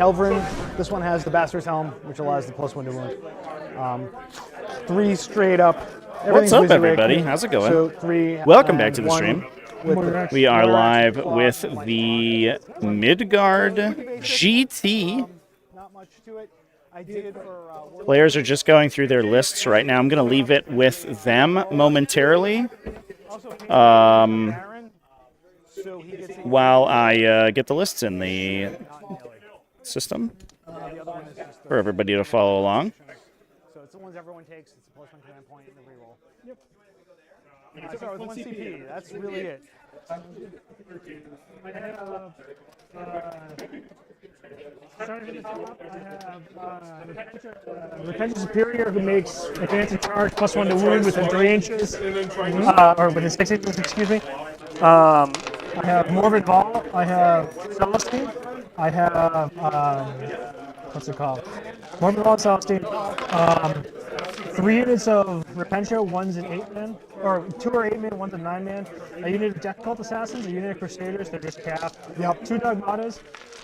Helverin. This one has the Bastard's Helm, which allows the +1 to wound. 3 straight up. What's up, everybody? How's it going? So 3. Welcome back to the stream. We are live with the Midgard GT. Not much to it. I did for, Players are just going through their lists right now. I'm going to leave it with them momentarily while I get the lists in the system for everybody to follow along. So it's the ones everyone takes. It's a +1 command point and the reroll. Yep. Start with 1 CP. That's really it. Starting at the top, I have Repentant Superior, who makes advance and charge +1 to wound within 3 inches, or within 6 inches, excuse me. I have Morbid Ball, I have Celestine, I have, what's it called? Morbid Ball and Celestine. 3 units of Repentia, 1's an 8-man, or 2 are 8-man, 1's a 9-man. A unit of Death Cult Assassins, a unit of Crusaders, they're just capped. Yep. 2 Dogmatas,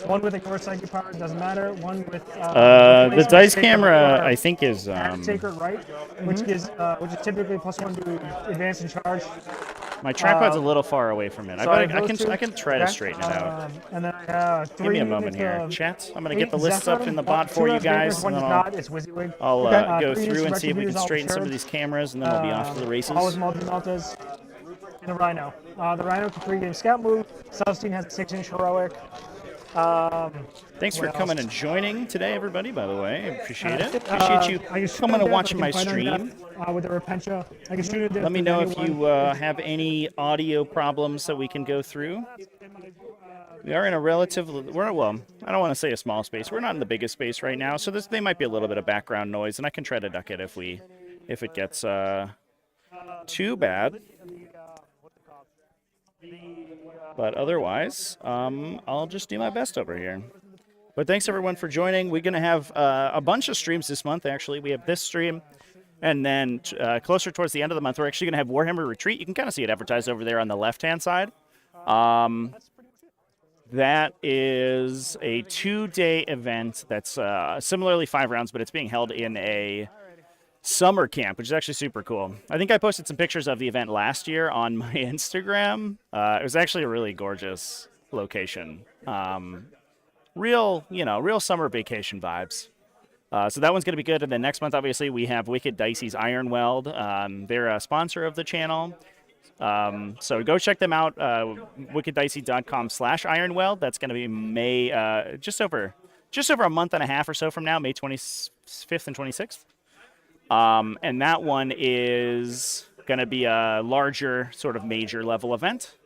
1 with Ignore Psychic Power, doesn't matter. 1 with the dice camera, I think, is Sacred Right, which is typically +1 to advance and charge. my tripod's a little far away from it. I can try to straighten it out. And then I have 3 Give me a moment here, chat. I'm gonna get the lists up in the bot for you guys, and then I'll go through and see if we can straighten some of these cameras, and then we'll be off to the races. All with multi-meltas. And the Rhino. The Rhino can 3-game scout move. Celestine has a 6-inch heroic. Thanks for coming and joining today, everybody, by the way. I appreciate it. Appreciate you coming and watching my stream. With the Repentia. I can shoot it. Let me know if you have any audio problems that we can go through. We are in a well, I don't want to say a small space. We're not in the biggest space right now, so they might be a little bit of background noise, and I can try to duck it if it gets too bad. But otherwise, I'll just do my best over here. But thanks, everyone, for joining. We're going to have a bunch of streams this month, actually. We have this stream, and then closer towards the end of the month, we're actually going to have Warhammer Retreat. You can kind of see it advertised over there on the left-hand side. That is a 2-day event that's similarly 5 rounds, but it's being held in a summer camp, which is actually super cool. I think I posted some pictures of the event last year on my Instagram. It was actually a really gorgeous location. Real summer vacation vibes. So that one's going to be good. And then next month, obviously, we have Wicked Dicey's Ironweld. They're a sponsor of the channel. So go check them out, wickeddicey.com/Ironweld. That's going to be May, just over a month and a half or so from now, May 25th and 26th. And that one is going to be a larger sort of major level event.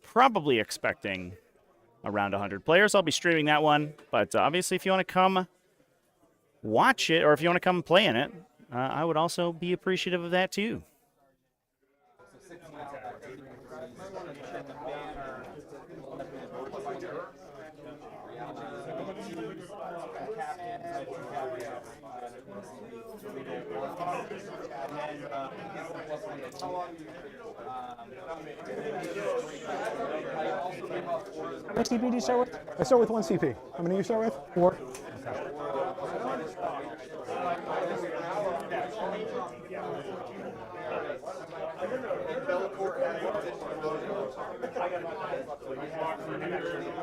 Probably expecting around 100 players. I'll be streaming that one. But obviously, if you want to come watch it, or if you want to come play in it, I would also be appreciative of that too. How much CP do you start with? I start with 1 CP. How many do you start with? 4.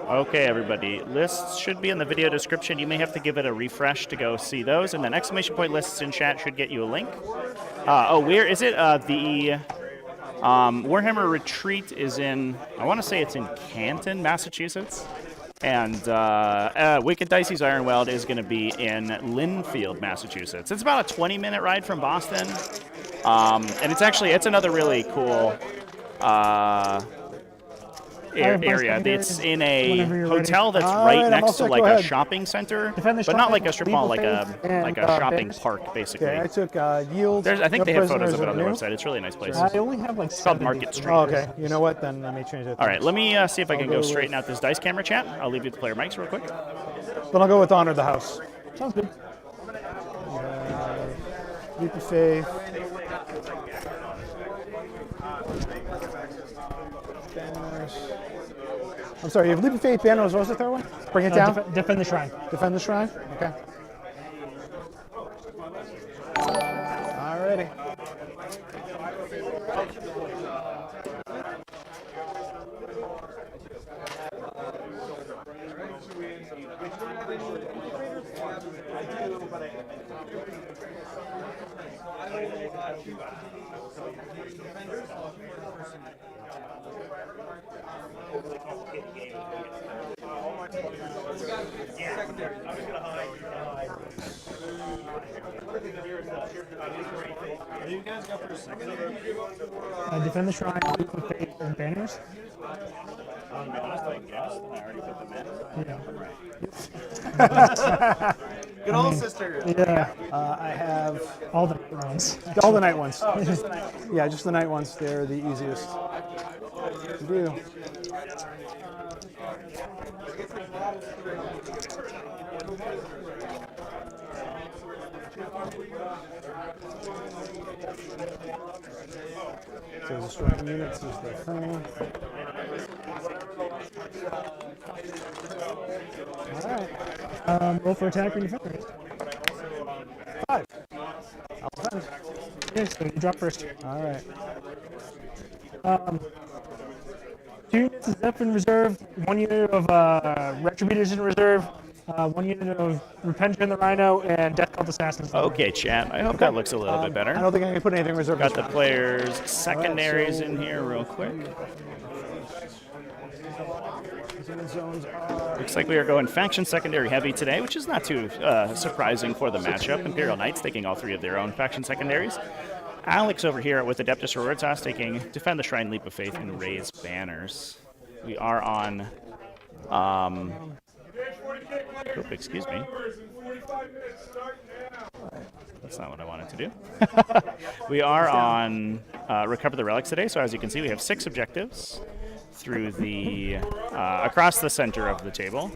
Okay, everybody. Lists should be in the video description. You may have to give it a refresh to go see those. And then exclamation point lists in chat should get you a link. Where is it? The Warhammer Retreat is in, I want to say it's in Canton, Massachusetts. And Wicked Dicey's Ironweld is going to be in Linfield, Massachusetts. It's about a 20-minute ride from Boston. And it's another really cool area. It's in a hotel that's right next to like a shopping center, but not like a strip mall, like a shopping park, basically. Okay, I took Yield. I think they have photos of it on their website. It's a really nice place. I only have like It's called Market Street. Oh, okay. You know what? Then let me change it. All right, let me see if I can go straighten out this dice camera chat. I'll leave you the player mics real quick. Then I'll go with Honor the House. Sounds good. Leap of Faith. Banners. I'm sorry, you have Leap of Faith, Banners. What was the third one? Bring it down. Defend the shrine. Defend the shrine. Okay. Alrighty. Defend the shrine with faith and banners. To be honest, I guess I already put them in. Yeah. Good old sister. Yeah. I have All the ones. all the night ones. Yeah, just the night ones. They're the easiest to do. So the striking units is the thing. Alright. Roll for attack or defend. 5. I'll defend. Yeah, so you drop first. Alright. 2 units of Zeph in reserve, 1 unit of Retributors in reserve, 1 unit of Repentia in the Rhino, and Death Cult Assassins. Okay, chat. I hope that looks a little bit better. I don't think I can put anything reserved. Got the players' secondaries in here real quick. Zones are Looks like we are going faction secondary heavy today, which is not too surprising for the matchup. Imperial Knights taking all 3 of their own faction secondaries. Alex over here with Adeptus Sororitas taking Defend the Shrine, Leap of Faith, and Raise Banners. We are on... excuse me. That's not what I wanted to do. We are on Recover the Relics today, so as you can see, we have 6 objectives through the across the center of the table.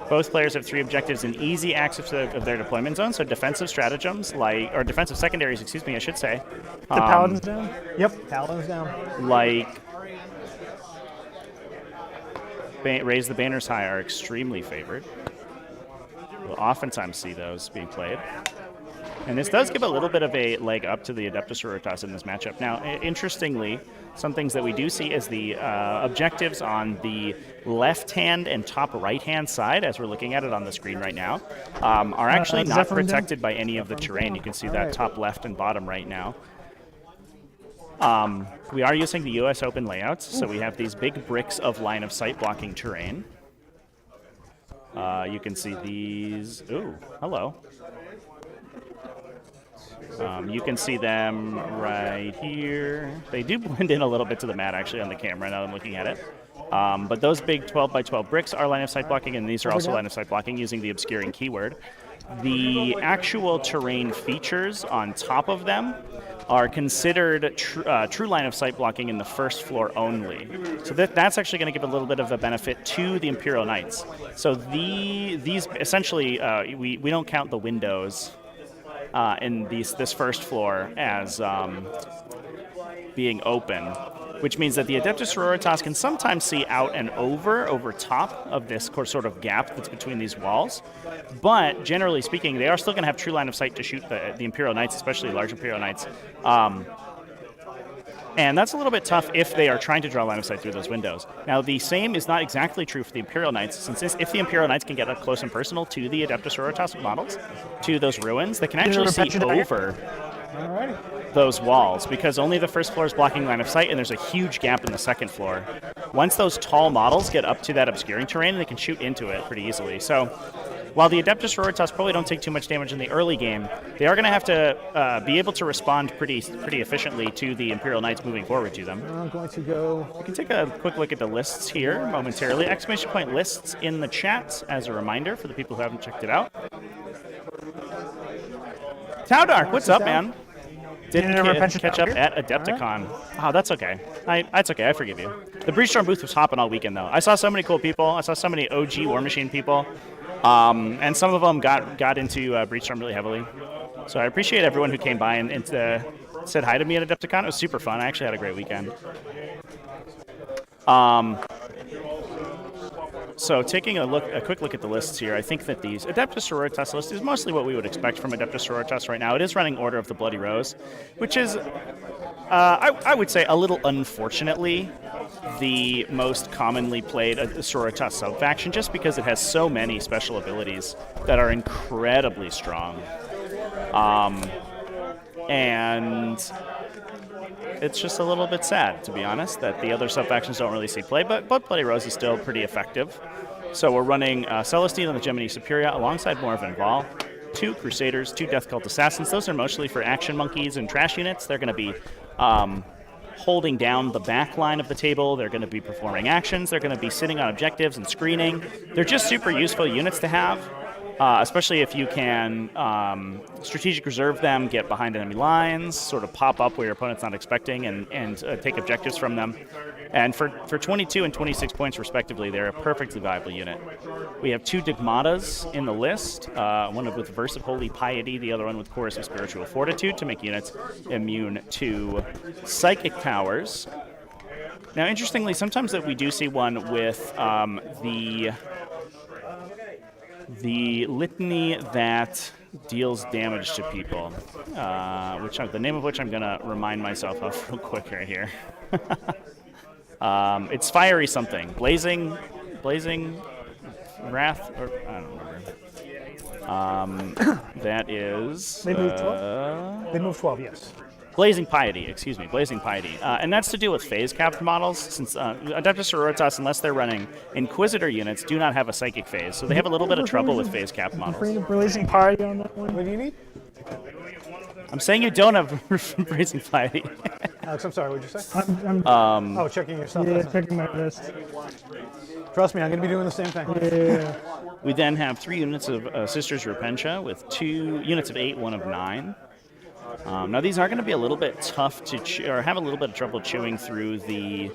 Both players have 3 objectives in easy access of their deployment zone, so defensive stratagems, or defensive secondaries, excuse me, I should say. The Paladins down? Yep, Paladin's down. Like Raise the Banners High are extremely favored. We'll oftentimes see those being played. And this does give a little bit of a leg up to the Adeptus Sororitas in this matchup. Now, interestingly, some things that we do see is the objectives on the left-hand and top right-hand side, as we're looking at it on the screen right now, are actually not protected by any of the terrain. You can see that top left and bottom right now. We are using the US Open layouts, so we have these big bricks of line-of-sight blocking terrain. You can see these... Ooh, hello. You can see them right here. They do blend in a little bit to the mat, actually, on the camera, now that I'm looking at it. But those big 12 by 12 bricks are line-of-sight blocking, and these are also line-of-sight blocking using the obscuring keyword. The actual terrain features on top of them are considered true line-of-sight blocking in the first floor only. So that's actually going to give a little bit of a benefit to the Imperial Knights. So these essentially, we don't count the windows in this first floor as being open, which means that the Adeptus Sororitas can sometimes see out and over top of this sort of gap that's between these walls. But generally speaking, they are still going to have true line of sight to shoot the Imperial Knights, especially large Imperial Knights. And that's a little bit tough if they are trying to draw line of sight through those windows. Now, the same is not exactly true for the Imperial Knights, since if the Imperial Knights can get up close and personal to the Adeptus Sororitas models, to those ruins, they can actually see over those walls, because only the first floor is blocking line of sight, and there's a huge gap in the second floor. Once those tall models get up to that obscuring terrain, they can shoot into it pretty easily. So, while the Adeptus Sororitas probably don't take too much damage in the early game, they are going to have to be able to respond pretty efficiently to the Imperial Knights moving forward to them. I'm going to go... We can take a quick look at the lists here momentarily. Exclamation point lists in the chat as a reminder for the people who haven't checked it out. Towdark, what's up, man? Didn't catch up at Adepticon. Oh, that's okay. That's okay. I forgive you. The Prestream booth was hopping all weekend, though. I saw so many cool people. I saw so many OG War Machine people. And some of them got into Prestream really heavily. So I appreciate everyone who came by and said hi to me at Adepticon. It was super fun. I actually had a great weekend. So taking a quick look at the lists here, I think that these Adeptus Sororitas list is mostly what we would expect from Adeptus Sororitas right now. It is running Order of the Bloody Rose, which is, I would say, a little unfortunately, the most commonly played Sororitas sub-faction, just because it has so many special abilities that are incredibly strong. And it's just a little bit sad, to be honest, that the other sub-factions don't really see play, but Bloody Rose is still pretty effective. So we're running Celestine and the Gemini Superior alongside Morven Val, 2 Crusaders, 2 Death Cult Assassins. Those are mostly for action monkeys and trash units. They're going to be holding down the back line of the table. They're going to be performing actions. They're going to be sitting on objectives and screening. They're just super useful units to have. Especially if you can strategic reserve them, get behind enemy lines, sort of pop up where your opponent's not expecting, and take objectives from them. And for 22 and 26 points respectively, they're a perfectly viable unit. We have 2 Digmatas in the list, one with Verse of Holy Piety, the other one with Chorus of Spiritual Fortitude, to make units immune to Psychic Powers. Now, interestingly, sometimes that we do see one with the litany that deals damage to people, the name of which I'm going to remind myself of real quick right here. It's fiery something. Blazing Wrath, or I don't remember. That is... They moved 12? They moved 12, yes. Blazing Piety, excuse me, Blazing Piety. And that's to do with phase-capped models, since Adeptus Sororitas, unless they're running Inquisitor units, do not have a psychic phase, so they have a little bit of trouble with phase-capped models. Blazing Piety on that one. What do you need? I'm saying you don't have Blazing Piety. Alex, I'm sorry, what'd you say? I'm checking your stuff. yeah, checking my list. Trust me, I'm going to be doing the same thing. Yeah. We then have 3 units of Sisters Repentia with 2 units of 8, 1 of 9. Now these are going to be a little bit tough to or have a little bit of trouble chewing through the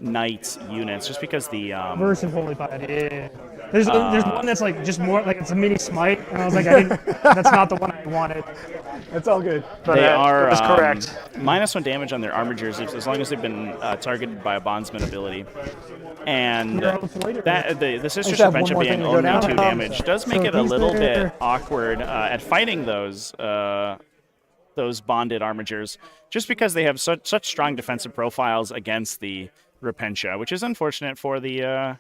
Knight units, just because the Verse of Holy Piety. Yeah. There's one that's like just more like it's a mini smite, and I was like, that's not the one I wanted. That's all good. But they are that's correct. -1 damage on their armigers as long as they've been targeted by a bondsman ability. And that the Sisters of Repentia being only 2 damage does make it a little bit awkward at fighting those bonded armigers, just because they have such strong defensive profiles against the Repentia, which is unfortunate for the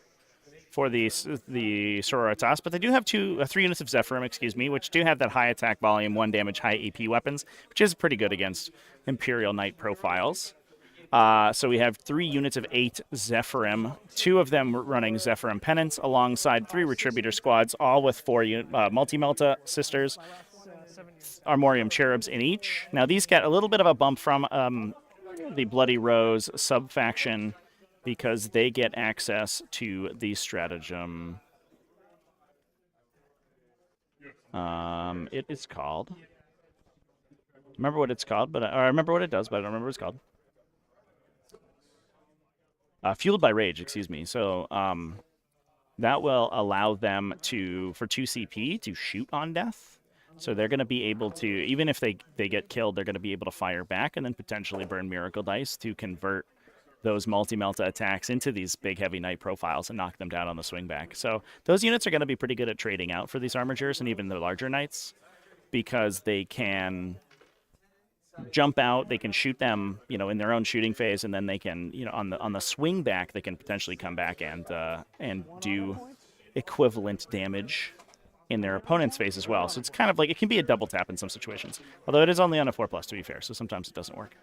Sororitas. But they do have 3 units of Zephyrim, which do have that high attack volume, 1 damage, high AP weapons, which is pretty good against Imperial Knight profiles. So we have 3 units of 8 Zephyrim, 2 of them running Zephyrim Penance, alongside 3 Retributor squads, all with 4 Multi-Melta Sisters, Armorium Cherubs in each. Now these get a little bit of a bump from the Bloody Rose sub-faction, because they get access to the stratagem. It is called... I remember what it's called, but I remember what it does, but I don't remember what it's called. Fueled by Rage, So that will allow them to, for 2 CP, to shoot on death. So they're going to be able to, even if they get killed, they're going to be able to fire back and then potentially burn Miracle Dice to convert those multi-melta attacks into these big heavy knight profiles and knock them down on the swing back. So those units are going to be pretty good at trading out for these armigers and even the larger knights, because they can jump out, they can shoot them, in their own shooting phase, and then they can, on the swing back, they can potentially come back and do equivalent damage in their opponent's phase as well. So it's kind of like, it can be a double tap in some situations, although it is only on a 4+, to be fair, so sometimes it doesn't work.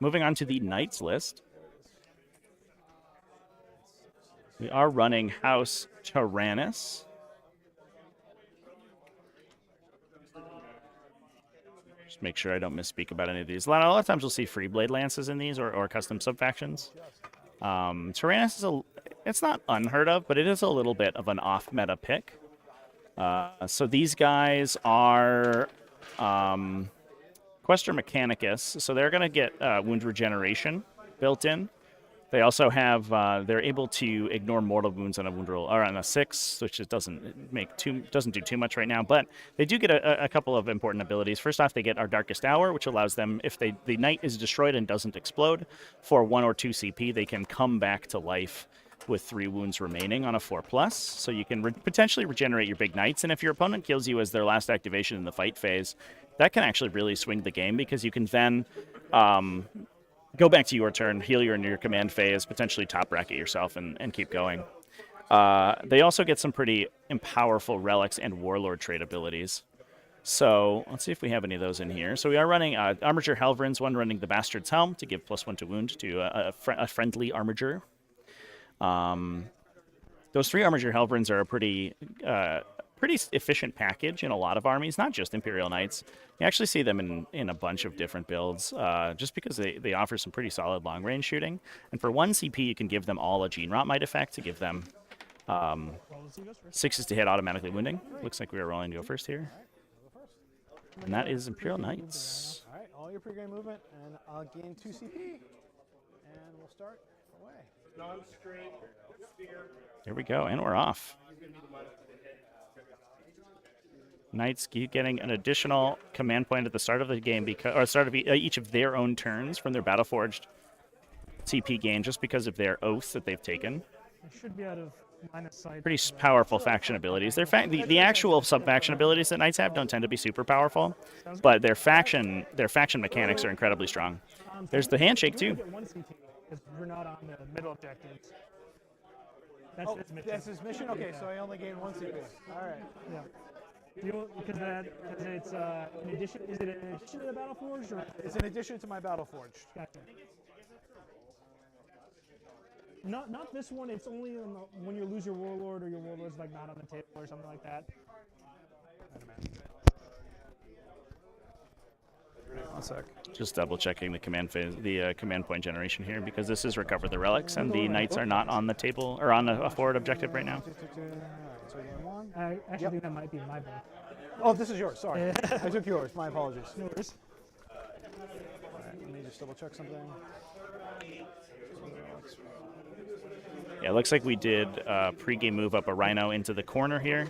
Moving on to the Knights list. We are running House Tyrannus. Just make sure I don't misspeak about any of these. A lot of times we'll see free blade lances in these or custom subfactions. Tyrannus is it's not unheard of, but it is a little bit of an off-meta pick. So these guys are Questor Mechanicus, so they're going to get wound regeneration built in. They also have they're able to ignore mortal wounds on a wound roll or on a 6, which doesn't do too much right now. But they do get a couple of important abilities. First off, they get our Darkest Hour, which allows them, if the knight is destroyed and doesn't explode, for 1 or 2 CP, they can come back to life with 3 wounds remaining on a 4+. So you can potentially regenerate your big knights. And if your opponent kills you as their last activation in the fight phase, that can actually really swing the game, because you can then go back to your turn, heal your into your command phase, potentially top bracket yourself, and keep going. They also get some pretty powerful relics and warlord trait abilities. So let's see if we have any of those in here. So we are running Armiger Helverin's one, running the Bastard's Helm to give +1 to wound to a friendly Armiger. Those 3 Armiger Helverins are a pretty efficient package in a lot of armies, not just Imperial Knights. You actually see them in a bunch of different builds, just because they offer some pretty solid long-range shooting. And for 1 CP, you can give them all a Gene Rot Might effect to give them 6s to hit automatically wounding. Looks like we are rolling to go first here. And that is Imperial Knights. All right, all your pregame movement, and I'll gain 2 CP, and we'll start away. There we go, and we're off. Knights keep getting an additional command point at the start of the game, or start of each of their own turns from their Battleforged CP gain, just because of their oath that they've taken. They should be out of line of sight. Pretty powerful faction abilities. The actual sub-faction abilities that Knights have don't tend to be super powerful, but their faction mechanics are incredibly strong. There's the handshake too. Because we're not on the middle objectives. That's his mission. That's his mission? Okay, so I only gain 1 CP. All right. Yeah. Because it's in addition. Is it in addition to the Battleforged, or It's in addition to my Battleforged. gotcha? Not this one. It's only when you lose your warlord, or your warlord's like not on the table or something like that. One sec. Just double checking the command point generation here, because this is recover the relics, and the Knights are not on the table or on a forward objective right now. So gain 1. I actually think that might be my book. Oh, this is yours. Sorry. I took yours. My apologies. No worries. All right, let me just double check something. Yeah, it looks like we did pregame move up a Rhino into the corner here.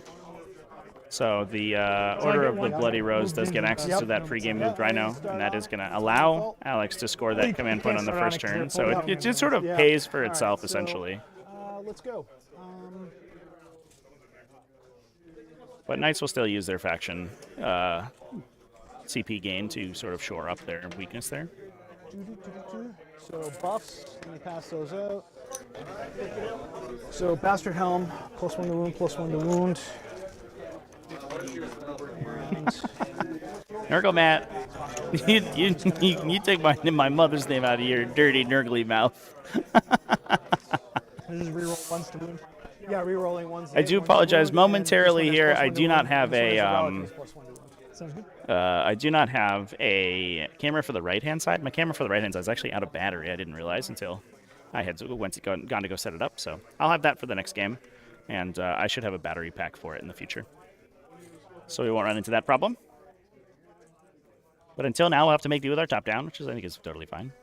So the Order of the Bloody Rose does get access to that pregame moved Rhino, and that is going to allow Alex to score that command point on the first turn. So it just sort of pays for itself, essentially. Let's go. But Knights will still use their faction CP gain to sort of shore up their weakness there. So buffs, let me pass those out. So Bastard Helm, +1 to wound, +1 to wound. Nurgle Matt, you take my mother's name out of your dirty nurgly mouth. This is reroll 1s to wound. Yeah, rerolling 1s. I do apologize momentarily here. I do not have a Sounds good. I do not have a camera for the right-hand side. My camera for the right-hand side is actually out of battery. I didn't realize until I had gone to go set it up. So I'll have that for the next game, and I should have a battery pack for it in the future. So we won't run into that problem. But until now, we'll have to make do with our top-down, which I think is totally fine.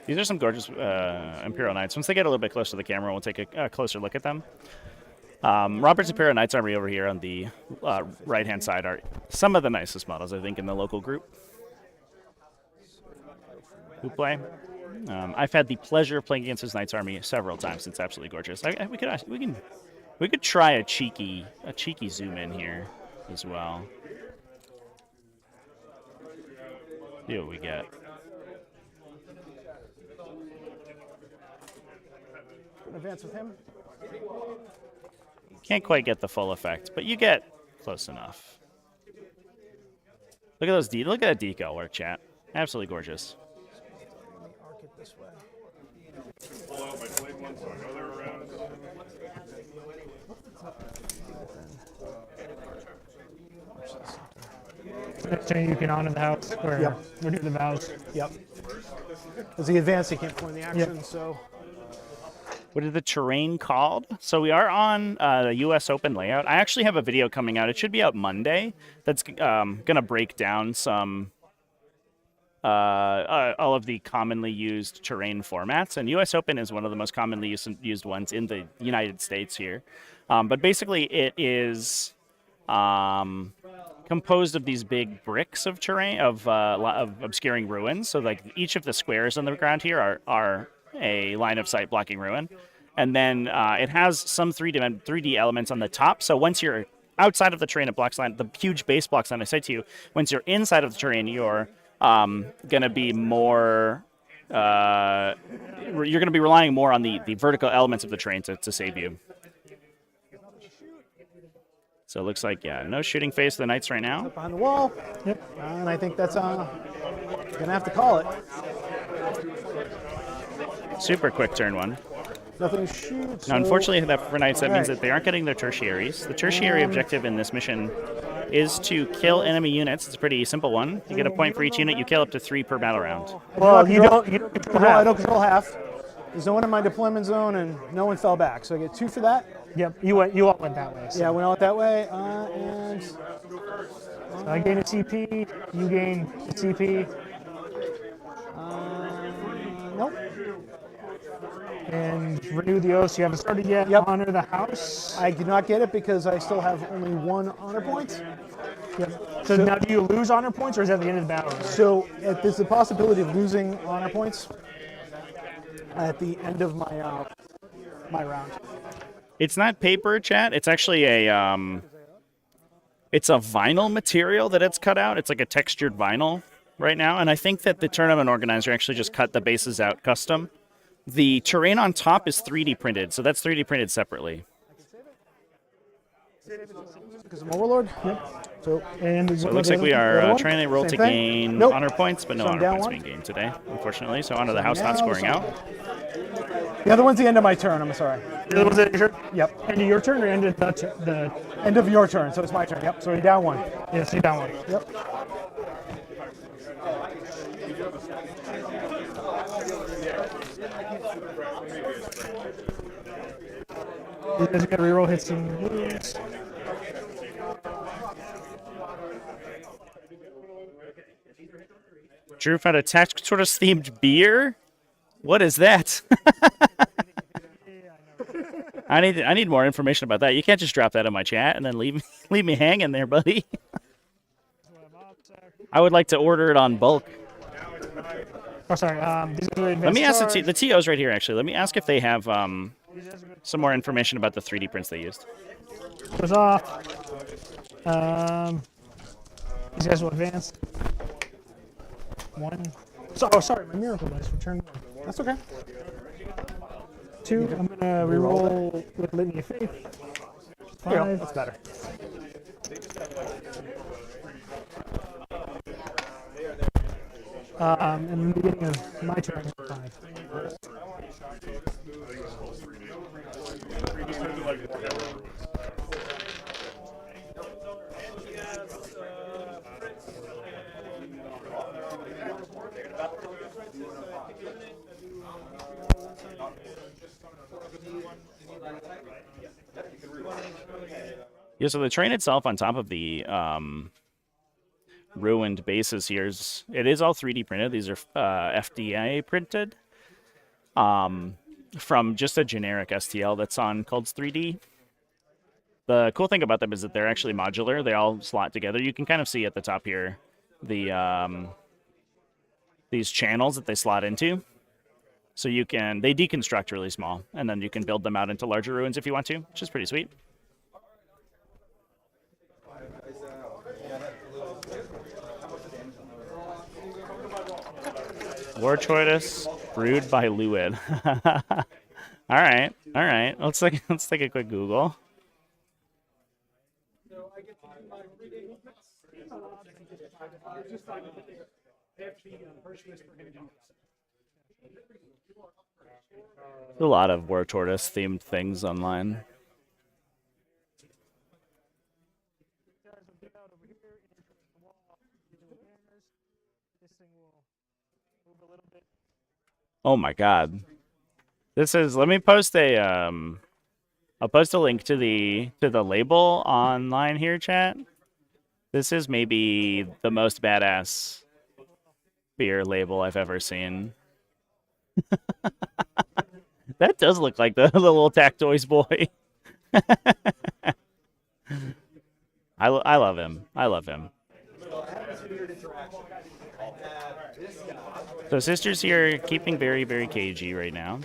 These are some gorgeous Imperial Knights. Once they get a little bit closer to the camera, we'll take a closer look at them. Robert's Imperial Knights Army over here on the right-hand side are some of the nicest models, I think, in the local group who play. I've had the pleasure of playing against this Knights Army several times. It's absolutely gorgeous. We could try a cheeky zoom in here as well. See what we get. Advance with him. Can't quite get the full effect, but you get close enough. Look at those look at that decal work, chat. Absolutely gorgeous. Arc it this way. Next turn you can honor the house, or renew the vows. Yep. As he advances, he can't point the action, so What is the terrain called? So we are on the U.S. Open layout. I actually have a video coming out. It should be out Monday. That's going to break down some all of the commonly used terrain formats. And U.S. Open is one of the most commonly used ones in the United States here. But basically, it is composed of these big bricks of terrain of obscuring ruins. So like each of the squares on the ground here are a line of sight blocking ruin, and then it has some 3D elements on the top. So once you're outside of the terrain, it blocks line the huge base blocks line I say to you. Once you're inside of the terrain, you're gonna be more you're gonna be relying more on the vertical elements of the terrain to save you. So it looks like, yeah, no shooting phase for the Knights right now. Behind the wall. Yep. And I think that's gonna have to call it. Super quick turn one. Nothing to shoot. Now, unfortunately, for Knights, that means Right. that they aren't getting their tertiaries. The tertiary objective in this mission is to kill enemy units. It's a pretty simple one. You get a point for each unit. You kill up to 3 per battle round. Well, you don't control I half. don't control half. There's no one in my deployment zone, and no one fell back. So I get 2 for that. Yep, you all went that way. So. Yeah, I went out that way. And So I gain a CP, you gain a CP, nope. and renew the oath. You haven't started yet. Yep. Honor the house. I did not get it because I still have only 1 honor point. Yep. So now, do you lose honor points, or is that the end of the battle? So there's the possibility of losing honor points at the end of my my round. It's not paper, chat. It's actually it's a vinyl material that it's cut out. It's like a textured vinyl right now. And I think that the tournament organizer actually just cut the bases out custom. The terrain on top is 3D printed, so that's 3D printed separately. Because I'm Overlord? Yep. So it looks like we are trying to roll to gain Nope. honor points, but no So I'm honor down points 1. being gained today, unfortunately. So honor the house not scoring out. The other one's the end of my turn, I'm sorry. The other one's at your turn? Yep. End of your turn, or end of the End of your turn, so it's my turn. Yep, so you're down 1. yeah, so you're down 1. Yep. You guys got to reroll hits and wounds. Drew found a TacticalTortoise themed beer? What is that? I need more information about that. You can't just drop that in my chat and then leave me hanging there, buddy. I would like to order it on bulk. Oh, sorry. These are the Let me ask charge. the TOs right here, actually. Let me ask if they have some more information about the 3D prints they used. Goes off. These guys will advance. 1. So, oh, sorry, my miracle dice for turn 1. That's okay. 2. I'm gonna reroll with Litany of Faith. There you go. 5. That's better. And in the beginning of my turn, 5. Yeah, so the train itself on top of the ruined bases here it is all 3D printed. These are FDA printed from just a generic STL that's on Cold's 3D. The cool thing about them is that they're actually modular. They all slot together. You can kind of see at the top here the these channels that they slot into. So they deconstruct really small, and then you can build them out into larger ruins if you want to, which is pretty sweet. Wartortoise brewed by Lewid. all right. Let's take a quick Google. A lot of Wartortoise themed things online. Oh my god. This is. Let me post a. I'll post a link to the label online here, chat. This is maybe the most badass beer label I've ever seen. That does look like the little TacToys boy. I love him. I love him. So Sister's here keeping very, very cagey right now.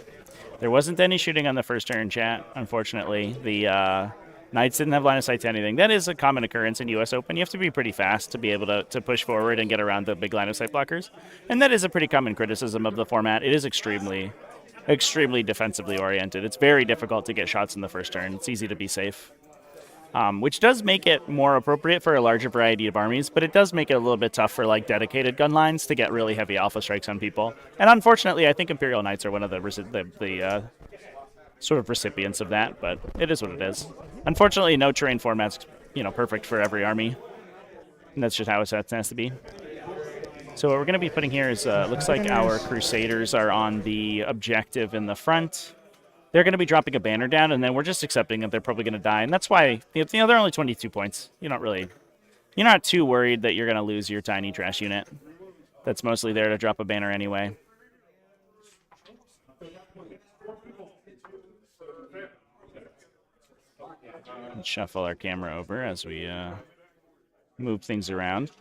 There wasn't any shooting on the first turn, chat, unfortunately. The Knights didn't have line of sight to anything. That is a common occurrence in US Open. You have to be pretty fast to be able to push forward and get around the big line of sight blockers. And that is a pretty common criticism of the format. It is extremely defensively oriented. It's very difficult to get shots in the first turn. It's easy to be safe. Which does make it more appropriate for a larger variety of armies, but it does make it a little bit tough for like dedicated gun lines to get really heavy alpha strikes on people. And unfortunately, I think Imperial Knights are one of the sort of recipients of that, but it is what it is. Unfortunately, no terrain format's perfect for every army, and that's just how it has to be. So what we're going to be putting here is looks like our Crusaders are on the objective in the front. They're going to be dropping a banner down, and then we're just accepting that they're probably going to die. And that's why, they're only 22 points. You're not too worried that you're going to lose your tiny trash unit. That's mostly there to drop a banner anyway. And shuffle our camera over as we move things around.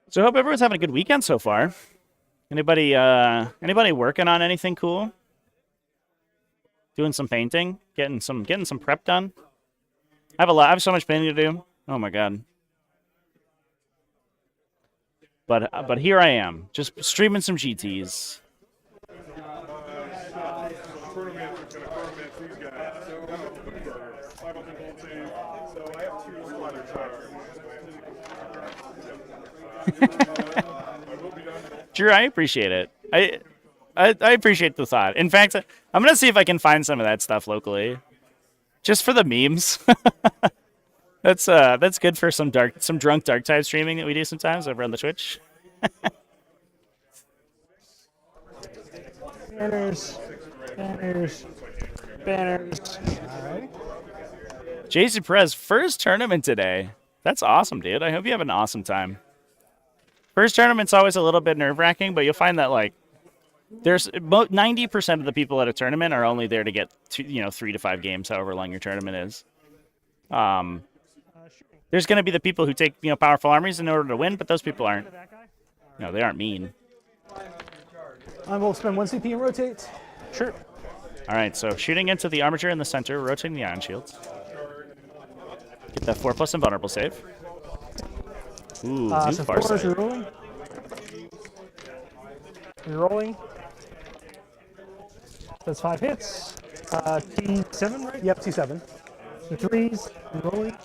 So I hope everyone's having a good weekend so far. Anybody working on anything cool? Doing some painting, getting some prep done. I have so much painting to do. Oh my god. But here I am, just streaming some GTs. Drew, I appreciate it. I appreciate the thought. In fact, I'm gonna see if I can find some of that stuff locally, just for the memes. That's good for some drunk dark tide streaming that we do sometimes over on the Twitch. Banners. All right. Jason Perez, first tournament today. That's awesome, dude. I hope you have an awesome time. First tournament's always a little bit nerve-wracking, but you'll find that there's about 90% of the people at a tournament are only there to get 3 to 5 games, however long your tournament is. There's going to be the people who take powerful armies in order to win, but those people aren't. No, they aren't mean. I will spend 1 CP and rotate. Sure. All right, so shooting into the armature in the center, rotating the ion shields. Get that 4+ invulnerable save. Ooh, So 4 is rerolling. Rerolling. That's 5 hits. T7, right? Yep, T7. So 3s, rerolling.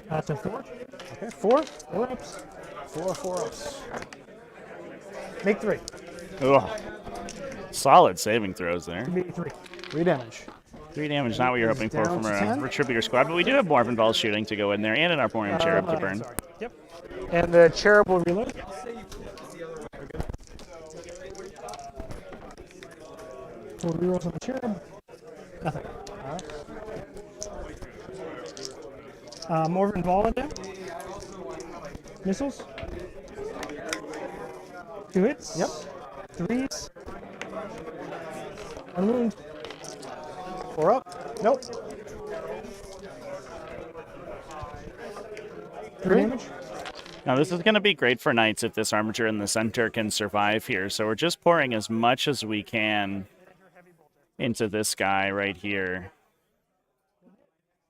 That's a 4. Okay, 4. 4 ups. 4 ups. Make 3. Ugh. Solid saving throws there. Maybe 3. 3 damage. 3 damage, not what you're hoping for Down from to a 10. Retributor squad, but we do have Morphin Balls shooting to go in there and an Armorium Cherub to burn. Yep. And the cherub will reload. 4 rerolls on the cherub. Nothing. Alright. Morven Ball down. Missiles. 2 hits. Yep. 3s. 1 wound. 4 up. Nope. 3 damage. Now this is going to be great for Knights if this armature in the center can survive here. So we're just pouring as much as we can into this guy right here.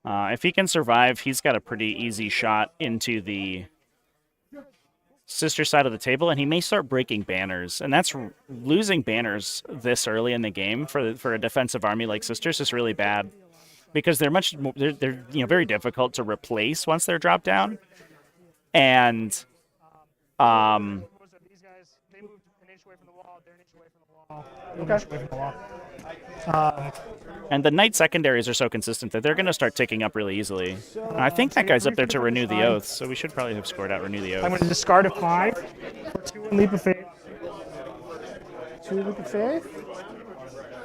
If he can survive, he's got a pretty easy shot into the sister side of the table, and he may start breaking banners. And that's losing banners this early in the game for a defensive army like Sisters is really bad because they're very difficult to replace once they're dropped down. And These guys, they moved an inch away from the wall. they're an inch away from the wall. They're an inch away from the wall. And the knight secondaries are so consistent that they're going to start ticking up really easily. And I think that guy's up there to renew the oath, so we should probably have scored out renew the oath. I'm going to discard a 5 for 2 in Leap of Faith. 2 Leap of Faith.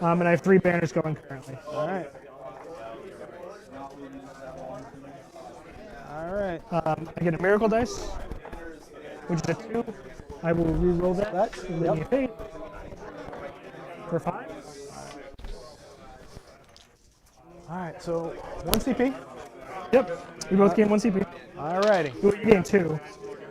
And I have 3 banners going currently. All right. All right. I get a Miracle Dice, which is a 2. I will re-roll that. And then you pay for 5. All right, so 1 CP. Yep. We both gain 1 CP. All righty. You gain 2.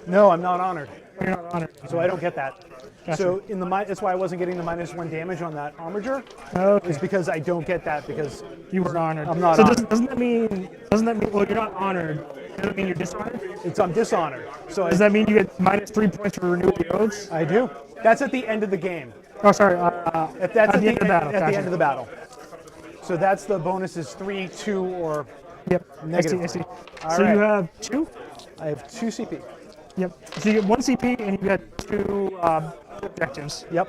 No, I'm not honored, You're not honored. so I don't get that. Gotcha. So in the that's why I wasn't getting the -1 damage on that armature. Okay. Is because I don't get that because You were honored. I'm not so honored. doesn't that mean? Well, you're not honored. Does that mean you're dishonored? I'm dishonored. So Does that mean you get -3 points for renewal the oaths? I do. That's at the end of the game. Oh, sorry. That's at the end of the battle. At the Gotcha. end of the battle. So that's the bonus is 3, 2, or Yep. negative. I see. All So right. you have 2. I have 2 CP. Yep. So you get 1 CP and you get 2 objectives. Yep.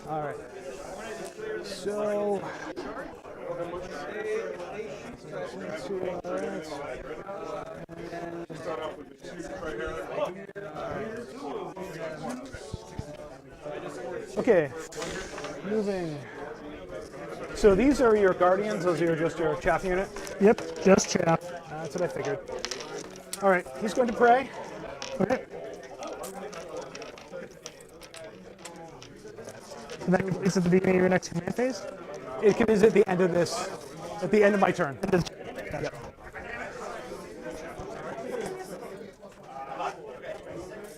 All right. So. Okay. Moving. So these are your guardians. Those are just your chaff unit. Yep. Just chaff. That's what I figured. All right. He's going to pray. Okay. And that completes at the beginning of your next command phase. It is at the end of this. At the end of my turn. Yep.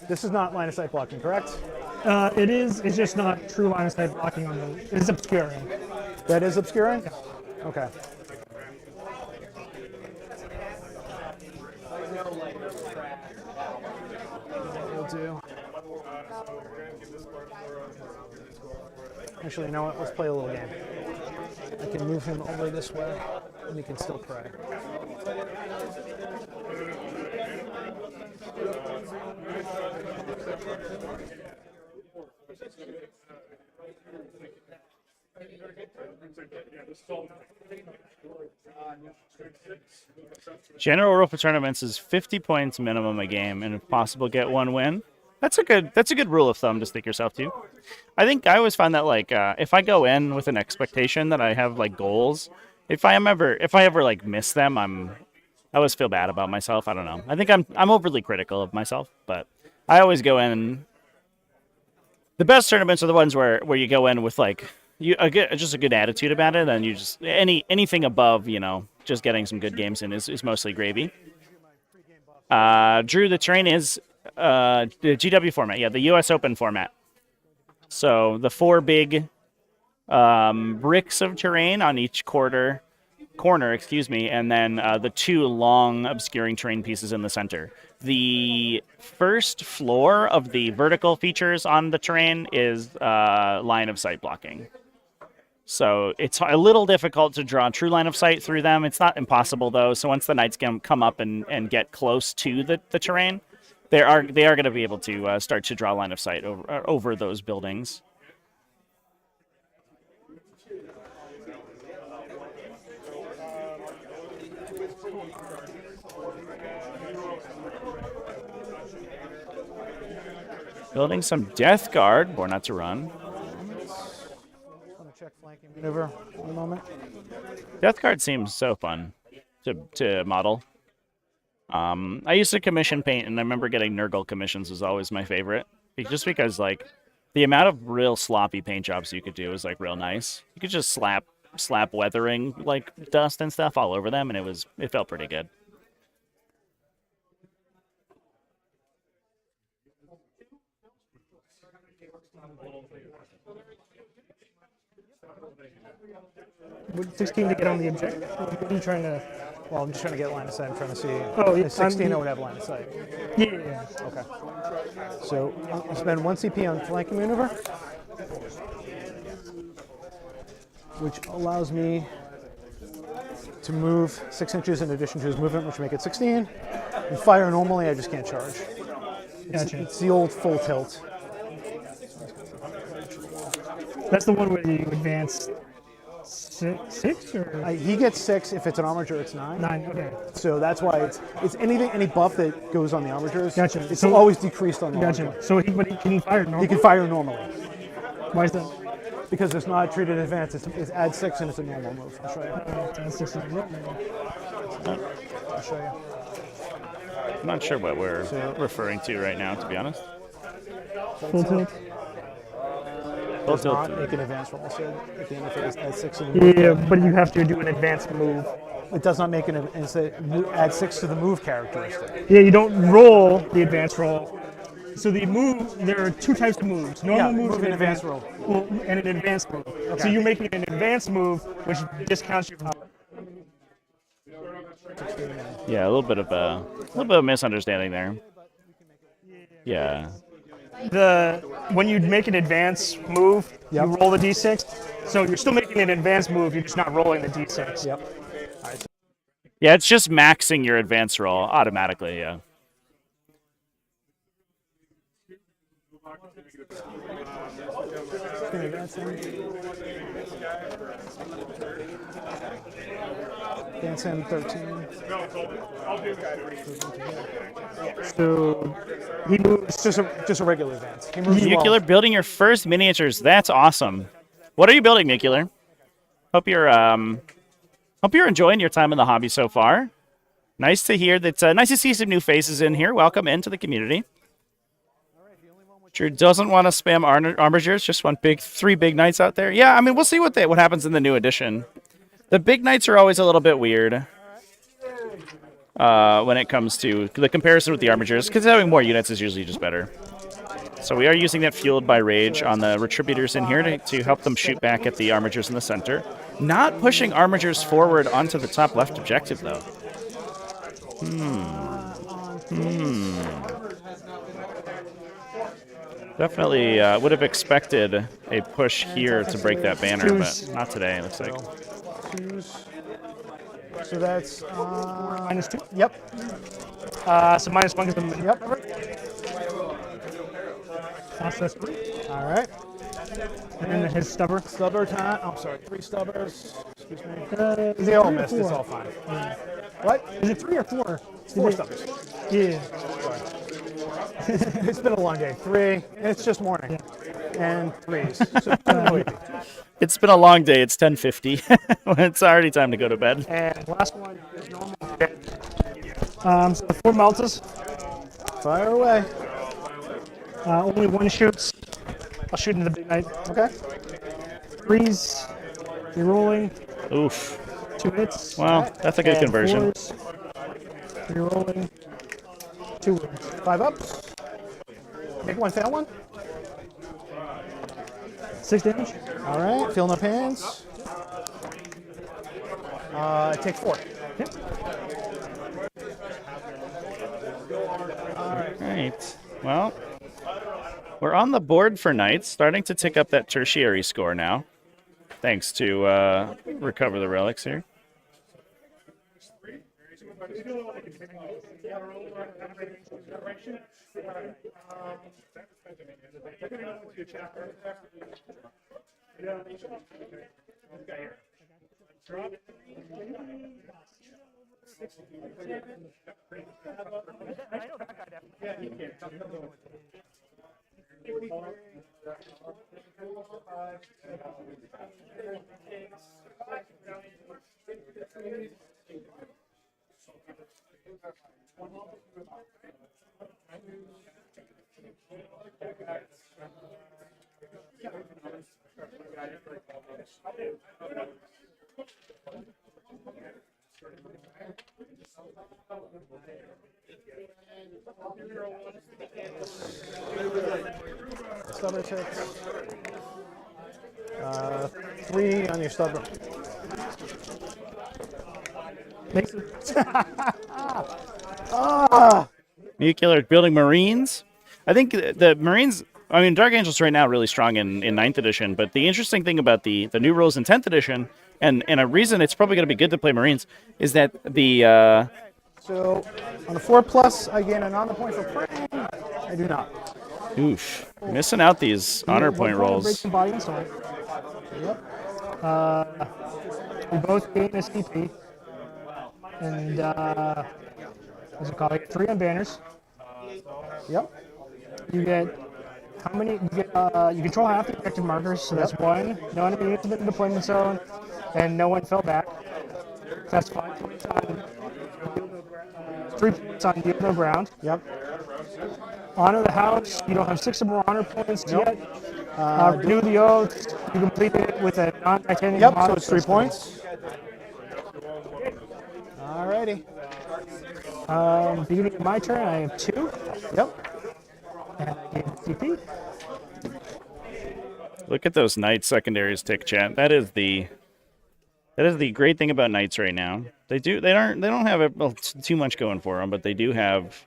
This is not line of sight blocking, correct? It is. It's just not true line of sight blocking on the. It's obscuring. That is obscuring? Yeah. Okay. We'll do. Actually, you know what? Let's play a little game. I can move him over this way, and he can still pray. General rule for tournaments is 50 points minimum a game, and if possible, get 1 win. That's a good rule of thumb to stick yourself to. I think I always find that like if I go in with an expectation that I have like goals, if I ever like miss them, I always feel bad about myself. I don't know. I think I'm overly critical of myself, but I always go in. The best tournaments are the ones where you go in with like just a good attitude about it, and you just anything above just getting some good games in is mostly gravy. Drew, the terrain is the GW format, yeah, the US Open format. So the 4 big bricks of terrain on each corner, and then the 2 long obscuring terrain pieces in the center. The first floor of the vertical features on the terrain is line of sight blocking. So it's a little difficult to draw true line of sight through them. It's not impossible though. So once the knights come up and get close to the terrain, they are going to be able to start to draw line of sight over those buildings. Building some Death Guard, Born Not to Run. Just want to check flanking maneuver for a moment. Death Guard seems so fun to model. I used to commission paint, and I remember getting Nurgle commissions was always my favorite. Just because, like, the amount of real sloppy paint jobs you could do was, like, real nice. You could just slap weathering, like, dust and stuff all over them, and it felt pretty good. Would 16 to get on the objective? What are you trying to? Well, I'm just trying to get line of sight. I'm trying to see. Oh, yeah, At 16, I would have line of sight. Yeah. Okay. So I'll spend 1 CP on flanking maneuver, which allows me to move 6 inches in addition to his movement, which make it 16. And fire normally, I just can't charge. Gotcha. It's the old full tilt. That's the one where you advance six or He gets 6 if it's an armature. It's 9. 9. Okay. So that's why it's any buff that goes on the armatures. Gotcha. It's So- always decreased on the Gotcha. armature. So but he can fire normally. He can fire normally Why is that? because it's not treated advanced. It's add 6 and it's a normal move. I'll show you. That's 6. I'll show you. I'm not sure what we're referring to right now, to be honest. Full tilt. Does not make an advanced roll. So at the end of it, it's add 6 and move. Yeah, but you have to do an advanced move. It does not make an add 6 to the move characteristic. Yeah, you don't roll the advanced roll. So the move, there are 2 types of moves. Normal moves move and advanced roll. Well, and an advanced move. So you're making an advanced move, which discounts your power. Yeah, a little bit of misunderstanding there. Yeah. When you make an advanced move, you roll the d6. So you're still making an advanced move, you're just not rolling the d6. Yep. Yeah, it's just maxing your advance roll automatically, yeah. Advance him 13. So he moves. It's just a regular advance. He moves Nuclear 12. building your first miniatures. That's awesome. What are you building, Nuclear? Hope you're enjoying your time in the hobby so far. Nice to hear that. Nice to see some new faces in here. Welcome into the community. Sure doesn't want to spam armigers. Just want 3 big knights out there. Yeah, I mean we'll see what happens in the new edition. The big knights are always a little bit weird when it comes to the comparison with the armigers, because having more units is usually just better. So we are using that fueled by rage on the retributors in here to help them shoot back at the armigers in the center. Not pushing armigers forward onto the top left objective though. Definitely would have expected a push here to break that banner, but not today, it looks like. So that's -2. Yep. So -1 is the Yep. That's 3. All right. And then his stubber. Stubber time. Oh, sorry. 3 stubbers. Excuse me. They all missed. It's all fine. What? Is it 3 or 4? 4 stubbers. Yeah. It's been a long day. 3. And it's just morning. And 3s. So no big deal. It's been a long day. It's 10:50. It's already time to go to bed. And last one is normal. So the 4 meltas. Fire away. Only 1 shoots. I'll shoot into the big knight. Okay. 3s. You're rolling. Oof. 2 hits. Well, that's a good And conversion. 4s. You're rolling. 2 wins. 5 ups. Make 1, fail 1. 6 damage. All right. Filling up hands. Take 4. Yep. Right. Well, we're on the board for knights, starting to tick up that tertiary score now, thanks to recover the relics here. Stubber hits. 3 on your stubber. Makes it. Nuclear building Marines. I think the Marines, I mean, Dark Angels right now really strong in 9th edition, but the interesting thing about the new rules in 10th edition, and a reason it's probably going to be good to play Marines, is that the... So on the 4+, I gain another point for praying. I do not. Oof. Missing out these honor point rolls. Body and soul. Yep. We both gain a CP. And, what's it called? 3 on banners. Yep. You get how many? You get you control half the objective markers, so that's 1. No enemy units in the deployment zone, and no one fell back. That's 5 points on 3 points on yield no ground. Yep. Honor the house. You don't have 6 or more honor points yet. Renew the oath. You completed it with a non-titanium. Yep. So it's 3 points. Alrighty. Beginning of my turn, I have 2. Yep. And I gain CP. Look at those knight secondaries tick, chat. That is the great thing about knights right now. They don't have too much going for them, but they do have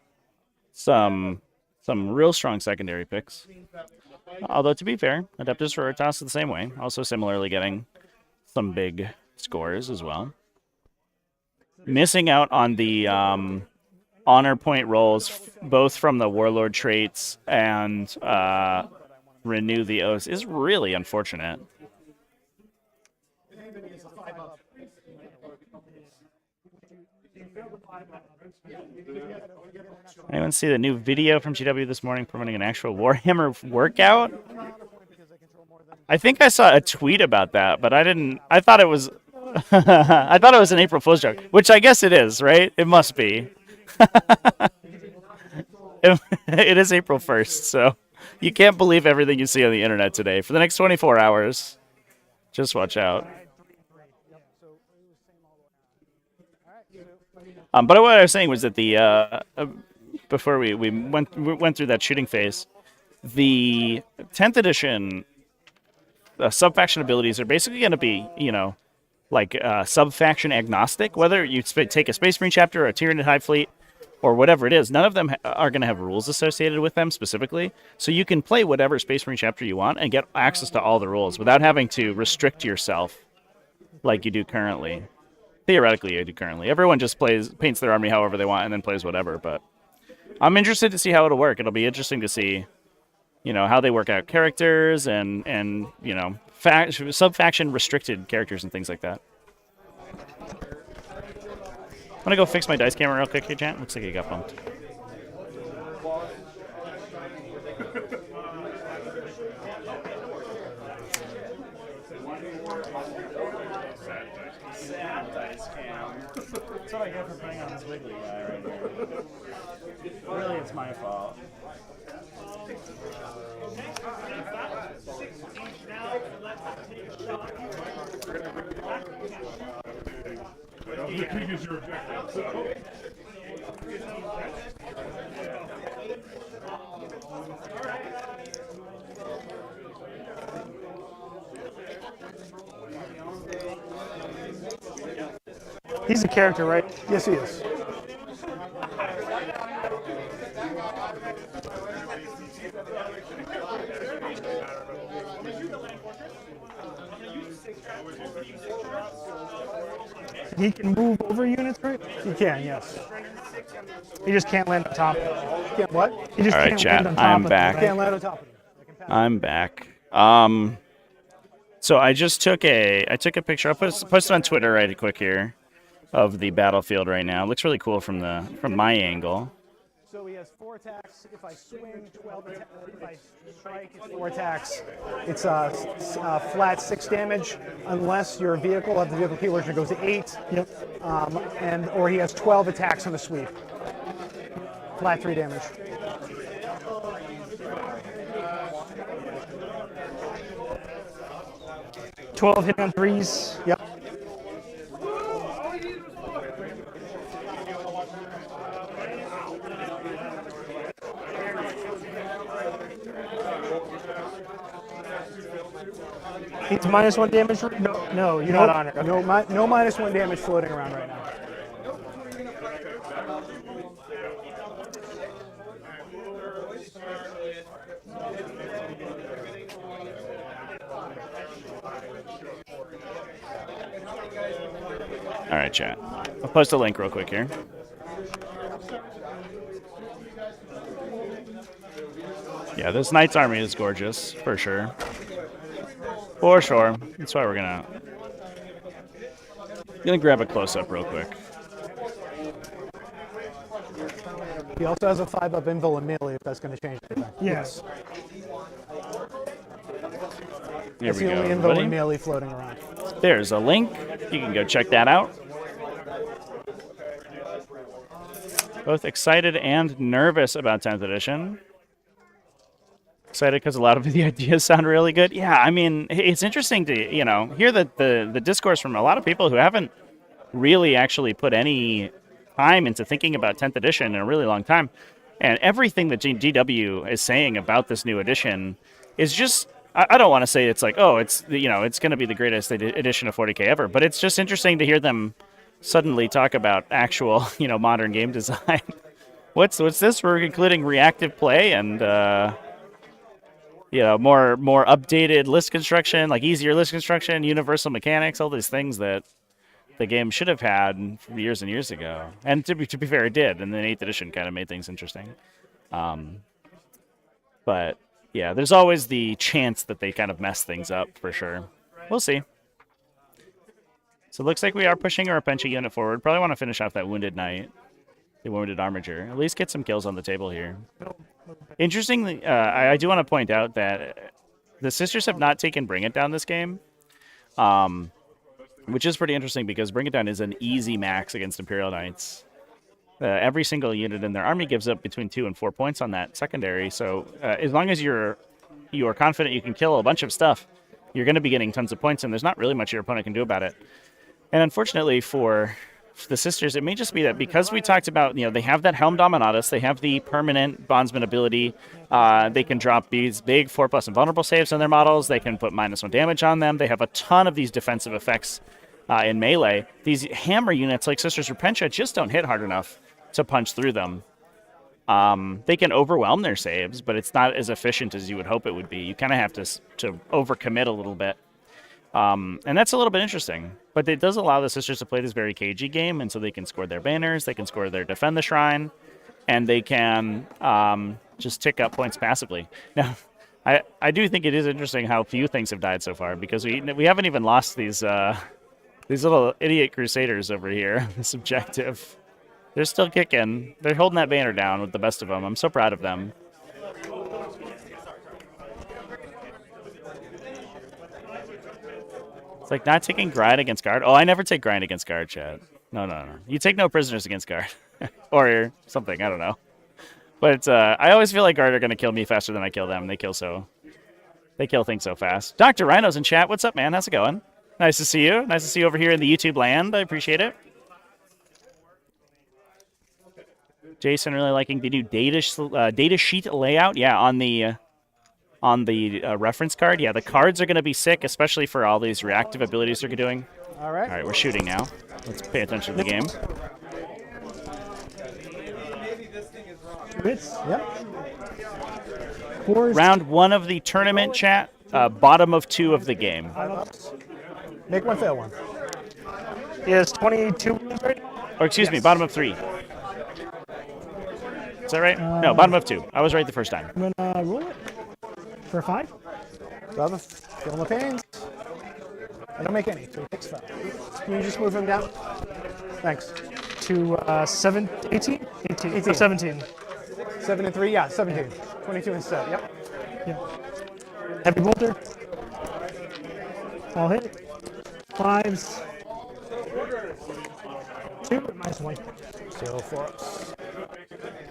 some real strong secondary picks. Although to be fair, Adeptus Sororitas is the same way, also similarly getting some big scores as well. Missing out on the honor point rolls, both from the Warlord traits and Renew the Oaths, is really unfortunate. Anyone see the new video from GW this morning promoting an actual Warhammer workout? I think I saw a tweet about that, but I didn't. I thought it was. I thought it was an April Fool's joke, which I guess it is, right? It must be. It is April 1st, so you can't believe everything you see on the internet today. For the next 24 hours, just watch out. But what I was saying was that the before we went through that shooting phase, the 10th edition sub-faction abilities are basically going to be, like sub-faction agnostic. Whether you take a Space Marine chapter or a Tyranid Hive Fleet or whatever it is, none of them are going to have rules associated with them specifically. So you can play whatever Space Marine chapter you want and get access to all the rules without having to restrict yourself like you do currently. Theoretically, you do currently. Everyone just paints their army however they want and then plays whatever. But I'm interested to see how it'll work. It'll be interesting to see, how they work out characters and sub-faction restricted characters and things like that. I'm gonna go fix my dice camera real quick here, chat. Looks like it got bumped. That's what I get for playing on this wiggly guy right here. Really, it's my fault. He's a character, right? Yes, he is. He can move over units, right? He can, yes. He just can't land on top. Can't what? He just All right, can't chat, land on top I'm of back. Them, Can't right? land on top of him. I'm back. So I just took a picture. I'll post it on Twitter right quick here of the battlefield right now. It looks really cool from my angle. So he has 4 attacks. If I swing 12 attacks, if I strike, it's 4 attacks. It's flat 6 damage, unless your vehicle, the vehicle keyword goes to 8. Yep. Or he has 12 attacks on the sweep. Flat 3 damage. $12 hit on 3s. Yep. It's -1 damage. No, you're not on it. Okay. No -1 damage floating around right now. All right, chat. I'll post a link real quick here. Yeah, this Knight's army is gorgeous, for sure. For sure. That's why we're gonna grab a close-up real quick. He also has a 5-up invul and melee if that's going to change anything. Yes. Here That's we the go, only invul everybody. and melee floating around. There's a link. You can go check that out. Both excited and nervous about 10th edition. Excited because a lot of the ideas sound really good. Yeah, I mean, it's interesting to, hear the discourse from a lot of people who haven't really actually put any time into thinking about 10th edition in a really long time. And everything that GW is saying about this new edition is just, I don't want to say it's like, oh, it's, it's going to be the greatest edition of 40k ever, but it's just interesting to hear them suddenly talk about actual, modern game design. What's this? We're including reactive play and, more updated list construction, like easier list construction, universal mechanics, all these things that the game should have had years and years ago. And to be fair, it did. And then 8th edition kind of made things interesting. But yeah, there's always the chance that they kind of mess things up for sure. We'll see. So it looks like we are pushing our Repentia unit forward. Probably want to finish off that Wounded Knight, the Wounded Armiger. At least get some kills on the table here. Interestingly, I do want to point out that the Sisters have not taken Bring It Down this game. Which is pretty interesting because Bring It Down is an easy max against Imperial Knights. Every single unit in their army gives up between 2 and 4 points on that secondary. So as long as you are confident you can kill a bunch of stuff, you're going to be getting tons of points, and there's not really much your opponent can do about it. And unfortunately for the Sisters, it may just be that because we talked about, they have that Helm Dominatus, they have the permanent Bondsman ability, they can drop these big 4+ invulnerable saves on their models, they can put -1 damage on them, they have a ton of these defensive effects in melee. These hammer units like Sisters Repentia just don't hit hard enough to punch through them. They can overwhelm their saves, but it's not as efficient as you would hope it would be. You kind of have to overcommit a little bit. And that's a little bit interesting. But it does allow the Sisters to play this very cagey game, and so they can score their banners, they can score their Defend the Shrine, and they can just tick up points passively. Now, I do think it is interesting how few things have died so far, because we haven't even lost these little idiot Crusaders over here, this objective. They're still kicking. They're holding that banner down with the best of them. I'm so proud of them. It's like not taking grind against guard. Oh, I never take grind against guard, Chad. No. You take no prisoners against guard. Or something, I don't know. But I always feel like guard are going to kill me faster than I kill them. They kill things so fast. Dr. Rhino's in chat. What's up, man? How's it going? Nice to see you. Nice to see you over here in the YouTube land. I appreciate it. Jason really liking the new data sheet layout. Yeah, on the reference card. Yeah, the cards are going to be sick, especially for all these reactive abilities they're doing. All right. All right, we're shooting now. Let's pay attention to the game. Hits. Yep. Round 1 of the tournament, chat. Bottom of 2 of the game. Make one, fail one. He has 22 wins right now. Or excuse me, bottom of 3. Is that right? No, bottom of 2. I was right the first time. I'm gonna roll it for 5. Brother, feel the pains. I don't make any, so he takes 5. Can you just move him down? Thanks. To 18? 18. 17. 7 and 3, yeah, 17. 22 instead, yep. Yeah. Heavy bolter. All hit. 5s. 2 -1. Still for us.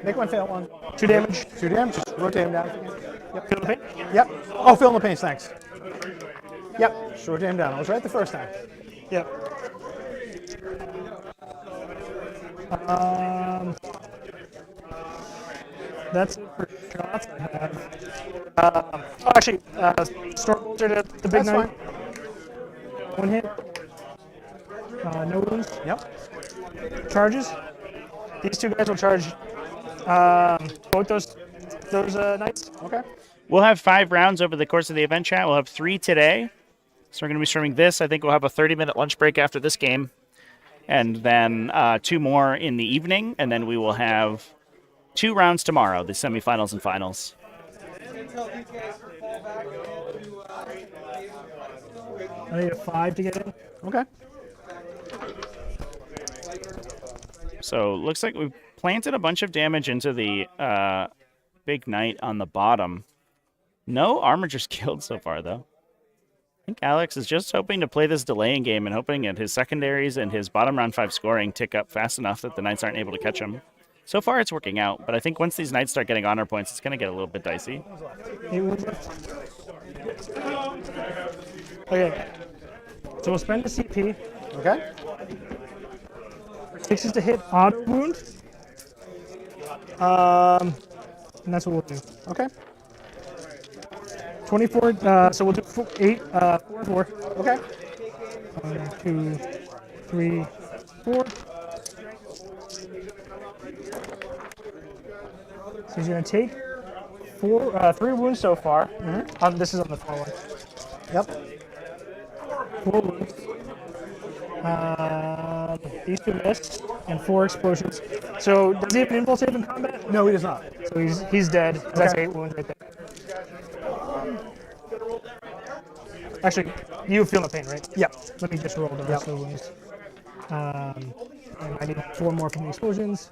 Make one, fail one. 2 damage. 2 damage, just rotate him down. Yep. Feel the pain? Yep. Oh, feel the pains, thanks. Yep, just rotate him down. I was right the first time. Yep. That's it for shots I have. Actually, Storm Bolter to the big That's knight. fine. 1 hit. No wounds. Yep. Charges. These 2 guys will charge both those knights. Okay. We'll have 5 rounds over the course of the event, chat. We'll have 3 today. So we're going to be streaming this. I think we'll have a 30-minute lunch break after this game. And then 2 more in the evening. And then we will have 2 rounds tomorrow, the semifinals and finals. I need a 5 to get in. Okay. So looks like we've planted a bunch of damage into the big knight on the bottom. No armigers killed so far, though. I think Alex is just hoping to play this delaying game and hoping that his secondaries and his bottom round 5 scoring tick up fast enough that the knights aren't able to catch him. So far, it's working out, but I think once these knights start getting honor points, it's going to get a little bit dicey. Okay. So we'll spend the CP. Okay. 6 is to hit auto wound. And that's what we'll do. Okay. 24, so we'll do 4, 4. Okay. 1, 2, 3, 4. So he's going to take 3 wounds so far. This is on the far one. Yep. 4 wounds. These 2 miss and 4 explosions. So does he have an invul save in combat? No, he does not. So he's dead. That's Okay. 8 wounds right there. Actually, you feel no pain, right? Yep. Let me just roll the rest of the wounds. And I need 4 more from the explosions.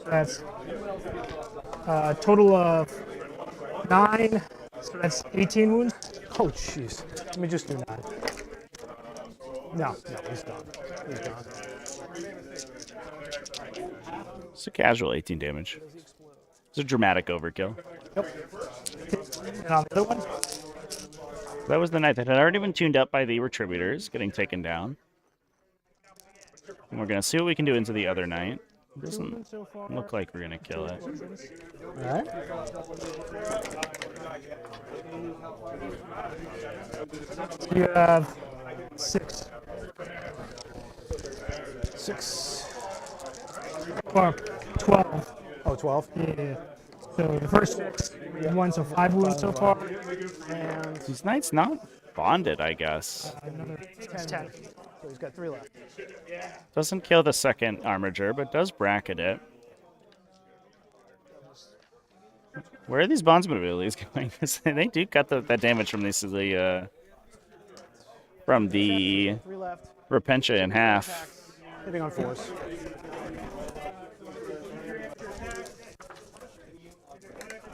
That's a total of 9. So that's 18 wounds. Oh, jeez. Let me just do 9. No, he's gone. He's gone. It's a casual 18 damage. It's a dramatic overkill. And on the other one, That was the knight that had already been tuned up by the Retributors, getting taken down. And we're going to see what we can do into the other knight. Doesn't look like we're going to kill it. All right. you have 6. 6. Or 12. Oh, 12. Yeah. So the first 6, 1, so 5 wounds so far. And These knights not bonded, I guess. Another 10. so he's got 3 left. Doesn't kill the second armiger, but does bracket it. Where are these bondsman abilities going? 'Cause they do cut that damage from these from the 3 left. Repentia in half. Hitting on 4s.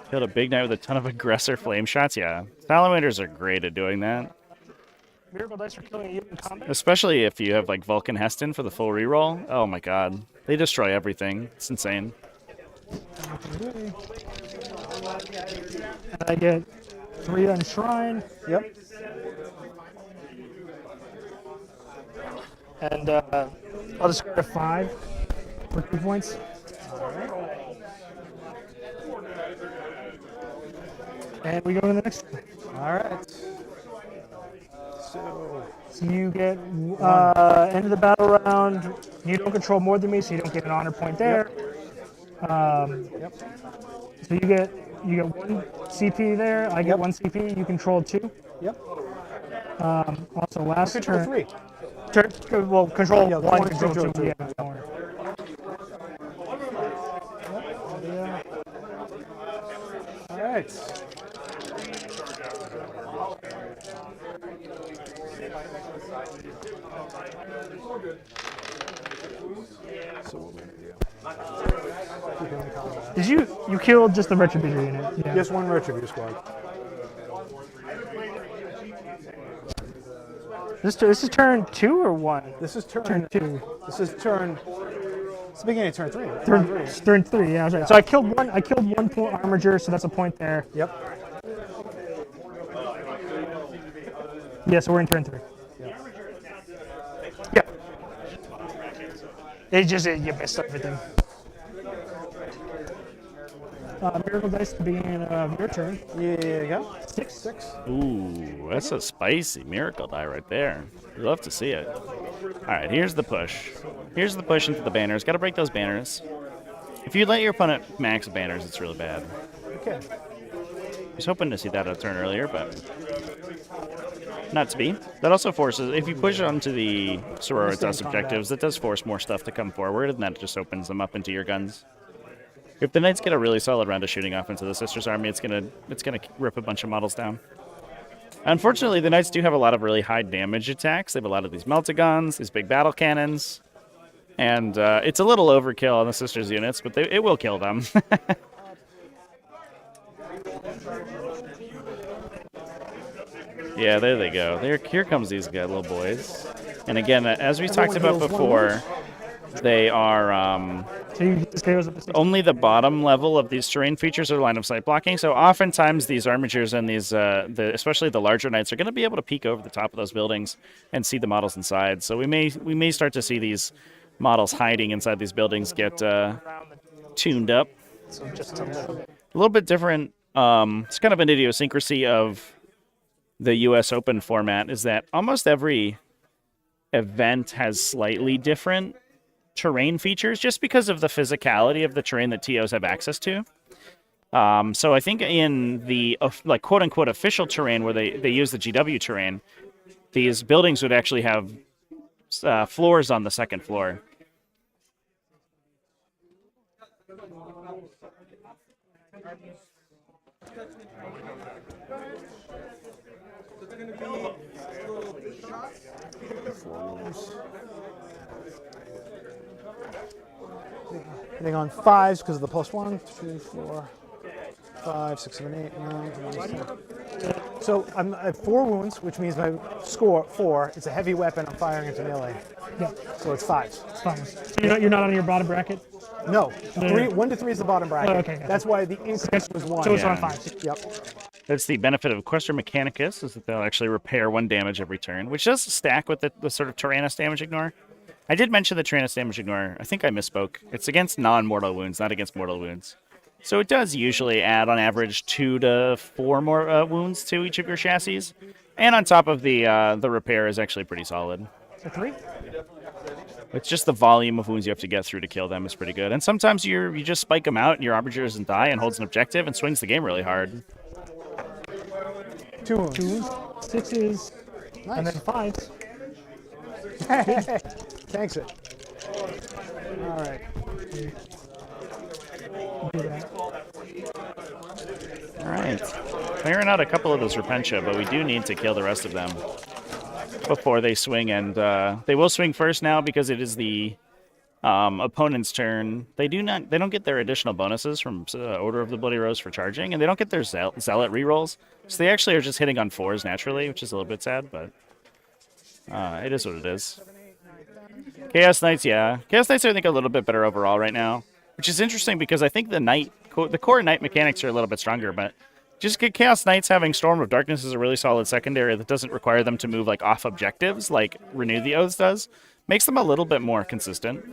Killed a big knight with a ton of aggressor flame shots. Yeah, salamanders are great at doing that, Miracle dice are killing you in combat. especially if you have like Vulcan Heston for the full reroll. Oh my god, they destroy everything. It's insane. And I get 3 on Shrine. Yep. And I'll just go to 5 for 2 points. And we go to the next one. All right. So So you get end of the battle round. You don't control more than me, so you don't get an honor point there. Yep. So you get 1 CP there. I get 1 CP. You control 2. Yep. Also, last Control turn. 3. Well, control Yeah, the 1, one, control control 2. two. Yeah, don't worry. Yeah. All right. So what we're gonna do? Keep him in combat. Did you killed just the Retributor unit? Yeah. Just 1 Retributor squad. This is turn 2 or 1? This is turn. Turn 2. This is turn. It's the beginning of turn 3. Turn 3. Yeah, I was right. So I killed 1. I killed 1 point armiger, so that's a point there. Yep. Yeah, so we're in turn 3. Yeah. Yeah. You missed everything. Miracle dice at the beginning of your turn. Yeah, you go. 6. 6. Ooh, that's a spicy miracle die right there. We'd love to see it. All right, here's the push. Here's the push into the banners. Got to break those banners. If you let your opponent max banners, it's really bad. Okay. I was hoping to see that a turn earlier, but not to be. That also forces, if you push onto the Sororitas objectives, that does force more stuff to come forward, and that just opens them up into your guns. If the Knights get a really solid round of shooting off into the Sisters' army, it's gonna rip a bunch of models down. Unfortunately, the Knights do have a lot of really high damage attacks. They have a lot of these Meltagons, these big battle cannons, and it's a little overkill on the Sisters' units, but it will kill them. Yeah, there they go. Here comes these little boys. And again, as we talked about before, they are only the bottom level of these terrain features are line of sight blocking. So oftentimes these armatures and these, especially the larger knights, are going to be able to peek over the top of those buildings and see the models inside. So we may start to see these models hiding inside these buildings get tuned up. So just a little bit different. It's kind of an idiosyncrasy of the U.S. Open format is that almost every event has slightly different terrain features just because of the physicality of the terrain that TOs have access to. So I think in the like quote-unquote official terrain where they use the GW terrain, these buildings would actually have floors on the second floor. Hitting on 5s because of the +1, 2, 4, 5, 6, 7, 8, 9, 10. So I'm at 4 wounds, which means my score 4. It's a heavy weapon. I'm firing into melee. Yeah. So it's 5s. It's 5s. So you're not on your bottom bracket? No. 1 to 3 is the bottom bracket. Oh, okay. That's why the increase was 1. So it's on 5s. Yep. That's the benefit of Questor Mechanicus, is that they'll actually repair 1 damage every turn, which does stack with the sort of Tyrannus damage ignore. I did mention the Tyrannus damage ignore. I think I misspoke. It's against non-mortal wounds, not against mortal wounds. So it does usually add, on average, 2 to 4 more wounds to each of your chassis. And on top of the repair is actually pretty solid. So 3? It's just the volume of wounds you have to get through to kill them is pretty good. And sometimes you just spike them out and your Arbinger doesn't die and holds an objective and swings the game really hard. 2 wounds. 2 wounds, 6s, Nice. and then 5s. Thanks it. All right. Do that. All right. Clearing out a couple of those Repentia, but we do need to kill the rest of them before they swing. And they will swing first now because it is the opponent's turn. They don't get their additional bonuses from Order of the Bloody Rose for charging, and they don't get their Zealot rerolls. So they actually are just hitting on 4s naturally, which is a little bit sad, but it is what it is. Chaos Knights, yeah. Chaos Knights are, I think, a little bit better overall right now, which is interesting because I think the core Knight mechanics are a little bit stronger, but just Chaos Knights having Storm of Darkness is a really solid secondary that doesn't require them to move like off objectives like Renew the Oaths does. Makes them a little bit more consistent.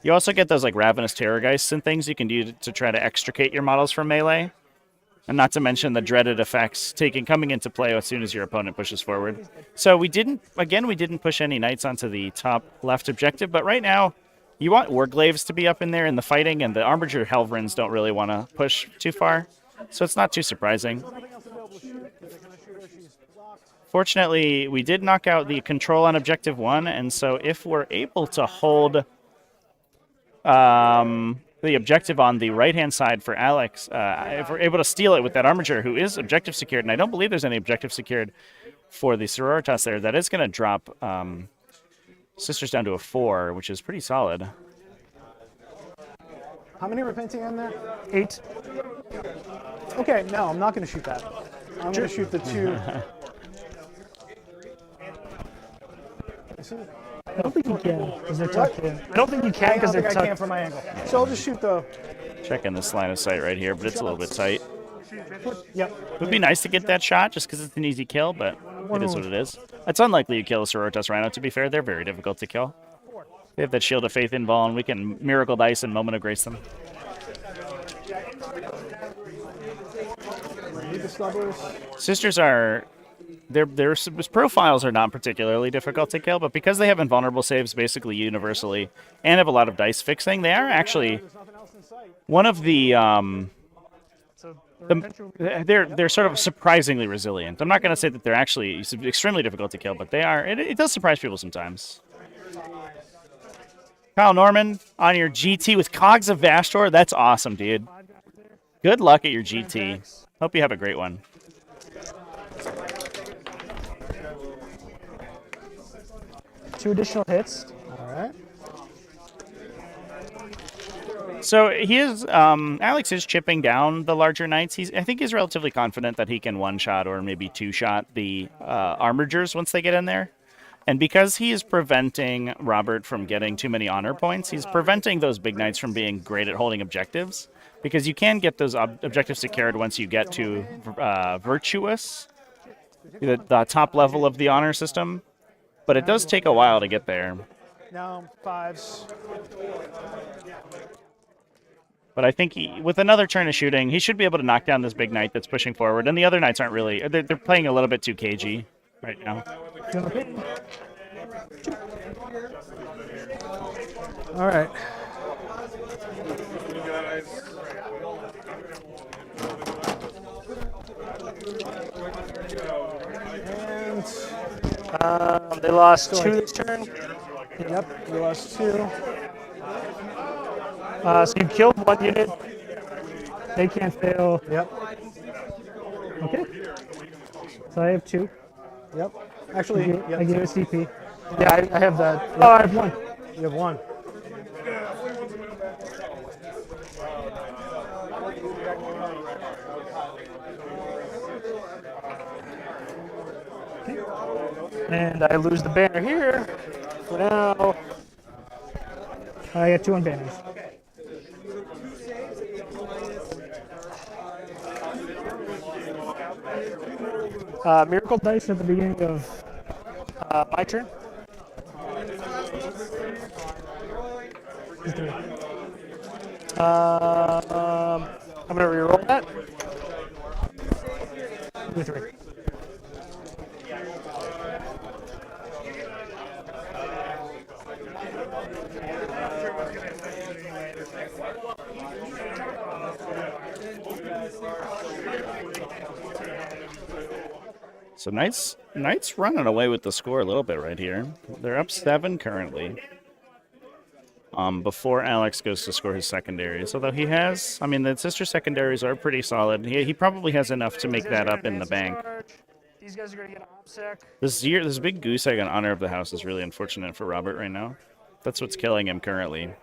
You also get those like Ravenous Terrorgeists and things you can do to try to extricate your models from melee. And not to mention the dreaded effects coming into play as soon as your opponent pushes forward. So we didn't push any knights onto the top left objective, but right now you want Warglaves to be up in there in the fighting, and the Armiger Helvrins don't really want to push too far. So it's not too surprising. Fortunately, we did knock out the control on objective 1, and so if we're able to hold the objective on the right-hand side for Alex, if we're able to steal it with that Armiger, who is objective secured, and I don't believe there's any objective secured for the Sororitas there, that is going to drop Sisters down to a 4, which is pretty solid. How many Repenting in there? 8. Okay, no, I'm not going to shoot that. I'm going to shoot the 2. I don't think you can because they're tough. I don't think you can because they're I tough. can from my angle. So I'll just shoot the... Checking this line of sight right here, but it's a little bit tight. Yep. It would be nice to get that shot just because it's an easy kill, but it is what it is. It's unlikely you kill a Sororitas Rhino, to be fair. They're very difficult to kill. They have that Shield of Faith invul, and we can Miracle Dice and Moment of Grace them. Sisters are... Their profiles are not particularly difficult to kill, but because they have invulnerable saves basically universally and have a lot of dice fixing, they are actually one of the... they're sort of surprisingly resilient. I'm not going to say that they're actually extremely difficult to kill, but they are. It does surprise people sometimes. Kyle Norman on your GT with Cogs of Vastor. That's awesome, dude. Good luck at your GT. Hope you have a great one. Two additional hits. All right. So he is, Alex is chipping down the larger knights. I think he's relatively confident that he can one-shot or maybe two-shot the armigers once they get in there. And because he is preventing Robert from getting too many honor points, he's preventing those big knights from being great at holding objectives. Because you can get those objectives secured once you get to Virtuous, the top level of the honor system. But it does take a while to get there. Now 5s. But I think with another turn of shooting, he should be able to knock down this big knight that's pushing forward. And the other knights aren't really... They're playing a little bit too cagey right now. All right. They lost 2 this turn. Yep, we lost 2. So you killed 1 unit. They can't fail. Yep. Okay. So I have 2. Yep. Actually, I gave a CP. Yeah, I have that. Oh, I have 1. you have 1. And I lose the banner here. For now, I got 2 on banners. Miracle dice at the beginning of my turn. I'm going to reroll that. Do 3. So Knights running away with the score a little bit right here. They're up 7 currently. Before Alex goes to score his secondaries. Although he has, I mean, the sister secondaries are pretty solid. He probably has enough to make that up in the bank. These guys are going to get an OPSEC. This big goose egg on honor of the house is really unfortunate for Robert right now. That's what's killing him currently.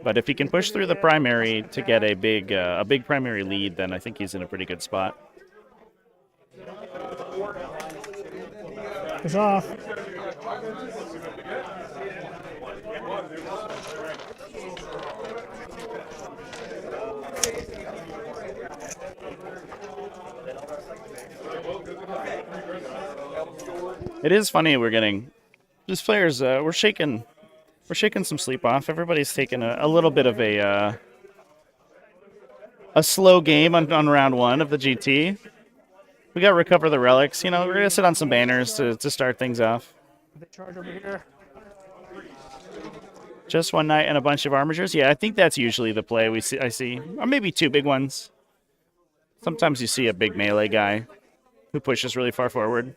But if he can push through the primary to get a big primary lead, then I think he's in a pretty good spot. It's off. It is funny we're getting these players. We're shaking some sleep off. Everybody's taking a little bit of a slow game on round 1 of the GT. We got to recover the relics. You know, we're gonna sit on some banners to start things off. They charge over here. Just 1 knight and a bunch of armigers. Yeah, I think that's usually the play I see. Or maybe 2 big ones. Sometimes you see a big melee guy who pushes really far forward.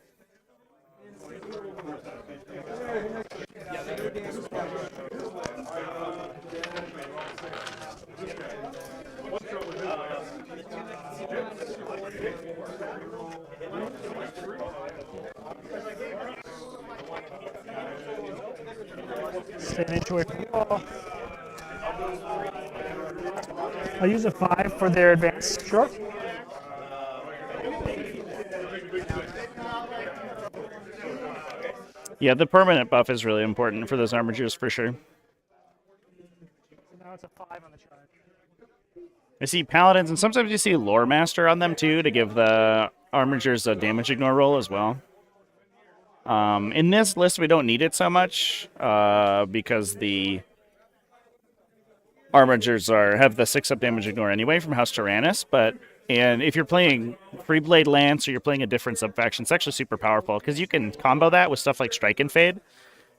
Stay an inch away from the wall. I'll use a 5 for their advance. Sure. Yeah, the permanent buff is really important for those armigers for sure. Now it's a 5 on the charge. I see paladins, and sometimes you see lore master on them too to give the armigers a damage ignore roll as well. In this list, we don't need it so much because the armigers have the 6-up damage ignore anyway from House Tyrannus. And if you're playing Freeblade Lance or you're playing a different subfaction, it's actually super powerful because you can combo that with stuff like Strike and Fade,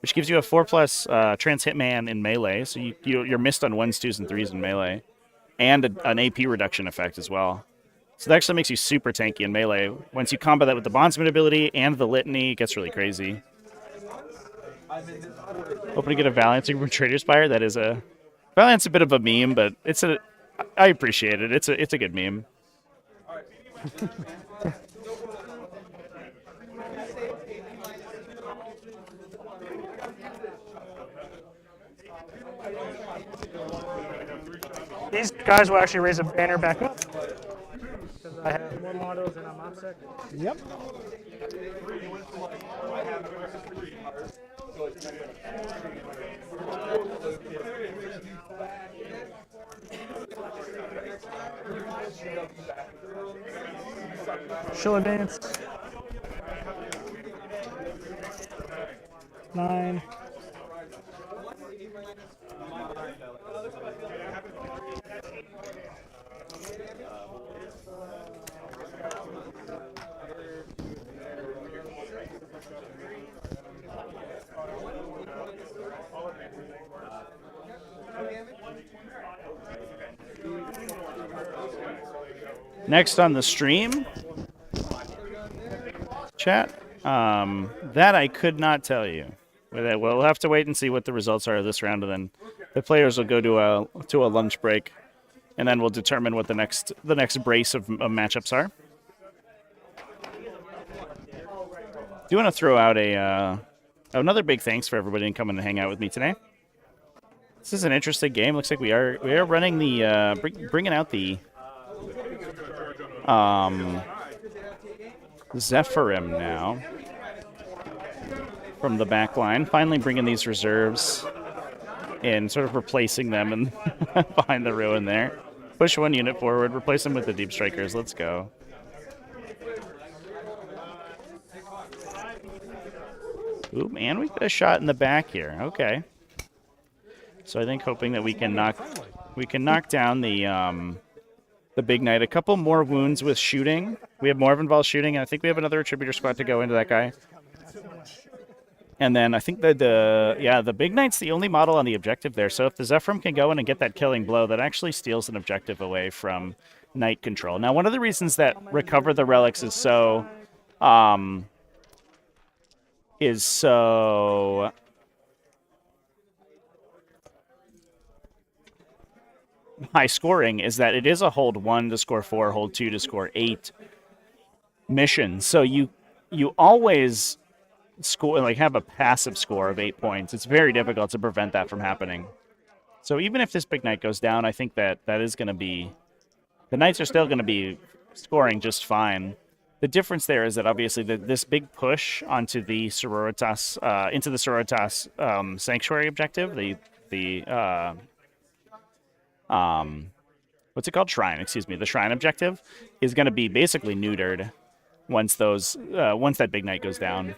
which gives you a 4+ trans hitman in melee. So you're missed on 1s, 2s, and 3s in melee, and an AP reduction effect as well. So that actually makes you super tanky in melee. Once you combo that with the Bondsman ability and the Litany, it gets really crazy. Hoping to get a Valiant from Trader's Spire. That is a Valiant's a bit of a meme, but I appreciate it. It's a good meme. These guys will actually raise a banner back up. Because I have more models than I'm OPSEC. Yep. She'll advance. 9. Next on the stream, chat, that I could not tell you. We'll have to wait and see what the results are of this round, and then the players will go to a lunch break, and then we'll determine what the next brace of matchups are. Do want to throw out another big thanks for everybody coming to hang out with me today. This is an interesting game. Looks like we are running the bringing out the Zephyrim now from the back line. Finally bringing these reserves in, sort of replacing them and behind the ruin there. Push one unit forward, replace them with the Deep Strikers. Let's go. Ooh, man, we got a shot in the back here. Okay. So I think hoping that we can knock down the big knight. A couple more wounds with shooting. We have more of involved shooting, and I think we have another Attributor squad to go into that guy. And then I think that the big knight's the only model on the objective there. So if the Zephyrim can go in and get that killing blow, that actually steals an objective away from knight control. Now, one of the reasons that Recover the Relics is so high scoring is that it is a hold 1 to score 4, hold 2 to score 8 mission. So you always score, like, have a passive score of 8 points. It's very difficult to prevent that from happening. So even if this big knight goes down, I think that is going to be, the knights are still going to be scoring just fine. The difference there is that obviously this big push onto the Sororitas, into the Sororitas sanctuary objective, what's it called? Shrine, excuse me. The shrine objective is going to be basically neutered once that big knight goes down.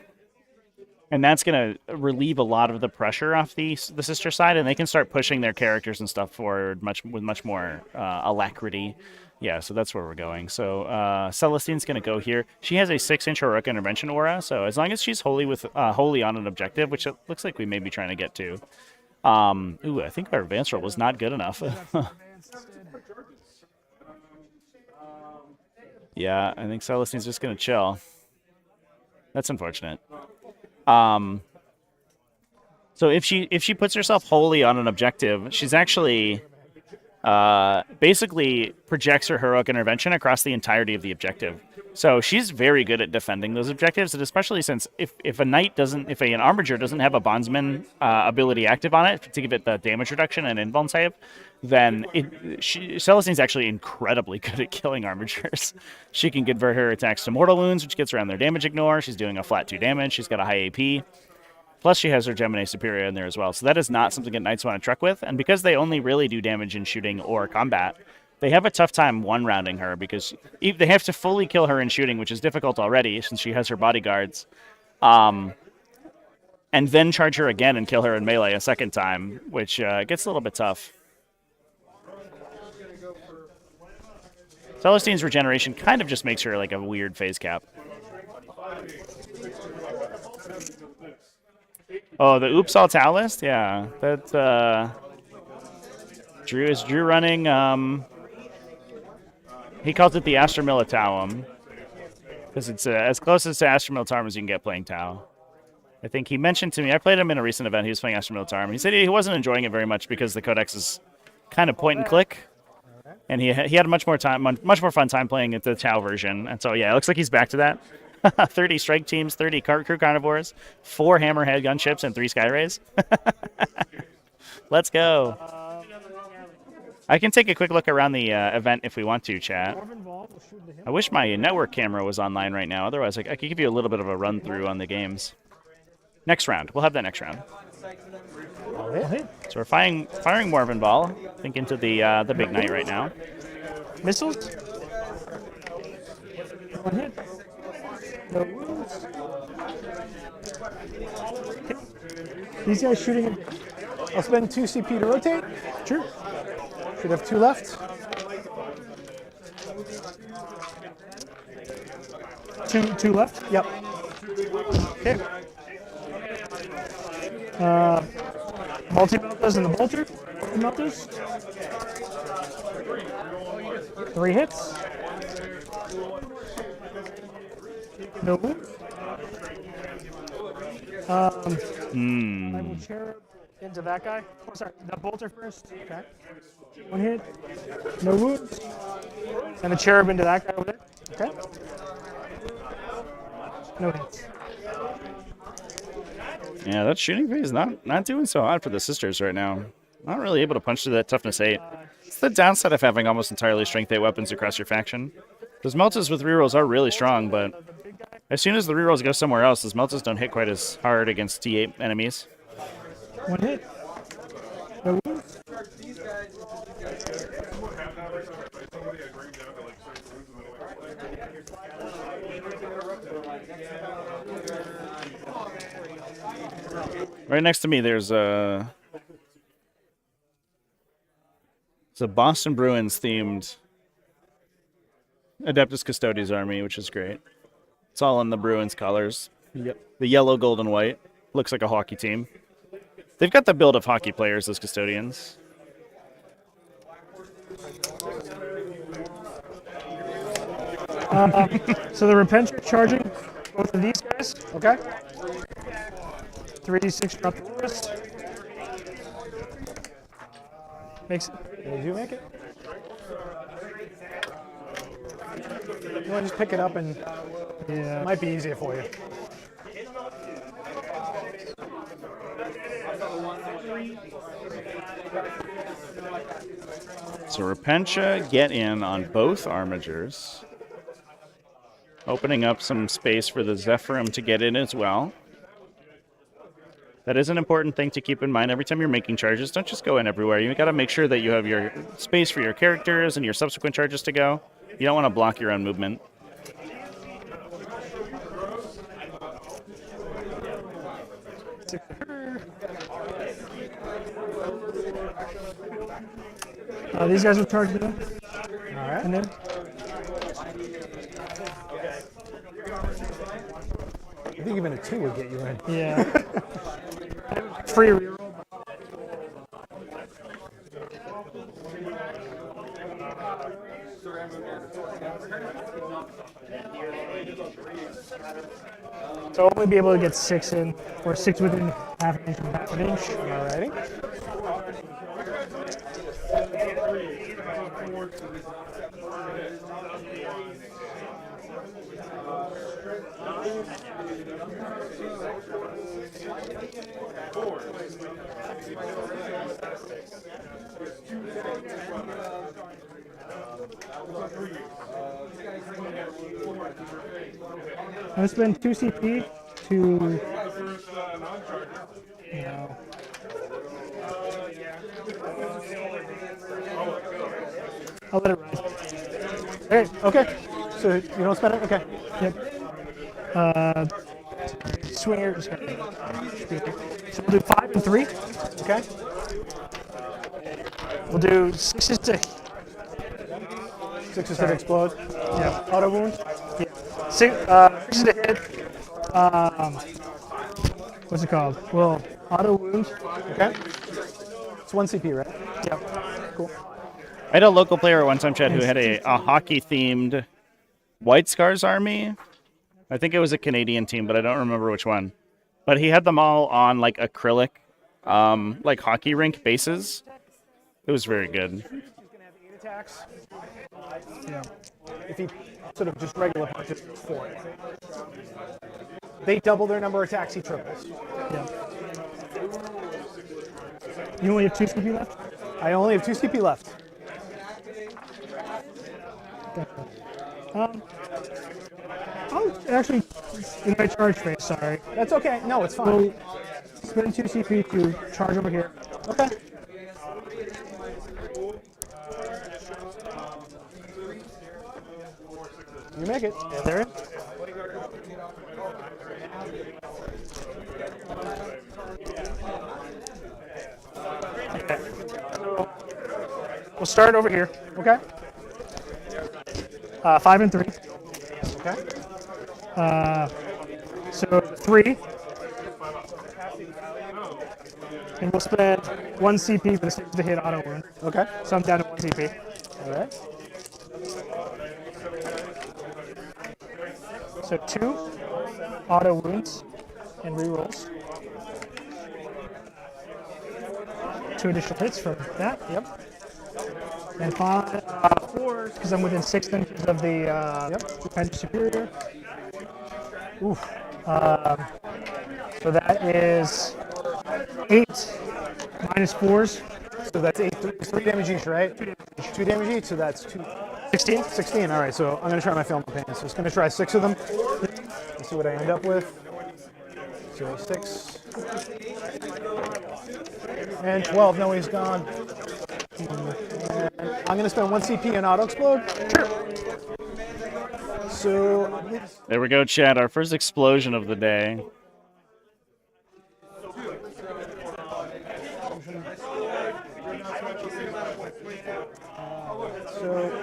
And that's going to relieve a lot of the pressure off the sister side, and they can start pushing their characters and stuff forward with much more alacrity. Yeah, so that's where we're going. So Celestine's going to go here. She has a 6-inch heroic intervention aura, so as long as she's wholly on an objective, which it looks like we may be trying to get to. Ooh, I think our advance roll was not good enough. Yeah, I think Celestine's just going to chill. That's unfortunate. So if she puts herself wholly on an objective, she's actually basically projects her heroic intervention across the entirety of the objective. So she's very good at defending those objectives, and especially since if an armiger doesn't have a bondsman ability active on it to give it the damage reduction and invuln save, then Celestine's actually incredibly good at killing armigers. She can convert her attacks to mortal wounds, which gets around their damage ignore. She's doing a flat 2 damage. She's got a high AP. Plus, she has her Gemini Superior in there as well. So that is not something that knights want to truck with. And because they only really do damage in shooting or combat, they have a tough time one-rounding her because they have to fully kill her in shooting, which is difficult already since she has her bodyguards. And then charge her again and kill her in melee a second time, which gets a little bit tough. Celestine's regeneration kind of just makes her like a weird phase cap. Oh, the Oops All Tau list? Yeah. That's Drew running he calls it the Astra Militarum. Because it's as close as to Astra Militarum as you can get playing Tau. I think he mentioned to me, I played him in a recent event, he was playing Astra Militarum. He said he wasn't enjoying it very much because the codex is kind of point and click. And he had much more fun time playing it the Tau version. And so, yeah, it looks like he's back to that. 30 strike teams, 30 crew carnivores, 4 hammerhead gunships, and 3 skyrays. Let's go. I can take a quick look around the event if we want to, chat. I wish my network camera was online right now. Otherwise, I could give you a little bit of a run through on the games. Next round. We'll have that next round. So we're firing Morven Ball. I think into the big night right now. Missiles. 1 hit. No wounds. These guys shooting. I'll spend 2 CP to rotate. Sure. Should have 2 left. Two left. Yep. Okay. Multi-meltas and the bolter. Multi-meltas. 3 hits. No wounds. I will cherub into that guy. Oh, sorry, the bolter first. Okay. 1 hit. No wounds. And the cherub into that guy over there. Okay. No hits. Yeah, that shooting phase is not doing so hot for the sisters right now. Not really able to punch through that toughness 8. It's the downside of having almost entirely strength 8 weapons across your faction. Those meltas with rerolls are really strong, but as soon as the rerolls go somewhere else, those meltas don't hit quite as hard against T8 enemies. 1 hit. No wounds. Right next to me, there's a Boston Bruins themed Adeptus Custodes army, which is great. It's all in the Bruins colors. Yep. The yellow, gold, and white. Looks like a hockey team. They've got the build of hockey players as custodians. So the Repentia charging both of these guys. Okay. 3d6 drop the lowest. Makes it. Did you make it? You want to just pick it up and Yeah. it might be easier for you. So Repentia get in on both armigers, opening up some space for the Zephyrim to get in as well. That is an important thing to keep in mind every time you're making charges. Don't just go in everywhere. You got to make sure that you have your space for your characters and your subsequent charges to go. You don't want to block your own movement. These guys will charge me. All right. And then I think even a 2 would get you in. yeah. Free reroll. So I'll only be able to get 6 in, or 6 within half an inch and half an inch. Alrighty. I'm gonna spend 2 CP to. No. I'll let it ride. Hey, okay. So you don't spend it? Okay. Yep. Swingers. So we'll do 5 and 3. Okay. We'll do 6s to. 6 to explode. Yeah. Auto wound. Yeah. 6s to hit. What's it called? Well, auto wound. Okay. It's 1 CP, right? Yep. Cool. I had a local player at one time, Chad, who had a hockey-themed White Scars army. I think it was a Canadian team, but I don't remember which one. but he had them all on like acrylic, like hockey rink bases. It was very good. He's going to have 8 attacks. Yeah. If he sort of just regular punches, 4. They double their number of attacks, he triples. Yeah. You only have 2 CP left? I only have 2 CP left. Oh, actually, in my charge phase, sorry. That's okay. No, it's fine. So, spend 2 CP to charge over here. Okay. You make it. Yeah, there. Okay. So, we'll start over here. Okay. 5 and 3. Okay. So 3. And we'll spend 1 CP for the sake of the hit auto wound. Okay. So I'm down to 1 CP. All right. So 2 auto wounds and rerolls. 2 additional hits from that. Yep. And 4 because I'm within 6 inches of the Repent Superior. Oof. So that is 8 minus 4s. So that's 8, 3 damage each, right? 2 damage each, so that's 2. 16. 16. All right, so I'm going to try my film pain. So it's going to try 6 of them. Let's see what I end up with. So 6. And 12. No, he's gone. And I'm going to spend 1 CP and auto explode. Sure. So There we go, chat. Our first explosion of the day. So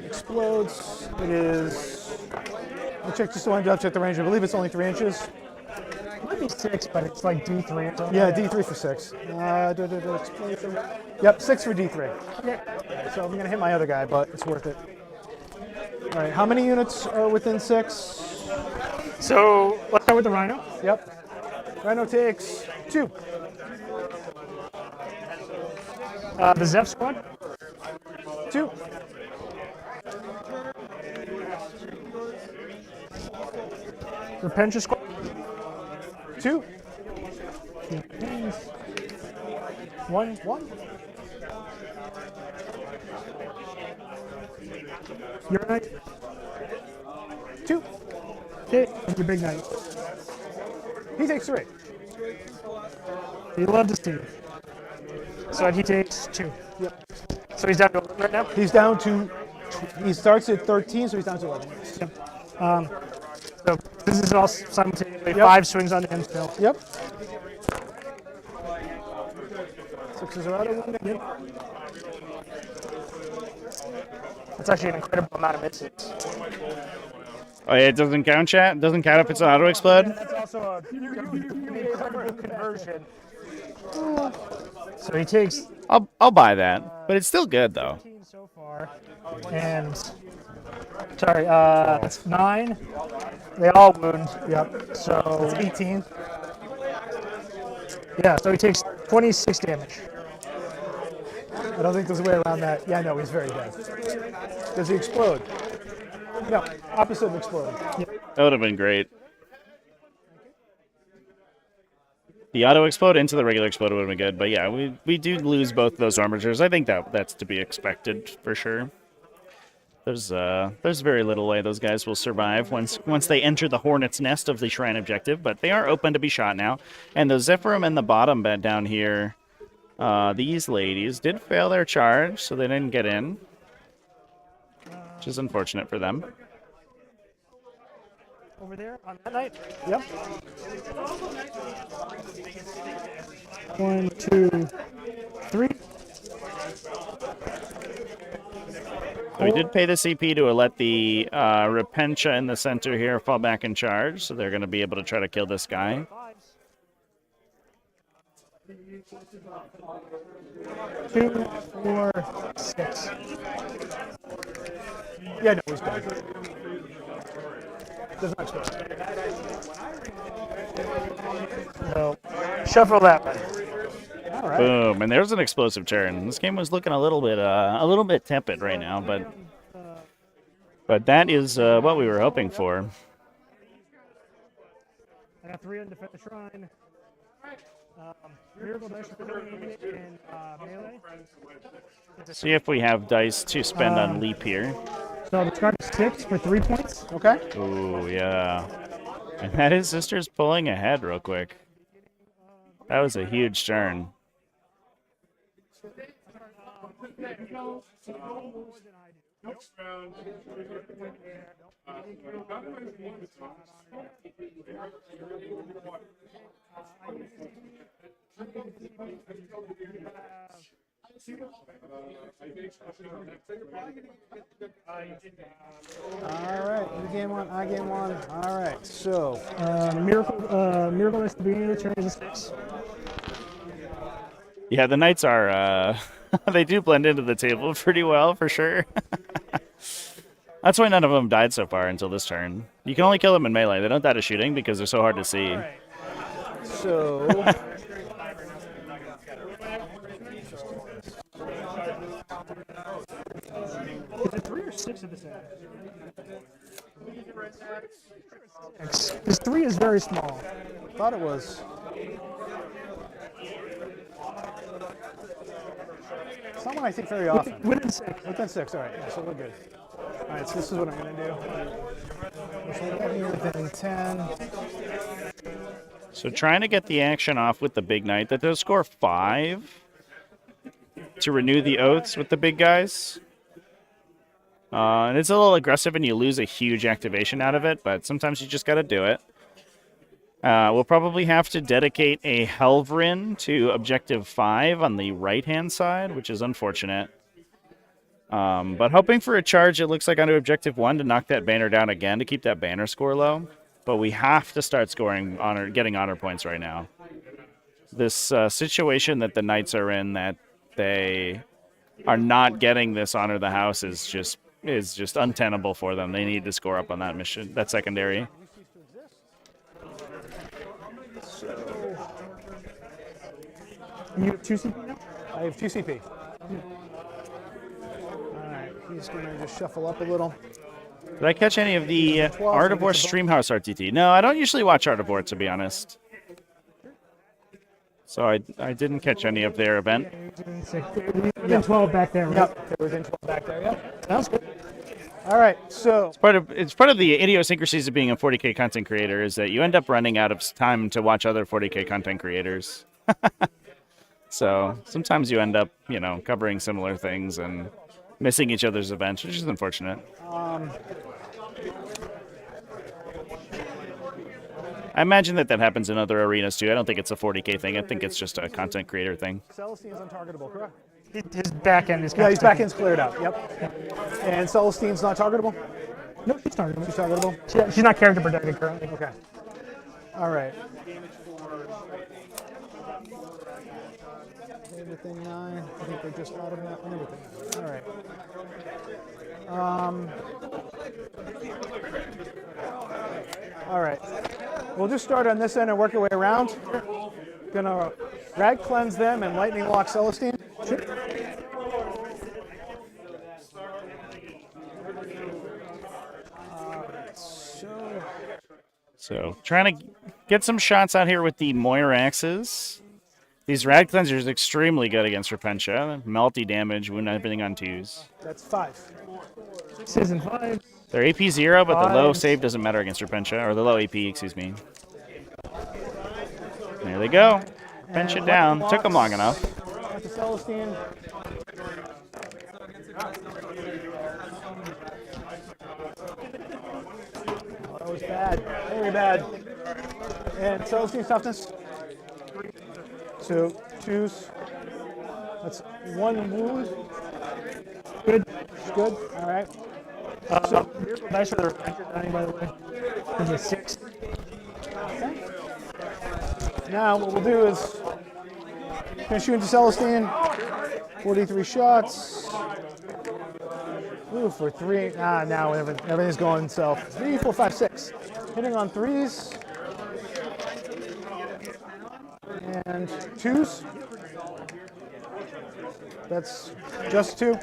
explodes. It is. Let me check just so I don't check the range. I believe it's only 3 inches. It might be 6, but it's like D3 or something. Yeah, D3 for 6. Explosion. Yep, 6 for D3. Okay. So I'm gonna hit my other guy, but it's worth it. All right, how many units are within 6? So let's start with the Rhino. Yep. Rhino takes 2. The Zeph squad. 2. Repentia squad. 2. 1. 1. Your knight. 2. Okay, your big knight. He takes 3. You love to see. So he takes 2. Yep. So he's down to 11 right now? He's down to. He starts at 13, so he's down to 11. Yep. So this is all simultaneously. Yep. 5 swings onto him still. Yep. 6s are out of wounding. Yep. That's actually an incredible amount of misses. Oh, yeah, it doesn't count, chat? It doesn't count if it's an auto explode? That's also an incredible conversion. So he takes I'll buy that. But it's still good, though. 15 so far. And sorry, that's 9. They all wound. Yep. So 18. yeah, so he takes 26 damage. I don't think there's a way around that. Yeah, no, he's very dead. Does he explode? No, opposite of exploding. That would have been great. The auto explode into the regular explode would have been good, but yeah, we do lose both those armatures. I think that's to be expected for sure. There's very little way those guys will survive once they enter the hornet's nest of the shrine objective, but they are open to be shot now. And the Zephyrim and the bottom bed down here, these ladies did fail their charge, so they didn't get in, which is unfortunate for them. Over there on that night. Yep. 1, 2, 3. So we did pay the CP to let the Repentia in the center here fall back in charge, so they're going to be able to try to kill this guy. 2, 4, 6. Yeah, no, he's dead. Does not explode. So, shuffle that way. All right. Boom, and there's an explosive turn. This game was looking a little bit tepid right now, but that is what we were hoping for. I got 3 on Defend the Shrine. Miracle Dice for and melee. See if we have dice to spend on leap here. So the card is 6 for 3 points. Okay. Ooh, yeah. And that is Sister's pulling ahead real quick. That was a huge turn. All right. You game 1, I game 1. All right. So Miracle Dice to be in the turn is a 6. Yeah, the knights are, they do blend into the table pretty well, for sure. That's why none of them died so far until this turn. You can only kill them in melee. They don't die to shooting because they're so hard to see. So. Is it 3 or 6 at this end? Because 3 is very small. Thought it was. It's not one I think very often. Within 6. Within 6. All right. Yeah, so we're good. All right. So this is what I'm going to do. Within 10. So trying to get the action off with the big knight. That does score 5 to renew the oaths with the big guys. And it's a little aggressive and you lose a huge activation out of it, but sometimes you just got to do it. We'll probably have to dedicate a Helvrin to objective 5 on the right-hand side, which is unfortunate. But hoping for a charge, it looks like, onto objective 1 to knock that banner down again to keep that banner score low. But we have to start scoring getting honor points right now. This situation that the knights are in, that they are not getting this honor the house, is just untenable for them. They need to score up on that mission, that secondary. You have 2 CP now? I have 2 CP. All right. He's going to just shuffle up a little. Did I catch any of the Art of War Streamhouse RTT? No, I don't usually watch Art of War, to be honest. So I didn't catch any of their event. Within 12 back there, right? Yep. They're within 12 back there. Yep. Sounds good. All right. So It's part of the idiosyncrasies of being a 40k content creator is that you end up running out of time to watch other 40k content creators. So sometimes you end up, covering similar things and missing each other's events, which is unfortunate. I imagine that happens in other arenas too. I don't think it's a 40k thing. I think it's just a content creator thing. Celestine's untargetable, correct? His back end is Yeah, his back end's cleared out. Yep. And Celestine's not targetable? No, she's targetable. She's targetable? She's not character protected currently. Okay. All right. Everything 9. I think they're just out of that. Everything 9. All right. We'll just start on this end and work our way around. Gonna rag cleanse them and lightning lock Celestine. Sure. So trying to get some shots out here with the Moiraxes. These rad cleansers are extremely good against Repentia. Melty damage, wound everything on 2s. That's 5. 6 and 5. They're AP 0, but the low 5s. save doesn't matter against Repentia, or the low AP, excuse me. There they go. Pinch it down. Took them long enough. Got the Celestine. Oh, that was bad. Very bad. And Celestine's toughness. So 2s. That's 1 wound. Good. Good. All right. Miracle Dice for the Repentia dying, by the way. Is a 6. Now what we'll do is gonna shoot into Celestine. 43 shots. Ooh, for 3. Now everything's going south. 3, 4, 5, 6. Hitting on 3s. And 2s. That's just 2.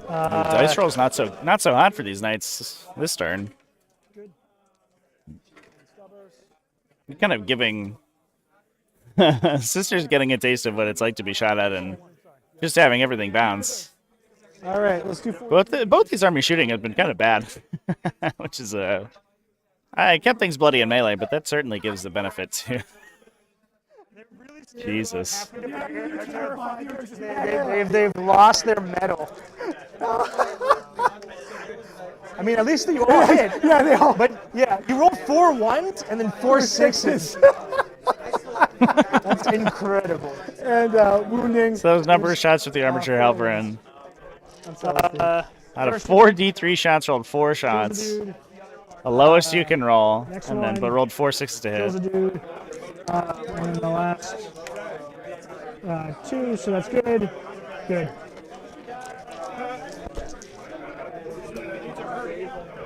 Dice roll's not so hot for these knights this turn. You're kind of giving sisters getting a taste of what it's like to be shot at and just having everything bounce. All right, let's do 4. Both these army shooting have been kind of bad, which is I kept things bloody in melee, but that certainly gives the benefit to. Jesus. They've lost their medal. I mean, at least you all hit. Yeah, they all. But yeah, you rolled 4 1s and then 4 6s. That's incredible. And wounding. So those number of shots with the armature halberd. Out of 4 D3 shots, rolled 4 shots. The lowest you can roll, and then but rolled 4 6s to Kills a hit. dude. And the last 2, so that's good. Good.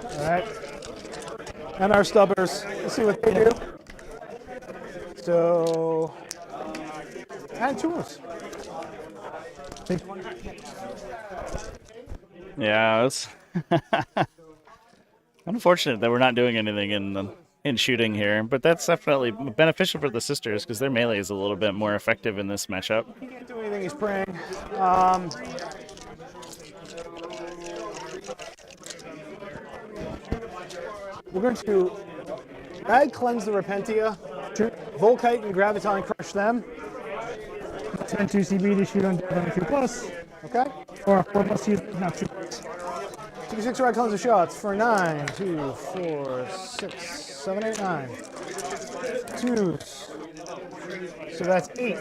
All right. And our stubbers. Let's see what they do. So, and 2 moves. Yeah, it's unfortunate that we're not doing anything in shooting here, but that's definitely beneficial for the sisters because their melee is a little bit more effective in this matchup. He can't do anything. He's praying. We're going to Rag cleanse the Repentia, Volkite and Graviton crush them. 10 2 CB to shoot on death on a 2+. Okay. Or a 4+ use, not 2+. 2d6 Rag cleanse the shots for 9, 2, 4, 6, 7, 8, 9. 2s. So that's 8.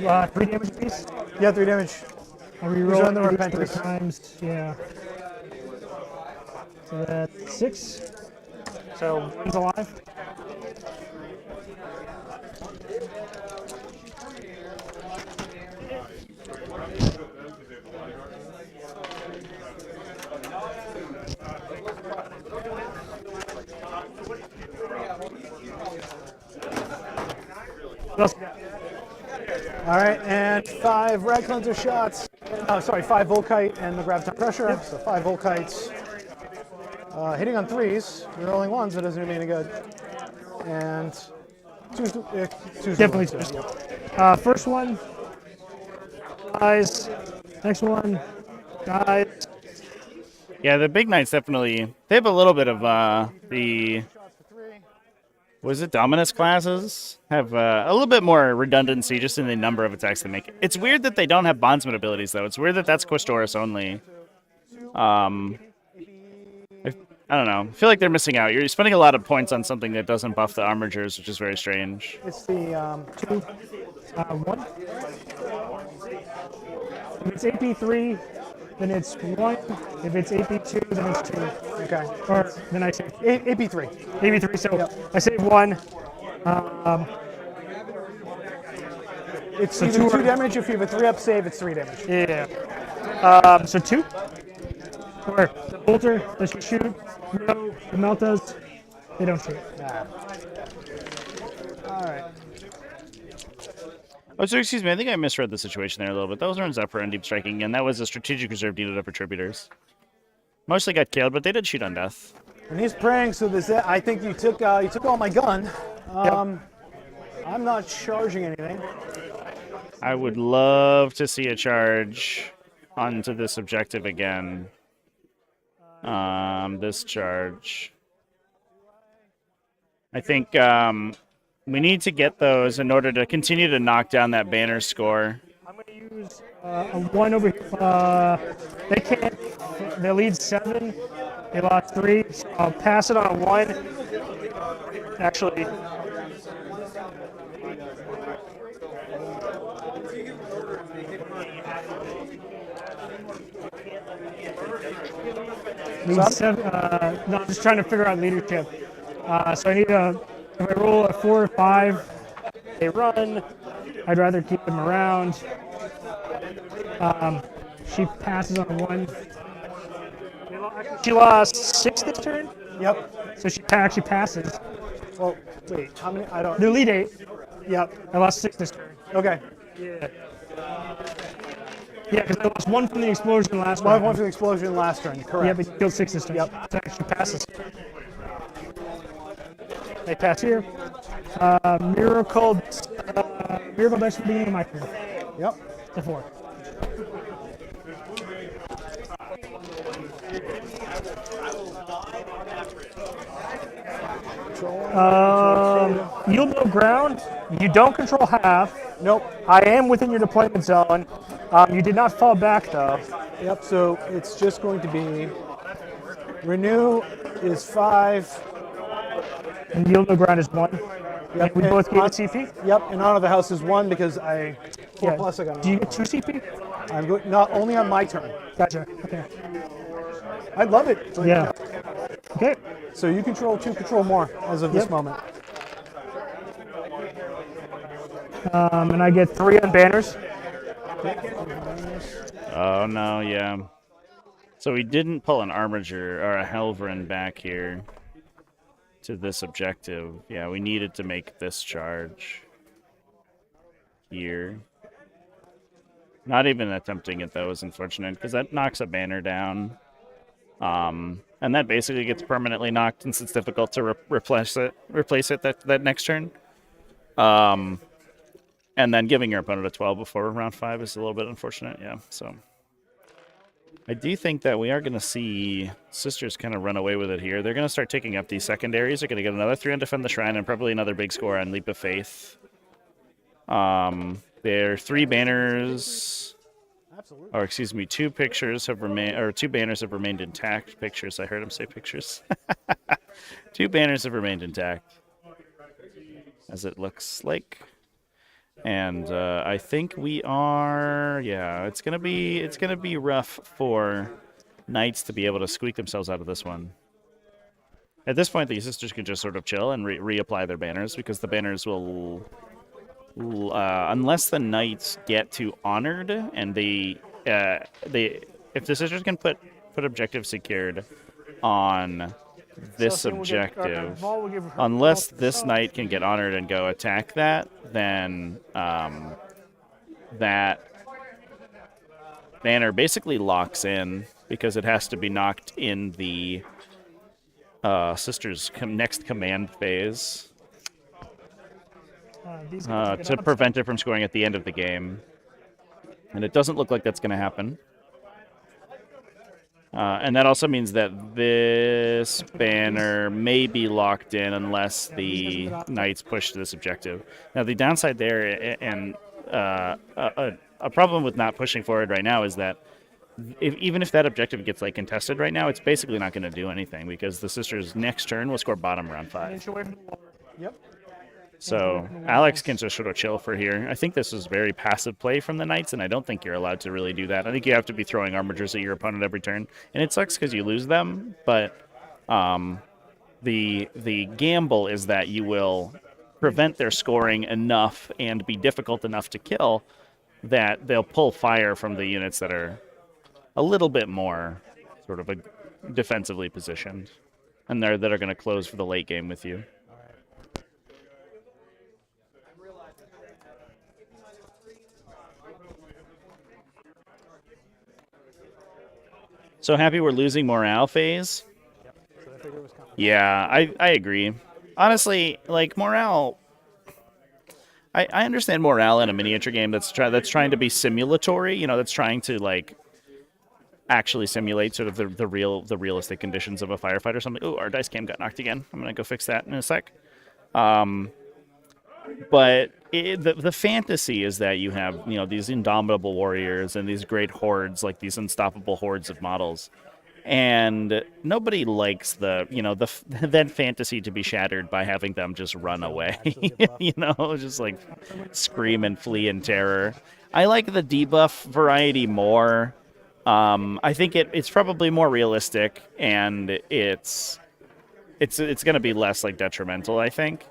Uh, 3 damage apiece. Yeah, 3 damage. I'll reroll on the the Repentis. 3 times. Yeah. So that's 6. So one's alive. What else? All right, and 5 Rag cleanser shots. Oh, sorry, 5 Volkite and the Graviton pressure. Yep. So 5 Volkites. Hitting on 3s. You're rolling 1s, but it doesn't do me any good. And 2's Definitely two. 2s. Yep. First one, guys. Next one, guys. Yeah, the big knights definitely they have a little bit of the was it Dominus classes have a little bit more redundancy just in the number of attacks they make. It's weird that they don't have bondsman abilities though. It's weird that that's Questoris only. I don't know. I feel like they're missing out. You're spending a lot of points on something that doesn't buff the armigers, which is very strange. It's the 2, 1. If it's AP3, then it's 1. If it's AP2, then it's 2. okay. Or then I say AP3. AP3. So Yep. I save 1. It's So either 2 damage. If you have a 3-up save, it's 3 damage. Yeah. So 2. Or the bolter does she shoot? No. The meltas, they don't shoot. All right. Oh, so excuse me. I think I misread the situation there a little bit. Those runs up for deep striking, and that was a strategic reserve needed up for tributers. Mostly got killed, but they did shoot on death. And he's praying, so this. I think you took all my gun. I'm not charging anything. I would love to see a charge onto this objective again. This charge. I think we need to get those in order to continue to knock down that banner score. I'm going to use a 1 over here. They can't. They lead 7. They lost 3. So I'll pass it on a 1. Actually. Lead 7, no, I'm just trying to figure out leadership. So I need if I roll a 4 or 5, they run. I'd rather keep them around. She passes on 1. She lost 6 this turn, Yep. so she actually passes. Well, wait, how many? I don't. Their lead 8. Yep. I lost 6 this turn. Okay. Yeah. Yeah, because I lost 1 from the explosion last One round. for the explosion last turn. Yeah, Correct. but you killed 6 this turn. Yep. So she passes. They pass here. Miracle dice for the beginning of my turn. Yep. To 4. Yield no ground. You don't control half. Nope. I am within your deployment zone. You did not fall back though. Yep. So it's just going to be renew is 5. And yield no ground is 1. Yep. We and both gain on- CP. Yep. And honor the house is 1 because I 4 plus I got. Do you get 2 CP? I'm going not only on my turn. Gotcha. Okay. I love it. So, Yeah. Okay. So you control 2, control more as of this Yep. moment. And I get 3 on banners. Oh no, yeah. So we didn't pull an Armiger or a Helverin back here to this objective. Yeah, we needed to make this charge here. Not even attempting it though is unfortunate because that knocks a banner down. And that basically gets permanently knocked since it's difficult to replace it that next turn. And then giving your opponent a 12 before round 5 is a little bit unfortunate, yeah. So I do think that we are going to see Sisters kind of run away with it here. They're going to start taking up these secondaries. They're going to get another 3 on Defend the Shrine and probably another big score on Leap of Faith. Their 3 banners, Absolutely. or excuse me, 2 pictures have remained, or 2 banners have remained intact. Pictures, I heard him say pictures. 2 banners have remained intact, as it looks like. And I think we are, yeah, it's gonna be rough for Knights to be able to squeak themselves out of this one. At this point, the Sisters can just sort of chill and reapply their banners because the banners will, unless the Knights get to Honored and if the Sisters can put objective secured on this objective, unless this knight can get honored and go attack that, then that banner basically locks in because it has to be knocked in the Sisters' next command phase to prevent it from scoring at the end of the game. And it doesn't look like that's going to happen. And that also means that this banner may be locked in unless the Knights push to this objective. Now, the downside there, and a problem with not pushing forward right now is that even if that objective gets contested right now, it's basically not going to do anything because the Sisters' next turn will score bottom round 5. Yep. So Alex can just sort of chill for here. I think this is very passive play from the Knights, and I don't think you're allowed to really do that. I think you have to be throwing Armigers at your opponent every turn, and it sucks because you lose them. But the gamble is that you will prevent their scoring enough and be difficult enough to kill that they'll pull fire from the units that are a little bit more sort of defensively positioned, and that are going to close for the late game with you. So happy we're losing morale phase. Yeah, I agree. Honestly, morale. I understand morale in a miniature game that's trying to be simulatory. That's trying to actually simulate sort of the realistic conditions of a firefight or something. Oh, our dice cam got knocked again. I'm gonna go fix that in a sec. But the fantasy is that you have these indomitable warriors and these great hordes, like these unstoppable hordes of models, and nobody likes that fantasy to be shattered by having them just run away, just scream and flee in terror. I like the debuff variety more. I think it's probably more realistic, and it's going to be less detrimental, I think.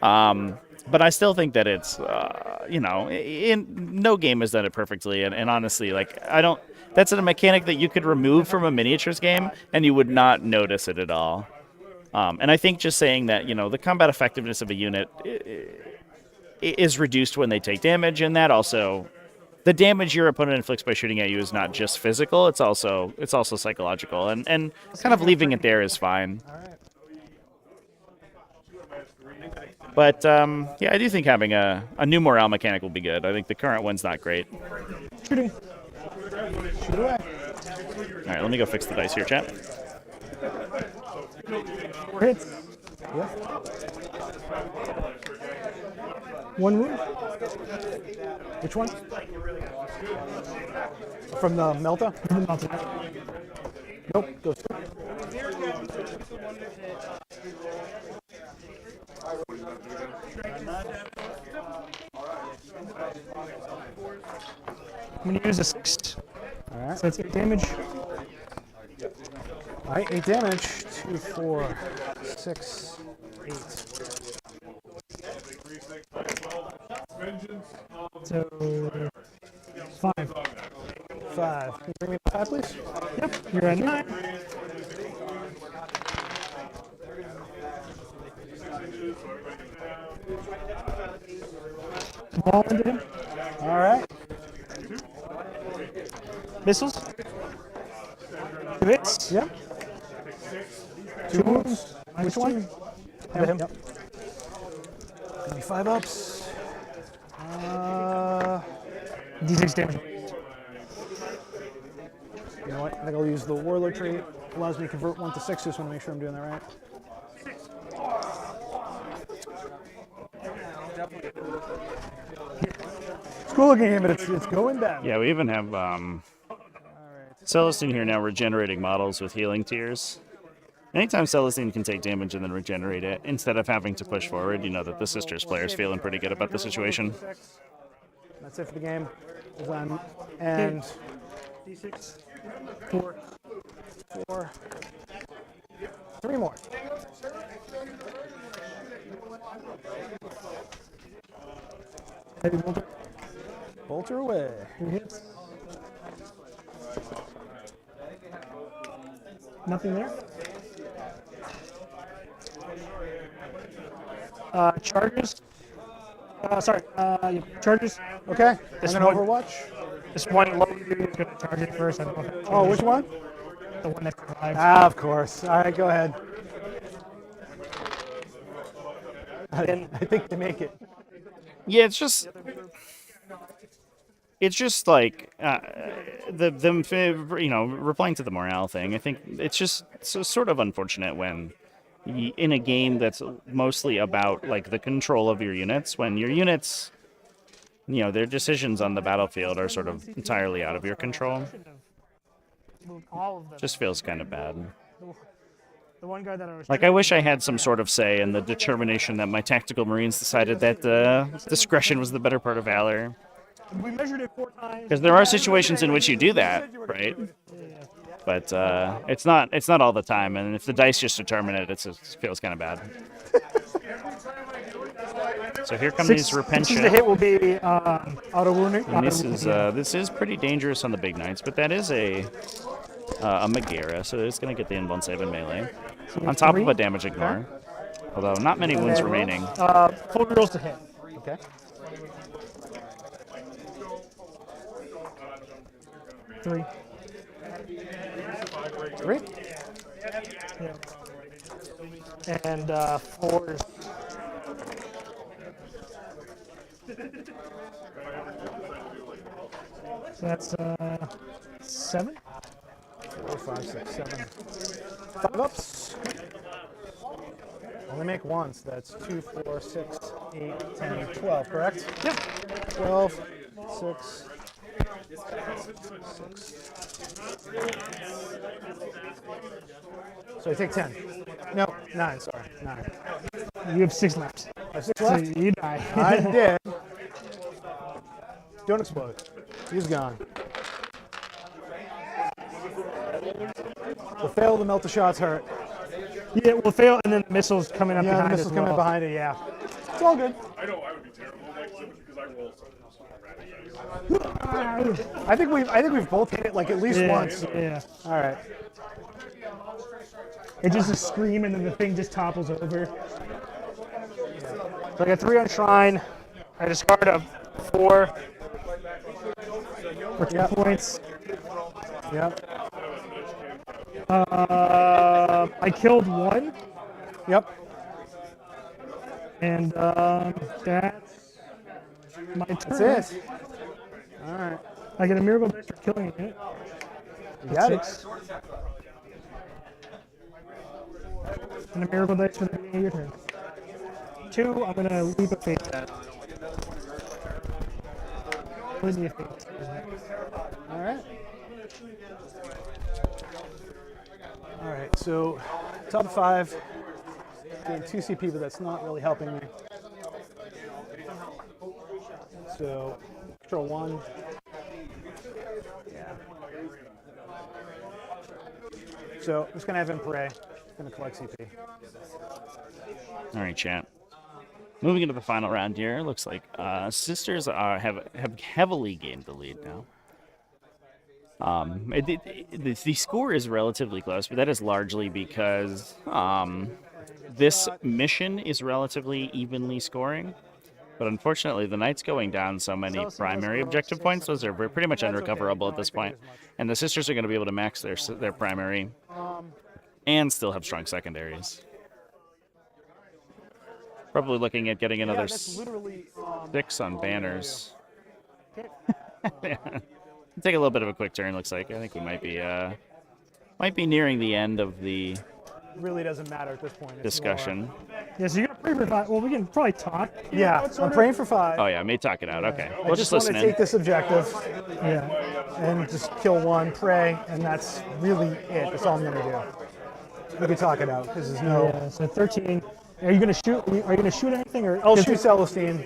But I still think that it's, no game has done it perfectly. And honestly, like, that's a mechanic that you could remove from a miniatures game and you would not notice it at all. And I think just saying that, the combat effectiveness of a unit is reduced when they take damage, and that also, the damage your opponent inflicts by shooting at you is not just physical, it's also psychological. And kind of leaving it there is fine. But, I do think having a new morale mechanic will be good. I think the current one's not great. Shooting. Shoot away. All right, let me go fix the dice here, chat. 4 hits. Yeah. 1 wound. Which one? From the Melta? From the mountain. Nope. Goes through. I'm going to use a 6. All right. So that's 8 damage. All right, 8 damage. 2, 4, 6, 8. So 5. 5. Can you bring me the 5, please? Yep, you're at 9. Ball into him. All right. Missiles. 2 hits. Yep. 2 wounds. Which one? Him. Yep. Gonna be 5 ups. D6 damage. You know what? I think I'll use the Warlord trait. Allows me to convert 1 to 6. Just want to make sure I'm doing that right. It's cool looking game, but it's going down. Yeah, we even have Celestine here now regenerating models with healing tears. Anytime Celestine can take damage and then regenerate it, instead of having to push forward, you know that the Sisters player's feeling pretty good about the situation. That's it for the game. And D6. 4. 4. 3 more. Heavy bolter. Bolter away. 3 hits. Nothing there. Charges. Charges. Okay. This I'm gonna one- Overwatch. This one low dude is going to charge it first. I don't know if it Oh, which one? the one that survives. Of course. All right, go ahead. I think they make it. Yeah, it's just like them replying to the morale thing. I think it's just sort of unfortunate when in a game that's mostly about like the control of your units, when your units, their decisions on the battlefield are sort of entirely out of your control. All of them. Just feels kind of bad. The one guy that I was Like, I wish I had some sort of say in the determination that my tactical Marines decided that discretion was the better part of valor. We measured it 4 times. Because there are situations in which you do that, right? But it's not all the time, and if the dice just determine it, it feels kind of bad. So here come these Repentia. The hit will be Auto wounding. And this is pretty dangerous on the big knights, but that is a Megara, so it's going to get the invuln save in melee. On top of a damage ignore. Although not many wounds remaining. full rolls to hit. Okay. Three. 3. Yeah. And 4 is. So that's 7. 4, 5, 6, 7. 5 ups. Only make one, so that's 2, 4, 6, 8, 10, 12, correct? Yep. 12, 6, 6. So I take 10. No, 9, sorry. 9. You have 6 left. I have 6 So left? you die. I did. Don't explode. He's gone. The fail to melt the shots hurt. Yeah, it will fail, and then the missiles coming up Yeah, the behind missiles as coming well. behind it, yeah. It's all good. I know I would be terrible at that because I roll so I think we've both hit it like at least once. Yeah. All right. It's just a scream and then the thing just topples over. So I got 3 on Shrine. I discard a 4 for 2 points. Yep. I killed 1, Yep. and that's my turn. That's it. All right. I get a miracle dice for killing it. You got it. 6. And a miracle dice for the beginning of your turn. 2, I'm gonna leap of faith that. What is the effect? All right. All right. So top 5. Getting 2 CP, but that's not really helping me. So control 1. Yeah. So I'm just gonna have him pray. Gonna collect CP. All right, chat. Moving into the final round here, looks like Sisters have heavily gained the lead now. The score is relatively close, but that is largely because this mission is relatively evenly scoring. But unfortunately, the Knight's going down so many primary objective points; those are pretty much unrecoverable at this point. And the Sisters are going to be able to max their primary and still have strong secondaries. Probably looking at getting another 6 on banners. Yeah. Take a little bit of a quick turn. Looks like I think we might be nearing the end of the Really doesn't matter at this point. It's discussion. Yeah, so you're gonna pray for 5. Well, we can probably talk. Yeah, I'm praying for 5. Oh yeah, may talk it out. Okay, I we'll just just want listen to in. take this objective Yeah. and just kill 1, pray, and that's really it. That's all I'm gonna do. We can talk it out because there's no. Yeah. So 13. Are you gonna shoot? Are you gonna shoot anything or? I'll shoot Celestine,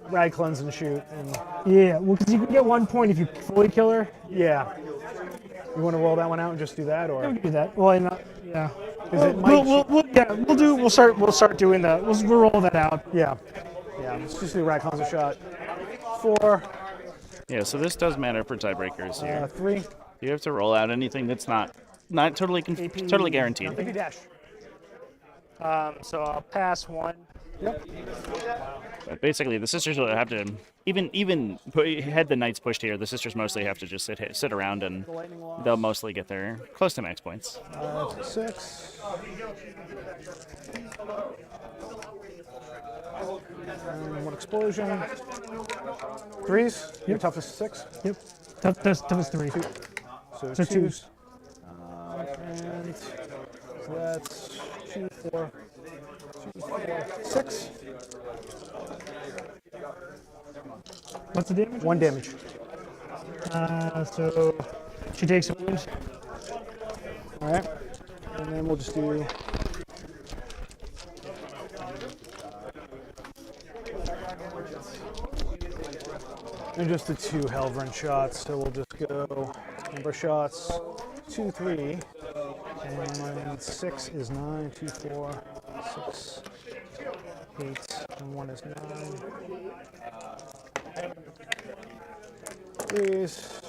rag cleanse and shoot, and Yeah. Well, because you can get 1 point if you fully kill her. yeah. You want to roll that one out and just do that, Yeah, we or can do that. Well, yeah. it might We'll start doing that. We'll roll that out. yeah, let's just do rag cleanse a shot. 4, Yeah, so this does matter for tiebreakers here. 3. You have to roll out anything that's not totally guaranteed. AP dash. So I'll pass 1. Yep. But basically, the Sisters will have to had the Knights pushed here. The Sisters mostly have to just sit around, and they'll mostly get their close to max points. 6. And 1 explosion. 3s. Your toughest 6. Yep. Toughest 3. So So 2s. And so that's 2, 4, 6. What's the damage? 1 damage. So she takes a wound. All right. And then we'll just do. And just the 2 Helvern shots. So we'll just go number of shots 2, 3. And 6 is 9. 2, 4, 6, 8, and 1 is 9. These.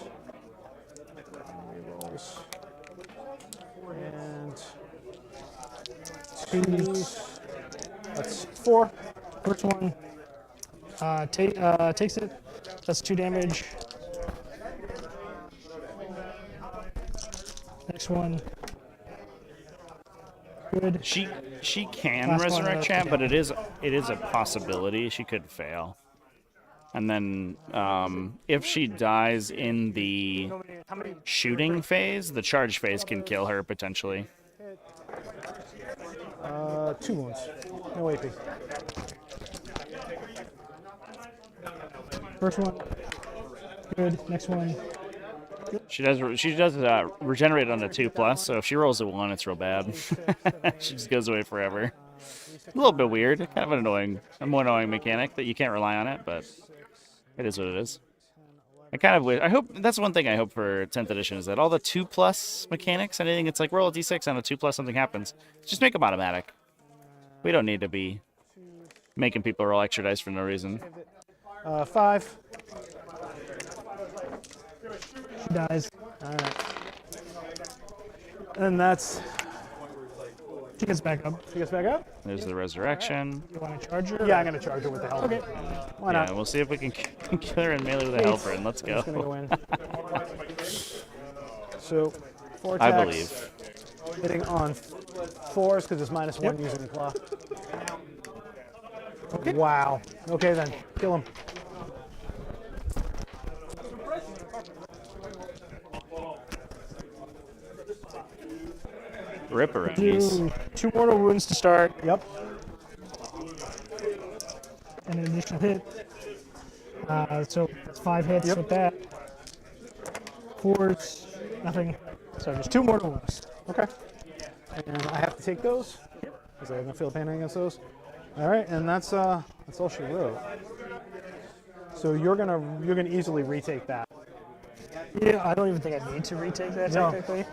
Rerolls. And 2s. That's 4. First one takes it. That's 2 damage. Next one. Good. She can Last one, resurrect chat, yeah. but it is a possibility. She could fail. And then if she dies in the shooting phase, the charge phase can kill her potentially. 2 wounds. No AP. First one. Good. Next one. She does regenerate on a 2+, so if she rolls a 1, it's real bad. She just goes away forever. A little bit weird, kind of a more annoying mechanic that you can't rely on it, but it is what it is. I hope that's one thing I hope for 10th edition is that all the 2+ mechanics, anything it's like roll a d6 on a 2+ something happens, just make them automatic. We don't need to be Making people roll extra dice for no reason. 5. She dies. All right. And that's. She gets back up. She gets back up? There's the resurrection. You want to charge her? Yeah, I'm going to charge her with the helper. Okay. Why Yeah, not? we'll see if we can kill her in melee with a helper, and let's I'm just going to go. go in. So, 4 I attacks. believe. Hitting on 4s because it's -1 using the claw. Okay. Wow. Okay then, kill him. Ripperoonies. Do 2 mortal wounds to start, Yep. and an additional hit. So that's 5 hits Yep. with that. 4s, nothing. So just 2 mortal wounds. Okay. And I have to take those because I have no feel pain against those. All right, and that's all she wrote. So you're gonna easily retake that. Yeah, I don't even think I need to retake that No. technically.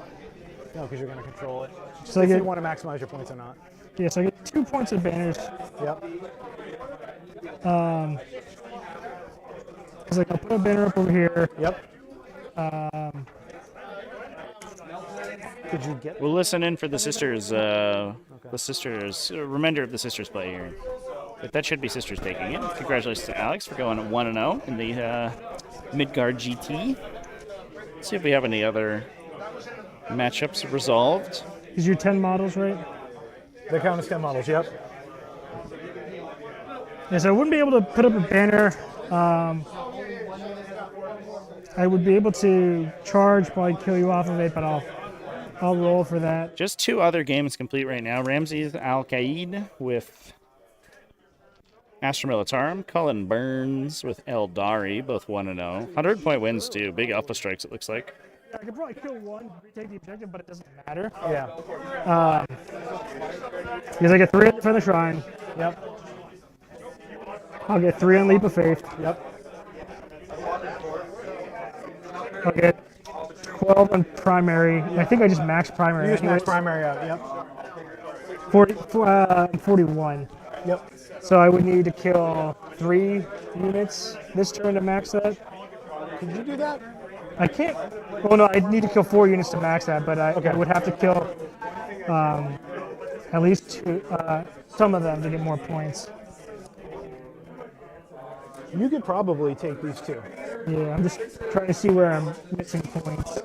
No, because you're gonna control it. So I If you get, want to maximize your points or not. yeah, so I get 2 points of banners. Yep. Cause like I'll put a banner up over here. Yep. Could you get? We'll listen in for the sisters. Remainder of the sisters play here. But that should be sisters taking it. Congratulations to Alex for going 1-0 in the Midgard GT. Let's see if we have any other matchups resolved. Is your 10 models right? They count as 10 models. Yep. Yeah, so I wouldn't be able to put up a banner. I would be able to charge, probably kill you off of it, but I'll roll for that. Just 2 other games complete right now. Ramses Al-Qaid with Astra Militarum. Cullen Burns with Eldari, both 1-0. 100-point wins, too. Big alpha strikes, it looks like. I could probably kill one, retake the objective, but it doesn't matter. Yeah. Because I get 3 on the Shrine. Yep. I'll get 3 on Leap of Faith. Yep. I'll get 12 on Primary. I think I just maxed Primary. You just max anyways. primary out. Yep. 41. Yep. So I would need to kill 3 units this turn to max that. Could you do that? I can't. Well, no, I need to kill 4 units to max that, but I would have to kill at least 2, some of them to get more points. You could probably take these 2. Yeah, I'm just trying to see where I'm missing points.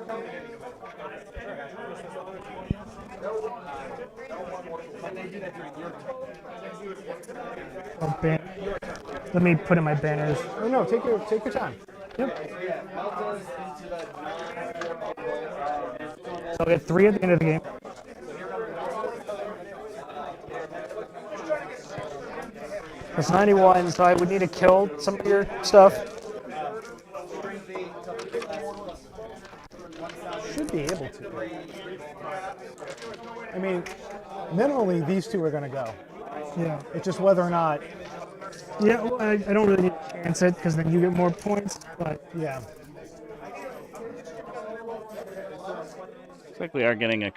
Oh, let me put in my banners. Oh no, take your time. Yep. So I'll get 3 at the end of the game. That's 91, so I would need to kill some of your stuff. Should be able to. I mean, minimally these 2 are going to go. Yeah. It's just whether or not. Yeah, well, I don't really need to chance it because then you get more points. But Yeah. Looks like we are getting a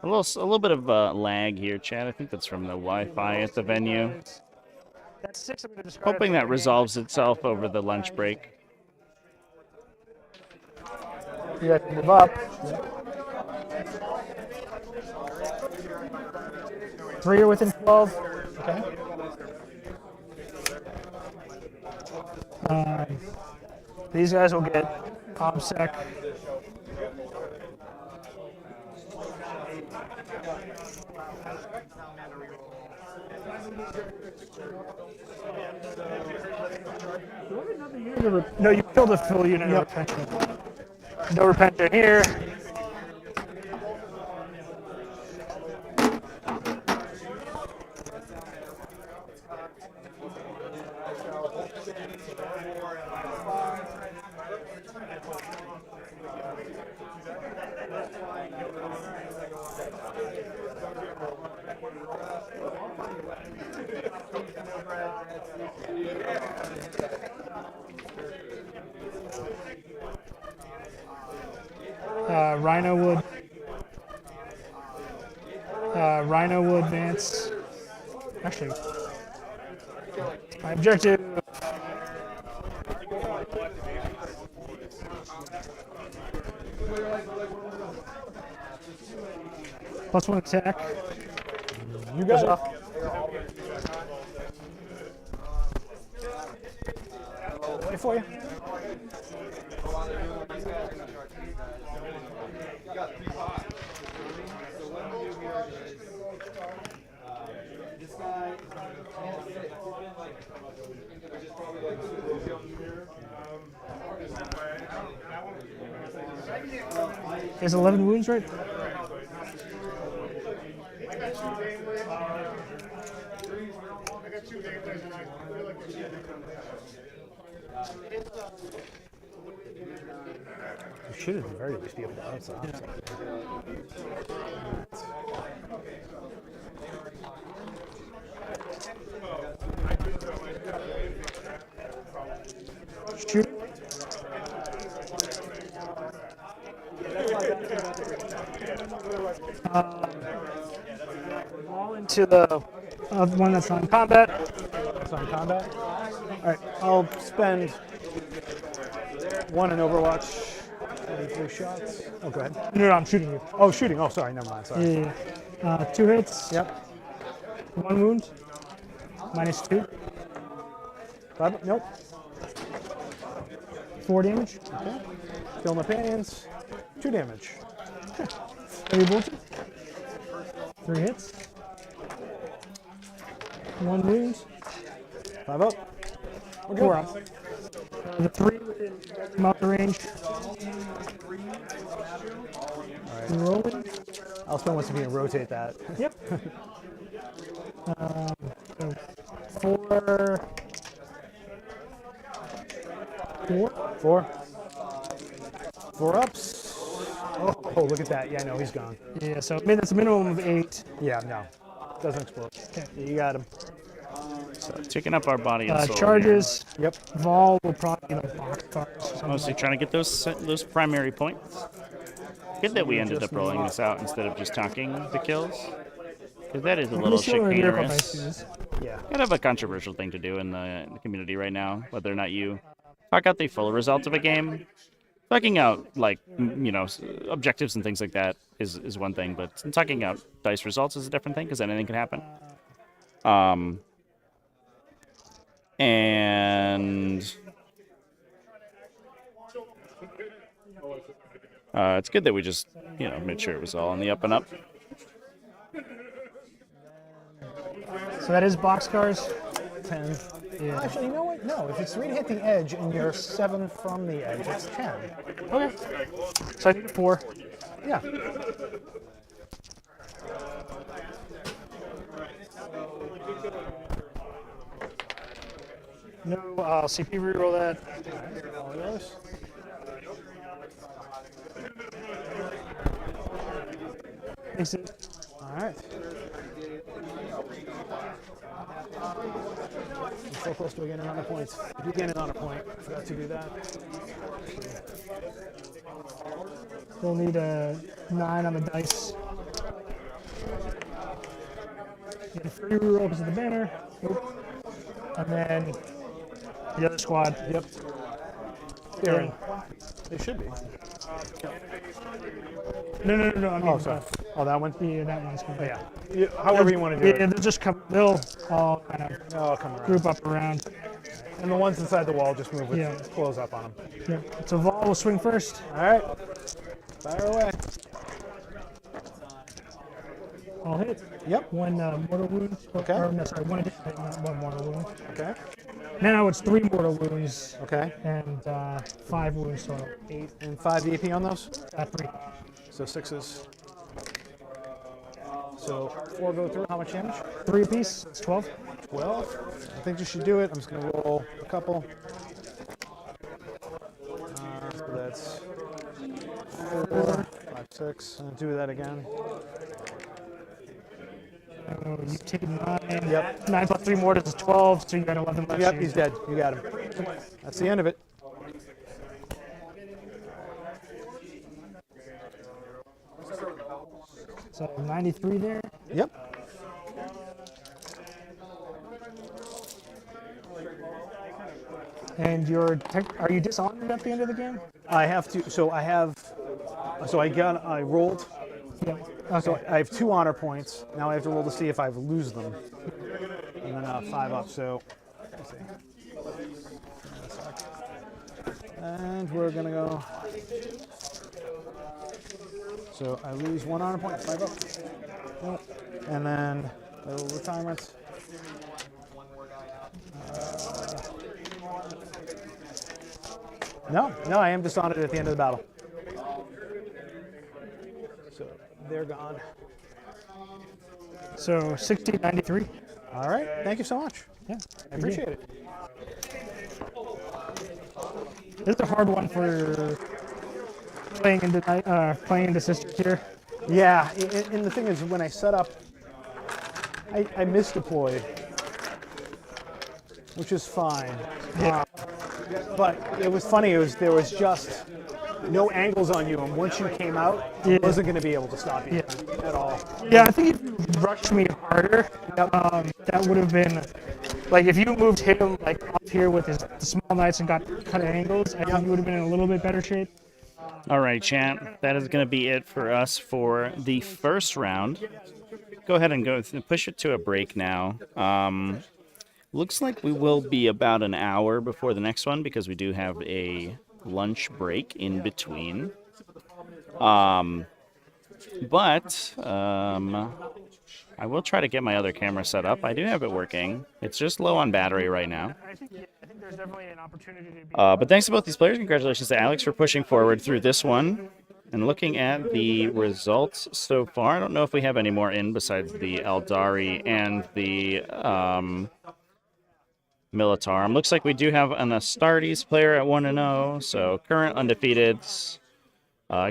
little bit of lag here, Chad. I think that's from the Wi-Fi at the venue. that's 6. I'm going to discard. Hoping that resolves itself over the lunch break. You guys can move up. 3 are within 12. Okay. These guys will get OBSEC. No, you killed a full unit of repentant. No repentant here. Rhino would advance. Actually, my objective. +1 attack. You got it. Off. Wait for you. There's 11 wounds, right? You should at the very least be able to outside. Shoot. All into the one that's on combat. It's on combat. All right, I'll spend 1 in Overwatch. 33 shots. Oh, go ahead. No, I'm shooting you. Oh, shooting. Oh, sorry. Never mind. Sorry. Yeah. 2 hits. Yep. 1 wound. -2. 5. Nope. 4 damage. Okay. Kill my panions. 2 damage. 3 bolted. 3 hits. 1 wound. 5 up. We're good. 4 up. The 3 within mouth range. Rolling. I'll spend once again and rotate that. Yep. So 4. 4. 4 ups. Oh, look at that. Yeah, no, he's gone. Yeah, so that's a minimum of 8. Yeah, no. Doesn't explode. Okay. You got him. So taking up our body and soul Charges. Yep. Vol will probably be like box cards. or here. something Mostly like trying to get those primary points. Good that we ended up rolling this out instead of just talking the kills. Because that is a that. little Let me see what my miracle chicanerous. dice is. Yeah. Kind of a controversial thing to do in the community right now, whether or not you talk out the full results of a game. Talking out, like, objectives and things like that is one thing, but talking out dice results is a different thing, because anything can happen. And it's good that we just, made sure it was all on the up and up. So that is boxcars. 10. Yeah. Actually, you know what? No, if it's 3 to hit the edge and you're 7 from the edge, it's 10. Okay. So I need a 4. Yeah. No, CP reroll that. All yours. Makes it. All right. I'm so close to getting honor points. If you get an honor point, I forgot to do that. We'll need a 9 on the dice. Get a free reroll because of the banner. Nope. And then the other squad. Yep. They're in. They should be. No. I mean, Oh, sorry. Oh, that one? Yeah, that one's good. Oh, yeah. However you want to do Yeah, it. they'll just come. They'll all kind of Oh, come around. group up around. And the ones inside the wall just move with Yeah. close up on them. Yeah. So Vol will swing first. All right. Fire away. I'll hit. Yep. 1 mortal wound. Okay. Or, no, sorry, 1 additional, not 1 mortal wound. Okay. Now it's 3 mortal wounds Okay. and 5 wounds total. 8 and 5 EP on those? 3. So 6s. So 4 go through. How much damage? 3 apiece. It's 12. 12. I think you should do it. I'm just going to roll a couple. So that's 4, 5, 6. And do that again. Oh, you take 9. Yep. 9 plus 3 mortars is 12, so you got 11 left. Yep, so he's dead. You got him. That's the end of it. So 93 there. Yep. And are you dishonored at the end of the game? I have to. So I rolled. Yeah. Okay. So I have 2 honor points. Now I have to roll to see if I lose them. And then 5 up. So let's see. And we're gonna go. So I lose 1 honor point. 5 up. Nope. And then little retirement. No, I am dishonored at the end of the battle. So they're gone. So 1693. All right, thank you so much. Yeah, I appreciate it. This is a hard one for playing into Sisters here. Yeah, and the thing is, when I set up, I misdeployed, which is fine. Yeah. But it was funny. There was just no angles on you, and once you came out, Yeah. it wasn't going to be able to stop you at all. Yeah, I think if you rushed me harder, that would have been like if you moved him like up here with his small knights and got cut angles, I think you would have been in a little bit better shape. All right, chat. That is going to be it for us for the first round. Go ahead and push it to a break now. Looks like we will be about an hour before the next one because we do have a lunch break in between. I will try to get my other camera set up. I do have it working. It's just low on battery right now. I think there's definitely an opportunity to be. But thanks to both these players. Congratulations to Alex for pushing forward through this one. And looking at the results so far, I don't know if we have any more in besides the Eldari and the Militarum. Looks like we do have an Astartes player at 1-0. So current undefeateds.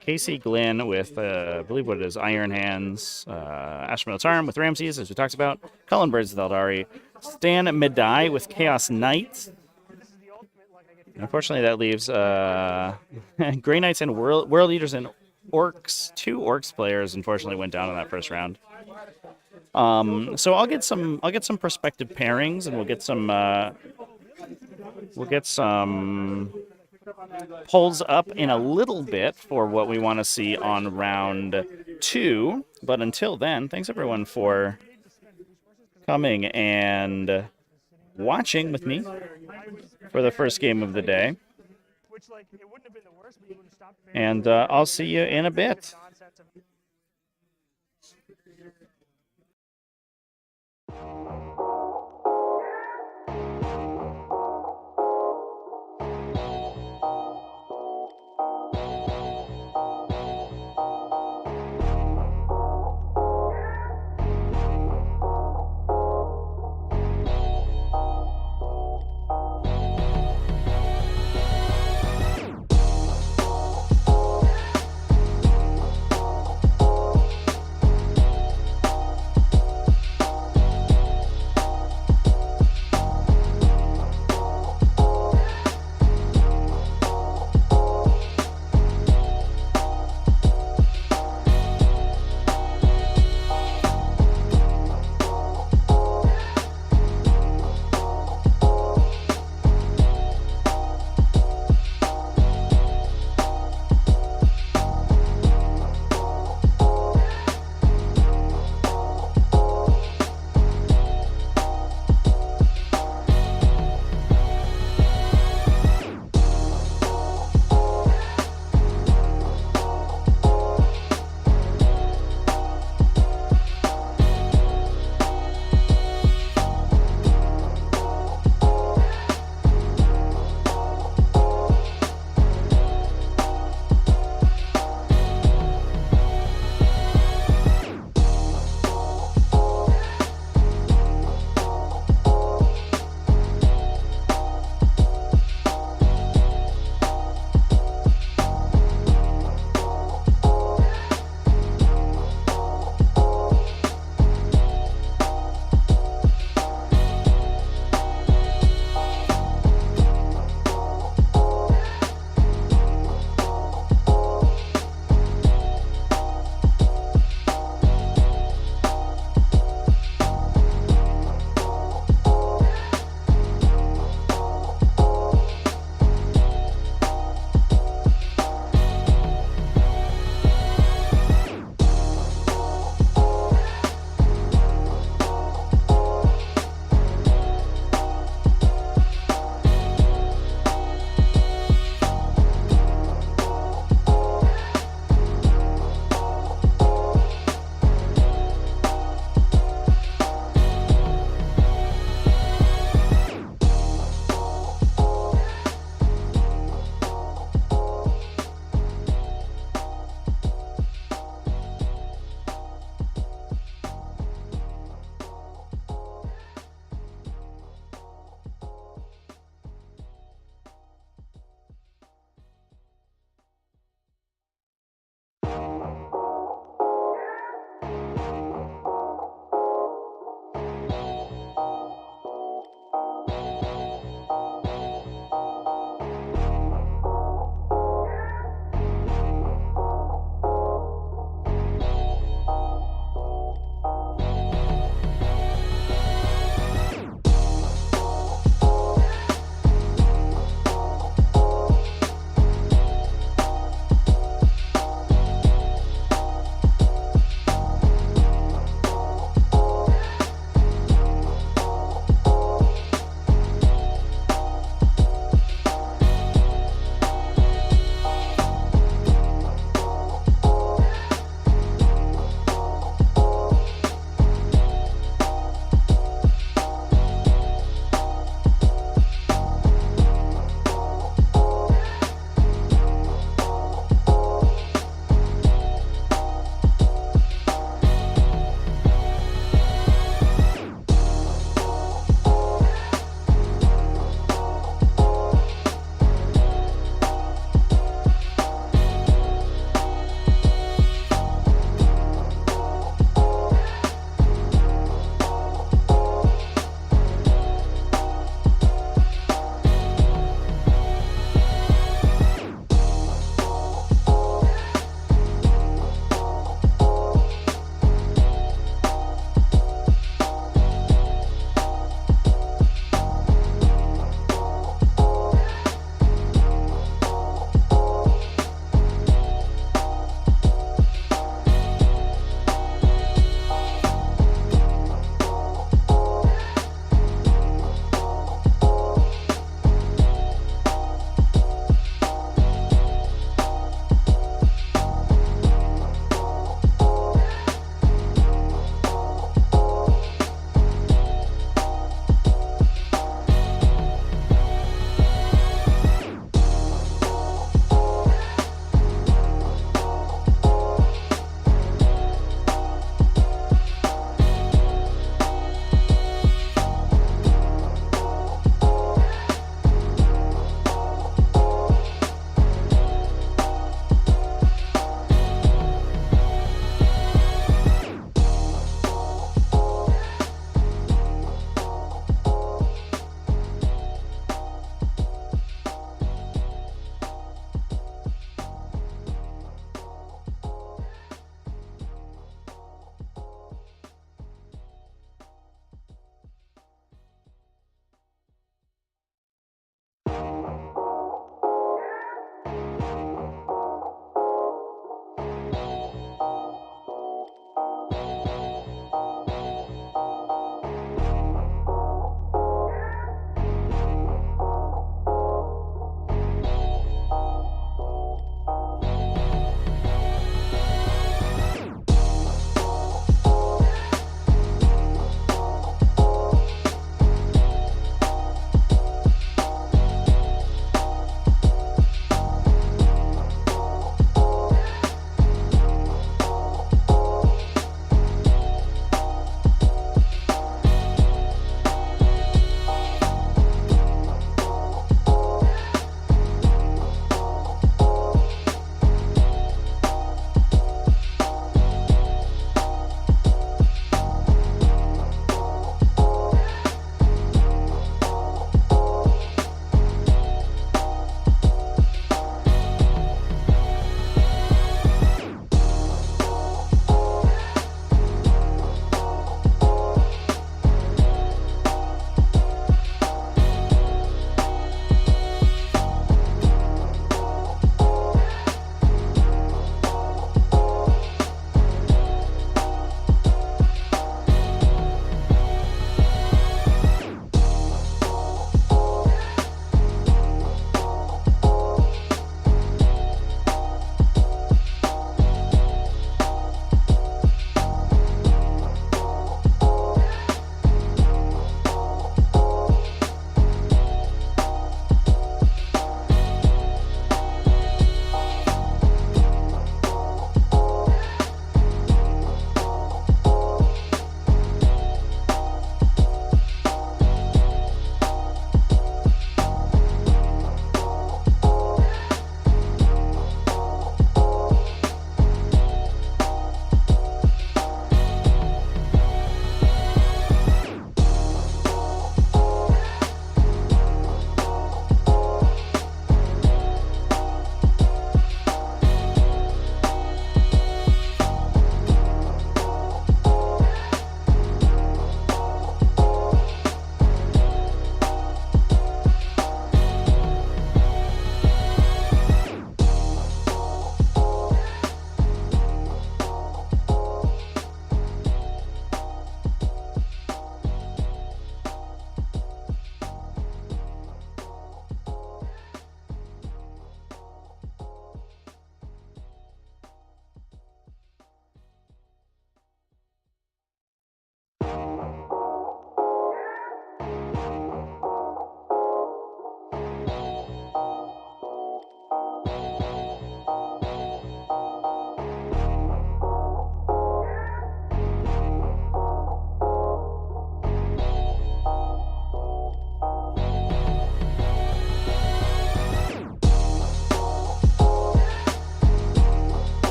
Casey Glynn with, I believe what it is, Iron Hands. Ash Militarum with Ramses, as we talked about. Cullen Birds with Eldari. Stan Medai with Chaos Knight. Unfortunately, that leaves Grey Knights and World Eaters and Orcs. 2 Orcs players, unfortunately, went down in that first round. So I'll get some prospective pairings, and we'll get some polls up in a little bit for what we want to see on round 2. But until then, thanks everyone for coming and watching with me for the first game of the day. And I'll see you in a bit.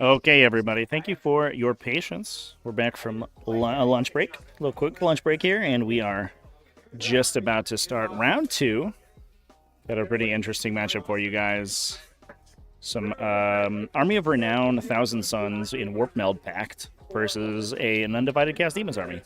Okay, everybody, thank you for your patience. We're back from a lunch break, a little quick lunch break here, and we are just about to start round 2. Got a pretty interesting matchup for you guys. Some Army of Renown, 1,000 Suns in Warpmeld Pact versus an Undivided Chaos Demons army.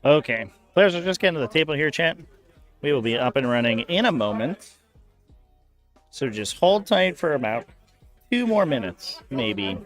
Okay, players are just getting to the table here, chat. We will be up and running in a moment. So just hold tight for about 2 more minutes, maybe.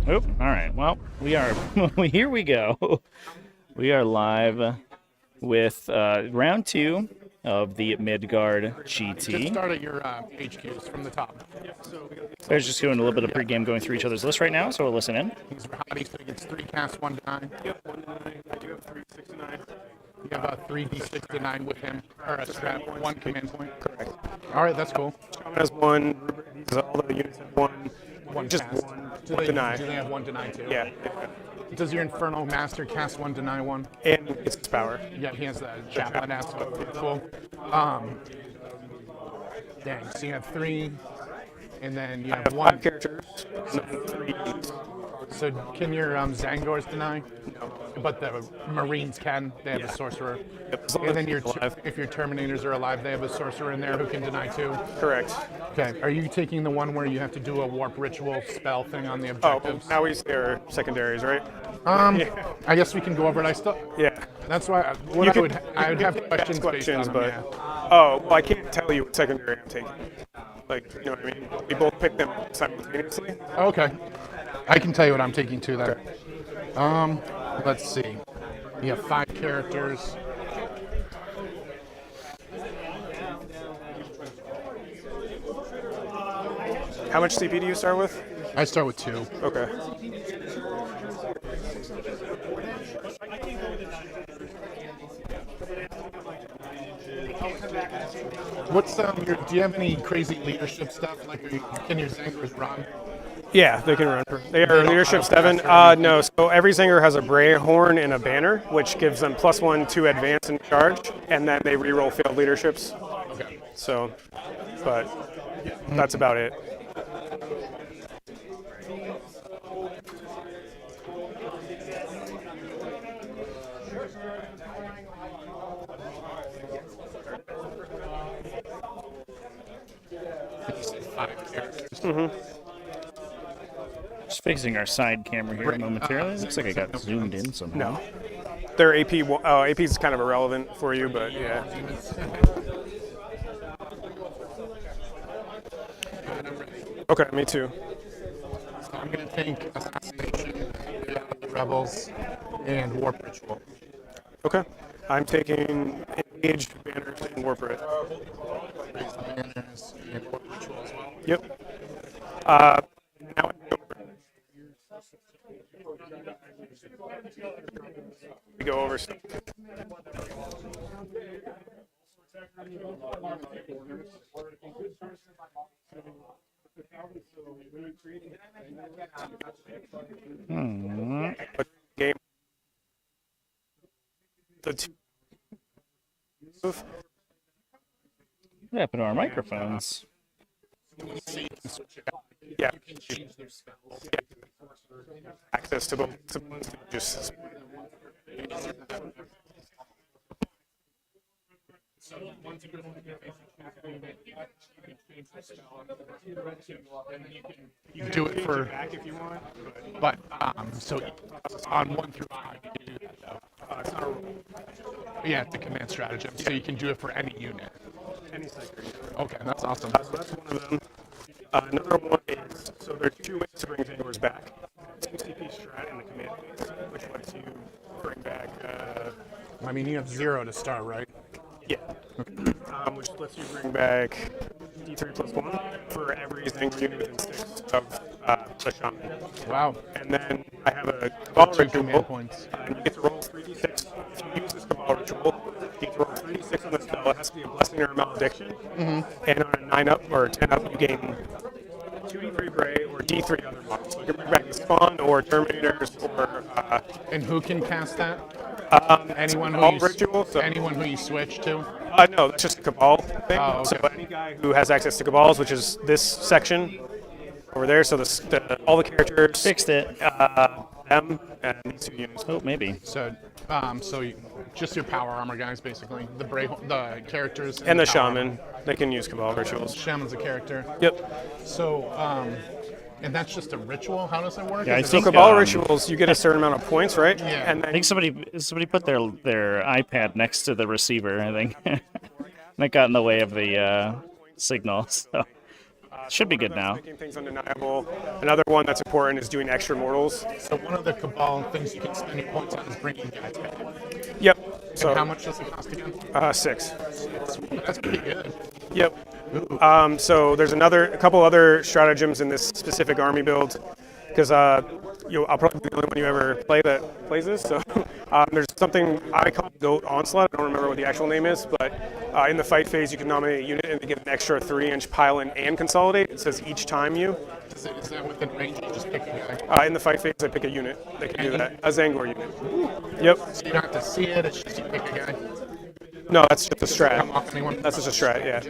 Oop, all right. Well, we are, here we go. We are live with round 2 of the Midgard Just GT. start at your HQs from the top. They're just doing a little bit of pregame going through each other's list right now, so we'll listen in. He's Rahadi, so he gets 3 casts, 1 deny. Yep, 1 to 9. I do have 3, 6 to 9. You have a 3d6 to 9 with him, or a strap, 1 command point. Correct. All right, that's cool. Shaman has 1. All the units have 1. One Just cast. 1. Do 1 they, deny. do they have 1 deny too? Yeah. Does your Infernal Master cast 1 deny 1? And it's its power. Yeah, he has the chaplain ass. Cool. Dang, so you have 3, and then you have 1. 5 characters. And then 3. So can your Zangors deny? No. But the Marines can. They have a sorcerer. Yep, as long And as then he's alive. if your Terminators are alive, they have a sorcerer in there who can deny too. Correct. Okay. Are you taking the one where you have to do a warp ritual spell thing on the Oh, objectives? now we see our secondaries, right? I guess we can go over it. I still. Yeah. That's why I would have questions based on them, but yeah. oh, well, I can't tell you what secondary I'm taking. Like, you know what I mean? We both pick them simultaneously. Okay. I can tell you what I'm taking too then. Let's see. You have 5 characters. How much CP do you start with? I start with 2. Okay. What's do you have any crazy leadership stuff? Like, can your Zangors run? Yeah, they can run. They are don't leadership auto-cast 7. or anything? No, so every Zinger has a Bray horn and a banner, which gives them +1 to advance and charge, and then they reroll failed leaderships. Okay. So, but that's about it. Just fixing our side camera here momentarily. It looks like I got zoomed in somehow. No. Their AP, AP is kind of irrelevant for you, but yeah. Okay, me too. So I'm going to take Assassination, Rebels, and Warp Ritual. Okay. I'm taking Engage, Banners, and Warprit. Raise the banners and Warp Ritual as well. Yep. Now we go over stuff. Game. The two. What happened to our microphones? Yeah. Access to both. Just. You can do it for, Back if you want. but so on 1 through 5, you can do that though. It's not a roll. Yeah, it's a command stratagem, so you can do it for any unit. Any sector. Okay, that's awesome. So that's one of them. Another one is, so there's 2 ways to bring Zangors back. 2 CP strat in the command phase, which lets you bring back, I mean, you have 0 to start, right? yeah, which lets you bring back D3 plus 1 for every Zanger unit within 6 of the Shaman. Wow. And then I have a Cabal 2 Ritual, command points. and you get to roll 3d6. If you use this Cabal Ritual, you get to roll 3d6 on the spell. It has to be a blessing or a malediction. And on a 9 up or a 10 up, you gain 2d3 Bray or d3 other models. So you can bring back the Spawn or Terminators or And who can cast that? Anyone who Cabal you, Ritual. So, anyone who you switch to? no, that's just a Cabal thing. Oh, okay. So any guy who has access to Cabals, which is this section over there, so all the characters, Fixed it. them, and these 2 units. Oh, maybe. So, just your power armor guys, basically. The characters. And the power Shaman, they can use Cabal rituals. Shaman's a character. Yep. So, and that's just a ritual? How does it work? Yeah, I Is it think, Cabal um, rituals, you get a certain amount of points, right? Yeah. And I then think somebody put their iPad next to the receiver, I think. That got in the way of the signal, so should be good now. making things undeniable. Another one that's important is doing extra mortals. So one of the Cabal things you can spend your points on is bringing guys back. Yep. So How much does it cost again? 6. That's pretty good. Yep. So there's a couple other stratagems in this specific army build, because I'll probably be the only one you ever play that plays this. So there's something I call Goat Onslaught. I don't remember what the actual name is, but in the fight phase you can nominate a unit and they get an extra 3-inch pile-in and consolidate. It says each time you. Is that within range? You just pick a guy. In the fight phase I pick a unit. They can do that. A Zangor unit. Yep. So you don't have to see it. It's just you pick a guy. No, that's just a strat. Come off anyone. That's just a strat, yeah.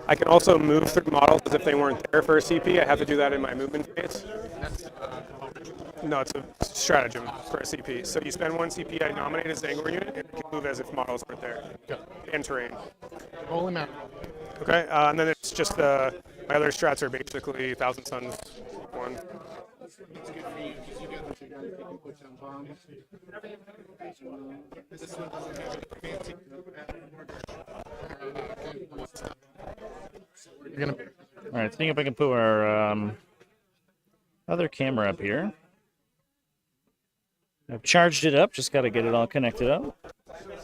I can also move through models as if they weren't there for a CP. I have to do that in my movement phase. No, it's a stratagem for a CP. So you spend 1 CP, I nominate a Zangor unit, and you can move as if models weren't there. And terrain. Holy man. Okay, and then it's just my other strats are basically Thousand Suns 1. All right, seeing if I can put our other camera up here. I've charged it up, just got to get it all connected up.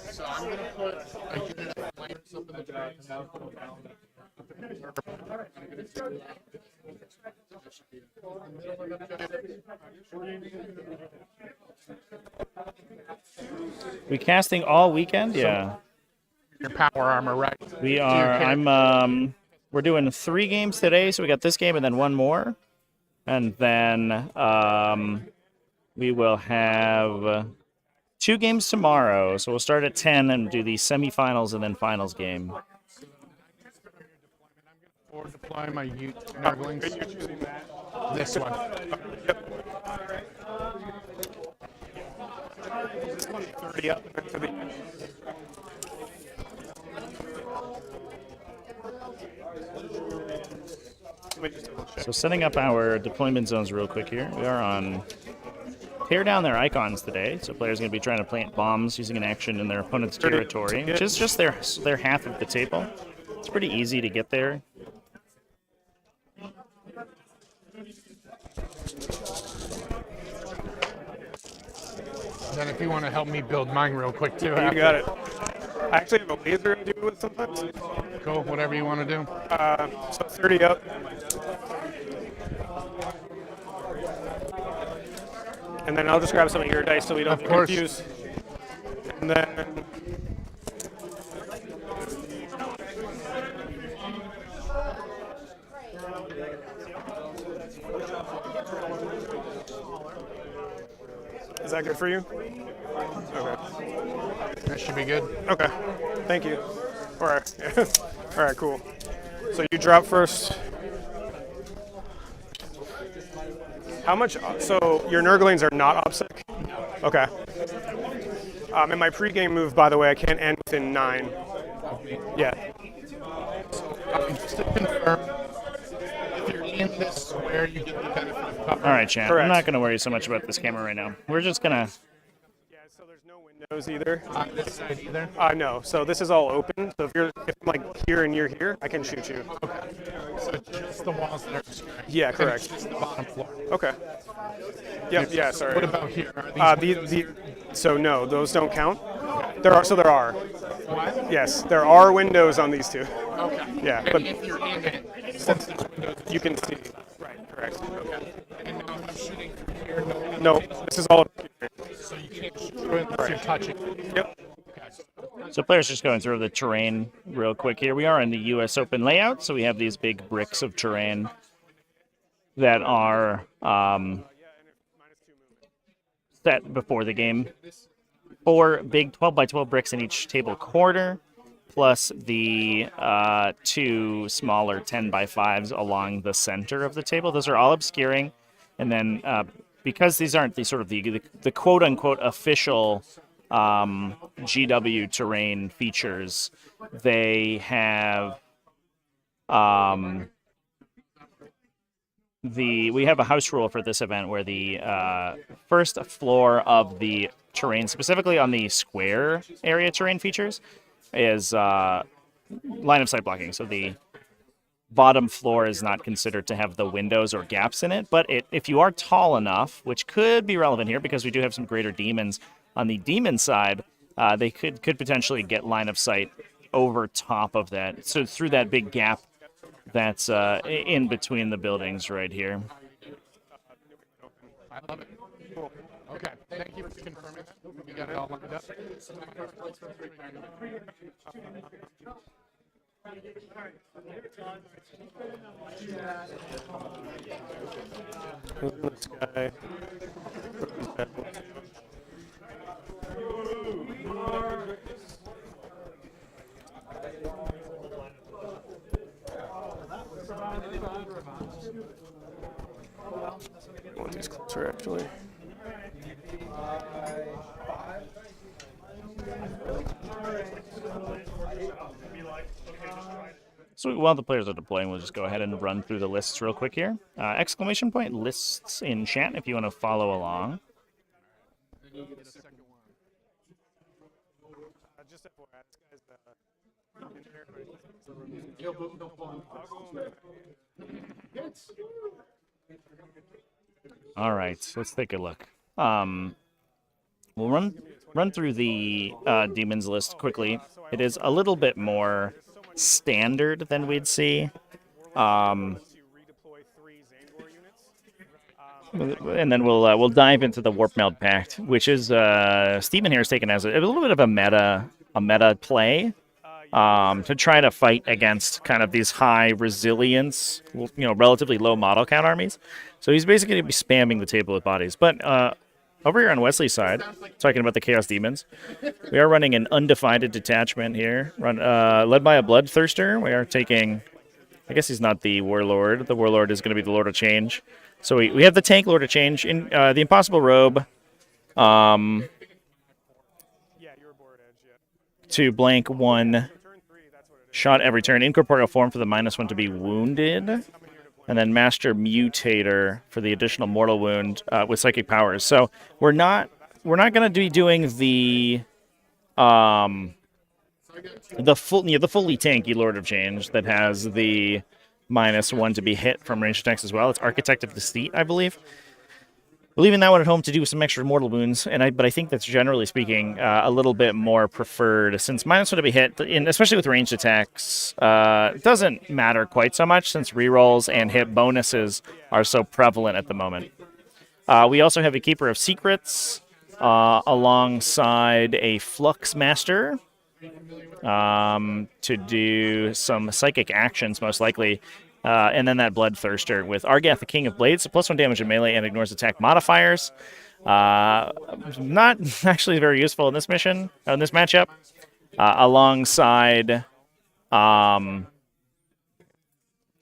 So I'm going to put a unit of flames up in the dragon. We casting all weekend? Yeah. Your power armor, right? We are. We're doing 3 games today, so we got this game and then 1 more. And then we will have 2 games tomorrow. So we'll start at 10 and do the semifinals and then finals game. Or deploy my Nurglings. This one. This one's 30 up and then to the end. So setting up our deployment zones real quick here. We are on tear down their icons today. So players are going to be trying to plant bombs using an action in their opponent's territory, which is just their half of the table. It's pretty easy to get there. Then if you want to help me build mine real quick too. You got it. I actually have a laser to do with sometimes. Cool, whatever you want to do. So 30 up. And then I'll just grab some of your dice so we don't get confused. And then is that good for you? Okay. That should be good. Okay. Thank you. All right. All right, cool. So you drop first. How much? So your Nurglings are not OPSEC? Okay. And my pregame move, by the way, I can't end within 9. Yeah. Just to confirm, if you're in this square, you get the benefit of cover. All right, chat. Correct. I'm not going to worry so much about this camera right now. We're just going to... Yeah, so there's no windows either. On this side either? No. So this is all open. So if I'm like here and you're here, I can shoot you. Okay. So just the walls that are square. Yeah, And correct. it's just the bottom floor. Okay. Yep. Yeah. Sorry. What about here? Are these So no, those don't count. There are. So there are. what? Yes, there are windows on these 2. Okay. Yeah, And but if you're in it, since there's windows, you can see. Right. Correct. okay. And now if I'm shooting from here, No, this is all. so you can't shoot through it unless you're touching. Yep. So players just going through the terrain real quick here. We are in the U.S. Open layout, so we have these big bricks of terrain that are set before the game. 4 big 12 by 12 bricks in each table quarter, plus the 2 smaller 10 by 5s along the center of the table. Those are all obscuring, and then because these aren't the sort of the quote unquote official GW terrain features, they have we have a house rule for this event where the first floor of the terrain, specifically on the square area terrain features, is line of sight blocking. So the bottom floor is not considered to have the windows or gaps in it, but if you are tall enough, which could be relevant here because we do have some greater demons on the demon side, they could potentially get line of sight over top of that, so through that big gap that's in between the buildings right here. I love it. Cool. Okay, thank you for confirming that. We got it all lined up. This guy. I want these closer, actually. So while the players are deploying, we'll just go ahead and run through the lists real quick here. Exclamation point lists in chat if you want to follow along. Just FYI, this guy's All right, let's take a look. We'll run through the demons list quickly. It is a little bit more standard than we'd see. And then we'll dive into the Warpmeld Pact, which is Steven here is taken as a little bit of a meta play to try to fight against kind of these high resilience, relatively low model count armies. So he's basically going to be spamming the table with bodies. But over here on Wesley's side, talking about the Chaos Demons, we are running an undivided detachment here, led by a Bloodthirster. We are taking, I guess he's not the Warlord. The Warlord is going to be the Lord of Change. So we have the tank Lord of Change in the Impossible Robe. To blank one shot every turn. Incorporeal form for the -1 to be wounded. And then Master Mutator for the additional mortal wound with psychic powers. So we're not going to be doing the fully tanky Lord of Change that has the -1 to be hit from ranged attacks as well. It's Architect of Deceit, I believe. Leaving that one at home to do some extra mortal wounds, but I think that's generally speaking a little bit more preferred, since -1 to be hit, especially with ranged attacks, doesn't matter quite so much since rerolls and hit bonuses are so prevalent at the moment. We also have a Keeper of Secrets alongside a Flux Master to do some psychic actions, most likely. And then that Bloodthirster with Argath, the King of Blades, so +1 damage in melee and ignores attack modifiers. Not actually very useful in this mission, in this matchup. Alongside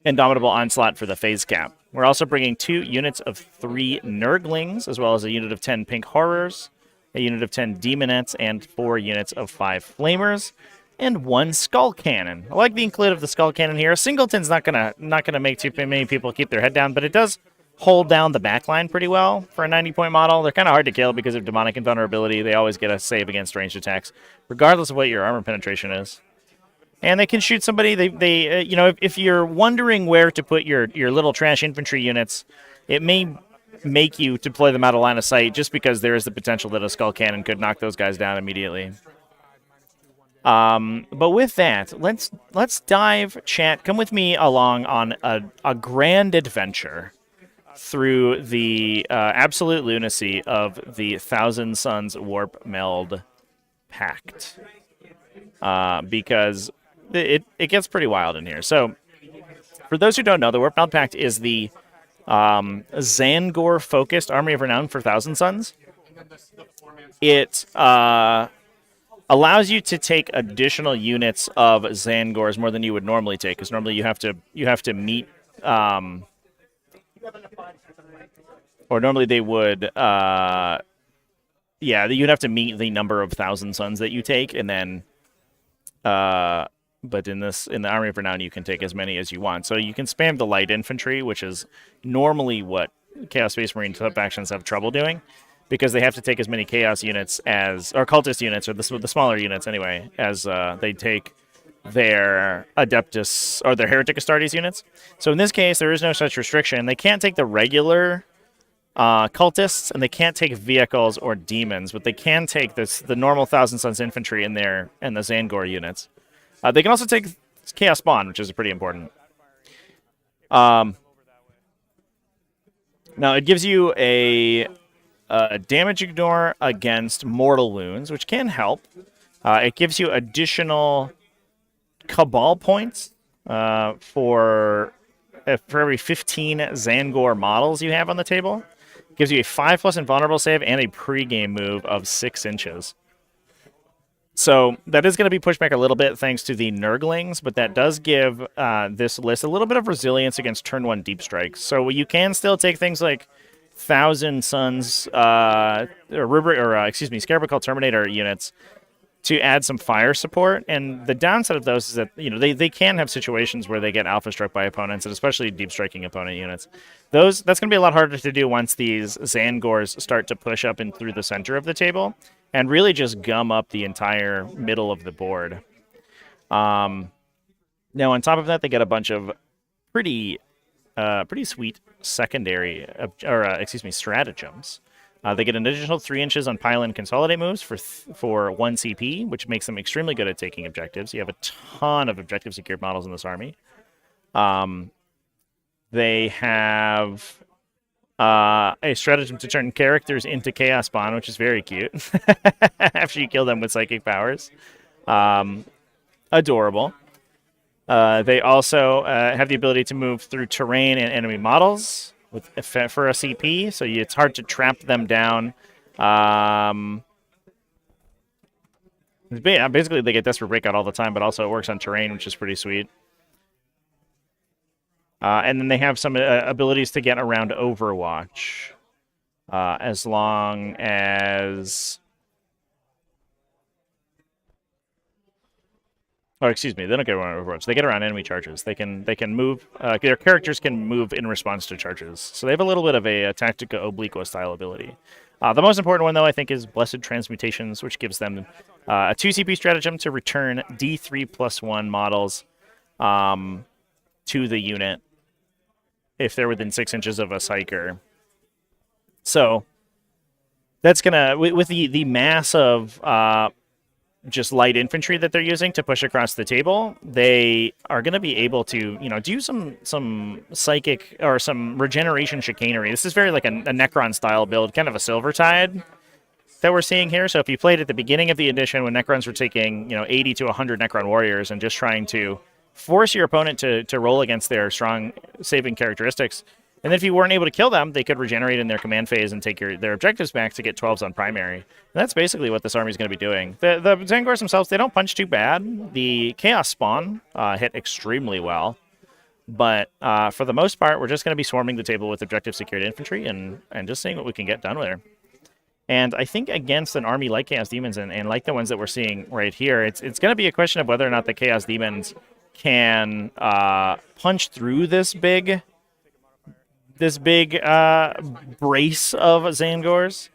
Indomitable Onslaught for the phase cap. We're also bringing 2 units of 3 Nurglings, as well as a unit of 10 Pink Horrors, a unit of 10 Demonettes, and 4 units of 5 Flamers. And 1 Skull Cannon. I like the include of the Skull Cannon here. A singleton's not gonna make too many people keep their head down, but it does hold down the backline pretty well for a 90-point model. They're kind of hard to kill because of demonic invulnerability. They always get a save against ranged attacks, regardless of what your armor penetration is. And they can shoot somebody. They if you're wondering where to put your little trash infantry units, it may make you deploy them out of line of sight just because there is the potential that a Skull Cannon could knock those guys down immediately. But with that, let's dive, chat. Come with me along on a grand adventure through the absolute lunacy of the Thousand Suns Warpmeld Pact, because it gets pretty wild in here. So, for those who don't know, the Warpmeld Pact is the Zangor-focused Army of Renown for Thousand Suns. It allows you to take additional units of Zangors more than you would normally take, because normally you have to meet, or normally they would, you'd have to meet the number of Thousand Suns that you take, and then, but in the Army of Renown, you can take as many as you want. So you can spam the light infantry, which is normally what Chaos Space Marine sub-factions have trouble doing, because they have to take as many Chaos units or Cultist units, or the smaller units anyway, as they take their Adeptus or their Heretic Astartes units. So in this case, there is no such restriction. They can't take the regular cultists, and they can't take vehicles or demons, but they can take the normal Thousand Sons infantry and the Zangor units. They can also take Chaos Spawn, which is pretty important. Now it gives you a damage ignore against mortal wounds, which can help. It gives you additional Cabal points for every 15 Zangor models you have on the table. It gives you a 5+ invulnerable save and a pre-game move of 6 inches. So that is going to be pushed back a little bit thanks to the Nurglings, but that does give this list a little bit of resilience against turn 1 deep strikes. So you can still take things like Thousand Sons Scarab Cult Terminator units to add some fire support, and the downside of those is that they can have situations where they get alpha struck by opponents, and especially deep striking opponent units. That's going to be a lot harder to do once these Zangors start to push up and through the center of the table and really just gum up the entire middle of the board. Now on top of that, they get a bunch of pretty sweet secondary stratagems. They get an additional 3 inches on pile and consolidate moves for 1 CP, which makes them extremely good at taking objectives. You have a ton of objective secured models in this army. They have a stratagem to turn characters into Chaos Spawn, which is very cute. After you kill them with psychic powers. Adorable. They also have the ability to move through terrain and enemy models for a CP, so it's hard to trap them down. Basically, they get Desperate Breakout all the time, but also it works on terrain, which is pretty sweet. And then they have some abilities to get around Overwatch, as long as... Oh, excuse me. They don't get around Overwatch. They get around enemy charges. They can move. Their characters can move in response to charges. So they have a little bit of a Tactica Obliqua style ability. The most important one, though, I think, is Blessed Transmutations, which gives them a 2 CP stratagem to return D3+1 models to the unit if they're within 6 inches of a Psyker. So that's gonna, with the mass of just light infantry that they're using to push across the table, they are going to be able to, do some psychic or some regeneration chicanery. This is very like a Necron style build, kind of a Silvertide that we're seeing here. So if you played at the beginning of the edition when Necrons were taking, 80 to 100 Necron warriors and just trying to force your opponent to roll against their strong saving characteristics, and then if you weren't able to kill them, they could regenerate in their command phase and take their objectives back to get 12s on primary. And that's basically what this army is going to be doing. The Zangors themselves, they don't punch too bad. The Chaos Spawn hit extremely well. But for the most part, we're just going to be swarming the table with objective secured infantry and just seeing what we can get done with her. And I think against an army like Chaos Demons and like the ones that we're seeing right here, it's going to be a question of whether or not the Chaos Demons can punch through this big brace of Zangors.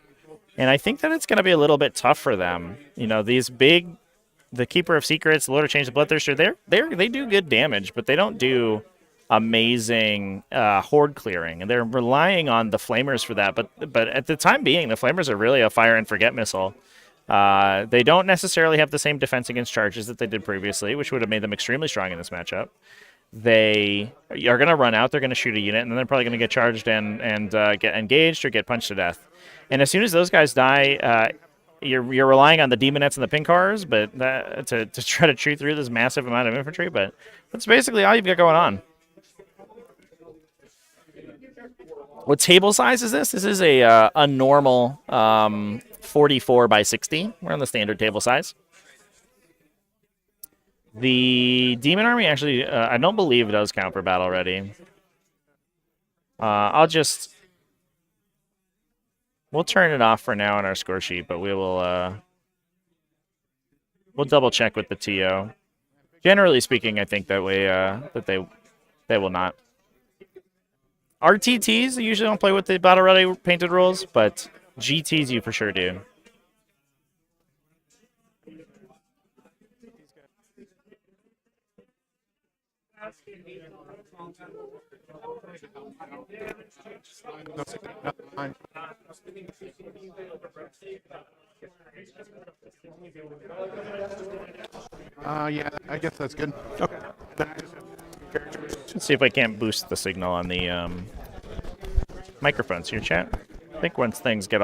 And I think that it's going to be a little bit tough for them. The Keeper of Secrets, the Lord of Change, the Bloodthirster, they do good damage, but they don't do amazing horde clearing. And they're relying on the Flamers for that. But at the time being, the Flamers are really a fire and forget missile. They don't necessarily have the same defense against charges that they did previously, which would have made them extremely strong in this matchup. They are going to run out, they're going to shoot a unit, and then they're probably going to get charged and get engaged or get punched to death. And as soon as those guys die, you're relying on the Demonettes and the Pinkars to try to chew through this massive amount of infantry, but that's basically all you've got going on. What table size is this? This is a normal 44 by 60. We're on the standard table size. The Demon Army actually, I don't believe does count for battle ready. We'll turn it off for now on our score sheet, but we'll double check with the TO. Generally speaking, I think that they will not. RTTs usually don't play with the battle ready painted rules, but GTs you for sure do. No 16, nothing, 9. Yeah, I guess that's good. Okay. Then I just have characters. Let's see if I can't boost the signal on the microphones here, chat. I think once things get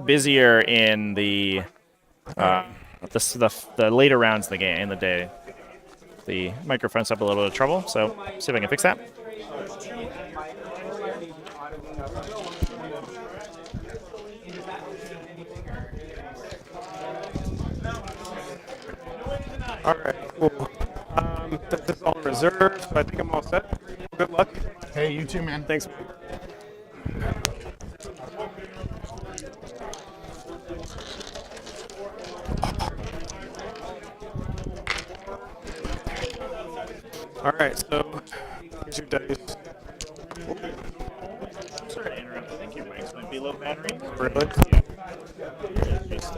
busier in the later rounds of the game in the day, the microphones have a little bit of trouble. So see if I can fix that. All right, cool. This is all in reserve, so I think I'm all set. Good luck. Hey, you too, man. Thanks. All right, so here's your dice. Sorry to interrupt. I think your mics might be low battery. Really? Just,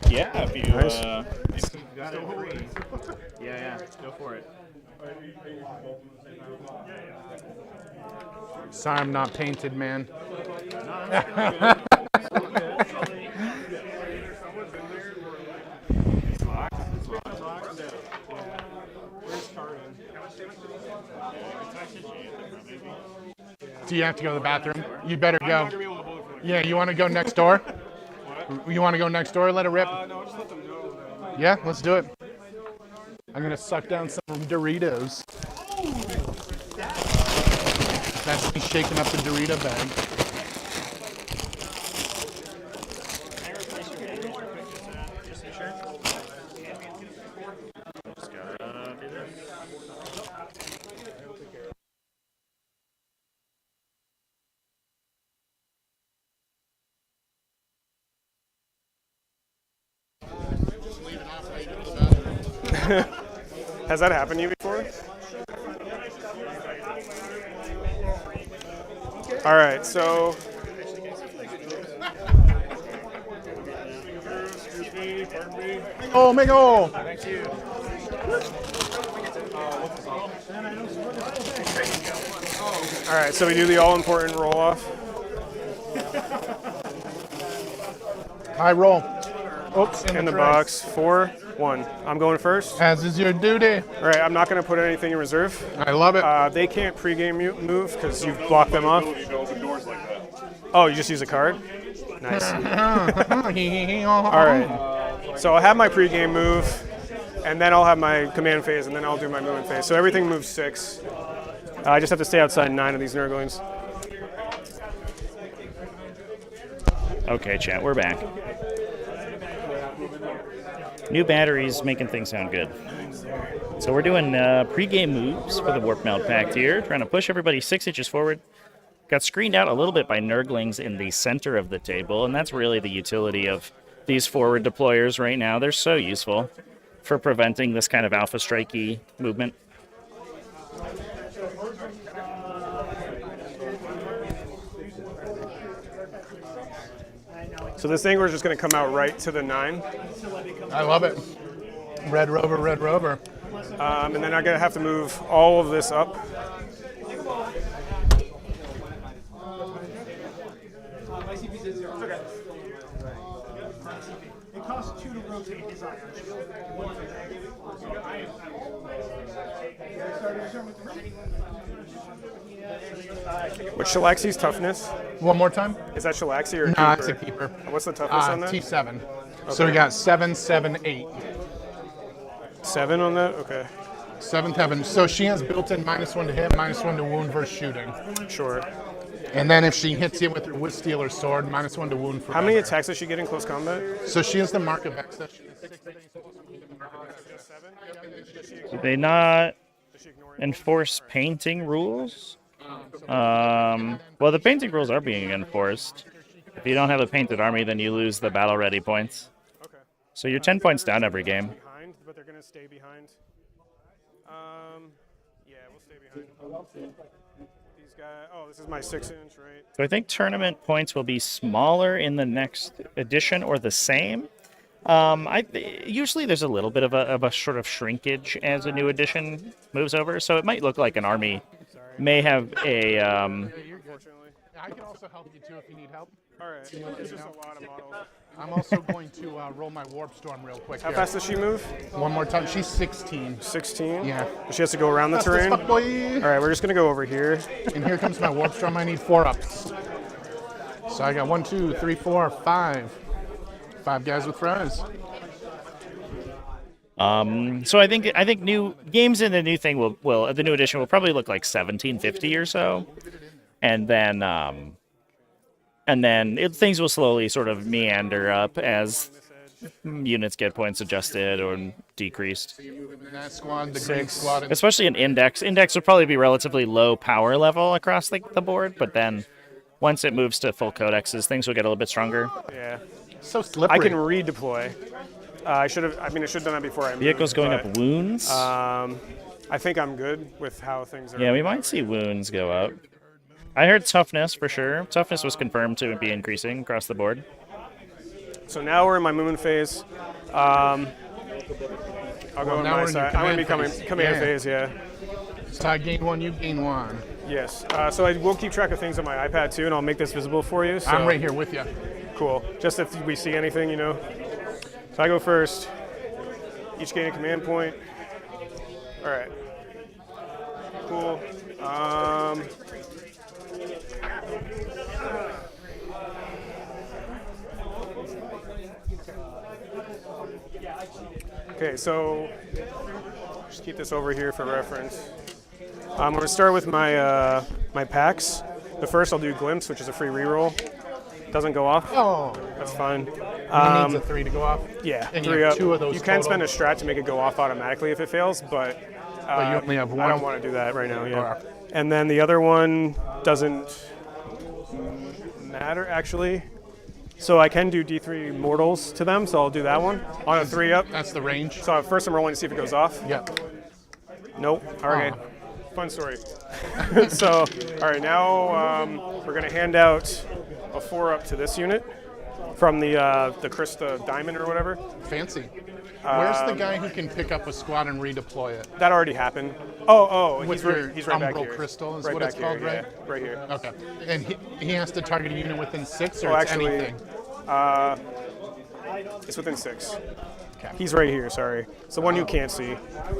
Yeah, if you got it free. Yeah, go for it. Sorry, I'm not painted, man. Do you have to go to the bathroom? You better go. Yeah, you want to go next door? You want to go next door? Let it rip. No, just let them know. Yeah, let's do it. I'm gonna suck down some Doritos. That's me shaking up the Dorito bag. Has that happened to you before? All right, so Oh, Mego! all right, so we do the all-important roll-off. High roll. Oops, in the box. 4, 1. I'm going first. As is your duty. All right, I'm not going to put anything in reserve. I love it. They can't pregame move because you've blocked them off. Oh, you just use a card? Nice. All right. So I'll have my pregame move, and then I'll have my command phase, and then I'll do my movement phase. So everything moves 6. I just have to stay outside 9 of these Nurglings. Okay, chat, we're back. New batteries making things sound good. So we're doing pre-game moves for the Warpmeld Pact here, trying to push everybody 6 inches forward. Got screened out a little bit by Nurglings in the center of the table, and that's really the utility of these forward deployers right now. They're so useful for preventing this kind of alpha strikey movement. So this angler is just going to come out right to the 9. I love it. Red Rover, Red Rover. And then I'm going to have to move all of this up. It costs 2 to rotate his iron. What's Shalaxi's toughness? One more time? Is that Shalaxi or a Nah, keeper? it's a keeper. What's the toughness on that? T7. So we got 7, 7, 8. 7 on that? Okay. 7th heaven. So she has built-in -1 to hit, -1 to wound versus shooting. Sure. And then if she hits you with her wood steel or sword, -1 to wound for. How many attacks does she get in close combat? So she has the mark of excess. Do they not enforce painting rules? Well, the painting rules are being enforced. If you don't have a painted army, then you lose the battle ready points. Okay. So you're 10 points down every game. Behind, but they're going to stay behind. Yeah, we'll stay behind. These guys. Oh, this is my 6-inch, right? So I think tournament points will be smaller in the next edition or the same. Usually there's a little bit of a sort of shrinkage as a new edition moves over, so it might look like an army may have a. Unfortunately. I can also help you too if you need help. All right. It's just a lot of models. I'm also going to roll my warp storm real quick. How here. fast does she move? One more time. She's 16. 16? Yeah. She has to go around the Fast as terrain? fuck, boy. All right, we're just going to go over here. And here comes my warp storm. I need 4 ups. So I got 1, 2, 3, 4, 5. 5 guys with fries. So I think new games in the new thing will the new edition will probably look like 1750 or so, and then things will slowly sort of meander up as units get points adjusted or decreased. That squad, the green squad. Especially in Index. Index will probably be relatively low power level across the board, but then once it moves to full codexes, things will get a little bit stronger. Yeah. So slippery. I can redeploy. I should have done that before I moved. Vehicles going up wounds. I think I'm good with how things are. Yeah, we might see wounds go up. I heard toughness for sure. Toughness was confirmed to be increasing across the board. So now we're in my movement phase. I'll go on my side. I'm going to be command phase, yeah. So I gain 1, you gain 1. Yes. So I will keep track of things on my iPad too, and I'll make this visible for you. So. I'm right here with you. Cool. Just if we see anything, you know. So I go first. Each gain a command point. All right. Cool. Okay, so just keep this over here for reference. I'm going to start with my my packs. The first I'll do Glimpse, which is a free reroll. Doesn't go off. Oh. That's fine. He needs a 3 to go off. Yeah, and 3 you have up. 2 of those You can total. spend a strat to make it go off automatically if it fails, but But you only have 1. I don't want to do that right now. Yeah. Alright. And then the other one doesn't matter actually. So I can do D3 mortals to them, so I'll do that one on a 3 up. That's the range. So first I'm rolling to see if it goes off. Yep. Nope. All right. Fun story. So, all right, now we're going to hand out a 4 up to this unit from the Krista Diamond or whatever. Fancy. Where's the guy who can pick up a squad and redeploy it? That already happened. Oh, With he's right back Umbral here. Crystal is right what back it's called, here, right? Yeah, right here. Okay. And he has to target a unit within 6 or Oh, it's actually, anything? It's within 6. Okay. He's right here, sorry. It's the one you can't see.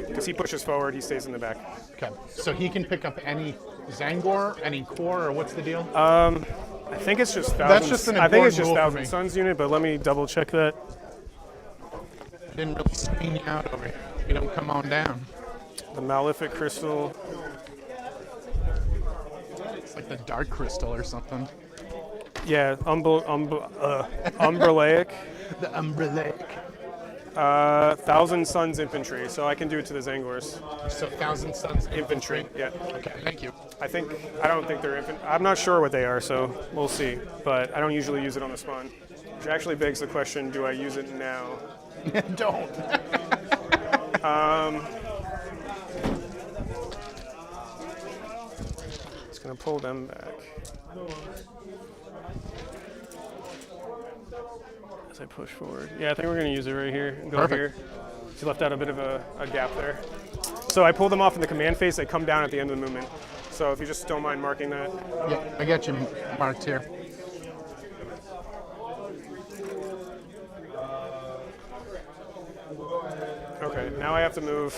Because he pushes forward, he stays in the back. Okay. So he can pick up any Zangor, any core, or what's the deal? I think it's just Thousand. That's just an I think it's important just rule for Thousand me. Suns unit, but let me double check that. Didn't really screen you out over here. You don't come on down. The Malefic Crystal. It's like the Dark Crystal or something. Yeah, Umbrelaic. The Umbrelaic. 1,000 Suns Infantry, so I can do it to the Zangors. So 1,000 Suns Infantry, yeah. Okay, thank you. I don't think they're infant. I'm not sure what they are, so we'll see. But I don't usually use it on the spawn. Which actually begs the question, do I use it now? Don't. Just gonna pull them back. As I push forward. Yeah, I think we're gonna use it right here and go Perfect. here. So you left out a bit of a gap there. So I pull them off in the command phase, they come down at the end of the movement. So if you just don't mind marking that. Yeah, I got you marked here. Okay, now I have to move.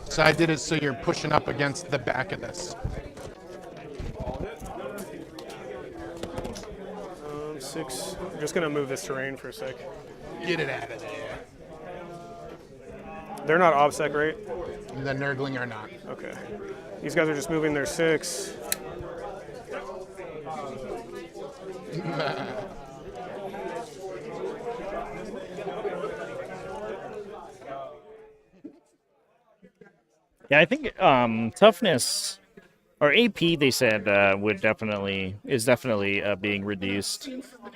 So I did it so you're pushing up against the back of this. 6. I'm just gonna move this terrain for a sec. Get it out of there. They're not OBSEC, right? The Nurgling are not. Okay. These guys are just moving their 6. Yeah, I think toughness or AP they said is definitely being reduced.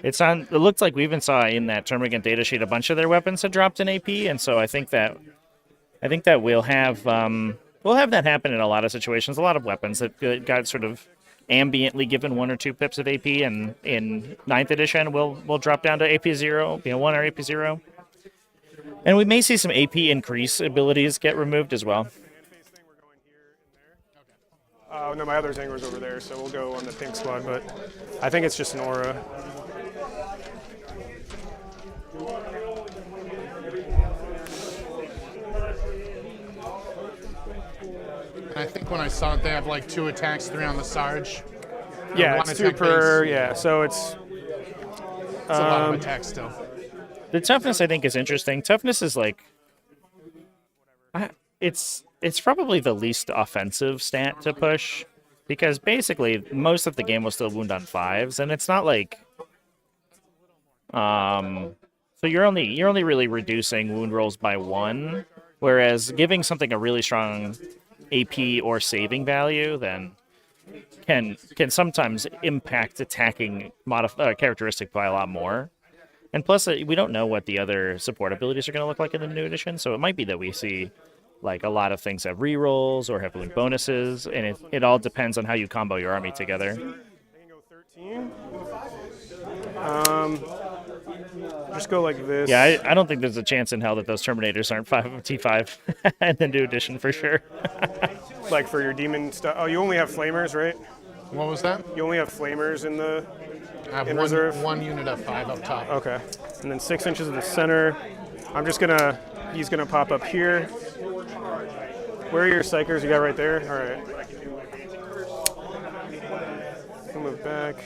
It looked like we even saw in that Termagant data sheet a bunch of their weapons had dropped in AP, and so I think that we'll have that happen in a lot of situations. A lot of weapons that got sort of ambiently given 1 or 2 pips of AP, and in 9th edition we'll drop down to AP 0, 1 or AP 0. And we may see some AP increase abilities get removed as well. No, my other Zangor's over there, so we'll go on the pink squad, but I think it's just an aura. And I think when I saw it, they have like 2 attacks, 3 on the Sarge. Yeah, One it's 2 attack per, base. yeah, so it's... It's a lot of attacks still. The toughness I think is interesting. Toughness is like, it's probably the least offensive stat to push, because basically most of the game will still wound on 5s, and it's not like, so you're only really reducing wound rolls by 1, whereas giving something a really strong AP or saving value then can sometimes impact attacking characteristic by a lot more. And plus, we don't know what the other support abilities are going to look like in the new edition, so it might be that we see like a lot of things have rerolls or have wound bonuses, and it all depends on how you combo your army together. They can go 13. Just go like this. Yeah, I don't think there's a chance in hell that those Terminators aren't 5 of T5 in the new edition for sure. Like for your demon stuff. Oh, you only have flamers, right? What was that? You only have flamers in the... I have in reserve? one unit of 5 up top. Okay. And then 6 inches in the center. I'm just gonna... He's gonna pop up here. Where are your psychers? You got right there? All right. I'll move back.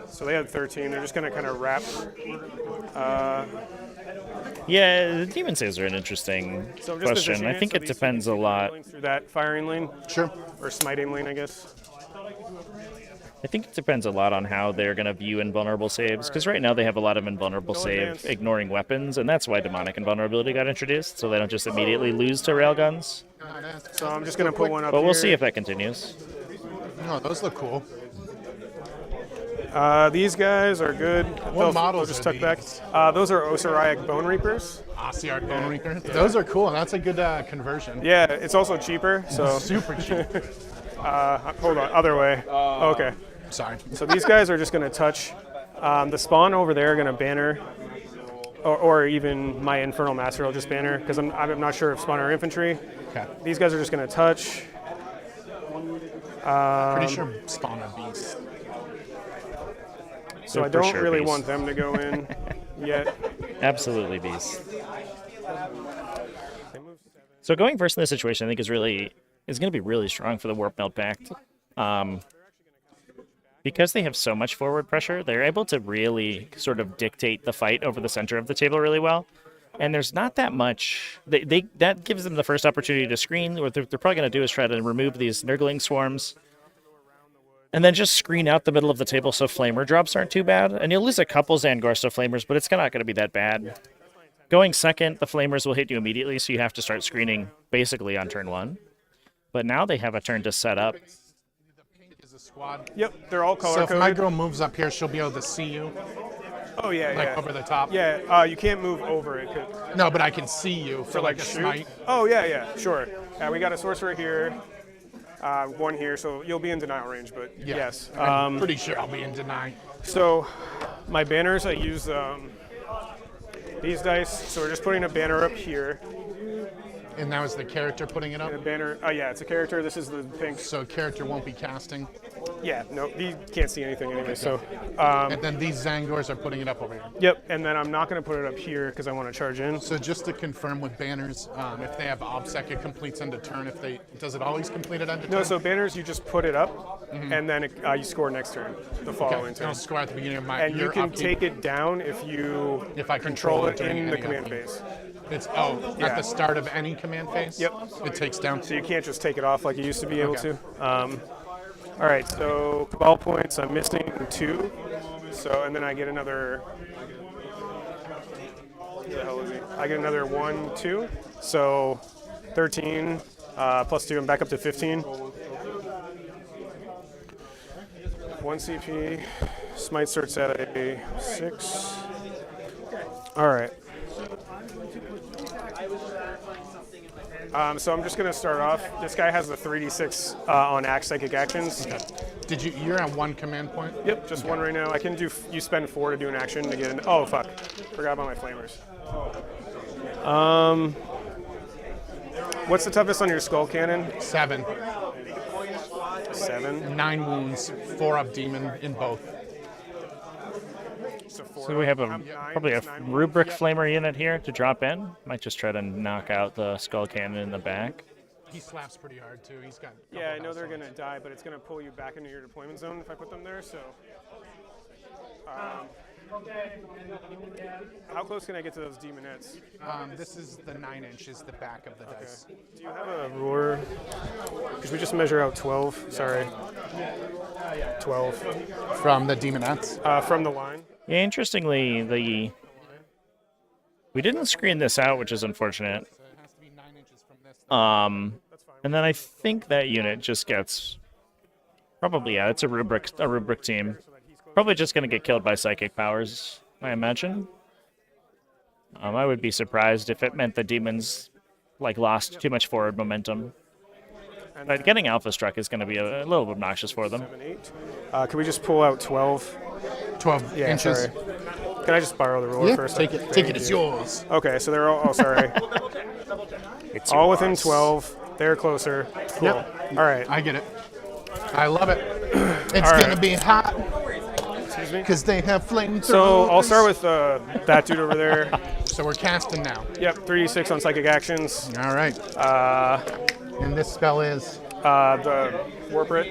So they had 13. They're just going to kind of wrap. Yeah, the demon saves are an interesting question. I think it depends a lot. Through that firing lane? Sure. Or smiting lane, I guess. I think it depends a lot on how they're going to view invulnerable saves, because right now they have a lot of invulnerable save ignoring weapons, and that's why demonic invulnerability got introduced, so they don't just immediately lose to railguns. So I'm just going to put one up But we'll here. see if that continues. No, those look cool. These guys are good. What models just are tuck back. these? Those are Osiriac Bone Reapers. Ossiarch Bone Reaper. Those are cool. That's a good conversion. Yeah, it's also cheaper. So Super cheap. hold on, other way. Okay. Sorry. So these guys are just going to touch. The spawn over there are going to banner, or even my Infernal Master will just banner, because I'm not sure if spawn or infantry. Okay. These guys are just going to touch. Pretty sure spawn are beasts. So I They're for don't sure really beasts. want them to go in yet. Absolutely beast. So going first in this situation, I think is going to be really strong for the Warpmeld Pact. Because they have so much forward pressure, they're able to really sort of dictate the fight over the center of the table really well. And there's not that much. That gives them the first opportunity to screen. What they're probably going to do is try to remove these Nurgling swarms, and then just screen out the middle of the table so flamer drops aren't too bad. And you'll lose a couple Zangorso flamers, but it's not going to be that bad. Going second, the flamers will hit you immediately, so you have to start screening basically on turn 1. But now they have a turn to set up. Is a squad. Yep, they're all color So if coded. my girl moves up here, she'll be able to see you, Oh yeah, like yeah. over the top. Yeah, you can't move over it. No, but I can see you for like a shoot. smite. Oh yeah, sure. We got a sorcerer here, one here, so you'll be in denial range. But Yeah. yes. I'm pretty sure I'll be in deny. So my banners, I use these dice. So we're just putting a banner up here. And that was the character putting it up. A banner. Oh yeah, it's a character. This is the pink. So character won't be casting. Yeah, no, you can't see anything anyway. So. And then these Zangors are putting it up over here. Yep, and then I'm not going to put it up here because I want to charge in. So just to confirm with banners, if they have OBSEC, it completes end of turn. Does it always complete at end of turn? No, so banners, you just put it up, and then you score next turn, the following Okay, turn. I'll score at the beginning of my. And you your can upkeep. take it down if I control it during in the any command upkeep. phase. It's Yeah. at the start of any command phase. Yep. It takes down. So you can't just take it off like you used to be able Okay. to. All right, so Cabal points, I'm missing 2. So, and then I get another. What the hell is he? I get another 1, 2. So 13 plus 2, I'm back up to 15. 1 CP. Smite starts at a 6. All right. So I'm just going to start off. This guy has the 3d6 on psychic actions. Okay. You're at 1 command point? Yep, just one right now. I can do. You spend 4 to do an action to get an. Oh fuck! Forgot about my flamers. What's the toughest on your skull cannon? 7. 7. 9 wounds, 4 up demon in both. So we have probably a rubric flamer unit here to drop in. Might just try to knock out the skull cannon in the back. He slaps pretty hard too. He's got. Yeah, I know they're gonna die, but it's gonna pull you back into your deployment zone if I put them there. So, how close can I get to those demonettes? This is the 9 inches, the back of the dice. Do you have a ruler? Because we just measure out 12. Sorry, 12 From the demonettes. from the line. Yeah, interestingly, we didn't screen this out, which is unfortunate. So it has to be 9 inches from this. And then I think that unit just gets probably it's a rubric team. Probably just gonna get killed by psychic powers, I imagine. I would be surprised if it meant the demons lost too much forward momentum. But getting alpha struck is going to be a little obnoxious for them. 7, 8. Can we just pull out 12? 12 inches. Sorry. Can I just borrow the ruler Yeah, first? take it. Take it. It's yours. Okay, so they're all. Oh, sorry. It's all within yours. 12. They're closer. Cool. Yep. All right. I get it. I love it. It's All right. gonna be hot Excuse me. because they have flamethrowers. So I'll start with that dude over there. So we're casting now. Yep, 3d6 on psychic actions. All right. And this spell is The Warp Writ.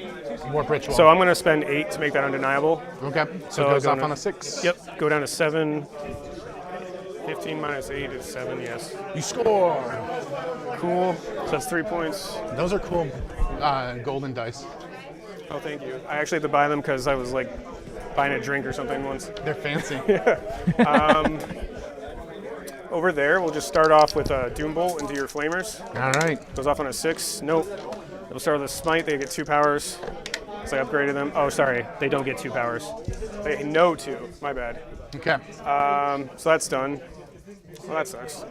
Warp Ritual. So I'm going to spend 8 to make that undeniable. okay. So So it goes go off to- on a 6. Yep, go down to 7. 15 minus 8 is 7, yes. You score. Cool. So that's 3 points. Those are cool golden dice. Oh, thank you. I actually had to buy them because I was buying a drink or something once. They're fancy. Over there, we'll just start off with a Doom Bolt into your Flamers. All right. Goes off on a 6. Nope. We'll start with a Smite. They get 2 powers. So I upgraded them. Oh, sorry. They don't get 2 powers. They know 2. My bad. Okay. So that's done. Well, that sucks.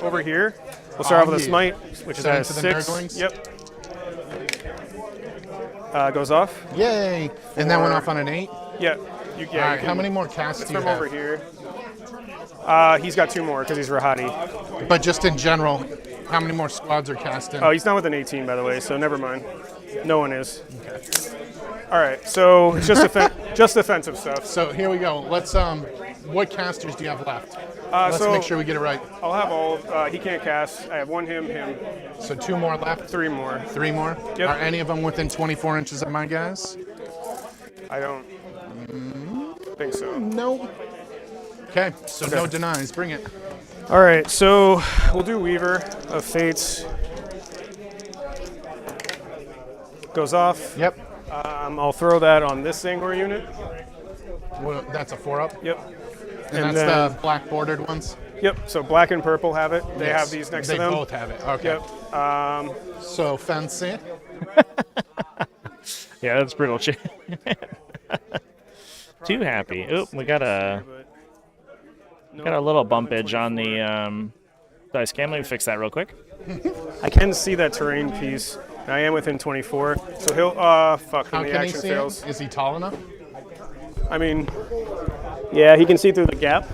Over here, we'll start off with a yeah. Smite, which is So at a into the 6. Nurglings? Yep. Goes off. Yay. And that went off on an 8. Yeah. All You right. can- How many more casts It's do you from have? over here. He's got 2 more because he's Rahati. But just in general, how many more squads are casting? Oh, he's not with an 18, by the way, so never mind. No one is. All right, so it's just just defensive stuff. So here we go. Let's what casters do you have left? Let's so make sure we get it right. I'll have all. He can't cast. I have 1 him, So 2 more left. 3 more. 3 more. Yep. Are any of them within 24 inches of my guys? I don't think so. No. Okay. So no denies. Bring it. All right, so we'll do Weaver of Fates. Goes off. Yep. I'll throw that on this Angor unit. Well, that's a 4 up. Yep. And that's then- the black bordered ones. Yep. So black and purple have it. They Yes. have these next they to them. both have it. Okay. Yep. So fancy. Yeah, that's brutal. Too happy. Oop, we got a little bumpage on the dice cam. Let me fix that real quick. I can see that terrain piece. I am within 24, so he'll. Fuck. How When the can he action see fails. it? Is he tall enough? I mean, yeah, he can see through the gap.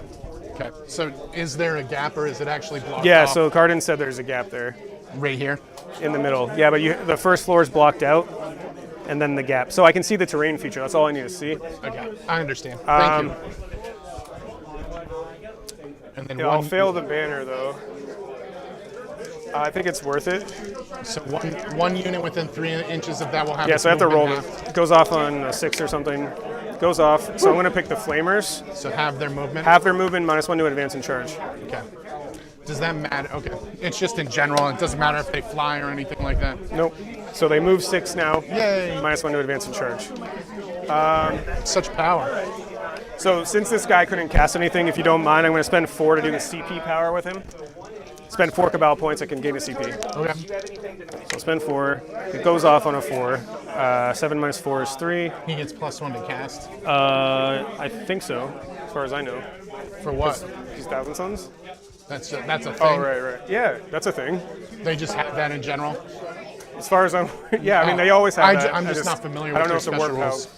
Okay. So is there a gap or is it actually blocked Yeah. off So Cardin said there's a gap there right here? in the middle. Yeah, but the first floor is blocked out, and then the gap. So I can see the terrain feature. That's all I need to see. Okay. I understand. Thank you. And then Yeah, I'll fail the banner though. I think it's worth it. So one unit within 3 inches of that will have. Yeah, its so I have to roll. movement half. It goes off on a 6 or something. Goes off. So I'm gonna pick the Flamers. So have their movement. Half their movement, -1 to advance and charge. Okay. Does that matter? Okay. It's just in general. It doesn't matter if they fly or anything like that. Nope. So they move 6 now. Yay. -1 to advance and charge. Such power. So since this guy couldn't cast anything, if you don't mind, I'm going to spend 4 to do the CP power with him. Spend 4 Cabal points, I can gain a CP. Okay. So spend 4. It goes off on a 4. 7 minus 4 is 3. He gets +1 to cast. I think so, as far as I know. For what? He's Thousand Suns. That's a thing. Oh, right. Yeah, that's a thing. They just have that in general. As far as I'm, yeah, I mean, they always have that. I'm just not familiar I don't know with if their the special warp rules.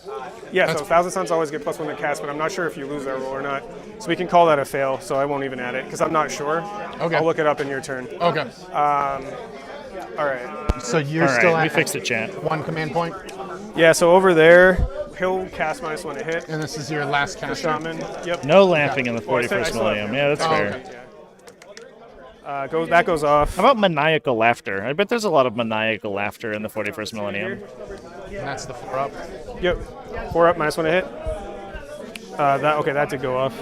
Yeah, so Thousand Suns always get +1 to cast, but I'm not sure if you lose that rule or not. So we can call that a fail, so I won't even add it, because I'm not sure. Okay. I'll look it up in your turn. Okay. All right. So you're All still right, we at fixed it, chat. 1 command point, Yeah, so over there, he'll cast -1 to hit. and this is your last cast. Shaman. Yep. No laughing in the Well, I said- I 41st still have- Millennium. Yeah, that's Oh, fair. okay. That goes off. How about maniacal laughter? I bet there's a lot of maniacal laughter in the 41st Millennium. And that's the 4 up. Yep. 4 up, -1 to hit. That did go off.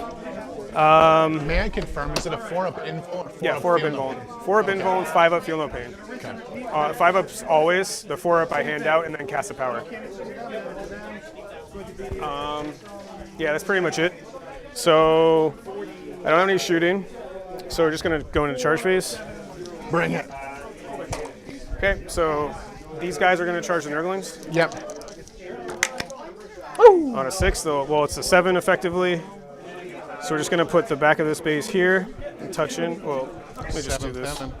May I confirm? Is it a 4 up invul? Or 4 Yeah, up 4 up feel no invuln. pain? 4 up invuln, 5 up feel no pain. Okay. 5 up's always. The 4 up I hand out and then cast a power. Yeah, that's pretty much it. So I don't have any shooting. So we're just gonna go into charge phase. Bring it. Okay, so these guys are gonna charge the Nurglings. Yep. On a 6, though, well, it's a 7 effectively. So we're just gonna put the back of this base here and touch in. Well, let me just do this. 7.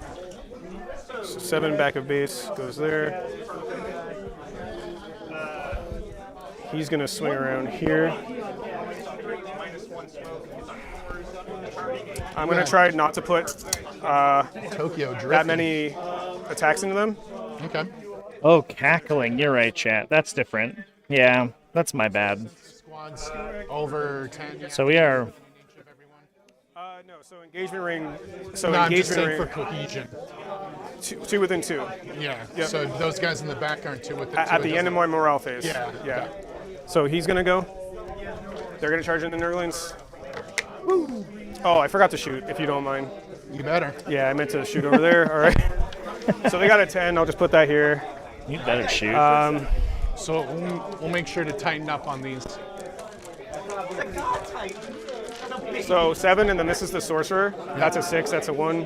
So 7 back of base goes there. He's gonna swing around here. I'm gonna try not to put Tokyo drift. that many attacks into them. Okay. Oh, cackling. You're right, chat. That's different. Yeah, that's my bad. Squads over 10. So we are. No, so engagement ring. So No, I'm just engagement saying for ring. cohesion. Two within 2. Yeah. Yep. So those guys in the back aren't 2 with At the end of my morale phase. Yeah. Yeah. So he's gonna go. They're gonna charge in the Nurglings. Woo. Oh, I forgot to shoot. If you don't mind. You better. Yeah, I meant to shoot over there. All right. So they got a 10. I'll just put that here. You better shoot. So we'll make sure to tighten up on these. So 7, and then this is the sorcerer. That's a 6. That's a 1.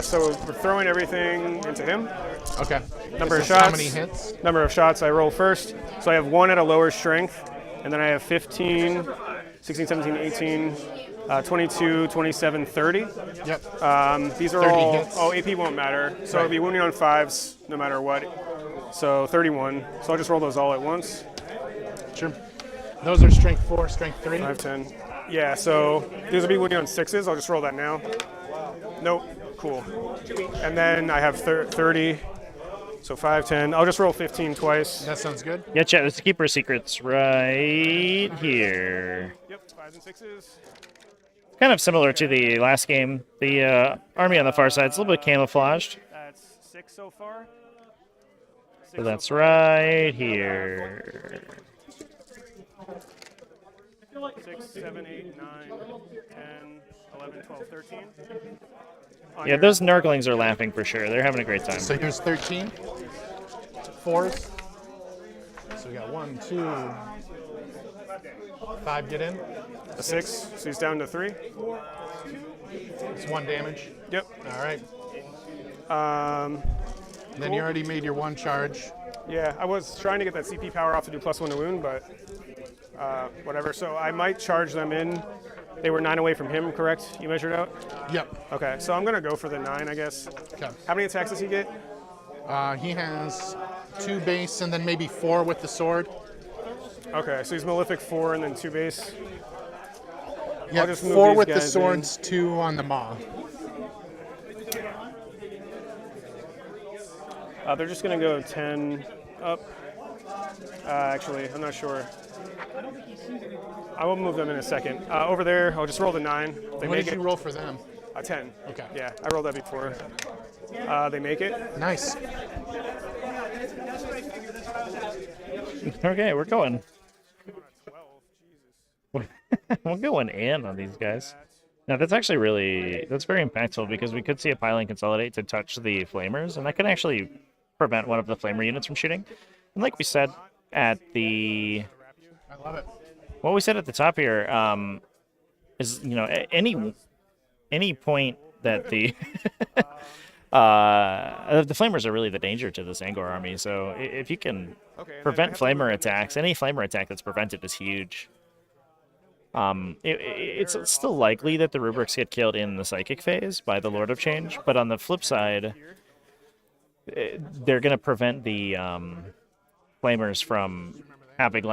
So we're throwing everything into him. Okay. Number of This is shots. How many hits? Number of shots I roll first. So I have 1 at a lower strength, and then I have 15, 16, 17, 18, 22, 27, 30. Yep. These are 30 all. hits. Oh, AP won't matter. So it'll be wounding on 5s no matter what. So 31. So I'll just roll those all at once. Sure. Those are strength 4, strength 3. 5, 10. Yeah, so these will be wounding on 6s. I'll just roll that now. Nope. Cool. And then I have 30. So 5, 10. I'll just roll 15 twice. That sounds good. Yeah, chat. Let's keep our secrets right here. Yep, 5s and 6s. Kind of similar to the last game. The army on the far side is a little bit camouflaged. That's 6 so far. So that's right here. 6, 7, 8, 9, 10, 11, 12, 13. Yeah, those Nurglings are laughing for sure. They're having a great time. So here's 13. 4s. So we got 1, 2, 5 get in. A 6, so he's down to 3. It's 1 damage. Yep. All right. Um, Then you already made your 1 charge. yeah, I was trying to get that CP power off to do +1 to wound, but whatever. So I might charge them in. They were 9 away from him, correct? You measured out? Yep. Okay, so I'm going to go for the 9, I guess. Okay. How many attacks does he get? He has 2 base and then maybe 4 with the sword. Okay, so he's Malefic 4 and then 2 base. Yeah, just move 4 these with the guys in. swords, 2 on the maw. They're just going to go 10 up. Actually, I'm not sure. I will move them in a second. Over there, I'll just roll the 9. They What make did it. you roll for them? A 10. Okay. Yeah, I rolled that before. They make it. Nice. Okay, we're going. We're going in on these guys. Now that's actually that's very impactful because we could see a piling consolidate to touch the flamers, and that can actually prevent one of the flamer units from shooting. And like we said at the, I love it. what we said at the top here, is any point that the the flamers are really the danger to this Angor army. So if you can prevent flamer attacks, any flamer attack that's prevented is huge. It's still likely that the rubrics get killed in the psychic phase by the Lord of Change, but on the flip side, they're going to prevent the flamers from having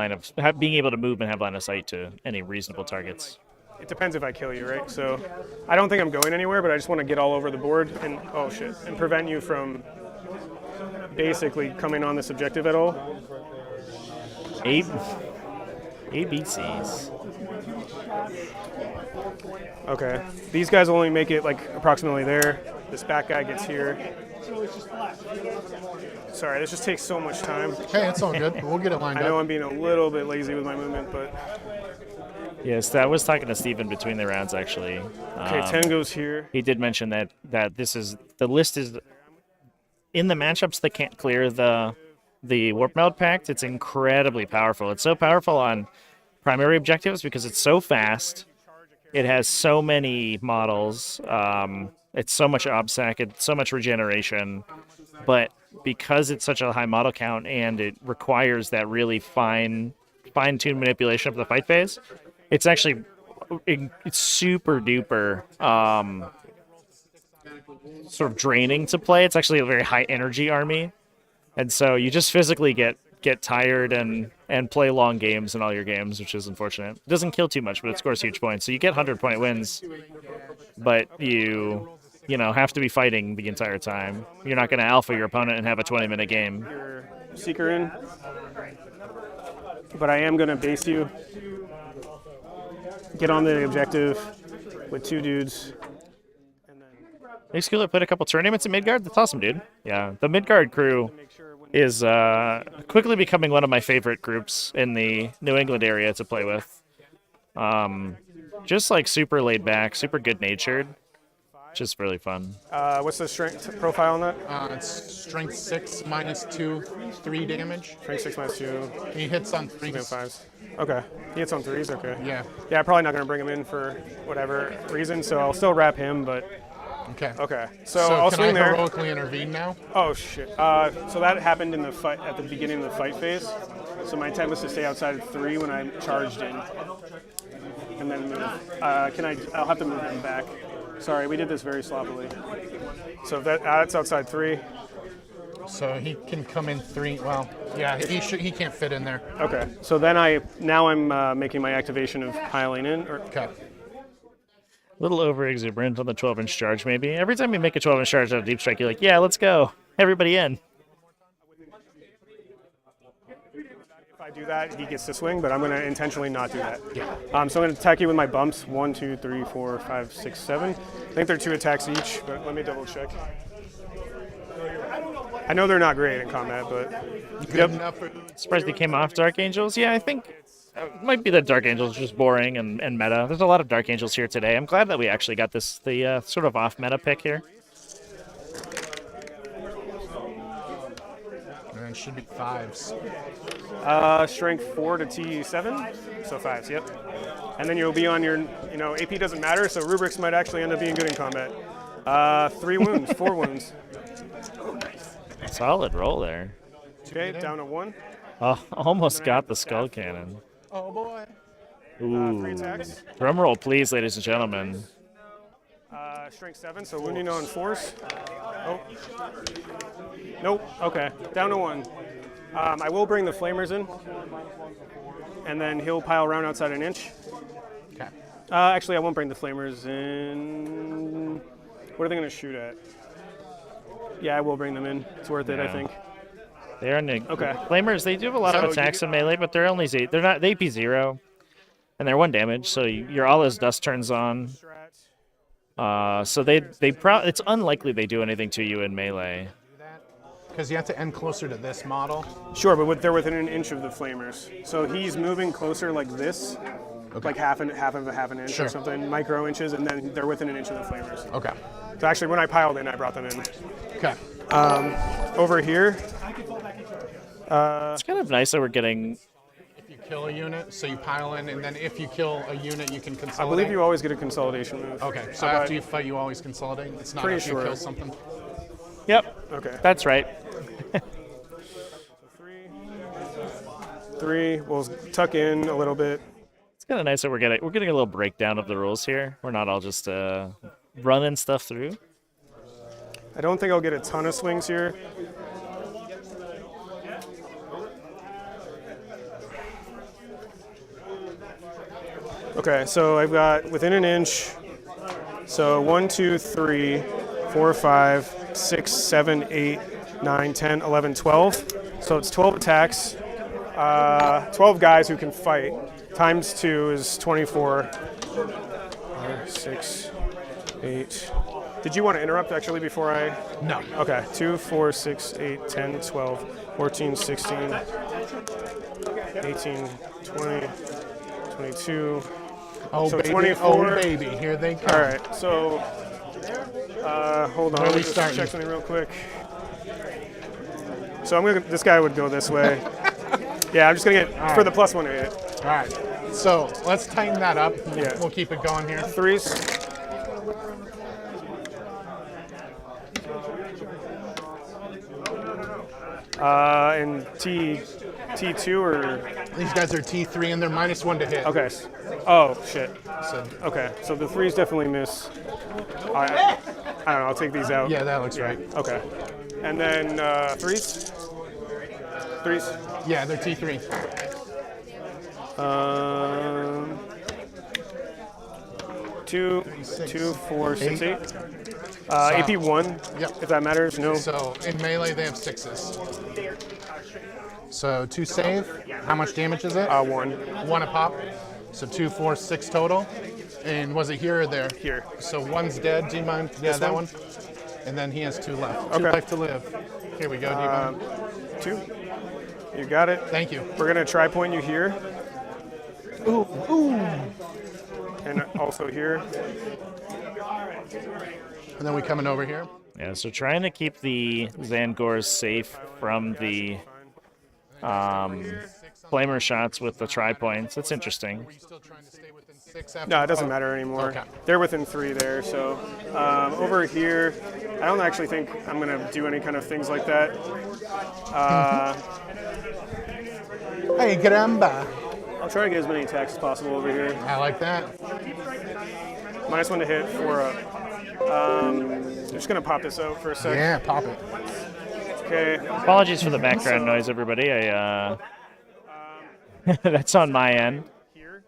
being able to move and have line of sight to any reasonable targets. It depends if I kill you, right? So I don't think I'm going anywhere, but I just want to get all over the board and and prevent you from basically coming on this objective at all. ABCs. Okay. These guys will only make it like approximately there. This back guy gets here. Sorry, this just takes so much time. Hey, it's all good. We'll get it lined I know up. I'm being a little bit lazy with my movement, but Yes, I was talking to Steven between the rounds, actually. okay, 10 goes here. He did mention that the list is in the matchups that can't clear the Warpmeld Pact. It's incredibly powerful. It's so powerful on primary objectives because it's so fast. It has so many models. It's so much obsac. It's so much regeneration. But because it's such a high model count and it requires that really fine-tuned manipulation of the fight phase, it's actually it's super duper sort of draining to play. It's actually a very high energy army, and so you just physically get tired and play long games in all your games, which is unfortunate. It doesn't kill too much, but it scores huge points. So you get 100-point wins, but you have to be fighting the entire time. You're not going to alpha your opponent and have a 20-minute game. Your Seeker in. But I am going to base you. Get on the objective with 2 dudes. Hey, Schooler played a couple tournaments in Midgard. That's awesome, dude. Yeah, the Midgard crew is quickly becoming one of my favorite groups in the New England area to play with. Just like super laid back, super good natured. Just really fun. What's the strength profile on that? It's strength 6 minus 2, 3 damage. Strength 6 minus 2. He hits on 3s. 5s. Okay. He hits on 3s? Okay. Yeah. Yeah, I'm probably not going to bring him in for whatever reason, so I'll still wrap him, but... Okay. Okay. So I'll can swing I there. heroically intervene now? Oh, shit. So that happened in the fight at the beginning of the fight phase. So my intent was to stay outside of 3 when I charged in. And then move. I'll have to move him back. Sorry, we did this very sloppily. So that's outside 3. So he can come in 3. Well, yeah, he can't fit in there. Okay. So then I'm making my activation of piling in. Okay. A little over exuberant on the 12-inch charge, maybe. Every time you make a 12-inch charge out of Deep Strike, you're like, yeah, let's go. Everybody in. If I do that, he gets to swing, but I'm going to intentionally not do that. Yeah. So I'm going to attack you with my bumps. 1, 2, 3, 4, 5, 6, 7. I think they're 2 attacks each, but let me double check. I know they're not great in combat, but Good enough for... Surprised they came off Dark Angels. Yeah, I think it might be that Dark Angels are just boring and meta. There's a lot of Dark Angels here today. I'm glad that we actually got the sort of off-meta pick here. And it should be 5s. Strength 4 to T7, so 5s, yep. And then you'll be on your, AP doesn't matter, so rubrics might actually end up being good in combat. 3 wounds, 4 wounds. Solid roll there. Okay, down to 1. Oh, almost got the skull cannon. Oh, boy. Ooh. 3 attacks. Drum roll, please, ladies and gentlemen. Strength 7, so wounding on 4s. Oh. Nope, okay, down to 1. I will bring the flamers in, and then he'll pile around outside an inch. Okay. Actually, I won't bring the flamers in. What are they going to shoot at? Yeah, I will bring them in. It's worth it, I think. They're in the Okay. Flamers. They do have a lot of attacks in melee, but they're only they're not AP 0, and they're 1 damage. So you're all as dust turns on. So it's unlikely they do anything to you in melee. Because you have to end closer to this model. Sure, but they're within an inch of the flamers. So he's moving closer like this, like half of an inch Sure. or something, micro inches, and then they're within an inch of the flamers. Okay. So actually, when I piled in, I brought them in. Okay. Over here, It's kind of nice that we're getting. If you kill a unit, so you pile in, and then if you kill a unit, you can I consolidate. believe you always get a consolidation move. Okay, so after you fight, you always consolidate? It's not Pretty after sure. you kill something? Yep, Okay. that's right. 3. We'll tuck in a little bit. It's kind of nice that we're getting a little breakdown of the rules here. We're not all just running stuff through. I don't think I'll get a ton of swings here. Okay, so I've got within an inch. So 1, 2, 3, 4, 5, 6, 7, 8, 9, 10, 11, 12. So it's 12 attacks. 12 guys who can fight. Times 2 is 24. 5, 6, 8. Did you want to interrupt actually before I? No. Okay. 2, 4, 6, 8, 10, 12, 14, 16, 18, 20, 22. Oh, So baby. 24. Oh, baby. Here they come. All right. So, hold on. Where are Let we me just starting? check something real quick. So I'm gonna. This guy would go this way. Yeah, I'm just gonna get for the +1 to hit. All right. So let's tighten that up. Yeah. We'll keep it going here. 3s. And T2 or These guys are T3 and they're -1 to hit. okay. Oh shit. So, Okay, so the 3s definitely miss. I don't know. I'll take these out. yeah, that looks right. Okay. And then 3s. 3s. Yeah, they're T3. 2, 2, 4, 6, 8. AP 1. Yep. If that matters. No. So in melee, they have 6s. So 2 save. How much damage is it? 1 1 a pop. So 2, 4, 6 total. And was it here or there? here. So 1's dead. Do you mind? Yeah, that one? one. And then he has 2 left. 2 Okay. life to live. Here we go. Do you mind? 2. You got it. Thank you. We're gonna try point you here, Ooh, ooh. and also here. And then we coming over here. Yeah, so trying to keep the Zangors safe from the flamer shots with the tri-points. That's interesting. Are you still trying to stay within 6 after? No, it doesn't matter anymore. Okay. They're within 3 there, so over here, I don't actually think I'm gonna do any kind of things like that. Hey, caramba. I'll try to get as many attacks as possible over here. I like that. -1 to hit, 4 up. I'm just gonna pop this out for a sec. Yeah, pop it. Okay. Apologies for the background noise, everybody. That's on my end. Here.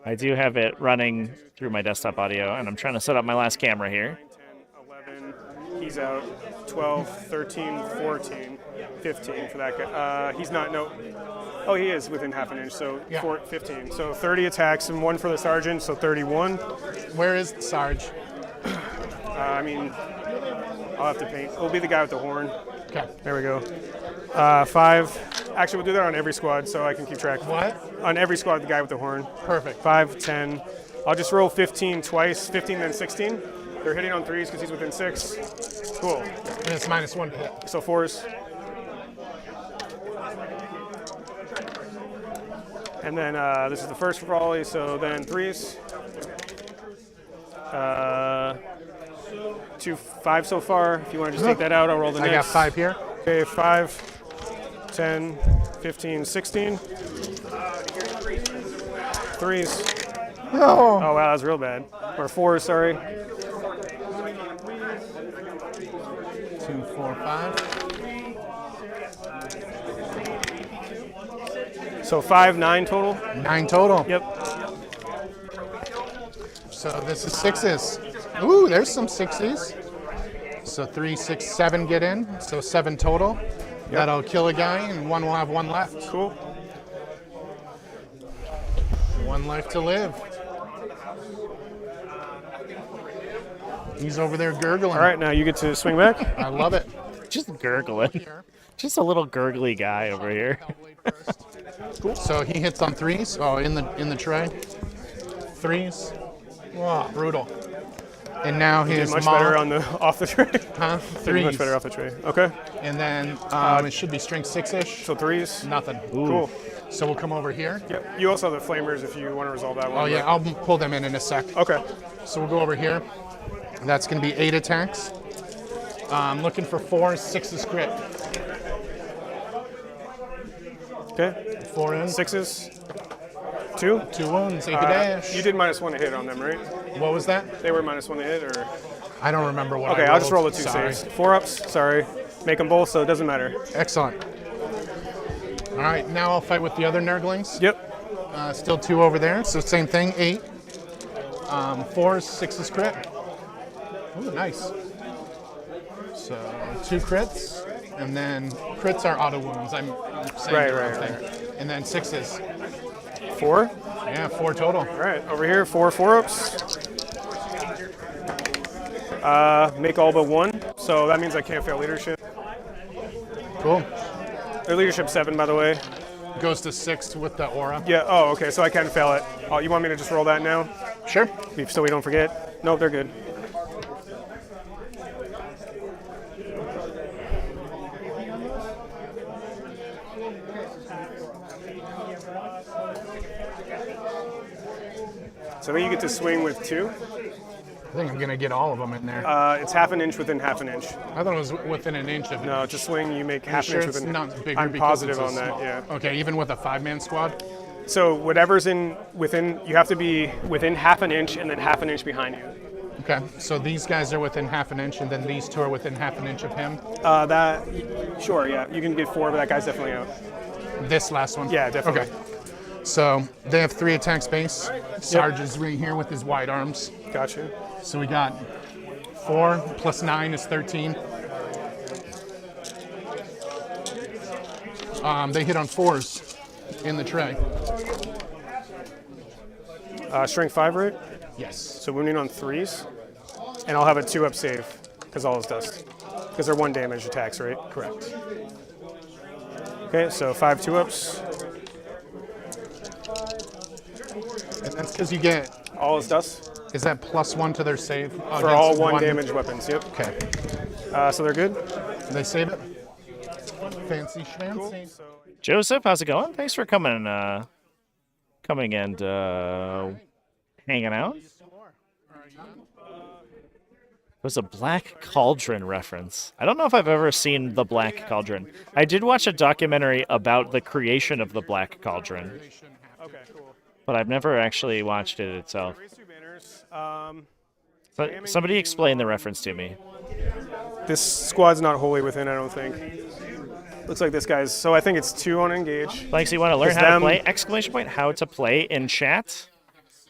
I do have it running through my desktop audio, and I'm trying to set up my last camera here. 10, 11. He's out. 12, 13, 14, 15 for that guy. He's not. No. Oh, he is within half an inch. So Yeah. 15. So 30 attacks and 1 for the sergeant. So 31. Where is Sarge? I mean, I'll have to paint. It'll be the guy with the horn. Okay. There we go. 5. Actually, we'll do that on every squad so I can keep track. What? On every squad, the guy with the horn. Perfect. 5, 10. I'll just roll 15 twice. 15, then 16. They're hitting on 3s because he's within 6. Cool. And it's -1 to hit. So 4s. And then this is the first volley, so then 3s. 2, 5 so far. If you want to just take that out, I'll roll the I next. got 5 here. Okay, 5, 10, 15, 16. 3s. Oh. Oh, wow, that was real bad. Or 4s, sorry. 2, 4, 5. So 5, 9 total. 9 total. Yep. So this is 6s. Ooh, there's some 6s. So 3, 6, 7 get in. So 7 total. That'll kill a guy, and 1 will have 1 left. Cool. 1 life to live. He's over there gurgling. All right, now you get to swing back. I love it. Just gurgling. Just a little gurgly guy over here. Cool. So he hits on 3s. Oh, in the tray. 3s. Wow, brutal. And now Did his much mom, better on the off the tray. huh? Did much 3s. better off the tray. Okay. And then it should be strength 6-ish. So 3s. Nothing. Cool. So we'll come over here. Yep. You also have the flamers if you want to resolve that one. Oh yeah, I'll pull them in a sec. Okay. So we'll go over here. That's going to be 8 attacks. I'm looking for 4s, 6s crit. Okay. 4 in. 6s. 2? 2 wounds, 8 to dash. You did -1 to hit on them, right? What was that? They were -1 to hit, or? I don't remember what Okay, I I'll just roll rolled. the 2 Sorry. saves. 4-ups, sorry. Make them both, so it doesn't matter. Excellent. All right, now I'll fight with the other Nurglings. Yep. Still 2 over there, so same thing, 8. 4s, 6s crit. Ooh, nice. So 2 crits, and then crits are auto wounds. I'm saying Right, the wrong right, thing. And then 6s. 4? Yeah, 4 total. All right, over here, 4 4-ups. Make all but 1, so that means I can't fail leadership. Cool. Their leadership's 7, by the way. Goes to 6 with the aura. Yeah, oh, okay, so I can fail it. Oh, you want me to just roll that now? Sure. So we don't forget? Nope, they're good. So then you get to swing with 2. I think I'm going to get all of them in there. It's half an inch within half an inch. I thought it was within an inch of it. No, it's a swing, you make You half sure an inch it's within. not bigger I'm because positive it's a on that, small- yeah. Okay, even with a 5-man squad? So whatever's within, you have to be within half an inch and then half an inch behind you. Okay, so these guys are within half an inch, and then these 2 are within half an inch of him? Sure, yeah. You can get 4, but that guy's definitely out. This last one? Yeah, definitely. Okay. So they have 3 attack space. Sarge is right here with his wide arms. Gotcha. So we got 4 plus 9 is 13. They hit on 4s in the tray. Strength 5, right? Yes. So wounding on 3s. And I'll have a 2-up save, because all is dust. Because they're 1 damage attacks, right? Correct. Okay, so 5 2-ups. And that's because you get, All is dust. is that +1 to their save? For all 1 damage weapons, yep. Okay. So they're good? They save it? Fancy schmancy. So Joseph, how's it going? Thanks for coming and hanging out. It was a Black Cauldron reference. I don't know if I've ever seen the Black Cauldron. I did watch a documentary about the creation of the Black Cauldron, okay, cool. but I've never actually watched it itself. Raise 2 banners. But somebody explain the reference to me. This squad's not wholly within, I don't think. Looks like this guy's. So I think it's 2 on engage. Like, so you want to learn Is how to them- play? Exclamation point, how to play in chat.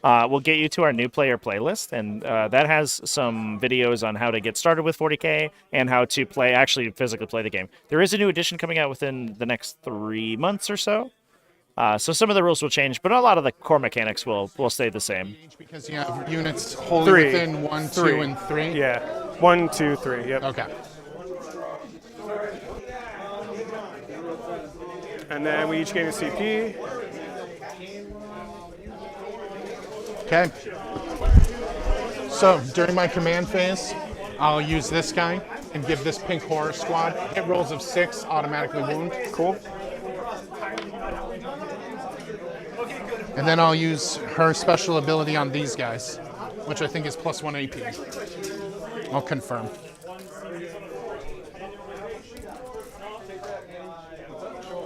We'll get you to our new player playlist, and that has some videos on how to get started with 40k and how to actually physically play the game. There is a new edition coming out within the next 3 months or so. So some of the rules will change, but a lot of the core mechanics will stay the same. Because you have units wholly 3. within 1, 2, 3. and 3? Yeah. 1, 2, 3. Yep. Okay. And then we each gain a CP. Okay. So during my command phase, I'll use this guy and give this pink horror squad hit rolls of 6, automatically wound. Cool. And then I'll use her special ability on these guys, which I think is +1 AP. I'll confirm.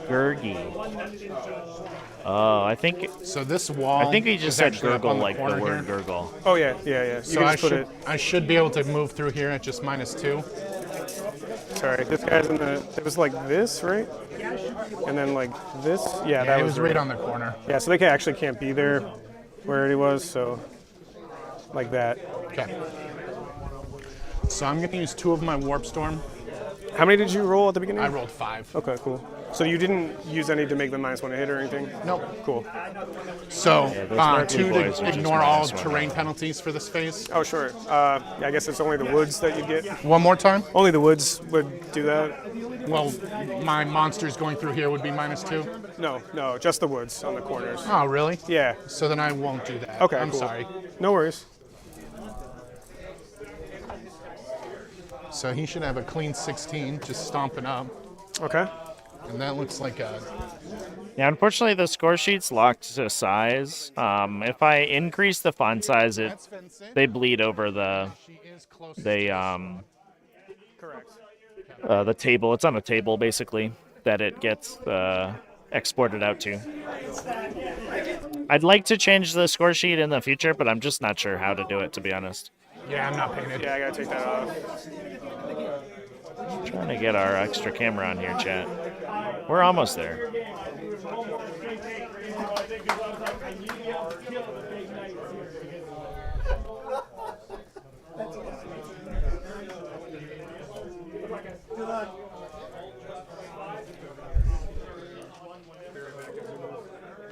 Gurgi. Oh, I think So this wall. he just is said actually up gurgle on the like the corner word here. gurgle. Oh, yeah, yeah, yeah. You So can just put it. I should be able to move through here at just -2. Sorry, this guy's in the. It was like this, right? And then like this. Yeah, Yeah, that it was was right on the corner. Yeah, so they actually can't be there where he was, so like that. Okay. So I'm going to use 2 of my Warp Storm. How many did you roll at the beginning? I rolled 5. Okay, cool. So you didn't use any to make them -1 to hit or anything? Nope. Cool. So those Mercury 2 boys are to just ignore all -1. terrain penalties for this phase. Oh, sure. I guess it's only the woods that you get. One more time. Only the woods would do that. Well, my monsters going through here would be -2. No, just the woods on the corners. Oh, really? Yeah. So then I won't do that. Okay, I'm cool. sorry. No worries. So he should have a clean 16, just stomping up. Okay. And that looks like a... Yeah, unfortunately, the score sheet's locked to size. If I increase the font size, they bleed over the Correct. the table. It's on a table basically that it gets exported out to. I'd like to change the score sheet in the future, but I'm just not sure how to do it, to be honest. Yeah, I'm not painted. Yeah, I gotta take that off. Trying to get our extra camera on here, chat. We're almost there.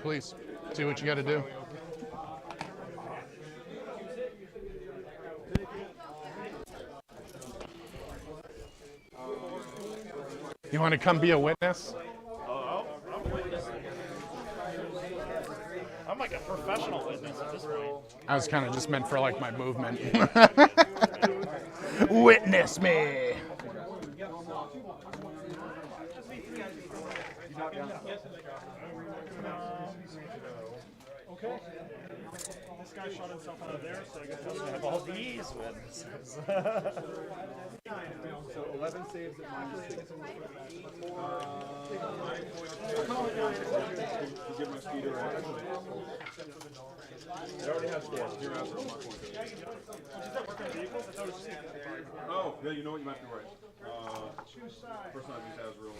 Please, do what you got to do. You want to come be a witness? I'm like a professional witness at this point. I was kind of just meant for like my movement. Witness me. Okay. This guy shot himself out of there, so I guess I'm gonna have all these witnesses. So 11 saves at -6. Give my speed around. It already has 4. 0 after on my point. Oh, yeah, you know what? You might be right. First time these has real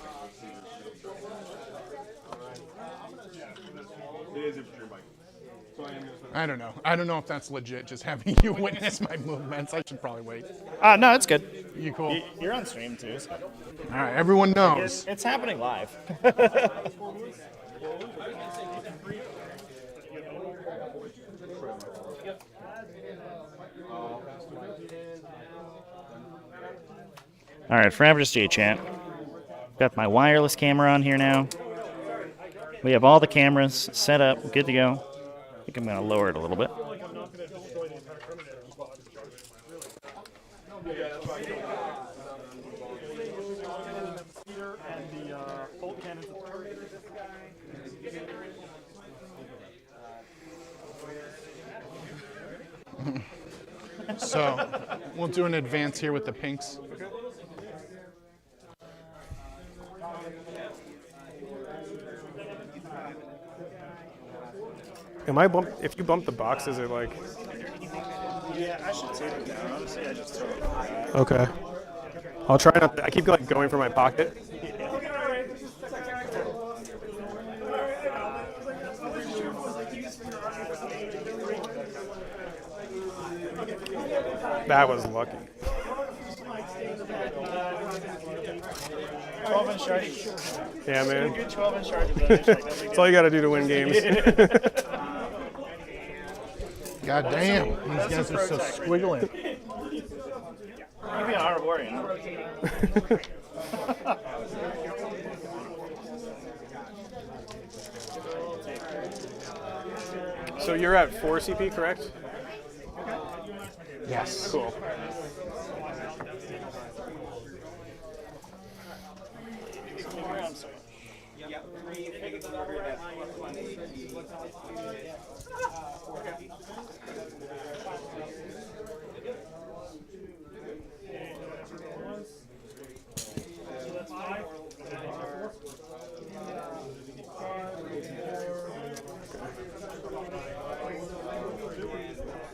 It is infantry bike. So I am going to spend. I don't know. I don't know if that's legit. Just having you witness my movements. I should probably wait. No, it's good. You cool? You're on stream too. So. All right. Everyone knows. It's happening live. All right, for average J chat. Got my wireless camera on here now. We have all the cameras set up, good to go. I think I'm going to lower it a little bit. So we'll do an advance here with the pinks. Am I bump? If you bump the box, is it like? Yeah, I should take it down. Honestly, I just throw it back. Okay. I'll try not. I keep like going for my pocket. That was lucky. 12-inch charges. Yeah, man. Good 12-inch charges. That's all you got to do to win games. God damn, these guys are so squiggly. You'd be an Arborian. So you're at 4 CP, correct? Yes. Cool.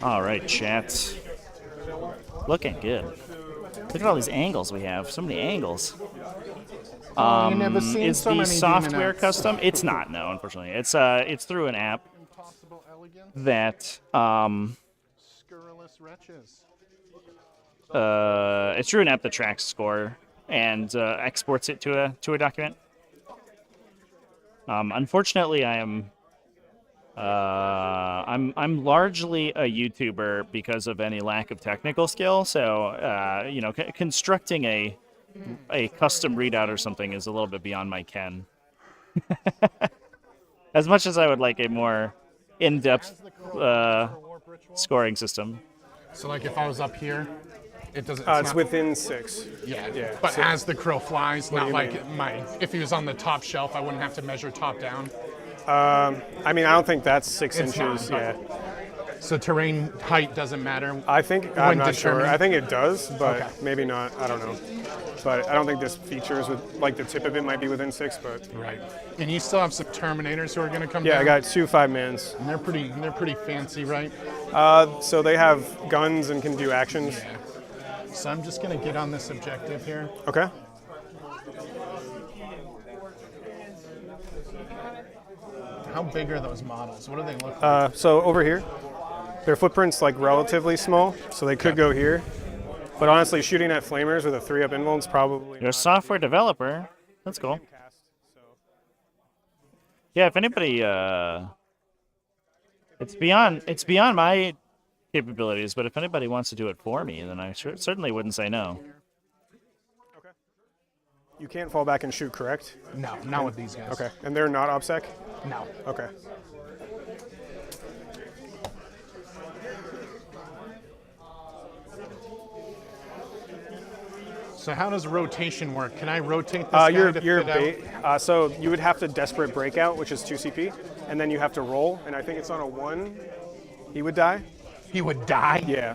All right, chat. Looking good. Look at all these angles we have. So many angles. You never seen Is so the many software Daemons. custom? It's not. No, unfortunately, it's through an app Impossible elegance. that Scurrilous wretches. it's through an app that tracks score and exports it to a document. Unfortunately, I'm largely a YouTuber because of any lack of technical skill. So you know, constructing a custom readout or something is a little bit beyond my ken. As much as I would like a more in-depth scoring system. So like if I was up here, it doesn't. It's not- within 6. Yeah. But so- as the crow flies, do not you like mean? if he was on the top shelf, I wouldn't have to measure top down. I mean, I don't think that's 6 It's inches. not. Yeah. So terrain height doesn't matter. I think I'm When not sure. determined? I think it does, but Okay. maybe not. I don't know. But I don't think this features with, like, the tip of it might be within 6, but. Right. And you still have some Terminators who are going to come Yeah, down? I got 2 5-mans. And they're pretty fancy, right? So they have guns and can do actions. Yeah. So I'm just going to get on this objective here. Okay. How big are those models? What do they look like? So over here, their footprint's like relatively small, so they could go here. But honestly, shooting at flamers with a 3-up invuln's probably. You're a software developer. That's cool. Yeah, if anybody, it's beyond my capabilities. But if anybody wants to do it for me, then I certainly wouldn't say no. Okay. You can't fall back and shoot, correct? No, not with these guys. Okay. And they're not OBSEC? No. Okay. So how does rotation work? Can I rotate this guy You're to fit bait. So you would have to desperate breakout, which is 2 CP, and then you have to roll. And I think it's on a 1. He would die. out? He would die? Yeah.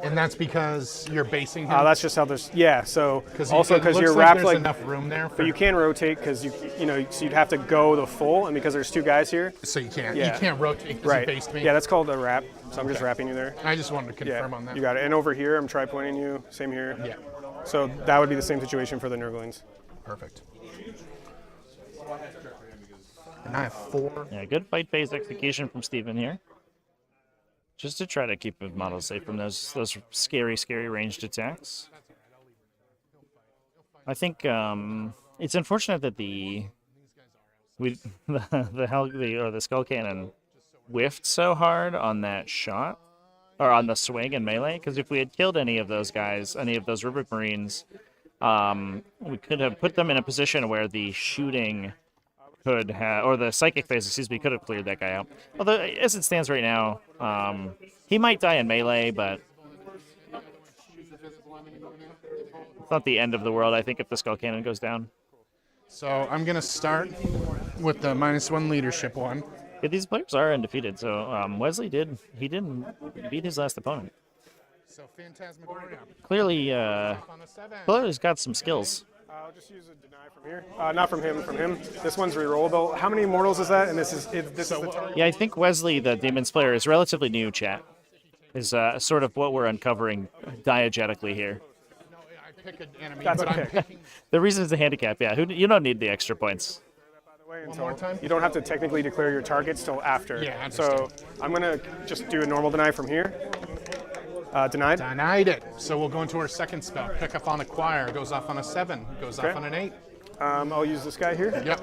And that's because you're basing him? That's just how there's. Yeah. So Because also because you're like wrapped there's like. enough room there. For, But you can rotate because you know, so you'd have to go the full, and because there's 2 guys here. So you can't. Yeah. You can't rotate because Right. you based me. Yeah, that's called a wrap. So I'm just wrapping you there. I just wanted to Yeah. confirm on that. You got it. And over here, I'm tri-pointing you. Same here. Yeah. So that would be the same situation for the Nurglings. Perfect. And I have 4. Yeah, good fight phase execution from Steven here. Just to try to keep his models safe from those scary ranged attacks. I think it's unfortunate that the skull cannon whiffed so hard on that shot, or on the swing and melee. Because if we had killed any of those guys, any of those Rubric Marines, we could have put them in a position where the shooting could have, or the psychic phase, excuse me, could have cleared that guy out. Although, as it stands right now, he might die in melee, but it's not the end of the world, I think, if the skull cannon goes down. So I'm going to start with the -1 leadership one. Yeah, these players are undefeated, so Wesley didn't beat his last opponent. So Phantasmagoria. Clearly, On a 7. Clearly's got some skills. I'll just use a deny from here. Not from him. From him. This one's rerollable. How many mortals is that? And this is the target. Yeah, I think Wesley, the Daemons player, is relatively new, chat. Is sort of what we're uncovering diegetically here. No, I pick an enemy, That's but I'm okay. picking The reason is the handicap, yeah. You don't need the extra points. one more time. You don't have to technically declare your targets till after. Yeah, I so I'm gonna just do a normal deny from here. Denied. Denied it. So we'll go into our second spell. Pick up on Acquire. Goes off on a 7. Goes off Okay. on an 8. I'll use this guy here. Yep.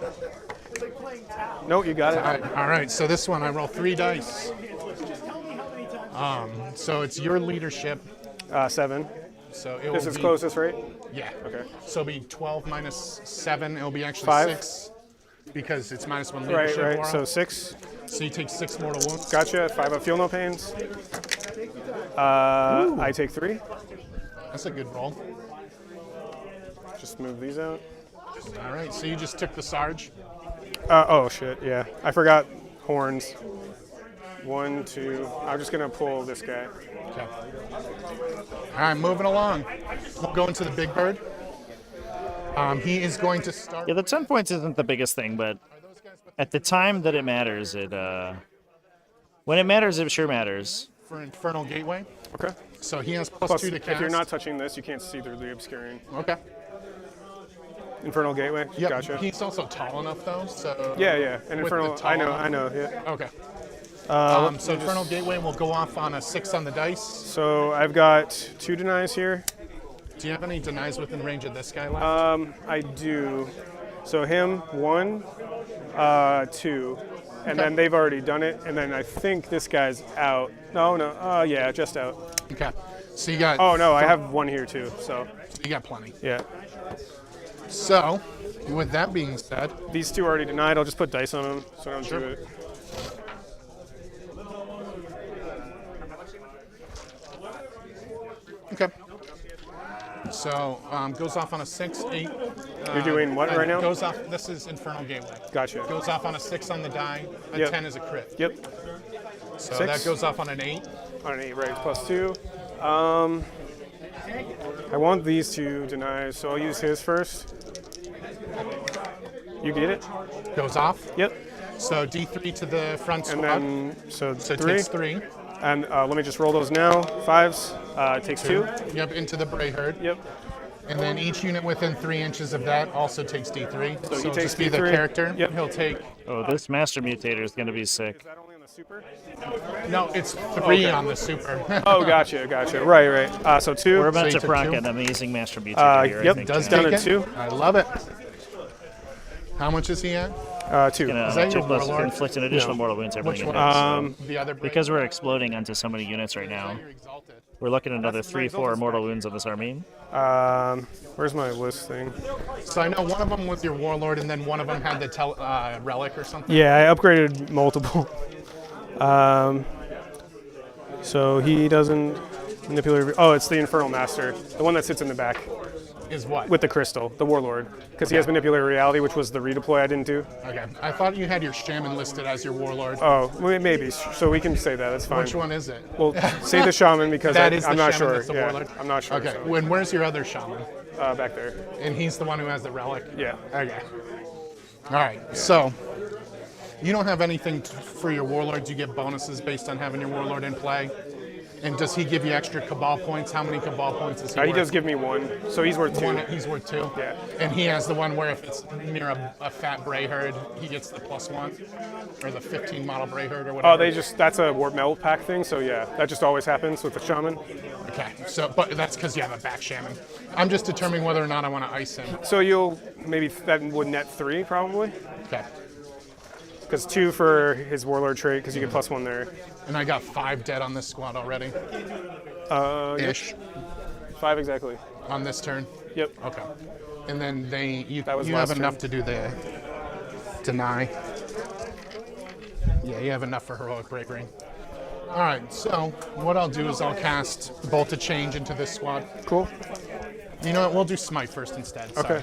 No, you got it. All right. So this one, I roll 3 dice. So it's your leadership. 7. So it This will is be, closest, right? Yeah. Okay. So it'll be 12 minus 7. It'll be actually 5. 6 because it's -1 Right, leadership. right. Laura. So 6. So you take 6 mortal wounds. Gotcha. 5 up. Feel no pains. I take 3. That's a good roll. Just move these out. All right. So you just took the Sarge. Oh shit. Yeah, I forgot horns. 1, 2. I'm just gonna pull this guy. Okay. All right. Moving along. We'll go into the big bird. He is going to start. Yeah, the 10 points isn't the biggest thing, but at the time that it matters, when it matters, it sure matters. For Infernal Gateway. Okay. So he has Plus, +2 to cast. if you're not touching this, you can't see through the obscuring. Okay. Infernal Gateway. Yep. Gotcha. He's also tall enough though, so. Yeah, yeah. And with Infernal. the tall I know. enough- Yeah. Okay. So Infernal Gateway will go off on a 6 on the dice. So I've got 2 denies here. Do you have any denies within range of this guy left? I do. So him 1, 2, and then they've already done it. And then I think this guy's out. No. Yeah, just out. Okay. So you got. Oh no, I have 1 here too. So You got plenty. yeah. So, with that being said, These 2 are already denied. I'll just put dice on them so I don't do it. okay. So goes off on a 6, 8. You're doing what right now? Goes off. This is Infernal Gateway. Gotcha. Goes off on a 6 on the die. A Yep. 10 is a crit. Yep. So 6. that goes off on an 8. On an 8, right? +2. I want these to deny, so I'll use his first. You get it? Goes off. Yep. So D3 to the front And squad. then, so it three. takes 3. And let me just roll those now. 5s. It takes 2. Yep, into the Bray Herd. Yep. And then each unit within 3 inches of that also takes D3. So he it'll takes just be the D3. character. Yep. He'll take. Oh, this Master Mutator is going to be sick. Is that only on the super? No, it's 3 Okay. on the super. Oh, gotcha. Right. So 2. We're about you to took proc 2? an amazing Master Mutator here, I Yep. think. Does Down take at it. 2. I love it. How much is he at? 2. Gonna Is that 2 your plus Warlord? inflict an additional mortal wounds every Which unit. one? The other Bray Because we're exploding onto so many units right now, You're exalted. we're looking at another 3-4 mortal wounds of this army. Where's my list thing? So I know one of them was your Warlord, and then one of them had the relic or something. Yeah, I upgraded multiple. So he doesn't manipulate. Oh, it's the Infernal Master, the one that sits in the back Is what? with the crystal, the Warlord, because he has manipulate reality, which was the redeploy I didn't do. Okay. I thought you had your Shaman listed as your Warlord. Oh, maybe. So we can say that. That's fine. Which one is it? Well, say the Shaman because That is I'm the not Shaman sure. that's the Yeah, Warlord? I'm not sure. Okay. So, Where's your other Shaman? back there. And he's the one who has the relic? Yeah. Okay. All right. So you don't have anything for your Warlords. You get bonuses based on having your Warlord in play. And does he give you extra Cabal points? How many Cabal points is he worth? He does give me 1, so he's worth 2. One, he's worth 2. Yeah. And he has the one where if it's near a fat Bray Herd, he gets the +1, or the 15 model Bray Herd or whatever. Oh, that's a Warpmeld pack thing. So yeah, that just always happens with the Shaman. Okay. So, but that's because you have a back Shaman. I'm just determining whether or not I want to ice him. So that would net 3 probably. Okay. Because 2 for his Warlord trait, because you get +1 there. And I got 5 dead on this squad already. Ish. 5 exactly. On this turn. Yep. Okay. And then you That was have last enough turn. to do the deny. Yeah, you have enough for heroic bravery. All right. So what I'll do is I'll cast Bolt of Change into this squad. Cool. You know what? We'll do Smite first instead. Sorry.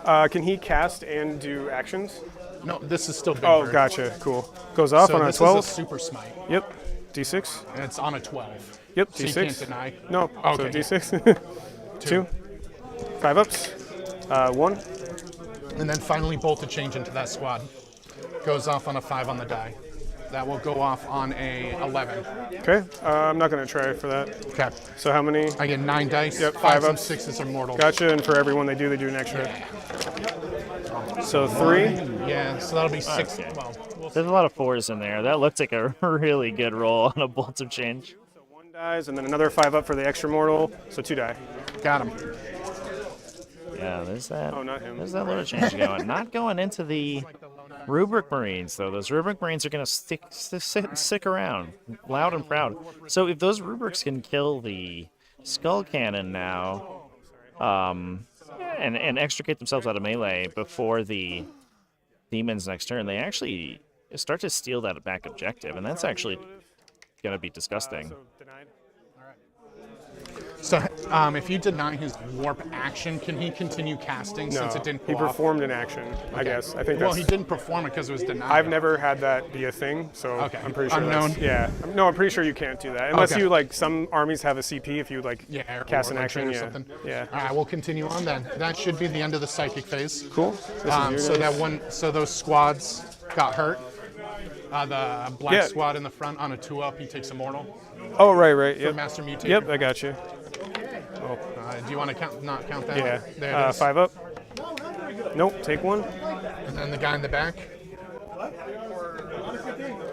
Okay. Can he cast and do actions? No, this is still Big Oh, Bird. gotcha. Cool. Goes off So on a this 12. is a super Smite, Yep. D6. and it's on a 12. Yep. So you D6. can't deny. No. Okay. So D6. 2. 5 ups. 1. And then finally Bolt of Change into that squad. Goes off on a 5 on the die. That will go off on a 11. Okay. I'm not gonna try for that. Okay. So how many? I get 9 dice. Yep, 5 5 and ups. 6s are mortal. Gotcha. And for everyone they do an extra. So 3. Yeah, so that'll be 6. Okay. Well, There's a lot of 4s in there. That looked like a really good roll on a Bolt of Change. So 1 dies, and then another 5 up for the extra mortal. So 2 die. got him. Yeah, there's that. Oh, not him. There's that load of change going. Not going into the Rubric Marines, though. Those Rubric Marines are going to stick around, loud and proud. So if those Rubrics can kill the Skull Cannon now, and extricate themselves out of melee before the Demons next turn, they actually start to steal that back objective, and that's actually going to be disgusting. So denied. So if you deny his warp action, can he continue casting No, since it didn't he go off? performed an action. I guess. I think Well, that's. he didn't perform it because it was denied. I've never had that be a thing, so Okay. I'm pretty sure. Unknown? That's, yeah. No, I'm pretty sure you can't do that unless Okay. you like. Some armies have a CP if you like Yeah, or cast an Warlord action trait or yeah. something. Yeah. All right, we'll continue on then. That should be the end of the psychic phase. Cool. This is your dice. So those squads got hurt. The black Yeah. squad in the front on a 2-up, he takes a mortal. Oh right. Yep. Master Mutator. Yep, I got you. Do you want to not count that? Yeah. There it is. 5 up. Nope. Take 1. And then the guy in the back.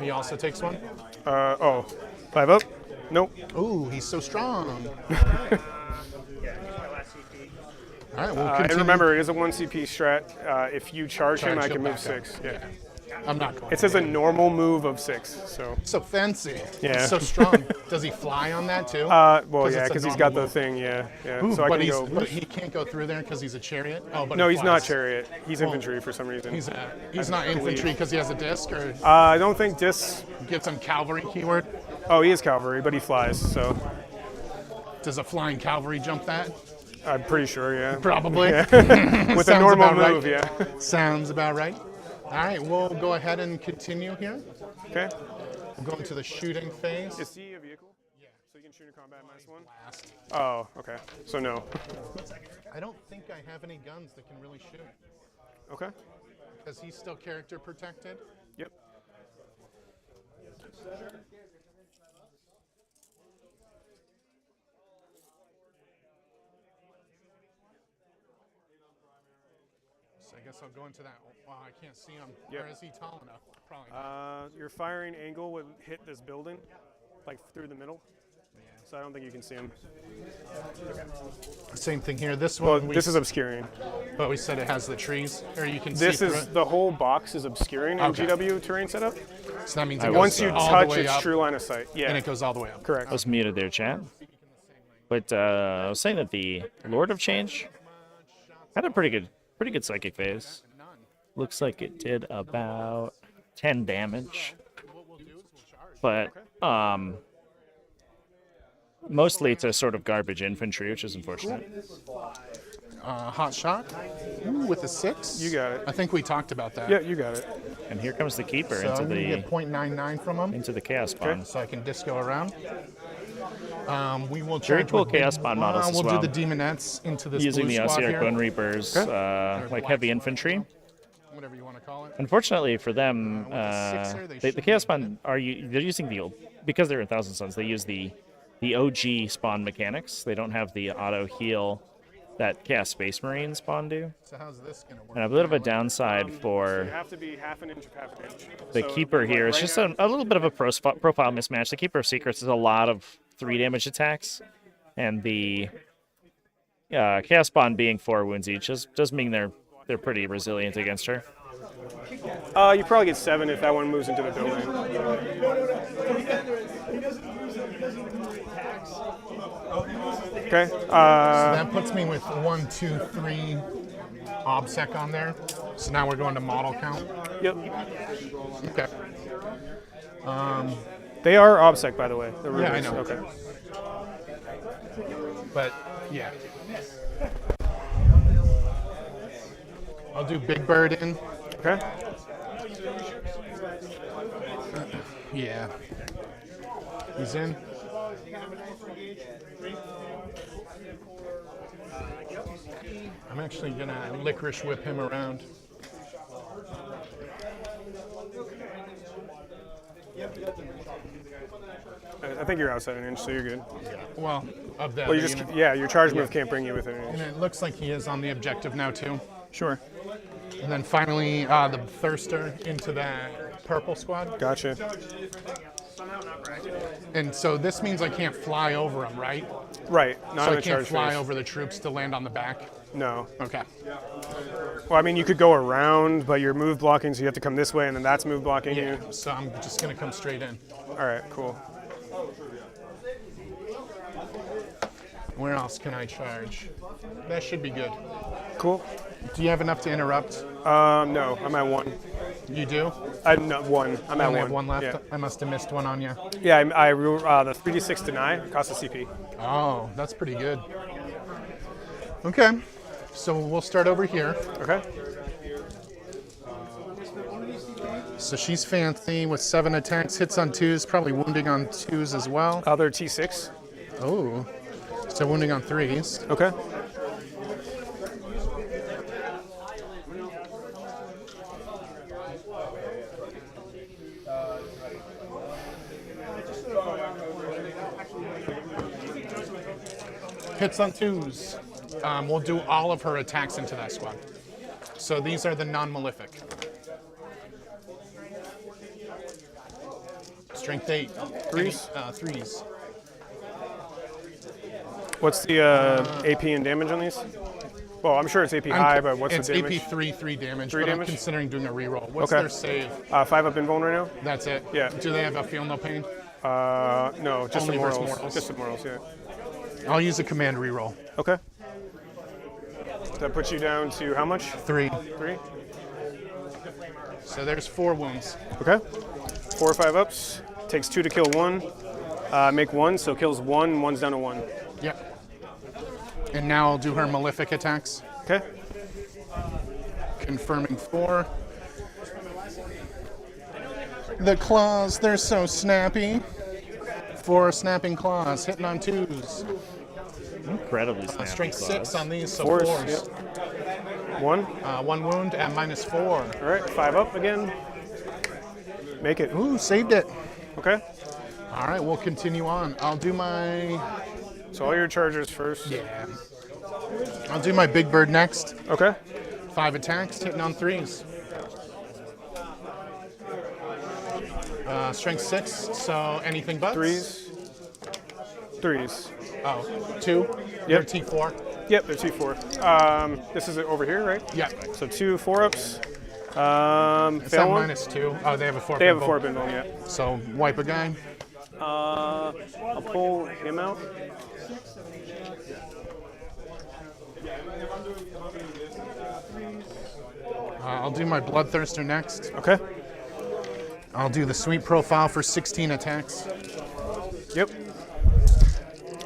He also takes 1. 5 up. Nope. Ooh, he's so strong. All right, we'll And continue. remember, it is a 1 CP strat. If you charge him, I Charge, can he'll move back up. 6. Yeah. I'm not going. It says a normal move of 6. So. So fancy. Yeah. He's so strong. Does he fly on that too? Well, 'Cause yeah, it's a because he's got normal the move. thing. Yeah. Ooh, So I but, can go. but he can't go through there because he's a chariot. Oh, but No, he he's not flies. chariot. He's infantry for some reason. He's not infantry because he has a disc, or I don't think dis. gives him cavalry keyword. Oh, he is cavalry, but he flies. So Does a flying cavalry jump that? I'm pretty sure. Yeah. Probably. With a Sounds normal about right. move. Yeah. Sounds about right. All right, we'll go ahead and continue here. Okay. We'll go into the shooting phase. Is he a vehicle? Yes. So you can shoot in combat -1? Blast. Oh, okay. So no. I don't think I have any guns that can really shoot. Okay. Because he's still character protected. Yep. So I guess I'll go into that. Wow, I can't see him. Yep. Or is he tall enough? Probably not. Your firing angle would hit this building, like through the middle. So I don't think you can see him. Same thing here. This Well, one, this is obscuring. but we said it has the trees, or you can This see through is it. the whole box is obscuring in Okay. GW terrain setup. So that means it Once goes you all the touch, way it's up, true line of sight. Yeah, and it goes all the way up. correct. I was muted there, chat. But I was saying that the Lord of Change had a pretty good psychic phase. Looks like it did about 10 damage. But mostly to sort of garbage infantry, which is unfortunate. Hot shot. Ooh, with a 6. You got it. I think we talked about that. Yeah, you got it. And here comes the keeper So into I'm gonna the get 0.99 from him, into the chaos spawn. so I can disco around. We will Very charge cool with chaos big- spawn models as We'll well. do the demonettes into this Using blue the squad Ossiarch here. Bone Reapers, like heavy infantry. Whatever you want to call it. Unfortunately for them, with a sixer, they the should chaos be spawn they're using the old, because they're in Thousand Suns. They use the OG spawn mechanics. They don't have the auto heal that Chaos Space Marine spawn do. So how's this going to work? And a bit of a now? downside You for have to be half an inch of half an inch. the So, keeper like, here. It's right just now- a little bit of a profile mismatch. The Keeper of Secrets is a lot of 3 damage attacks, and the Chaos Spawn being 4 wounds each does mean they're pretty resilient against her. You probably get 7 if that one moves into the building. Okay. That puts me with 1, 2, 3 obsec on there. So now we're going to model count. Yep. Okay. They are OBSEC, by the way. The Yeah, I Rubens. know. Okay. But yeah. I'll do Big Bird in. Okay. Yeah. He's in. I'm actually gonna licorice whip him around. I think you're outside an inch, so you're good. Well, of that. Well, you just your charge move can't bring you within an And inch. it looks like he is on the objective now too. Sure. And then finally, the Thirster into that purple squad. Gotcha. And so this means I can't fly over him, right? Right. Not So in I the can't charge fly phase. over the troops to land on the back. No. Okay. Well, I mean, you could go around, but you're move blocking, so you have to come this way, and then that's move blocking you. So I'm just gonna come straight in. All right. Cool. Where else can I charge? That should be good. Cool. Do you have enough to interrupt? No, I'm at 1. You do? No, 1. I'm I at only 1. have one left. Yeah. I must have missed one on you. Yeah, the 3d6 deny costs a CP. Oh, that's pretty good. Okay, so we'll start over here. Okay. So she's fancy with 7 attacks, hits on 2s, probably wounding on 2s as well. Other T6. Oh, so wounding on 3s. Okay. Hits on 2s. We'll do all of her attacks into that squad. So these are the non-malefic. Strength 8. 3s? 3s. What's the AP and damage on these? Well, I'm sure it's AP high, but what's it's the damage? AP 3 damage, 3 but damage? I'm considering doing a reroll. What's Okay. their save? 5 up invuln right now? That's it? Yeah. Do they have a feel no pain? No, just Only the versus morals. mortals. Just the morals, yeah. I'll use a command reroll. Okay. That puts you down to how much? 3. 3? So there's 4 wounds. Okay. 4 or 5 ups. Takes 2 to kill 1. Make 1, so kills 1, 1's down to 1. Yep. And now I'll do her malefic attacks. Okay. Confirming 4. The claws, they're so snappy. 4 snapping claws, hitting on 2s. Incredibly snappy Strength claws. 6 on these, so Force, 4s. yep. 1. 1 wound at -4. All right, 5 up again. Make it. Ooh, saved it. Okay. All right, we'll continue on. I'll do my So all your chargers first. I'll do my big bird next. Okay. 5 attacks, hitting on 3s. Strength 6, so anything but 3s. 3s. Oh, 2. Yep. They're T4. Yep, they're 2-4. This is over here, right? Yeah. So 2 4-ups. Is that Fail one. -2? Oh, they have a 4. They have a 4 pinball, yeah. So wipe a guy. I'll pull him out. I'll do my bloodthirster next. Okay. I'll do the sweep profile for 16 attacks. Yep.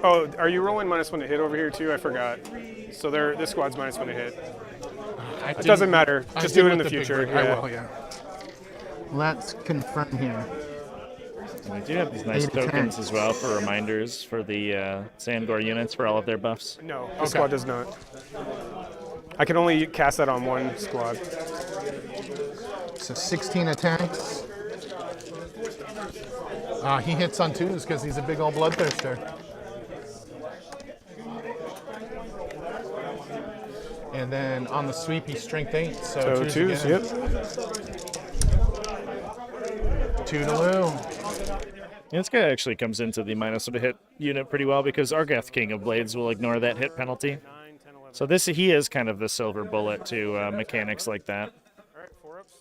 Oh, are you rolling -1 to hit over here too? I forgot. So this squad's -1 to hit. It doesn't matter. Just do it in the future. I will, yeah. Let's confirm here. And I do have these nice 8 tokens attacks. as well for reminders for the Sandgore units for all of their buffs. No, this squad does not. I can only cast that on one squad. So 16 attacks. He hits on 2s because he's a big old bloodthirster. And then on the sweep, he's strength 8. So 2s, again. yep. 2 to Lou. And this guy actually comes into the -1 to hit unit pretty well because Argath, King of Blades, will ignore that hit penalty. So he is kind of the silver bullet to mechanics like that. All right, 4-ups.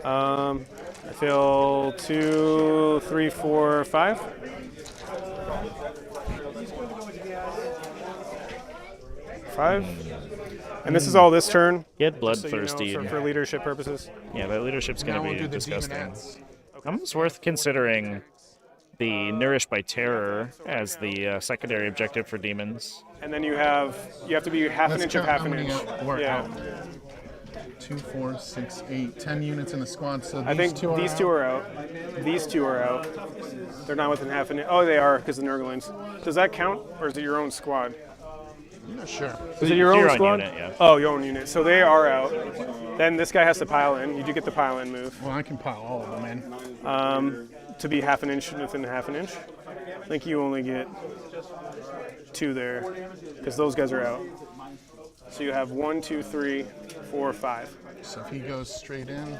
I feel 2, 3, 4, 5. 5. And this is all this turn. He had So you know, bloodthirsty. for leadership purposes. Yeah, that leadership's Now going we'll to do be the disgusting. demonettes. Almost worth considering the Nourished by Terror as the secondary objective for demons. And then you have to be half an Let's inch of count half how an many inch. were Yeah. out. 2, 4, 6, 8, 10 units in the squad. So I think two these are two out. are out. These two are out. They're not within half an inch. Oh, they are because of Nurglings. Does that count, or is it your own squad? I'm not sure. Is it your own squad? Unit, yeah. Oh, your own unit. So they are out. Then this guy has to pile in. You do get the pile in move Well, I can pile all of them in. to be half an inch within half an inch. I think you only get 2 there because those guys are out. So you have 1, 2, 3, 4, 5. So if he goes straight in.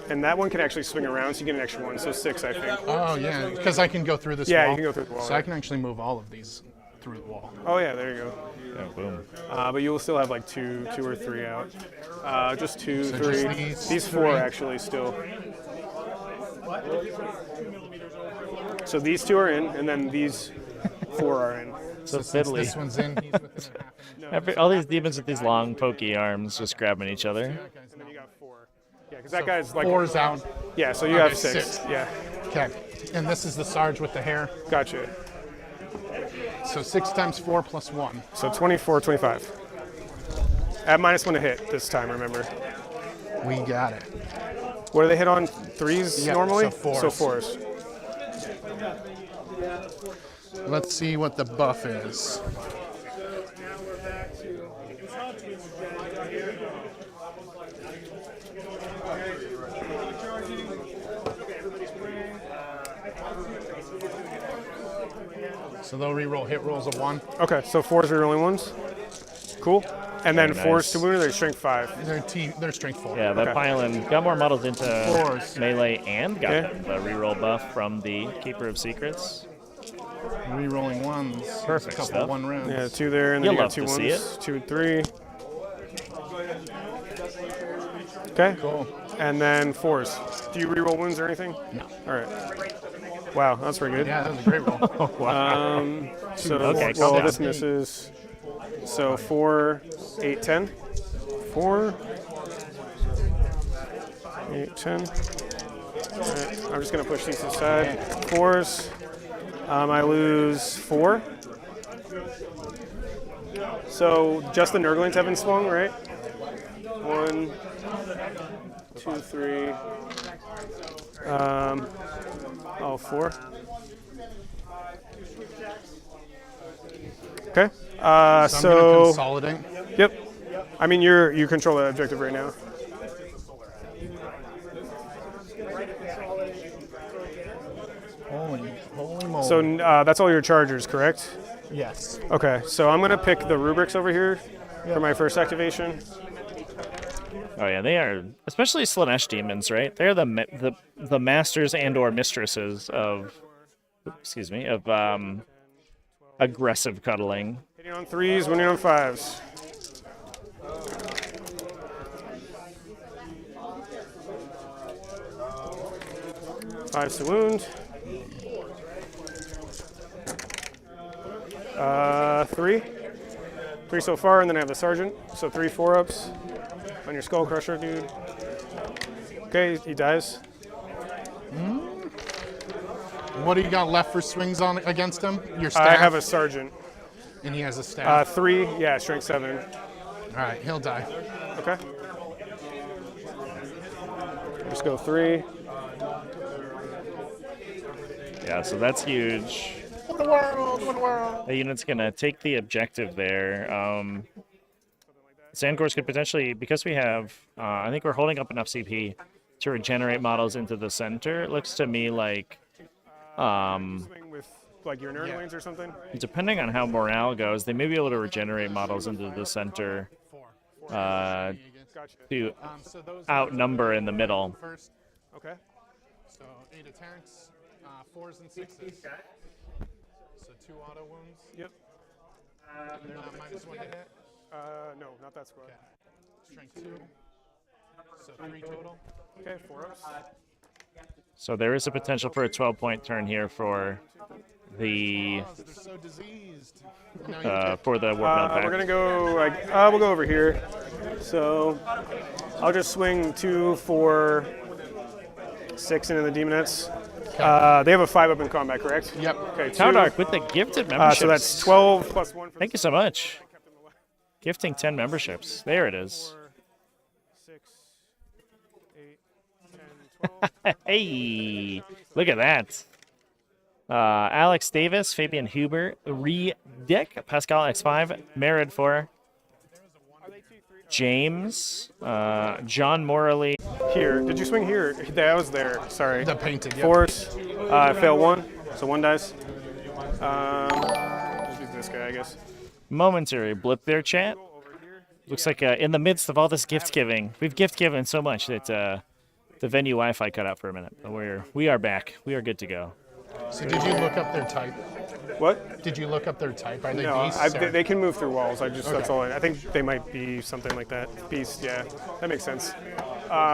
And that one can actually swing around, so you get an extra 1. So 6, I think. Oh, yeah, because I can go through this Yeah, wall. you can go through the wall, So yeah. I can actually move all of these through the wall. Oh, yeah, there you go. Oh, boom. But you will still have like two or 3 out. Just 2, So 3. just These 4 actually still. So these 2 are in, and then these 4 are in. So Since fiddly. this one's in, he's within a half. All these demons with these long pokey arms just grabbing each other. And then you got 4. Yeah, because that guy's like 4's out. Yeah, so you Okay, have 6. 6. Yeah, Okay. And this is the Sarge with the hair. gotcha. So 6 times 4 plus 1. So 24, 25. At -1 to hit this time, remember. We got it. What do they hit on? 3s Yeah, normally? so 4s. So 4s. Let's see what the buff is. So they'll re-roll hit rolls of 1. Okay, so 4s are rolling ones. Cool. And then Very 4s nice. to wound, they're strength 5. They're strength 4. Yeah, that Okay. pylon got more models into 4s. melee and got Okay. the reroll buff from the Keeper of Secrets. Re-rolling 1s. Perfect A couple stuff. 1 rounds. Yeah, 2 there, and then You'll you got love 2 to see ones. 2, 3. Okay. Cool. And then 4s. Do you reroll wounds or anything? No. All right. Wow, that's pretty good. Yeah, that was a great roll. So, Okay, well, calm this down. misses. So 4, 8, 10. 4, 8, 10. All right, I'm just going to push these aside. 4s. I lose 4. So just the Nurglings have been swung, right? 1, 2, 3. Oh, 4. Okay. So I'm gonna consolidate. Yep. I mean, you control the objective right now. Holy moly. So that's all your chargers, correct? yes. Okay. So I'm gonna pick the rubrics over here for my first activation. Oh yeah, they are, especially Slanesh demons, right? They're the masters and or mistresses of, excuse me, of aggressive cuddling. Hitting on 3s, winning on 5s. Fives to wound. 3. 3 so far, and then I have the sergeant. So 3 4-ups on your skull crusher, dude. Okay, he dies. What do you got left for swings on against him? Your staff? I have a sergeant. And he has a staff. 3, yeah, strength 7. All right, he'll die. Okay. Just go 3. Yeah, so that's huge. What a world, what a world. The unit's gonna take the objective there. Sandgors could potentially, because we have, I think we're holding up enough CP to regenerate models into the center. It looks to me like, Swing with like your nerdlings or something. depending on how morale goes, they may be able to regenerate models into the center Gotcha. to So those outnumber in the middle. first. Okay. So 8 attacks, 4s and 6s. So 2 auto wounds. Yep. They're not -1 to hit. No, not that squad. Strength 2. So 3 total. Okay, 4-ups. So there is a potential for a 12-point turn here for the Oh, they're so diseased. Now you for the Warpmeld Pact. We're gonna go like we'll go over here. So I'll just swing 2, 4, 6 into the demonettes. They have a 5-up in combat, correct? Yep. Okay. 2. Taudark with the gifted memberships. So that's 12 plus 1. For Thank you so much. Gifting 10 memberships. There it is. 6, 8, 10, 12. Hey, look at that. Alex Davis, Fabian Huber, Dick, Pascal X5, Merid 4, James, John Morley. Here. Did you swing here? That was there. Sorry. The painted. Yep. 4s. Fail 1. So 1 dies. Just use this guy, I guess. Momentary blip there, chat. Looks like in the midst of all this gift giving, we've gift given so much that the venue Wi-Fi cut out for a minute. But we are back. We are good to go. So did you look up their type? What? Did you look up their type? Are they No, beasts? or- they can move through walls. That's Okay. all. I think they might be something like that. Beast, yeah, that makes sense.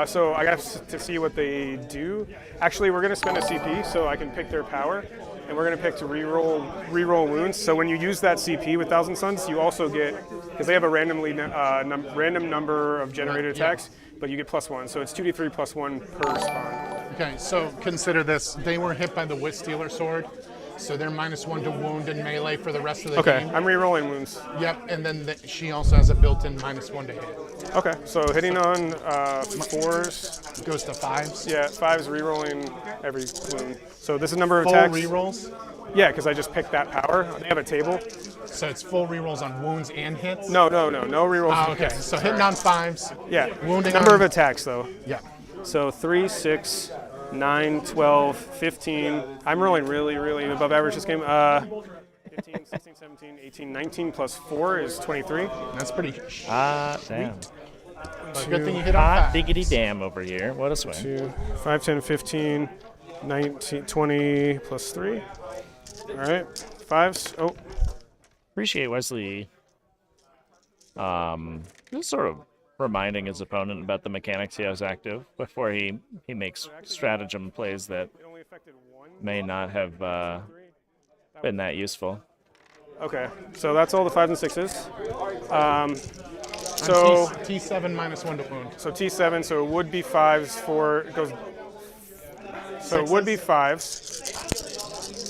So I got to see what they do. Actually, we're gonna spend a CP so I can pick their power, and we're gonna pick to reroll wounds. So when you use that CP with Thousand Suns, you also get, because they have a random number of generated attacks, but you get +1. So it's 2d3 +1 per spawn. Okay, so consider this. They were hit by the Wit Stealer sword, so they're -1 to wound and melee for the rest of the Okay, game. I'm rerolling wounds. Yep, and then she also has a built-in -1 to hit. Okay, so hitting on 4s. Goes to 5s. Yeah, 5s rerolling every wound. So this is number of Full attacks. rerolls. Yeah, because I just picked that power. They have a table. So it's full rerolls on wounds and hits. No rerolls. Ah, okay. So hitting on 5s. Yeah, Wounding number on- of attacks though. Yeah. So 3, 6, 9, 12, 15. I'm rolling really above average this game. 15, 16, 17, 18, 19 plus 4 is 23. That's pretty. Damn. But good thing you hit on Hot 5s. diggity damn over here. What a swing. 2, 5, 10, 15, 19, 20 plus 3. All right, 5s. Oh, Appreciate Wesley just sort of reminding his opponent about the mechanics he has active before he makes stratagem plays that it only affected 1. may not have been that useful. Okay, so that's all the 5s and 6s. So T7 -1 to wound. So T7, so it would be 5s for, it goes, so it would be 5s,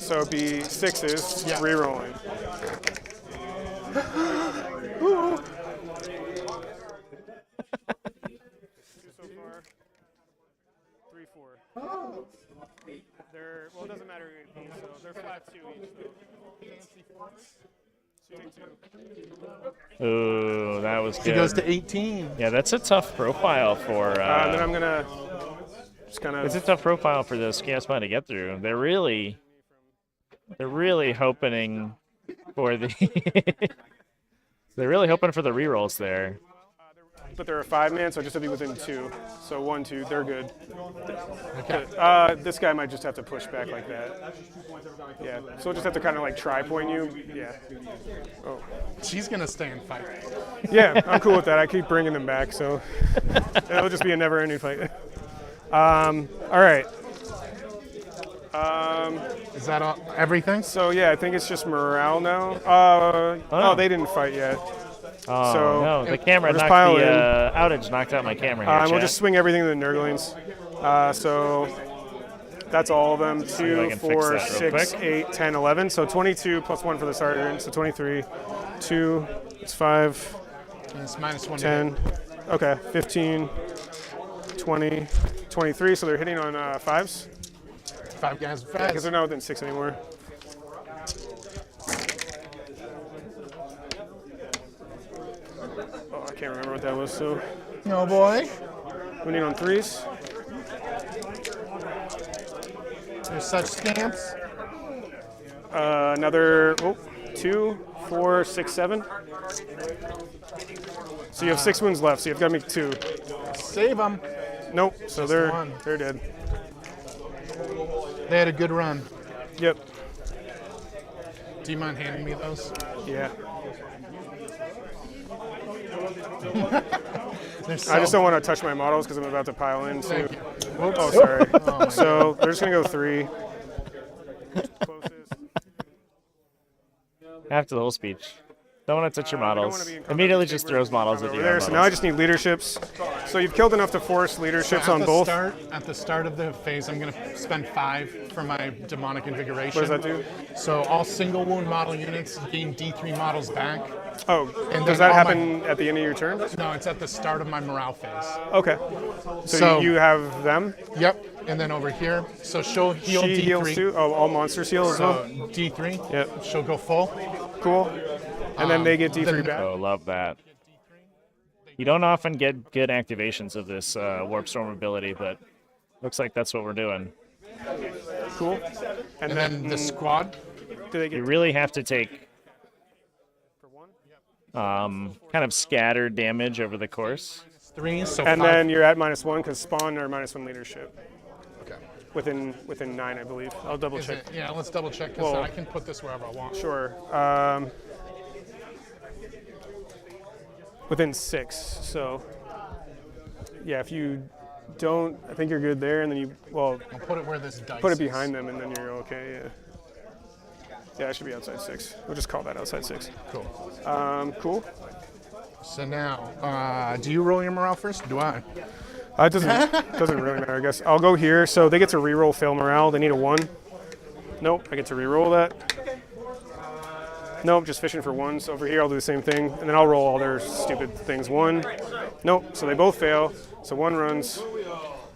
so it'd be 6s, Yeah. rerolling. 4. They're, well, it doesn't matter who you beat, so they're flat 2 each, though. So you take 2. Ooh, that was He good. goes to 18. Yeah, that's a tough profile for. And then I'm gonna just kind of. It's a tough profile for the Chaos Mind to get through. They're really hoping for the. They're really hoping for the rerolls there. But they're a 5-man, so I just have to be within 2. So 1, 2, they're good. Okay. This guy might just have to push back like that. Yeah, so we'll just have to kind of like try point you. Yeah. Oh. She's going to stay and fight. Yeah, I'm cool with that. I keep bringing them back, so it'll just be a never-ending fight. All right. Is that all, everything? So yeah, I think it's just morale now. Oh, they didn't fight yet. Oh So, no, the camera we'll just knocked pile the outage knocked out my camera here. We'll chat. just swing everything to the Nurglings. So that's all of them. if I 2, can fix 4, that real 6, quick. 8, 10, 11. So 22 plus 1 for the sergeant. So 23. 2, it's 5, And it's -1. 10. Okay, 15, 20, 23. So they're hitting on 5s. 5 guys with Because fast. they're not within 6 anymore. Oh, I can't remember what that was. So No boy. winning on 3s. There's such scamps. Another 2, 4, 6, 7. So you have 6 wounds left. So you've got to make 2. Save them. Nope. So Just they're one. dead. They had a good run. Yep. Do you mind handing me those? Yeah. They're so I just don't want to touch my models because I'm about to pile in. So. Thank you. Whoops. Oh, sorry. my So they're just gonna go 3. Closest. After the whole speech. Don't want to touch your I don't models. wanna be in combat Immediately with just Saber throws models over at you. there. on So now I models. just need leaderships. So you've killed enough to force leaderships on both. At the start of the phase, I'm going to spend 5 for my demonic invigoration. What does that do? So all single wound model units gain D3 models back. Oh, And does then that all happen at the end of your turn? No, it's at the start of my morale phase. Okay. So, So- you have them. Yep. And then over here, so she'll heal She D3. heals too. Oh, all monsters heal as well. So D3. Yep. She'll go full. Cool. And then they get D3 then- back. Oh, love that. You don't often get good activations of this Warp Storm ability, but looks like that's what we're doing. Cool. And then the squad. do they You get really have to take for 1? kind of scattered damage over the course. 3. So And 5. then you're at -1 because spawn are -1 leadership Okay. within 9, I believe. I'll double Is check. it? Yeah, let's double check because Well- I can put this wherever I want. Sure. Within 6. So yeah, if you don't, I think you're good there, and then you I'll put it where this dice put it is. behind them, and then you're okay. Yeah. Yeah, I should be outside 6. We'll just call that outside 6. Cool. Cool. So now, do you roll your morale first? Do I? It doesn't really matter, I guess. I'll go here. So they get to reroll fail morale. They need a 1. Nope, I get to reroll that. Nope, just fishing for 1s. Over here, I'll do the same thing, and then I'll roll all their stupid things. 1. Nope, so they both fail. So 1 runs.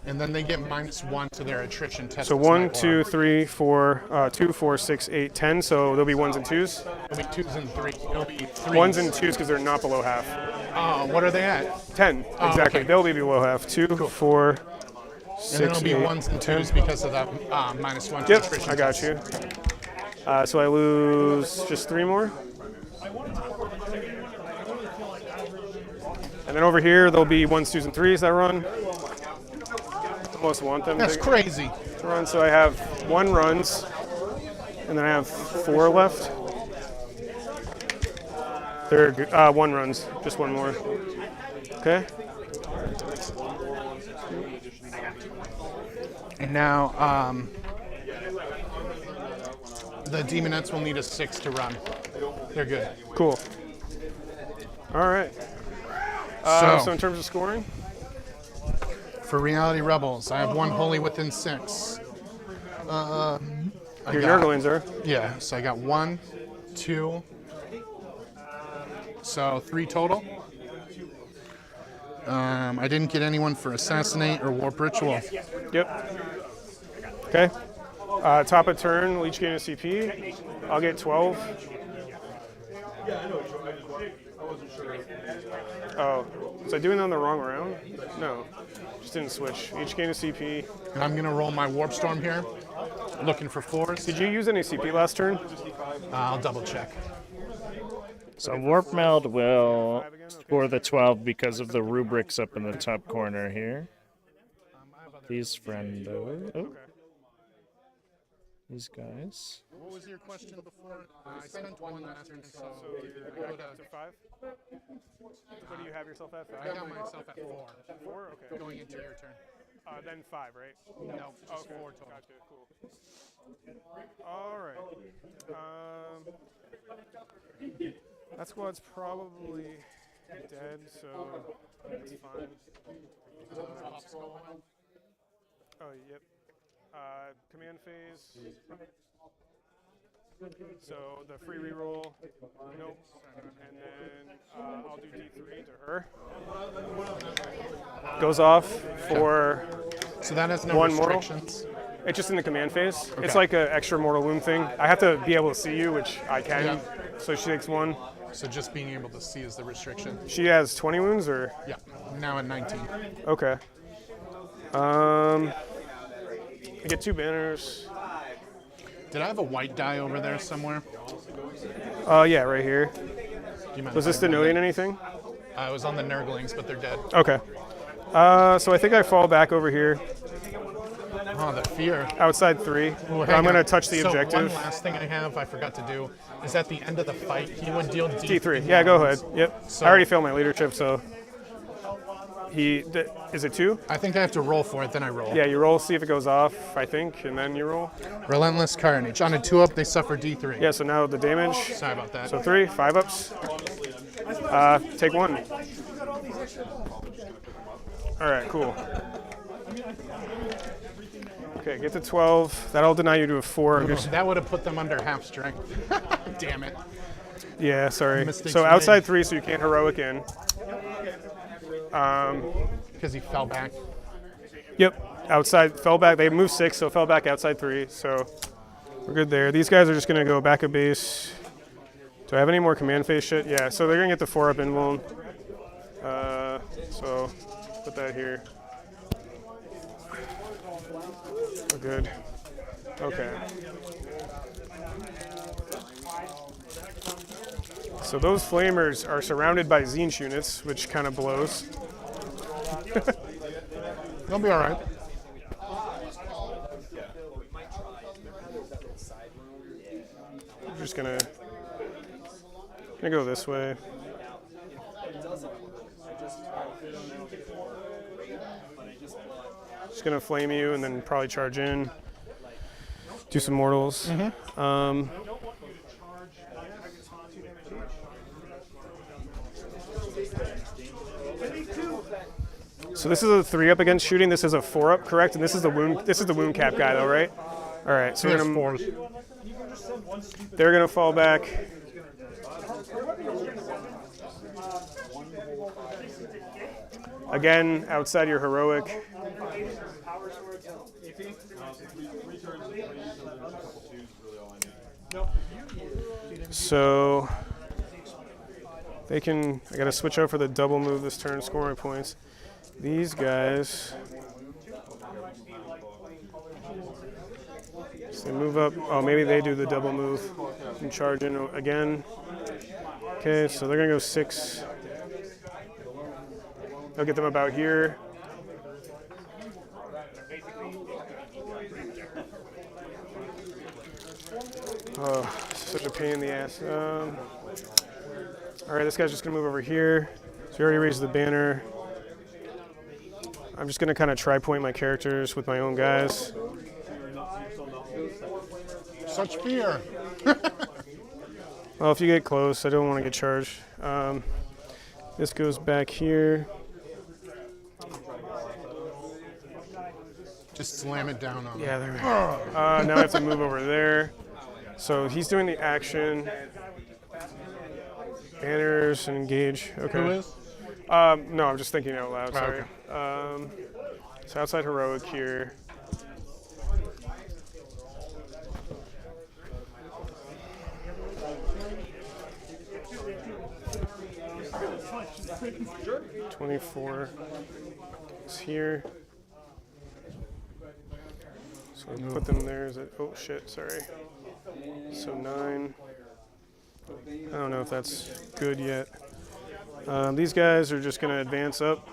And then they get -1 to their attrition test. So 1, 2, 3, 4, 2, 4, 6, 8, 10. So there'll be 1s and 2s. It'll be 2s and 3s. It'll be 3s. 1s and 2s because they're not below half. What are they at? 10, exactly. okay. They'll be below half. 2, 4, 6, And then it'll be 8, 1s and 2s because of that -1 to Yep, attrition I got test. you. So I lose just 3 more. And then over here, there'll be 1s, 2s, and 3s that run. Almost want them That's to crazy. run. So I have 1 runs, and then I have 4 left. They're good. 1 runs, just 1 more. Okay. And now, the Demonettes will need a 6 to run. They're good. Cool. All right. So in terms of scoring, For Reality Rebels, I have 1 Holy within 6. your Nurglings are. Yeah, so I got 1, 2, so 3 total. I didn't get anyone for Assassinate or Warp Ritual. Yep. Okay. Top of turn, we'll each gain a CP. I'll get 12. Oh, was I doing it on the wrong round? No, just didn't switch. Each gain a CP. And I'm gonna roll my Warp Storm here, looking for 4s. Did you use any CP last turn? I'll double check. So Warpmeld will score the 12 because of the rubrics up in the top corner here. These friendos. Oh. These guys. What was your question before? I spent one last turn, so You're back up to 5? What do you have yourself at? 5? I got myself at 4. 4? Okay. Going into your turn. Then 5, right? No, just 4 total. Gotcha, cool. All right. That squad's probably dead, so that's fine. Oh, yep. Command phase. So the free reroll. Nope. And then I'll do D3 to her. Goes off for So that has no one mortal. restrictions. It's just in the command phase. Okay. It's like an extra mortal wound thing. I have to be able to see you, which I can. Yeah. So she takes 1. So just being able to see is the restriction. She has 20 wounds, or Yeah, now at 19. okay. I get 2 banners. Did I have a white die over there somewhere? Yeah, right here. Do you mind Was if this I roll denoting it? anything? It was on the Nurglings, but they're dead. Okay. So I think I fall back over here, Oh, the fear. outside 3. Ooh, I'm hang gonna on. touch the So objective. one last thing I have, I forgot to do, is at the end of the fight, he would deal D3. Yeah, go ahead. Yep. So- I already failed my leadership, so is it 2? I think I have to roll for it, then I roll. Yeah, you roll, see if it goes off, I think, and then you roll. Relentless Carnage. On a 2-up, they suffer D3. Yeah, so now the damage. Sorry about that. So 3, 5 ups. Take 1. All right, cool. Okay, get to 12. That'll deny you to a 4. That would have put them under half strength. Damn it. Yeah, sorry. Mistakes So were outside made. 3, so you can't heroic in. Because he fell back. Yep, outside, fell back. They moved 6, so fell back outside 3, so we're good there. These guys are just going to go back a base. Do I have any more command phase shit? Yeah, so they're going to get the 4-up invuln. So put that here. We're good. Okay. So those flamers are surrounded by Zinch units, which kind of blows. They'll be all right. I'm just gonna go this way. Just gonna flame you and then probably charge in. Do some mortals. So this is a 3-up against shooting. This is a 4-up, correct? And this is the wound. This is the wound cap guy, though, right? All right. So There's we're gonna, 4s. they're gonna fall back. Again, outside your heroic. So they can. I gotta switch out for the double move this turn, scoring points. These guys. So they move up. Oh, maybe they do the double move and charge in again. Okay, so they're gonna go 6. I'll get them about here. Oh, such a pain in the ass. All right, this guy's just gonna move over here. So we already raised the banner. I'm just gonna kind of tri-point my characters with my own guys. Such fear. Well, if you get close, I don't want to get charged. This goes back here. Just slam it down on Yeah, there we go. Now I have to move over there. So he's doing the action. Banners and engage. Okay. Who is? No, I'm just thinking out loud. Sorry. Okay. So outside heroic here. 24 is here. So we'll put them there. Is it? Oh shit! Sorry. So 9. I don't know if that's good yet. These guys are just gonna advance up.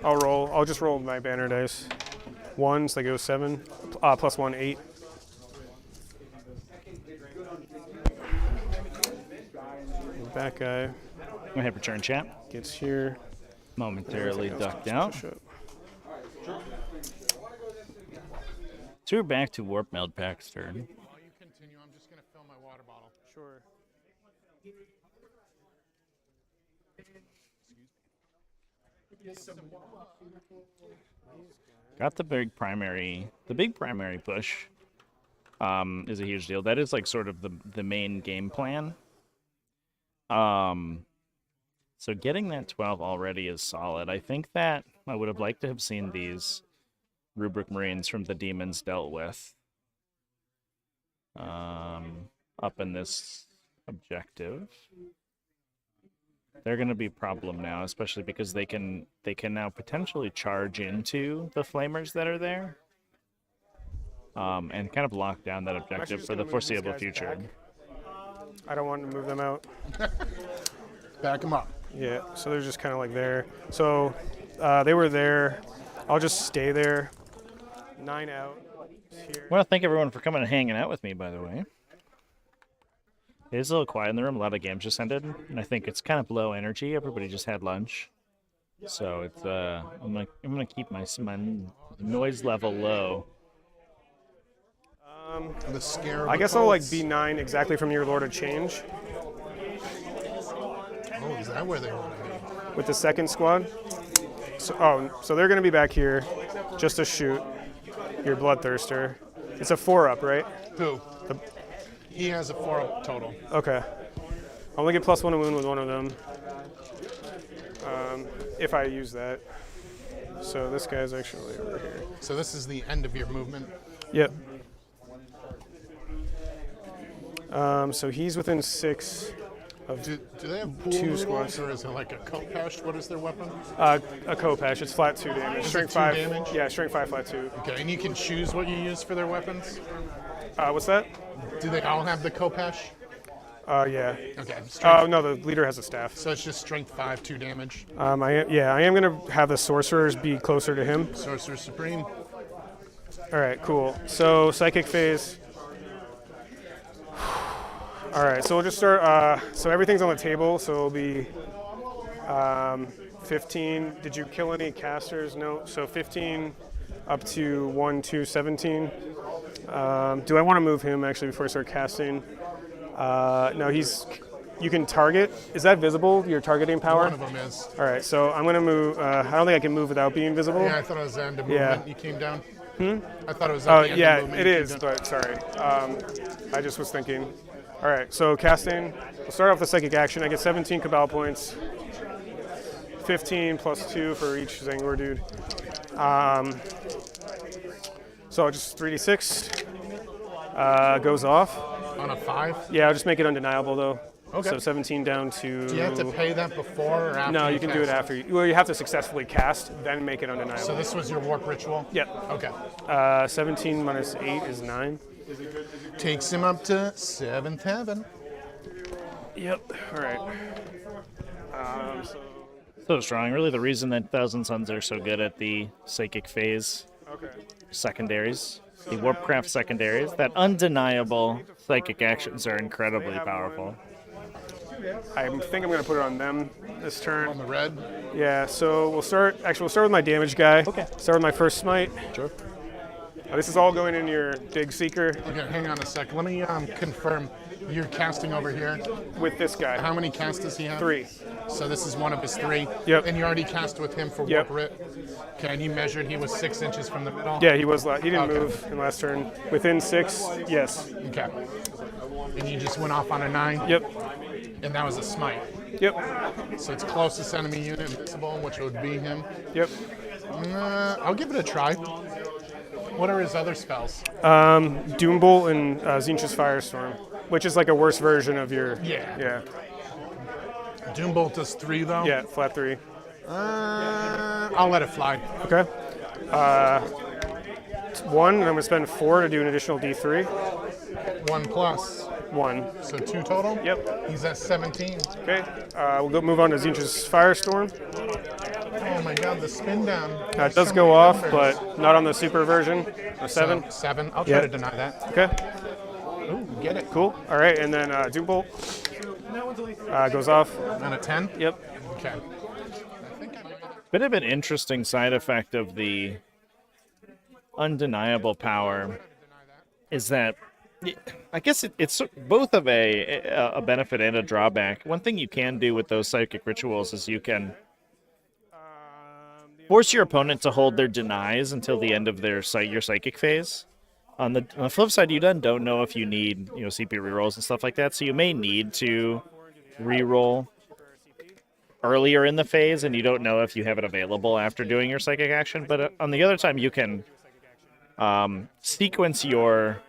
I'll roll. I'll just roll my banner dice. 1, so they go 7. Plus 1, 8. That guy I'm gonna hit return chat. gets here. Momentarily ducked out. Push up. So we're back to Warpmeld Pact's turn. While you continue, I'm just going to fill my water bottle. Sure. Got the big primary. The big primary push is a huge deal. That is like sort of the main game plan. So getting that 12 already is solid. I think that I would have liked to have seen these Rubric Marines from the Daemons dealt with up in this objective. They're going to be a problem now, especially because they can now potentially charge into the flamers that are there and kind of lock down that objective for the foreseeable future. Back. I don't want to move them out. Back them up. Yeah, so they're just kind of like there. So they were there. I'll just stay there. 9 out. Here. I want to thank everyone for coming and hanging out with me, by the way. It is a little quiet in the room. A lot of games just ended, and I think it's kind of low energy. Everybody just had lunch, so it's I'm gonna keep my noise level low. The scare. I guess I'll like B9 exactly from your Lord of Change Oh, is that where they want to be? with the second squad. So they're gonna be back here, just to shoot your Bloodthirster. It's a 4-up, right? Who? He has a 4 total. Okay. I'll only get +1 to wound with one of them. If I use that. So this guy's actually over here. So this is the end of your movement. Yep. So he's within 6 of Do they have pool 2 noodles, squads. or is it like a Kopesh? What is their weapon? A Kopesh. It's flat 2 damage. Strength 2 5. damage? Yeah, strength 5, flat 2. Okay, and you can choose what you use for their weapons? What's that? Do they all have the Kopesh? Yeah. Okay. Oh no, the leader has a staff. So it's just strength 5, 2 damage. I am gonna have the sorcerers be closer to him. Sorcerer Supreme. All right, cool. So psychic phase. All right, so we'll just start. So everything's on the table. So it'll be 15. Did you kill any casters? No. So 15 up to 1, 2, 17. Do I want to move him actually before I start casting? No, you can target. Is that visible, your targeting power? One of them is. All right, so I'm going to move. I don't think I can move without being visible. Yeah, I thought it was the end of movement. Yeah. You came down. I thought it was Oh, at the end yeah, of movement. it you came is, down. but sorry. I just was thinking. All right, so casting. We'll start off with psychic action. I get 17 Cabal points. 15 plus 2 for each Zangor dude. So just 3d6 goes off. On a 5? Yeah, I'll just make it undeniable though. Okay. So 17 down to. Do you have to pay that before or after? No, you can do it cast? after. Well, you have to successfully cast, then make it undeniable. So this was your warp ritual? Yep. Okay. 17 minus 8 is 9. Takes him up to 7th heaven. Yep. All right. So strong. Really, the reason that Thousand Suns are so good at the psychic phase Okay. secondaries, the Warpcraft secondaries, that undeniable psychic actions are incredibly powerful. I think I'm going to put it on them this turn. On the red. Yeah, so we'll start with my damage guy. Okay. Start with my first smite. Sure. This is all going in your Dig Seeker Okay, hang on a sec. Let me confirm. You're casting over here. with this guy. How many casts does he have? 3. So this is one of his 3. Yep. And you already cast with him for Yep. Warp Writ. Okay, and you measured he was 6 inches from the middle? Yeah, he didn't Okay. move in last turn. Within 6, yes. Okay. And you just went off on a 9? Yep. And that was a smite. Yep. So it's closest enemy unit invisible, which would be him. Yep. I'll give it a try. What are his other spells? Doombolt and Zinch's Firestorm, which is like a worse version of your. Yeah. Yeah. Doombolt does 3 though. Yeah, flat 3. I'll let it fly. Okay. 1, and I'm gonna spend 4 to do an additional D3. 1 plus. 1. So 2 total? Yep. He's at 17. Okay. We'll go move on to Zinch's Firestorm. Oh my god, the spin down. It does go off, but not on the super version. A 7. So, 7. I'll try to deny that. Okay. Ooh, get it. Cool. All right, and then Doombolt goes off. On a 10? Yep. Okay. Bit of an interesting side effect of the undeniable power is that I guess it's both of a benefit and a drawback. One thing you can do with those psychic rituals is you can force your opponent to hold their denies until the end of your psychic phase. On the flip side, you then don't know if you need CP rerolls and stuff like that, so you may need to reroll earlier in the phase, and you don't know if you have it available after doing your psychic action. But on the other time, you can sequence your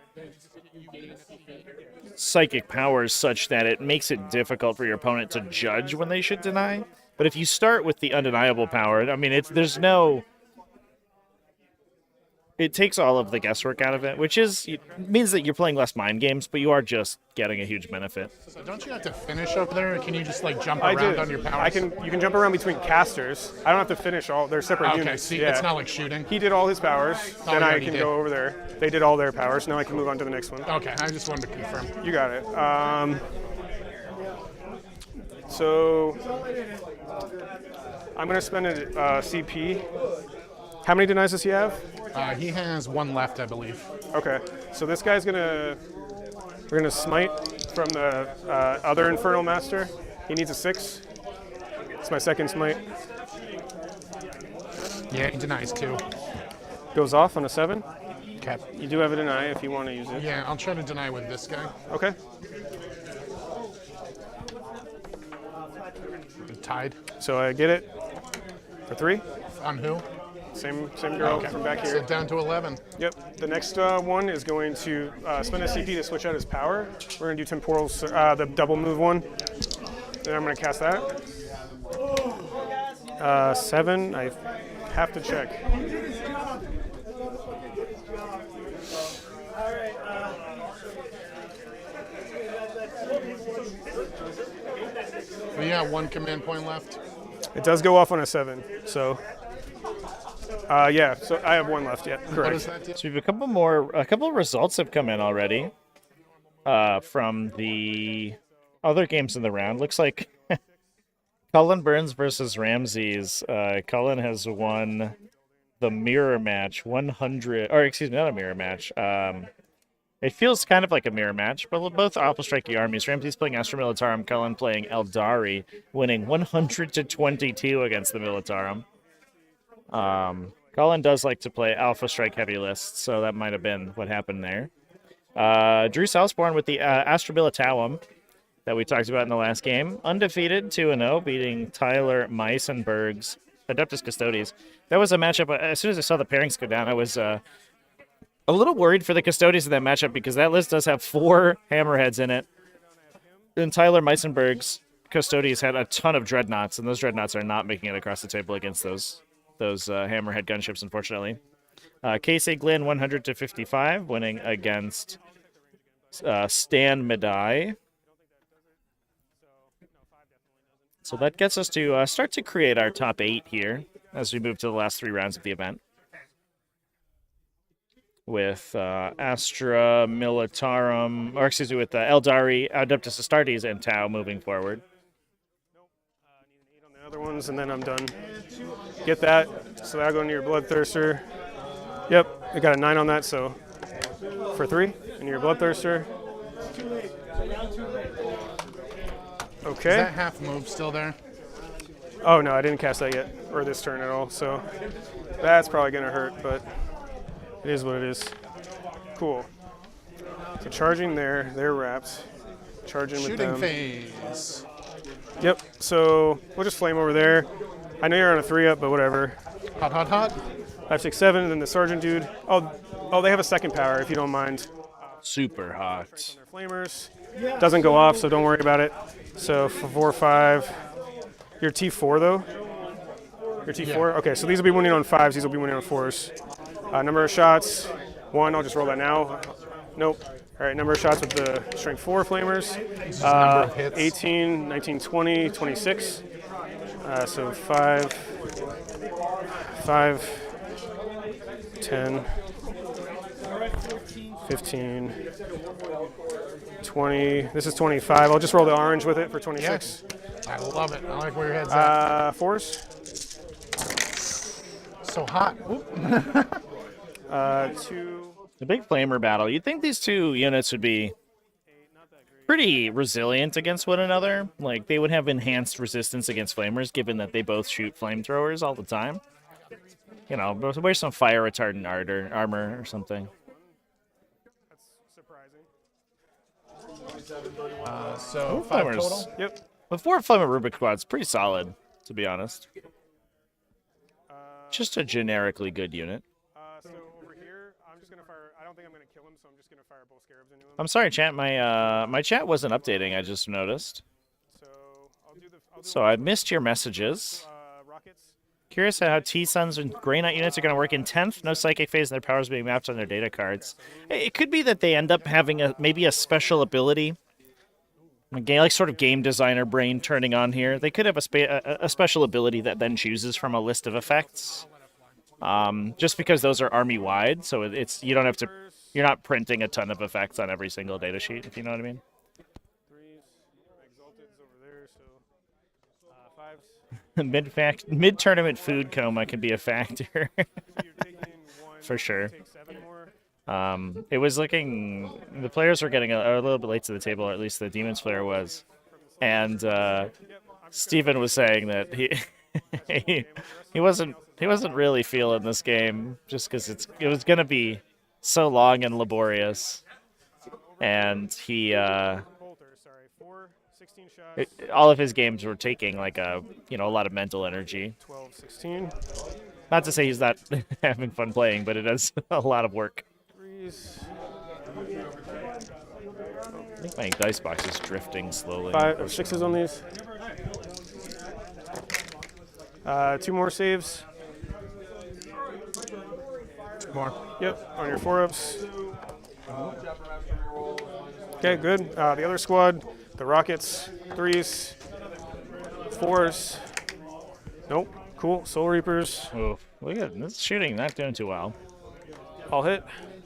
psychic powers such that it makes it difficult for your opponent to judge when they should deny. But if you start with the undeniable power, I mean, it takes all of the guesswork out of it, which means that you're playing less mind games, but you are just getting a huge benefit. So don't you have to finish up there, or can you just like jump around on your powers? You can jump around between casters. I don't have to finish all. They're separate Okay, units. see, Yeah. it's not like shooting. He did all his powers. Oh, Then he I already can did. go over there. They did all their powers. Now I can move on to the next one. Okay, I just wanted to confirm. You got it. So I'm gonna spend a CP. How many denies does he have? He has 1 left, I believe. Okay. So this guy's we're gonna smite from the other Infernal Master. He needs a 6. It's my second smite. Yeah, he denies 2. Goes off on a 7. Okay. You do have a deny if you want to use it. Yeah, I'll try to deny with this guy. Okay. Tied. So I get it for 3. On who? Same girl from back So here. down to 11. Yep. The next one is going to spend a CP to switch out his power. We're going to do Temporals, the double move one. Then I'm going to cast that. 7. I have to check. Well, yeah, 1 command point left. It does go off on a 7. So, yeah. So I have 1 left. Yeah, What does correct. that do? So we have a couple of results have come in already from the other games in the round. Looks like Cullen Burns versus Ramses. Cullen has won the mirror match 100, or excuse me, not a mirror match. It feels kind of like a mirror match, but both Alpha Strike armies. Ramses playing Astra Militarum, Cullen playing Eldari, winning 100-22 against the Militarum. Cullen does like to play Alpha Strike heavy lists, so that might have been what happened there. Drew Southbourne with the Astra Militarum that we talked about in the last game. Undefeated, 2-0, beating Tyler Meisenberg's Adeptus Custodes. That was a matchup, as soon as I saw the pairings go down, I was a little worried for the Custodes in that matchup because that list does have 4 Hammerheads in it. And Tyler Meisenberg's Custodes had a ton of Dreadnoughts, and those Dreadnoughts are not making it across the table against those Hammerhead gunships, unfortunately. Casey Glynn 100-55, winning against Stan Medai. So that gets us to start to create our top 8 here as we move to the last 3 rounds of the event. With Astra Militarum, or excuse me, with Eldari, Adeptus Astartes, and Tau moving forward. Need an 8 on the other ones, and then I'm done. Get that. So that'll go into your Bloodthirster. Yep, I got a 9 on that, so for 3 in your Bloodthirster. Okay. Is that half move still there? Oh no, I didn't cast that yet, or this turn at all, so that's probably gonna hurt, but it is what it is. Cool. So charging there, they're wrapped. Charging with Shooting them. phase. Yep, so we'll just flame over there. I know you're on a 3-up, but whatever. Hot, hot, hot. 5, 6, 7, and then the sergeant dude. Oh, they have a second power, if you don't mind. Super hot. They're flamers. Doesn't go off, so don't worry about it. So for 4, 5, Your T4 though. Your T4. Yeah. Okay, so these will be winning on 5s. These will be winning on 4s. Number of shots. 1. I'll just roll that now. Nope. All right. Number of shots with the strength 4 flamers. Number of hits. 18, 19, 20, 26. So 5, 10, 15, 20. This is 25. I'll just roll the orange with it for 26. I love it. I like where your head's at. 4s. So hot. Oop. 2. The big flamer battle. You'd think these two units would be pretty resilient against one another. Like, they would have enhanced resistance against flamers, given that they both shoot flamethrowers all the time. You know, wear some fire retardant armor or something. So 5 flamers. total. Yep. The 4 Flamer Rubik squad's pretty solid, to be honest. Just a generically good unit. So over here, I'm just gonna fire. I don't think I'm gonna kill him, so I'm just gonna fire both scarabs into him. I'm sorry, chat. My chat wasn't updating. I just noticed. So I'll do So I missed your messages. rockets. Curious how T-Suns and Grey Knight units are going to work in 10th. No psychic phase, and their powers being mapped on their data cards. It could be that they end up having maybe a special ability. Like sort of game designer brain turning on here. They could have a special ability that then chooses from a list of effects. Just because those are army wide, so you're not printing a ton of effects on every single data sheet, if you know what I mean. 3s. Exalted's over there, so 5s. Mid-tournament food coma can be a factor. You're taking 1. For sure. Take 7 more. It was looking, the players were getting a little bit late to the table, or at least the Demons player was. And Steven was saying that he wasn't really feeling this game just because it was going to be so long and laborious. And he Bolter, sorry. 4, 16 shots. all of his games were taking like a lot of mental energy. 12, 16. Not to say he's not having fun playing, but it is a lot of work. 3s. I think my dice box is drifting slowly. 5 or 6s on these. 2 more saves. 2 more. Yep, on your 4-ups. Okay, good. The other squad, the Rockets, 3s, 4s. Nope. Cool. Soul Reapers. Oh, look at this shooting, not doing too well. All hit.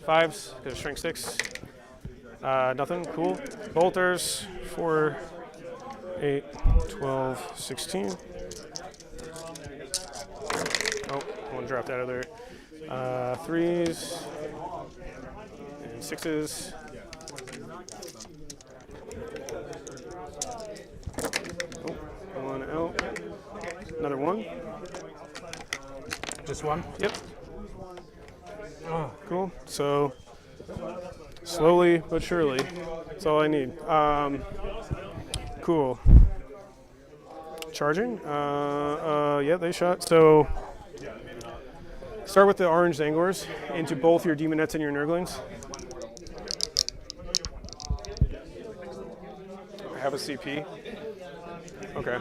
5s, because strength 6. Nothing. Cool. Bolters, 4, 8, 12, 16. Oh, one dropped out of there. 3s and 6s. Oh, one out. Another 1. Just 1. Yep. Cool. So slowly but surely, that's all I need. Cool. Charging. Yeah, they shot. So start with the orange Zangors into both your Demonettes and your Nurglings. I have a CP. Okay.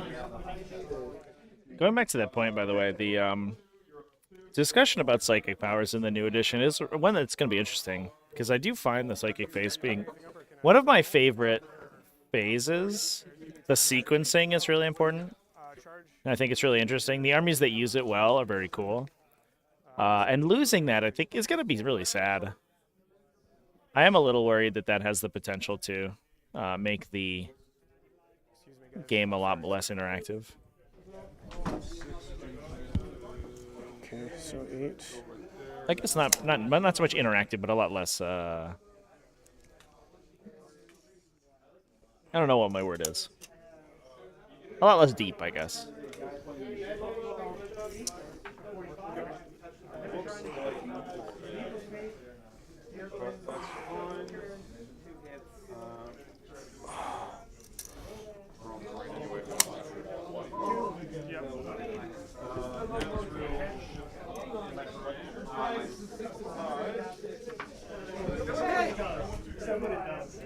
Going back to that point, by the way, the discussion about psychic powers in the new edition is one that's going to be interesting, because I do find the psychic phase being one of my favorite phases. The sequencing is really important, and I think it's really interesting. The armies that use it well are very cool, and losing that, I think, is going to be really sad. I am a little worried that that has the potential to make the game a lot less interactive. Okay, so 8. I guess not so much interactive, but a lot less. I don't know what my word is. A lot less deep, I guess.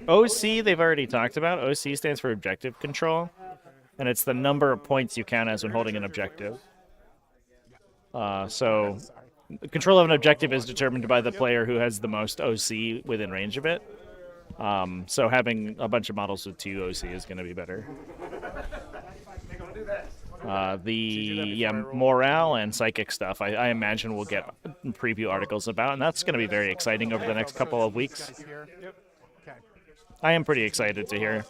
OC, they've already talked about. OC stands for objective control. and it's the number of points you count as when holding an objective. So control of an objective is determined by the player who has the most OC within range of it. So having a bunch of models with 2 OC is going to be better. Morale and psychic stuff, I imagine we'll get preview articles about, and that's going to be very exciting over the next couple of weeks. I am pretty excited to hear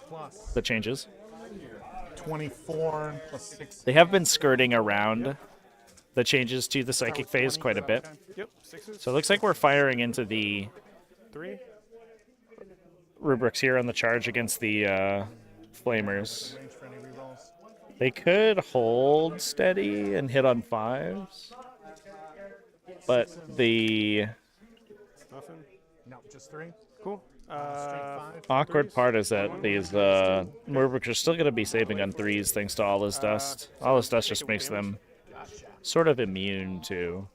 the changes. 24 plus 6. They have been skirting around the changes to the psychic phase quite a bit. Yep, 6s. So it looks like we're firing into the 3. rubrics here on the charge against the Flamers. They could hold steady and hit on 5s, but the Nothing. No, just 3. Cool. awkward part is that these rubrics are still going to be saving on 3s thanks to all this dust. All this dust just makes them sort of immune to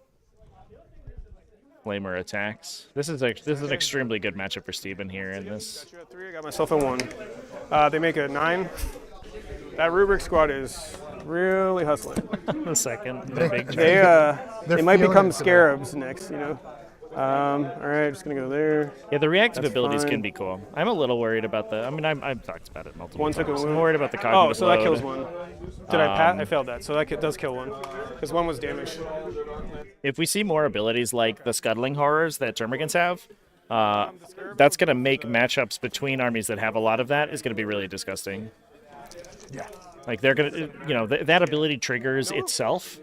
Flamer attacks. This is an extremely good matchup for Steven here in this. Got you at 3. I got myself a 1. They make a 9. That rubric squad is really hustling. The second, the big They might feeling become it today. scarabs next, you know. All right, just gonna go there. Yeah, the reactive abilities fine. can be cool. I'm a little worried about the. I mean, I've talked about it multiple One took a times. I'm wound. worried about the cognitive Oh, so that load. kills 1. Did I pat? I failed that, so that does kill 1. Because 1 was damaged. If we see more abilities like the scuttling horrors that Termagants have, that's going to make matchups between armies that have a lot of that is going to be really disgusting. Yeah. Like they're going to, that ability triggers itself.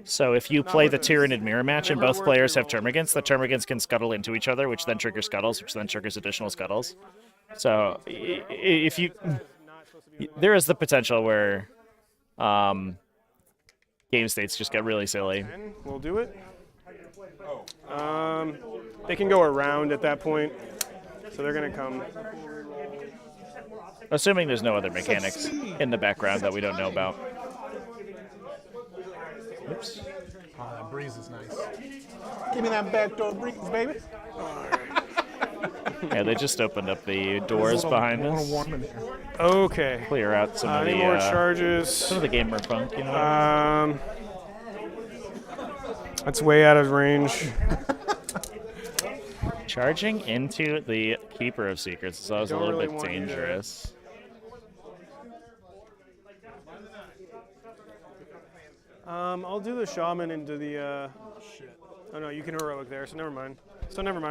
So if you play the Tyranid mirror match and both players have Termagants, the Termagants can scuttle into each other, which then triggers scuttles, which then triggers additional scuttles. So if you, there is the potential where game states just get really silly. And we'll do it. They can go around at that point, so they're gonna come. Assuming there's no other mechanics in the background that we don't know about. Oops. Oh, that breeze is nice. Give me that backdoor breeze, baby. Yeah, they just opened up the doors behind A us. little warm in here. Okay. Clear out some of Any the more charges? some of the gamer funk, you know. That's way out of range. Charging into the Keeper of Secrets is always a Don't little really bit want you to- dangerous. I'll do the shaman into the. Oh no, you can heroic there, so never mind.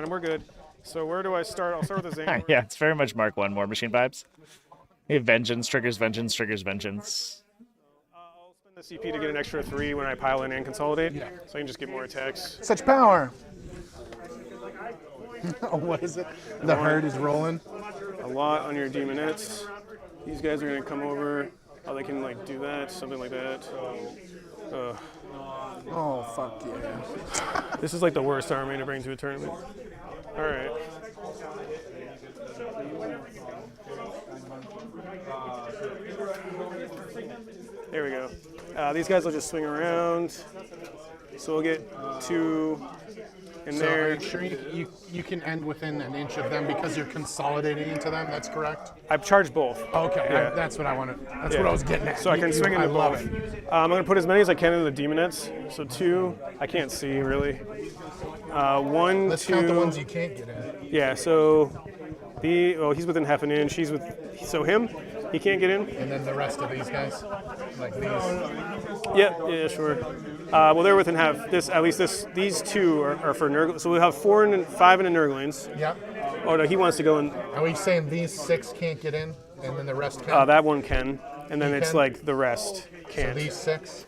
We're good. So where do I start? I'll start with the Zane. Yeah, it's very much Mark 1 War Machine vibes. Vengeance triggers vengeance triggers vengeance. I'll spend the CP to get an extra 3 when I pile in and consolidate, Yeah. so I can just get more attacks. Such power. Oh, what is it? The herd is rolling. A lot on your demonettes. These guys are gonna come over. Oh, they can like do that, something like that. Oh, fuck yeah. This is like the worst army to bring to a tournament. All right. There we go. These guys will just swing around. So we'll get 2 in So are there. you sure you can end within an inch of them because you're consolidating into them? That's correct? I've charged both. Okay, Yeah. that's what I wanted. That's Yeah. what I was getting at. So I can swing I into love both. it. I'm going to put as many as I can into the demonettes. So 2, I can't see really. 1, Let's 2. count the ones you can't get in. Yeah, so he's within half an inch. So him, he can't get in. And then the rest of these guys, like these. Yeah, sure. Well, they're within half. These 2 are for Nurgle. So we'll have 4 and 5 in the Nurglings. Yep. Oh no, he wants to go in. Are we saying these 6 can't get in, and then the rest can? That one can, and then He it's can? like the rest So can't. these 6,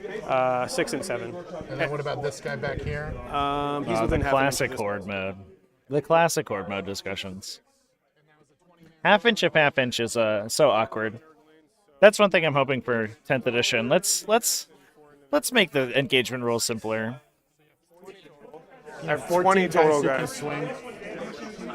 6 and 7. and then what about this guy back here? He's The within half classic an inch. horde mode. The classic horde mode discussions. Half inch of half inch is so awkward. That's one thing I'm hoping for 10th edition. Let's make the engagement rules simpler. I have 14 20 total who can guys. swing,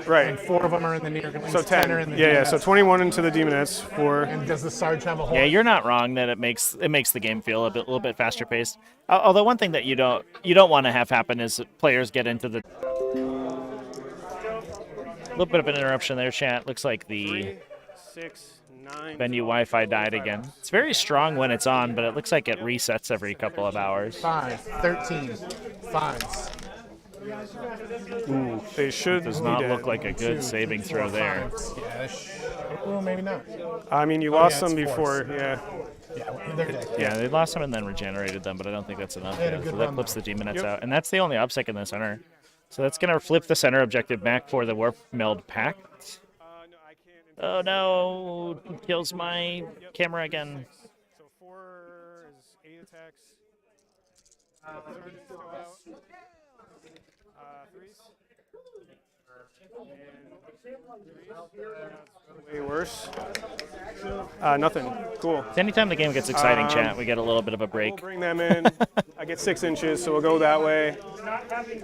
Right. and 4 of them are in the near. So 10. are in the Yeah. So demonettes. 21 into the demonettes. 4. And does the Sarge have a hole? Yeah, you're not wrong that it makes the game feel a little bit faster paced. Although one thing that you don't want to have happen is players get into the little bit of an interruption there, chat. Looks like the 6, 9. Venue Wi-Fi died again. It's very strong when it's on, but it looks like it resets every couple of hours. 5, 13, 5s. Ooh, they should Does be not dead. look like a good 2, saving 3, 4, throw there. 5s. Yeah, well, maybe not. I mean, you Oh, lost yeah, some it's before, force. yeah. Yeah, they're dead. Yeah, they lost them and then regenerated them, but I don't think that's enough. They had a Yeah, good so that run, flips though. the Demonettes Yep. out. And that's the only obsec in the center. So that's going to flip the center objective back for the Warpmeld Pact. No, I can't. Oh no, kills my camera again. So 4 is 8 attacks. 3s still out. 3s. And way worse. Nothing. Cool. Anytime the game gets exciting, chat, we get a little bit of a We'll break. bring them in. I get 6 inches, so we'll go that way.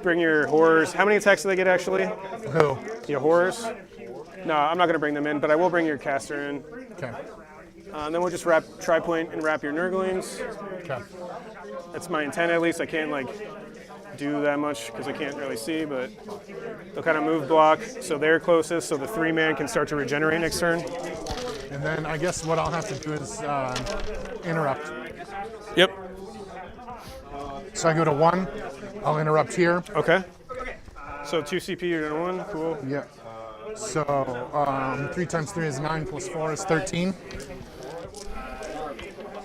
Bring your horrors. How many attacks do they get actually? Who? Your horrors? No, I'm not going to bring them in, but I will bring your caster in. Okay. And then we'll just wrap tri-point and wrap your Nurglings. Okay. That's my intent at least. I can't like do that much because I can't really see, but they'll kind of move block so they're closest, so the 3-man can start to regenerate next turn. And then I guess what I'll have to do is interrupt. Yep. So I go to 1, I'll interrupt here. Okay. So 2 CP, you're doing 1. Cool. Yeah. So 3 times 3 is 9 plus 4 is 13.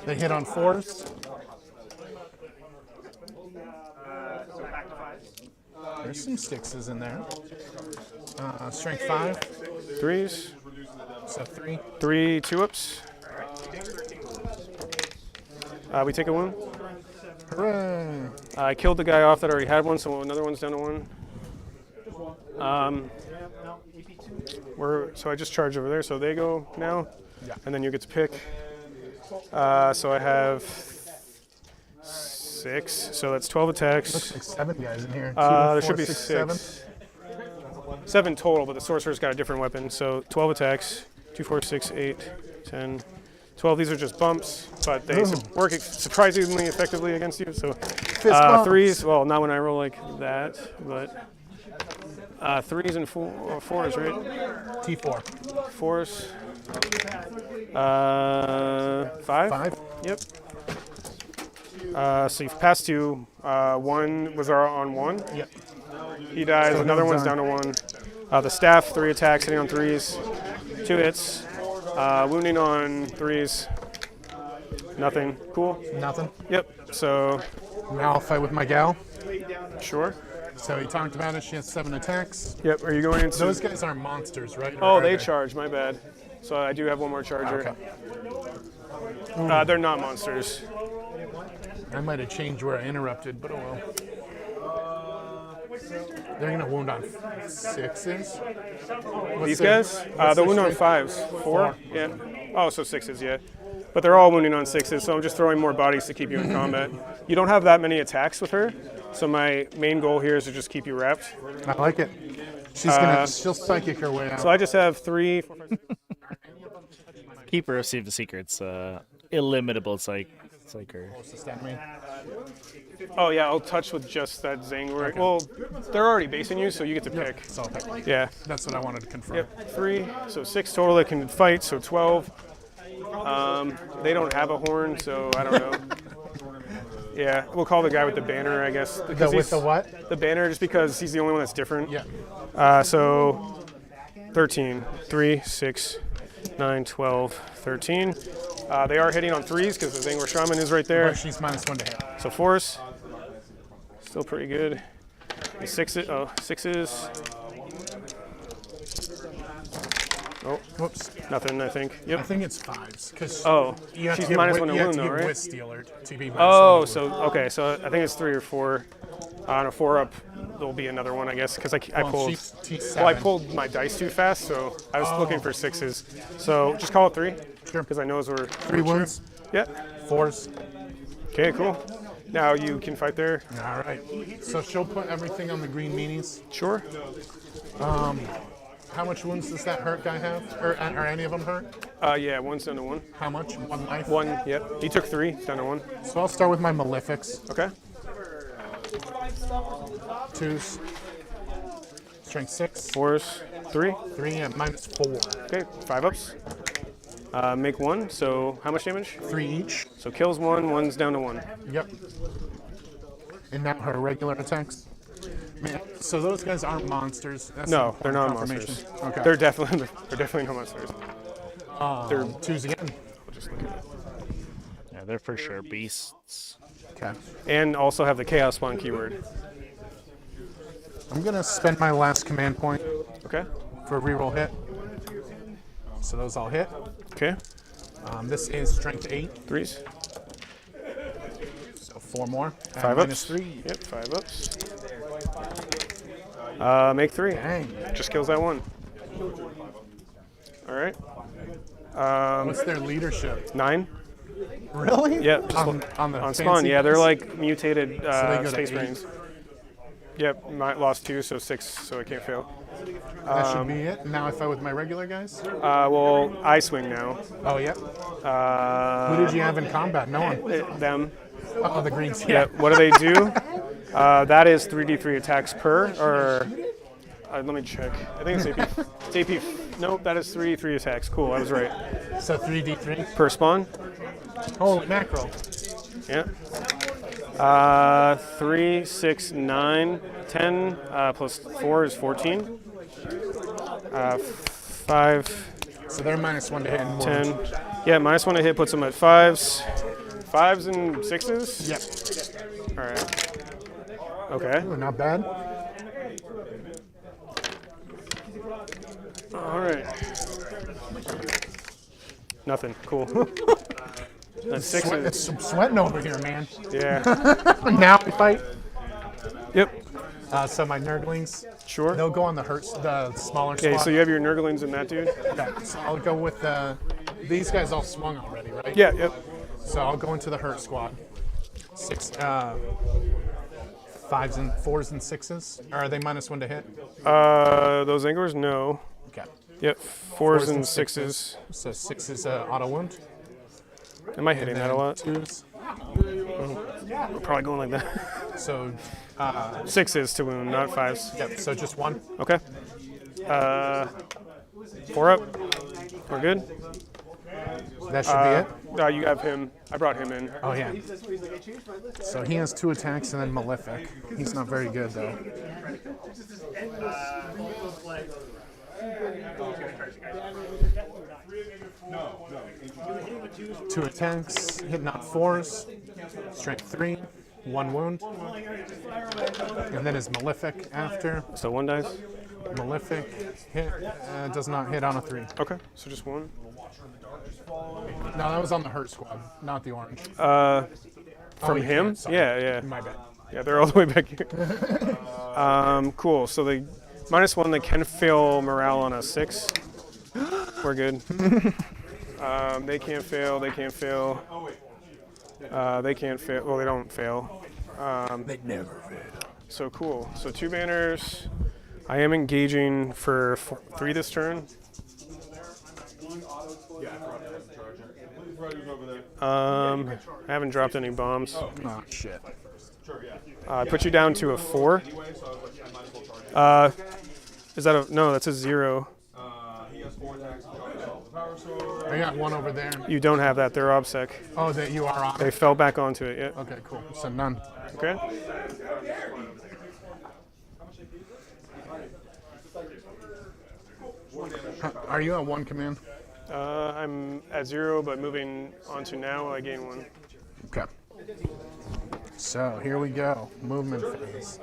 They hit on 4s. There's some 6s in there. Strength 5, 3s. so 3. 3 2-ups. We take a 1. Hooray! I killed the guy off that already had 1, so another one's down to 1. So I just charge over there, so they go now, Yeah. and then you get to pick. So I have 6, so that's 12 attacks. Looks like 7 guys in here. 2, There 4, should be 6, 6. 7 total, but the sorcerer's got a different weapon. So 12 attacks, 2, 4, 6, 8, 10, 12. These are just bumps, but they work surprisingly effectively against you. So bumps. 3s, well, not when I roll like that, but 3s and 4s, right? T4. 4s. 5? 5. Yep. So you've passed 2. 1 was on 1. Yep. He dies. So Another no one's done. down to 1. The staff, 3 attacks, hitting on 3s. 2 hits. Wounding on 3s. Nothing. Cool. Nothing. Yep. So, Now I'll fight with my gal. sure. So he talked about it. She has 7 attacks. Yep. Are you going into? Those guys aren't monsters, right? Or Oh, are they charge. My bad. So I do have one more charger. Okay. They're not monsters. I might have changed where I interrupted, but oh well. They're gonna wound on 6s. What's These their- guys? what's They'll their wound on strength? 5s. 4? Yeah. Oh, so 6s, yeah. But they're all wounding on 6s, so I'm just throwing more bodies to keep you in combat. You don't have that many attacks with her, so my main goal here is to just keep you wrapped. I like it. She'll psychic her way out. So I just have 3, 4, 5, 6. Keeper of Save the Secrets, illimitable psyker. Oh yeah, I'll touch with just that zing. Well, they're already basing you, so you get to pick. So Yeah. that's what I wanted to confirm. Yep. 3, so 6 total that can fight, so 12. They don't have a horn, so I don't know. Yeah, we'll call the guy with the banner, I guess. because With the he's- what? The banner, just because he's the only one that's different. Yeah. So 13, 3, 6, 9, 12, 13. They are hitting on 3s because the Zangor Shaman is right there. But she's -1 to hit. So 4s, still pretty good. And 6s, 6s. Oh, Whoops. nothing, I think. I Yep. think it's 5s because Oh, you have she's to get minus wi- 1 to you have wound to though, get right? Wit Stealer to be Oh, -1 to so wound. okay, so I think it's 3 or 4. On a 4-up, there'll be another one, I guess, because I Well, pulled. she's T7. Well, I pulled my dice too fast, so I was looking for 6s. So just call it 3, Sure. because I know we're 3 wounds, Yeah. 4s. Okay, cool. Now you can fight there. All right. So she'll put everything on the green meanies. Sure. How much wounds does that hurt guy have? Or are any of them hurt? Yeah, 1's down to 1. How much? 1 life? 1. Yep. He took 3. Down to 1. So I'll start with my Malefics. Okay. 2s. Strength 6. 4s. 3. 3 and -4. Okay. 5 ups. Make 1. So how much damage? 3 each. So kills 1, 1's down to 1. Yep. And now her regular attacks. Man, so those guys aren't monsters. That's No, an they're not important monsters. confirmation. Okay. They're definitely no monsters. They're 2s again. Yeah, they're for sure beasts. Okay. And also have the chaos spawn keyword. I'm gonna spend my last command point Okay. for a reroll hit. So those all hit. Okay. This is strength 8, 3s. so 4 more. 5 minus ups. 3. Yep. 5 ups. Make 3. Dang. Just kills that 1. All right. What's their leadership? 9. Really? Yep. Just On the on fancy spawn. Yeah, they're ones? like mutated they go to space 8. marines. Yep. Lost 2, so 6, so I can't fail. That should be it. Now I fight with my regular guys. Well, I swing now. Oh, yeah. Who did you have in combat? No one. Them. Oh, the greens. Yeah. What do they do? That is 3d3 attacks per, or let me check. I think it's AP. It's AP. Nope, that is 3d3 attacks. Cool, I was right. So 3d3. Per spawn. Holy mackerel. Yeah. 3, 6, 9, 10 plus 4 is 14. 5, So they're -1 to hit and 10. wound. Yeah, -1 to hit puts them at 5s. 5s and 6s? Yep. All right. Okay. Ooh, not bad. All right. Nothing. Cool. That's 6s. It's sweating over here, man. Yeah. Now we fight. Yep. So my Nurglings, Sure. they'll go on the smaller Okay, squad. so you have your Nurglings and that dude? Okay, so I'll go with these guys all swung already, right? Yeah, yep. So I'll go into the hurt squad. 5s and 4s and 6s. Or are they -1 to hit? Those Anglers? No. Okay. Yep. 4s and 6s. So 6s auto wound. Am I hitting that a lot? 2s. We're probably going like that. So 6s to wound, not 5s. yep. So just 1. Okay. 4 up. We're good. That should be it. You have him. I brought him in. Oh yeah. So he has 2 attacks and then Malefic. He's not very good though. Two attacks, hit not 4s, strength 3, 1 wound, and then his Malefic after. So 1 dice. Malefic hit does not hit on a 3. Okay. So just 1. No, that was on the hurt squad, not the orange. From you him? can't, sorry. Yeah, yeah. My bad. Yeah, they're all the way back here. Cool. So they -1, they can fail morale on a 6. We're good. They can't fail. They can't fail. They can't fail. Well, they don't fail. They never fail. So cool. So 2 banners. I am engaging for 3 this turn. I haven't dropped any bombs. Oh shit. I put you down to a 4. Is that a no? That's a 0. I got 1 over there. You don't have that. They're obsec. Oh, that you are on. They fell back onto it. Yeah. Okay, cool. So none. Okay. Are you at 1 command? I'm at 0, but moving on to now, I gain 1. Okay. So here we go. Movement phase.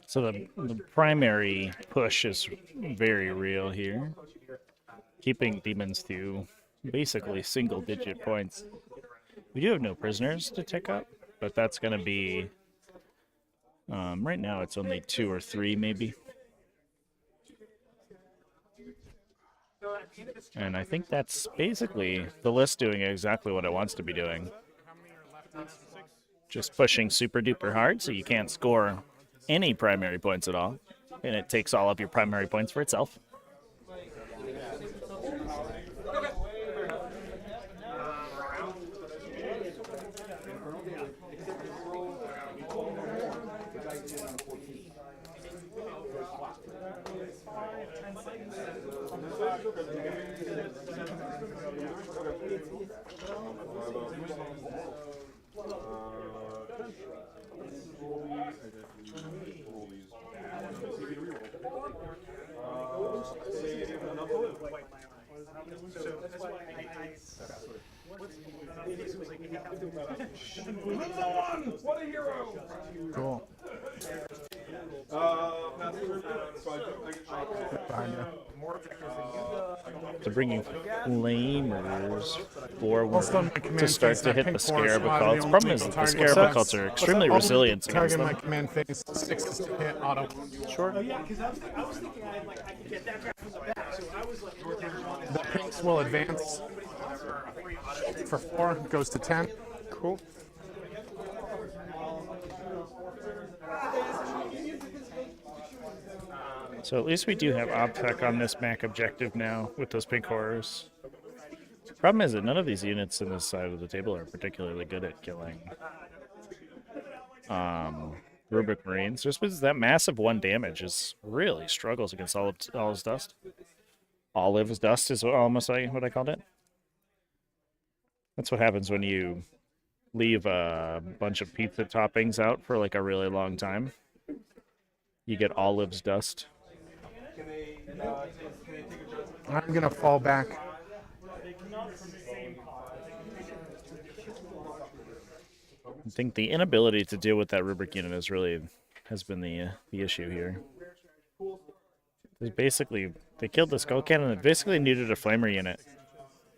So the primary push is very real here. Keeping demons to basically single-digit points. We do have no prisoners to tick up, but that's going to be... right now it's only 2 or 3 maybe. And I think that's basically the list doing exactly what it wants to be doing. Just pushing super duper hard so you can't score any primary points at all. And it takes all of your primary points for itself. What a hero! Cool. Behind you. They're bringing flamers forward Also, my command to start phase, to that hit the pink scarab forest cults. slot, Problem the is only that the target- scarab cults are extremely Only resilient against target in them. my command phase, 6 is to hit auto. Sure. The pinks will advance for 4, goes to 10. Cool. So at least we do have OBTech on this MAC objective now with those pink horrors. Problem is that none of these units in this side of the table are particularly good at killing Rubric Marines. Just because that massive 1 damage is really struggles against Olive's Dust. Olive's Dust is almost like what I called it. That's what happens when you leave a bunch of pizza toppings out for like a really long time. You get Olive's Dust. I'm gonna fall back. I think the inability to deal with that rubric unit has been the issue here. They killed the skull cannon and basically needed a flamer unit,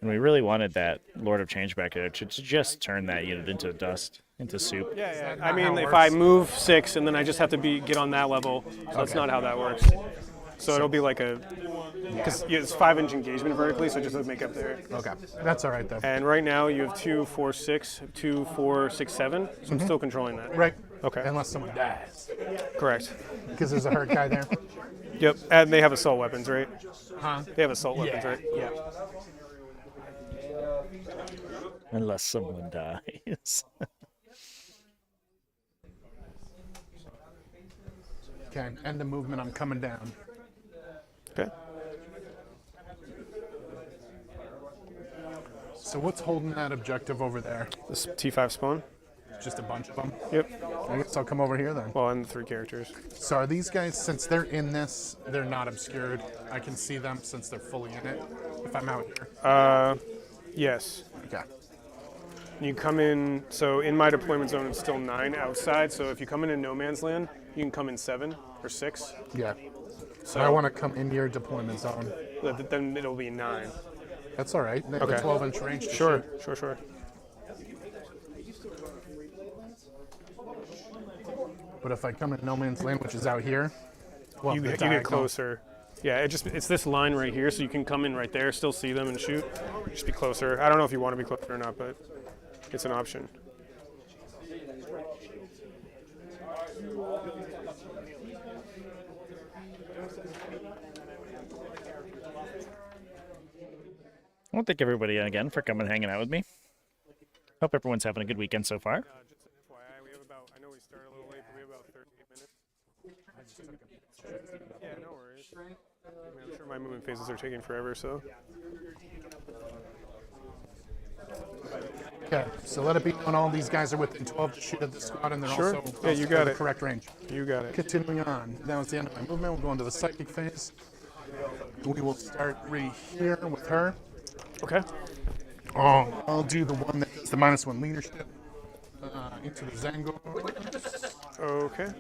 and we really wanted that Lord of Change back there to just turn that unit into dust, into soup. Yeah. I mean, if I move 6 and then I just have to get on that level, so that's not how that works. So it'll be like because it's 5-inch engagement vertically, so it just doesn't make up there. Okay, that's all right though. And right now you have 2, 4, 6, 2, 4, 6, 7. So I'm still controlling that. Right. Okay. Unless someone dies, Correct. because there's a hurt guy there. Yep. And they have assault weapons, right? Huh? They have assault weapons, right? Yeah. Unless someone dies. Okay, end the movement. I'm coming down. Okay. So what's holding that objective over there? This T5 spawn. Just a bunch of them. Yep. I guess I'll come over here then. Well, and the 3 characters. So are these guys, since they're in this, they're not obscured? I can see them since they're fully in it, if I'm out here. Yes. Okay. You come in, so in my deployment zone it's still 9 outside, so if you come in no man's land, you can come in 7 or 6. Yeah. So I want to come into your deployment zone. Then it'll be 9. That's all right. They have a Okay. 12-inch range to Sure, shoot. sure. But if I come in no man's land, which is out here, well, You the get diagonal- closer. Yeah, it's this line right here, so you can come in right there, still see them and shoot. Just be closer. I don't know if you want to be closer or not, but it's an option. I want to thank everybody again for coming and hanging out with me. Hope everyone's having a good weekend so far. Just an FYI, we have about, I know we started a little late, but we have about 38 minutes. Yeah, no worries. I mean, I'm sure my movement phases are taking forever, so. Okay, so let it be known all these guys are within 12 to shoot at the squad, and they're Sure. also Yeah, you in got the it. correct range. You got it. Continuing on, that was the end of my movement. We'll go into the psychic phase. We will start right here with her. Okay. I'll do the one that does the -1 leadership into the Zango. Okay.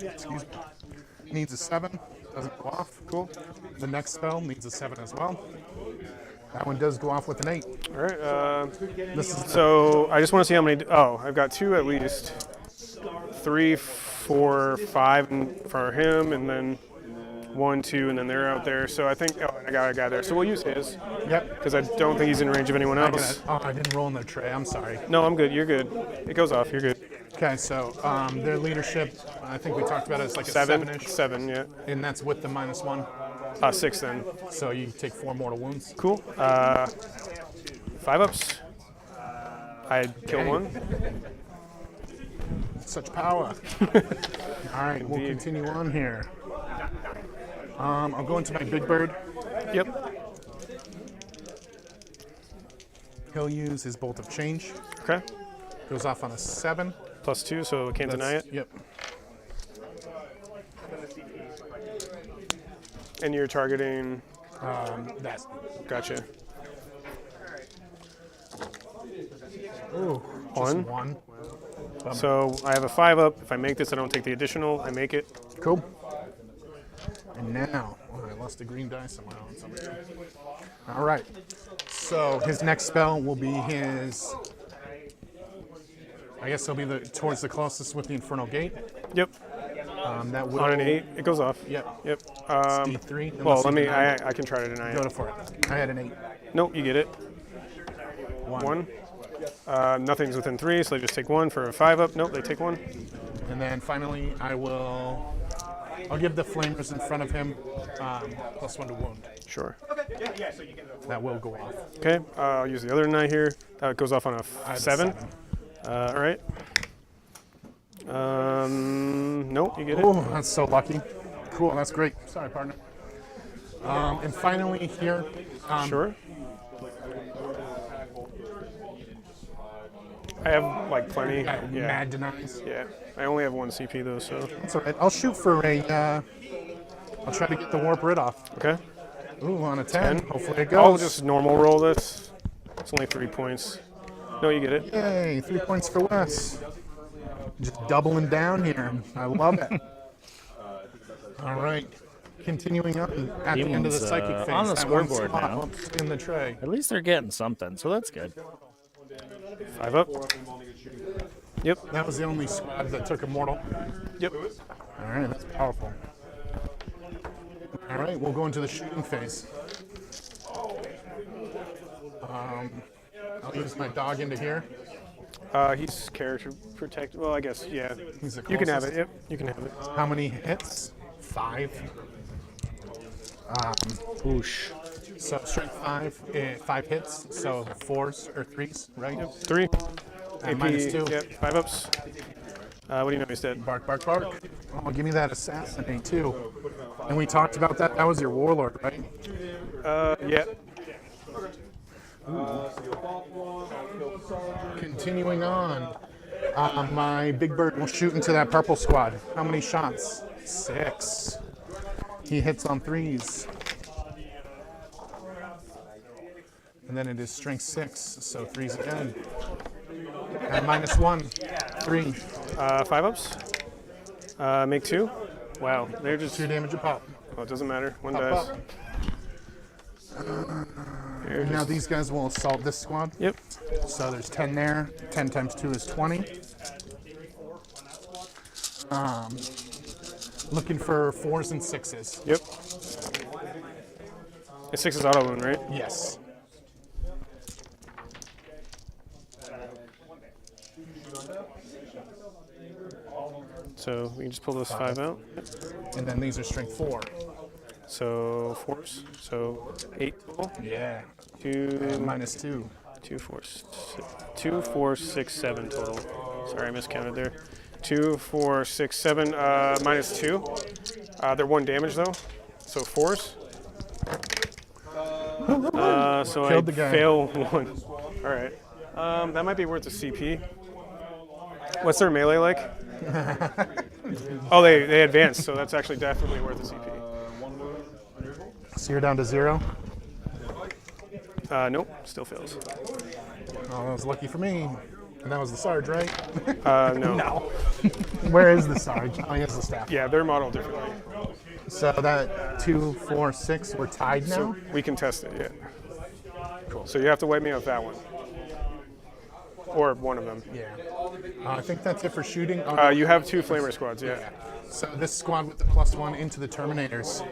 Excuse me. Needs a 7, doesn't go off. Cool. The next spell needs a 7 as well. That one does go off with an 8. All right. This is So I just want to see how many. Oh, I've got 2 at least. 3, 4, 5 for him, and then 1, 2, and then they're out there. So I think. Oh, and I got a guy there. So we'll use his. Yep. Because I don't think he's in range of anyone else. I didn't roll in their tray. I'm sorry. No, I'm good. You're good. It goes off. You're good. Okay, so their leadership, I think we talked about it, it's like a 7. 7-ish. 7. Yeah. And that's with the -1. 6 then. So you take 4 mortal wounds. Cool. 5 ups. I kill Okay. 1. Such power. All right, we'll Indeed. continue on here. I'll go into my big bird. Yep. He'll use his Bolt of Change. Okay. Goes off on a 7. +2, so can't deny it. Yep. And you're targeting. That. Gotcha. Ooh, One. just 1. So I have a 5-up. If I make this, I don't take the additional. I make it. Cool. And now, I lost a green die somehow. All right. So his next spell will be his. I guess he'll be towards the closest with the Infernal Gate. Yep. That will. On an 8, it goes off. Yep. Yep. D3. Well, unless let you me. deny it. I can try to deny Go it. for it. I had an 8. Nope, you get it. 1. 1. Nothing's within 3, so they just take 1 for a 5-up. Nope, they take 1. And then finally, I'll give the flamers in front of him +1 to wound. Sure. That will go off. Okay, I'll use the other 9 here. It goes off on a I have a 7. 7. All right. Nope, you get it. Oh, that's so lucky. Cool, that's great. Sorry, partner. And finally here. Sure. I have like plenty. Got Yeah. Mad denies. Yeah. I only have 1 CP though, so. That's all right. I'll shoot for a. I'll try to get the warp rid off. Okay. Ooh, on a 10. Hopefully it goes. I'll just normal roll this. It's only 3 points. No, you get it. Yay, 3 points for Wes. Just doubling down here. I love it. All right. Continuing on at the end of the Demon's, psychic phase. on the that one scoreboard spot now. up in the tray. At least they're getting something, so that's good. 5-up. Yep. That was the only squad that took Immortal. Yep. All right, that's powerful. All right, we'll go into the shooting phase. I'll use my dog into here. He's character protect. Well, I guess, yeah. He's the You can have it. closest. Yep. You can have it. How many hits? 5. Whoosh. So strength 5, 5 hits. So 4s or 3s, right? 3. And -2. Yep. 5-ups. What do you know he's dead? Bark, bark, bark. Oh, give me that assassinate too. And we talked about that. That was your warlord, right? Yeah. Continuing on. My big bird will shoot into that purple squad. How many shots? 6. He hits on 3s. And then it is strength 6, so 3s again. And -1, 3. 5-ups. Make 2. Wow. They're just. 2 damage a pop. Oh, it doesn't matter. 1 Pop, dies. pop. Here, Now just- these guys will assault this squad. Yep. So there's 10 there. 10 times 2 is 20. Looking for 4s and 6s. Yep. It's 6 is auto wound, right? Yes. So we can just pull those 5 out. And then these are strength 4. So 4s. So 8 total. Yeah. 2, And -2. 2, 4, 6, 7 total. Sorry, I miscounted there. 2, 4, 6, 7. -2. They're 1 damage though. So 4s. So Killed I the guy. fail 1. All right. That might be worth a CP. What's their melee like? Oh, they advanced, so that's actually definitely worth a CP. So you're down to 0. Nope, still fails. Oh, that was lucky for me. And that was the Sarge, right? No. No. Where is the Sarge? Oh, he has the staff. Yeah, they're modeled differently. So that 2, 4, 6, we're tied now? So we can test it, yeah. Cool. So you have to wipe me off that one. Or one of them. Yeah. I think that's it for shooting. You have 2 flamer squads, yeah. So this squad with the +1 into the Terminators.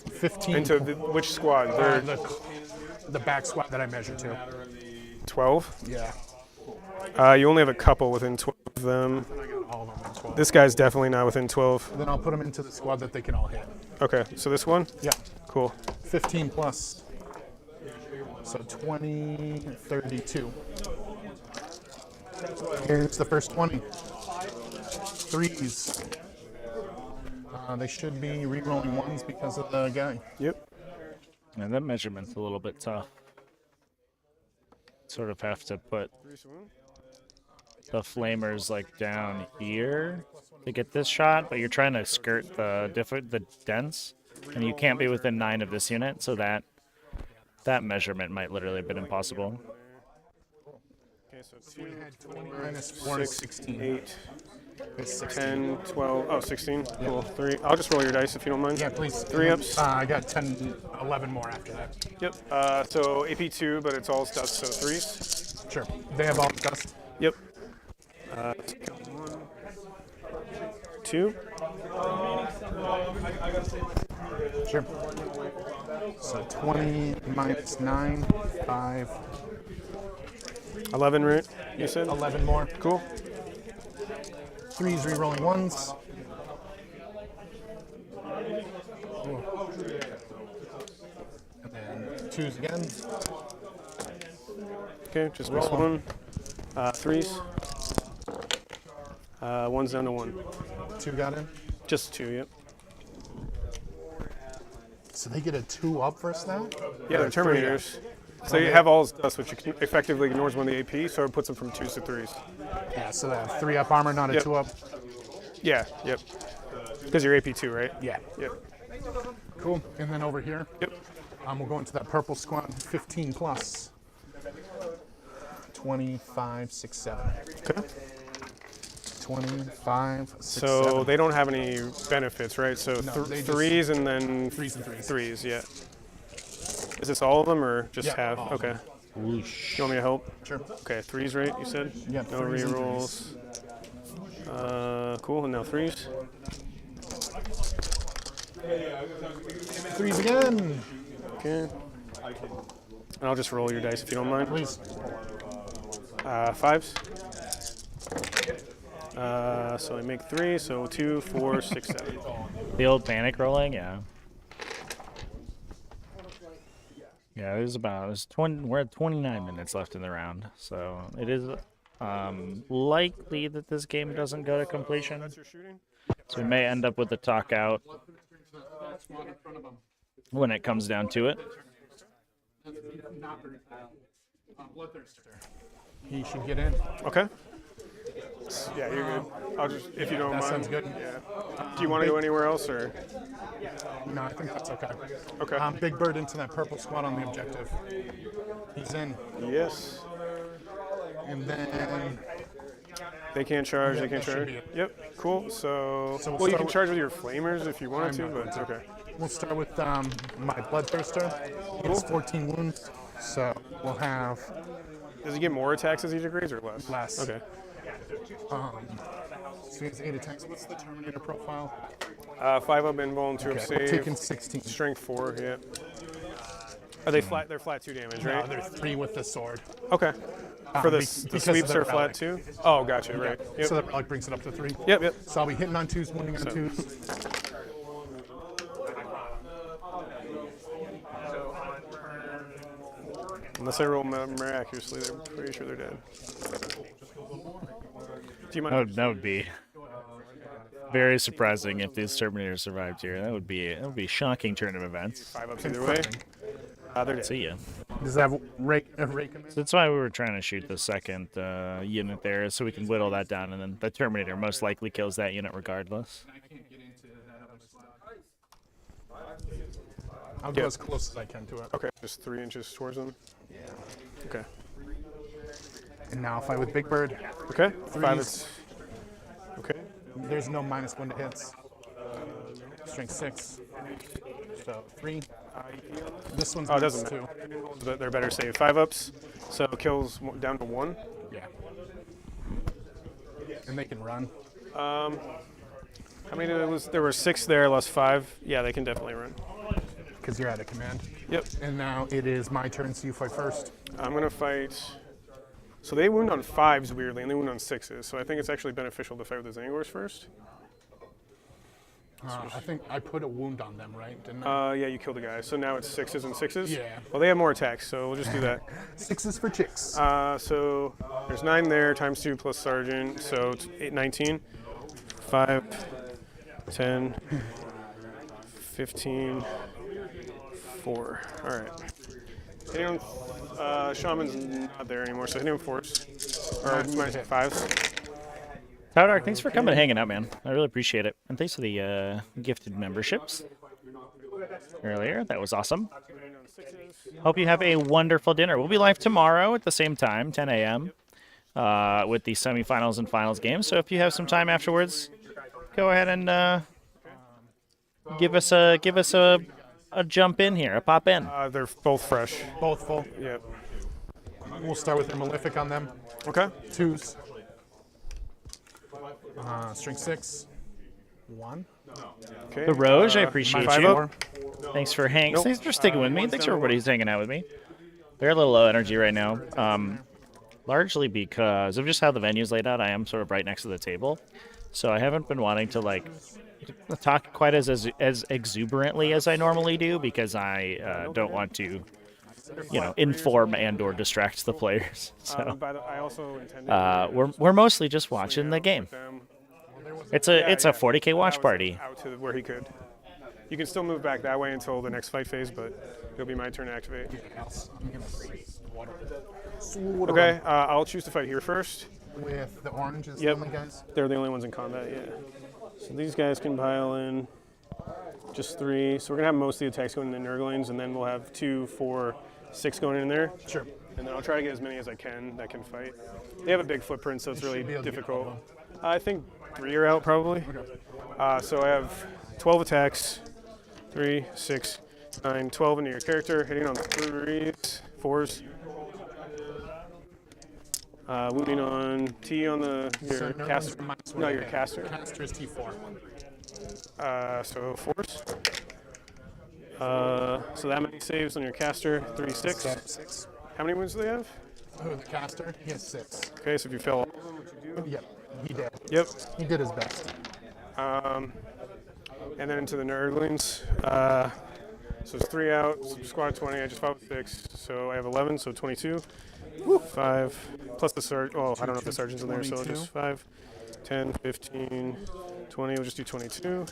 15. Into which squad? They're the back squad that I measured to. 12? Yeah. You only have a couple within 12 of them. I got all of them in 12. This guy's definitely not within 12. Then I'll put them into the squad that they can all hit. Okay, so this one? Yeah. Cool. 15 plus. So 20, 32. Here's the first 20. 3s. They should be re-rolling 1s because of the guy. Yep. And that measurement's a little bit tough. Sort of have to put the flamers like down here to get this shot, but you're trying to skirt the dents, and you can't be within 9 of this unit, so that measurement might literally have been impossible. Okay, so 2, Minus 4 is 16. 8, It's 16. 10, 12, oh, 16. Cool. 3. I'll just roll your dice if you don't mind. Yeah, please. 3 ups. I got 10, 11 more after that. Yep. So AP2, but it's all dust, so 3s. Sure. They have all dust. Yep. 1, 2. Sure. So 20 minus 9, 5, 11, right? You said? 11 more. Cool. 3s re-rolling 1s. And then 2s again. Okay, just miss 1. 3s. 1's down to 1. 2 got in. Just 2, yep. So they get a 2 up versus that? Yeah, Or they're 3 up? Terminators. So you have all dust, which effectively ignores one of the AP, so it puts them from 2s to 3s. Yeah, so they have 3 up armor, not a Yep. 2 up. Yeah, yep. Because you're AP2, right? Yeah. Yep. Cool. And then over here, Yep. we'll go into that purple squad, 15 plus. 25, 6, 7. Okay. 25, 6, So 7. they don't have any benefits, right? So No, they just- 3s and then 3s and 3s. 3s, yeah. Is this all of them or just Yeah, half? all of Okay. them. You want me to help? Sure. Okay, 3s, right? You said? Yeah, No 3s and rerolls. Cool. And now 3s. 3s again. Okay. And I'll just roll your dice if you don't mind. Please. 5s. So I make 3. So 2, 4, 6, 7. The old panic rolling, yeah. Yeah, there's 20. We're at 29 minutes left in the round, so it is likely that this game doesn't go to completion. That's your shooting? So we may end up with the talk out when it comes down to it. He should get in. Okay. Yeah, you're good. I'll just, if you don't That mind. sounds good. Yeah. Do you want to go anywhere else or? No, I think that's okay. Okay. Big Bird into that purple squad on the objective. He's in. Yes. And then They can't charge. Yeah, They can't that should charge. be it. Yep. Cool. So, So we'll well, you start can with- charge with your flamers if you wanted to, I'm but not it's going okay. we'll start with my Bloodthirster. He has 14 wounds, so we'll have Does he get more attacks as he degrades or less? Less. Okay. so he has 8 attacks. What's the Terminator profile? 5 up invuln, 2 up Okay, save. taking 16. Strength 4. Yeah. Are they flat? They're flat 2 damage, No, right? they're 3 with the sword. Okay. For the because of sweeps the are flat relic. too. Oh, gotcha. Right. Yep. So that relic brings it up to 3. Yep. Yep. So I'll be hitting on 2s, wounding on So- 2s. Unless I roll miraculously, they're pretty sure they're dead. Do you mind? That would be very surprising if these Terminators survived here. That would be a shocking turn of events. 5 ups either way. They're dead. See ya. Does that have rake him in? So that's why we were trying to shoot the second unit there, so we can whittle that down, and then the Terminator most likely kills that unit regardless. I'll go as close as I can to it. Okay, just 3 inches towards them. Yeah. Okay. And now fight with Big Bird. Okay. 5 Threes. is. Okay. There's no -1 to hits. Strength 6. So 3. This one's Oh, it doesn't -2. matter. But they're better save. 5 ups, so kills down to 1. Yeah. And they can run. How many did it was? There were 6 there, less 5. Yeah, they can definitely run. Because you're out of command. Yep. And now it is my turn, so you fight first. I'm gonna fight. So they wound on 5s weirdly, and they wound on 6s. So I think it's actually beneficial to fight with the Zangors first. I think I put a wound on them, right? Didn't I? Yeah, you killed a guy. So now it's 6s and 6s. Yeah. Well, they have more attacks, so we'll just do that. 6s for chicks. So there's 9 there, times 2 plus Sergeant, so it's 19. 5, 10, 15, 4. All right. Hitting on Shaman's not there anymore, so hitting on 4s. Or minus 5s. Towdark, thanks for coming and hanging out, man. I really appreciate it. And thanks for the gifted memberships earlier. That was awesome. Hope you have a wonderful dinner. We'll be live tomorrow at the same time, 10 a.m., with the semifinals and finals games. So if you have some time afterwards, go ahead and give us a jump in here, a pop in. They're both fresh. Both full. Yep. We'll start with the Malefic on them. Okay. 2s. String 6. 1. Okay. The Roge, I appreciate my you. 5-up. Thanks for hanging. Nope. Thanks for sticking with me. Thanks for everybody who's hanging out with me. They're a little low energy right now, largely because of just how the venue's laid out. I am sort of right next to the table, so I haven't been wanting to like talk quite as exuberantly as I normally do because I don't want to, inform and/or distract the players. So I also intended we're mostly just watching the game. It's a 40k watch party. Out to where he could. You can still move back that way until the next fight phase, but it'll be my turn to activate. Okay, I'll choose to fight here first. With the oranges, Yep. the only guys. They're the only ones in combat, yeah. So these guys can pile in just 3. So we're going to have most of the attacks going in the Nurglings, and then we'll have 2, 4, 6 going in there. Sure. And then I'll try to get as many as I can that can fight. They have a big footprint, so it's really be able to get difficult. all I think 3 are out probably. So I have 12 attacks. 3, 6, 9, 12 into your character, hitting on 3s, 4s. Wounding on T on your caster. No, your caster. Caster is T4. So 4s. So that many saves on your caster. 3, 6. 6. How many wounds do they have? Oh, the caster, he has 6. Okay, so if you fail all of them, what you do? Yep, he did. Yep. He did his best. And then into the Nurglings. So it's 3 out, squad 20, I just fought with 6. So I have 11, so 22. 5, plus the sergeant. Oh, I don't know if the sergeant's in there, so just 5, 10, 15, 20. We'll just do 22.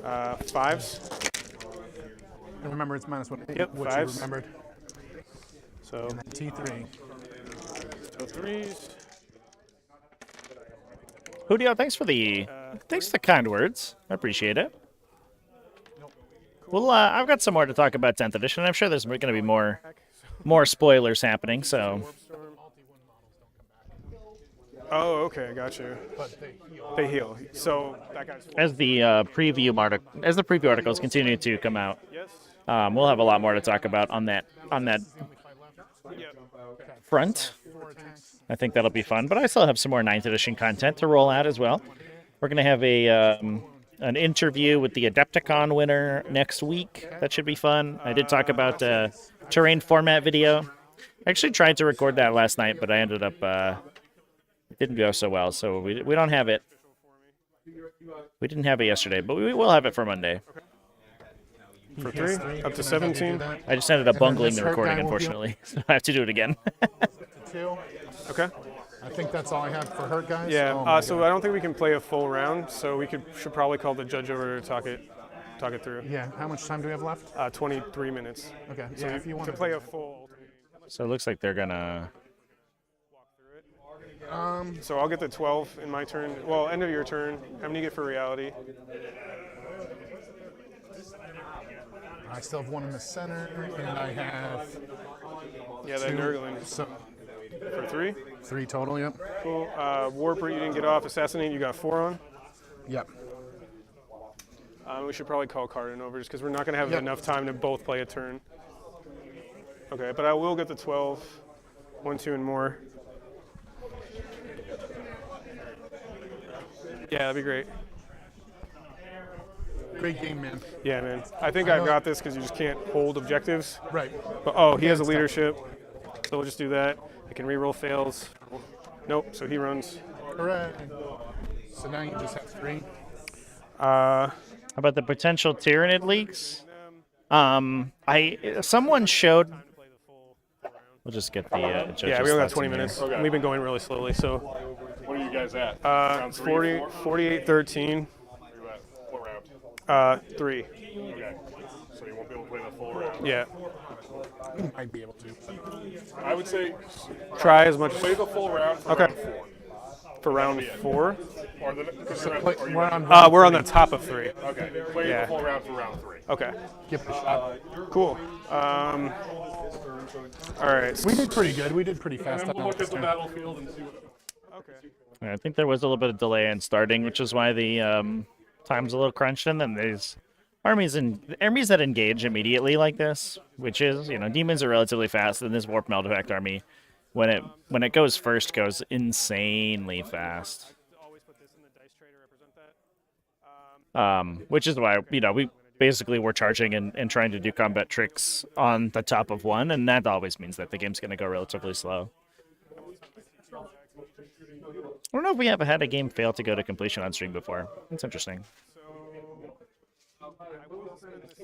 5s. And remember, it's -1. Yep, what 5s. you remembered. So, And then T3. so 3s. Hoodio, thanks for the kind words. I appreciate it. Well, I've got some more to talk about 10th edition. I'm sure there's going to be more spoilers happening. So, Oh, okay, got you. But They heal. So that guy's as the preview articles continue to come out, yes. we'll have a lot more to talk about on that Yep. front. I think that'll be fun. But I still have some more 9th edition content to roll out as well. We're going to have an interview with the Adepticon winner next week. That should be fun. I did talk about terrain format video. I actually tried to record that last night, but I ended up it didn't go so well. So we don't have it. We didn't have it yesterday, but we will have it for Monday. For 3, up to 17. I just ended up bungling this the hurt recording, guy will heal. unfortunately. So I have to do it again. 2. Okay. I think that's all I have for hurt guys. Yeah. Oh my So God. I don't think we can play a full round. So we should probably call the judge over to talk it through. Yeah, how much time do we have left? 23 minutes. Okay, So yeah, if you want to play a full. So it looks like they're gonna. So I'll get the 12 in my turn. Well, end of your turn. How many you get for reality? I still have 1 in the center, and I have Yeah, that 2. Nurgling. So For 3. 3 total, yep. Cool. Warper, you didn't get off. Assassinate, you got 4 on. Yep. We should probably call Cardin over just because we're not going to have Yep. enough time to both play a turn. Okay, but I will get the 12. 1, 2, and more. Yeah, that'd be great. Great game, man. Yeah, man. I think I've got this because you just can't hold objectives. Right. But, he has a leadership, so we'll just do that. I can reroll fails. Nope, so he runs. Correct. So now you just have 3. How about the potential Tyrannid leaks? Someone showed. We'll just get the judges. Yeah, we only got thoughts 20 in here. minutes. We've been going really slowly, so. What are you guys at? It's 48-13. What round? 3. Okay. So so you won't be able to play the full round. Yeah. Might be able to. I would say Try as much. play the full round for Okay. round 4. For round 4. Or the, because We're on the top of 3. okay, play Yeah. the full round for round 3. Okay. Give it a shot. Cool. All right. We did pretty good. We did pretty fast. And then we'll look at the turn. battlefield and see what. Okay. I think there was a little bit of delay in starting, which is why the time's a little crunched. And then there's armies that engage immediately like this, which is, demons are relatively fast, and this Warpmeld effect army, when it goes first, goes insanely fast. Which is why we basically were charging and trying to do combat tricks on the top of one, and that always means that the game's going to go relatively slow. I don't know if we have had a game fail to go to completion on stream before. That's interesting.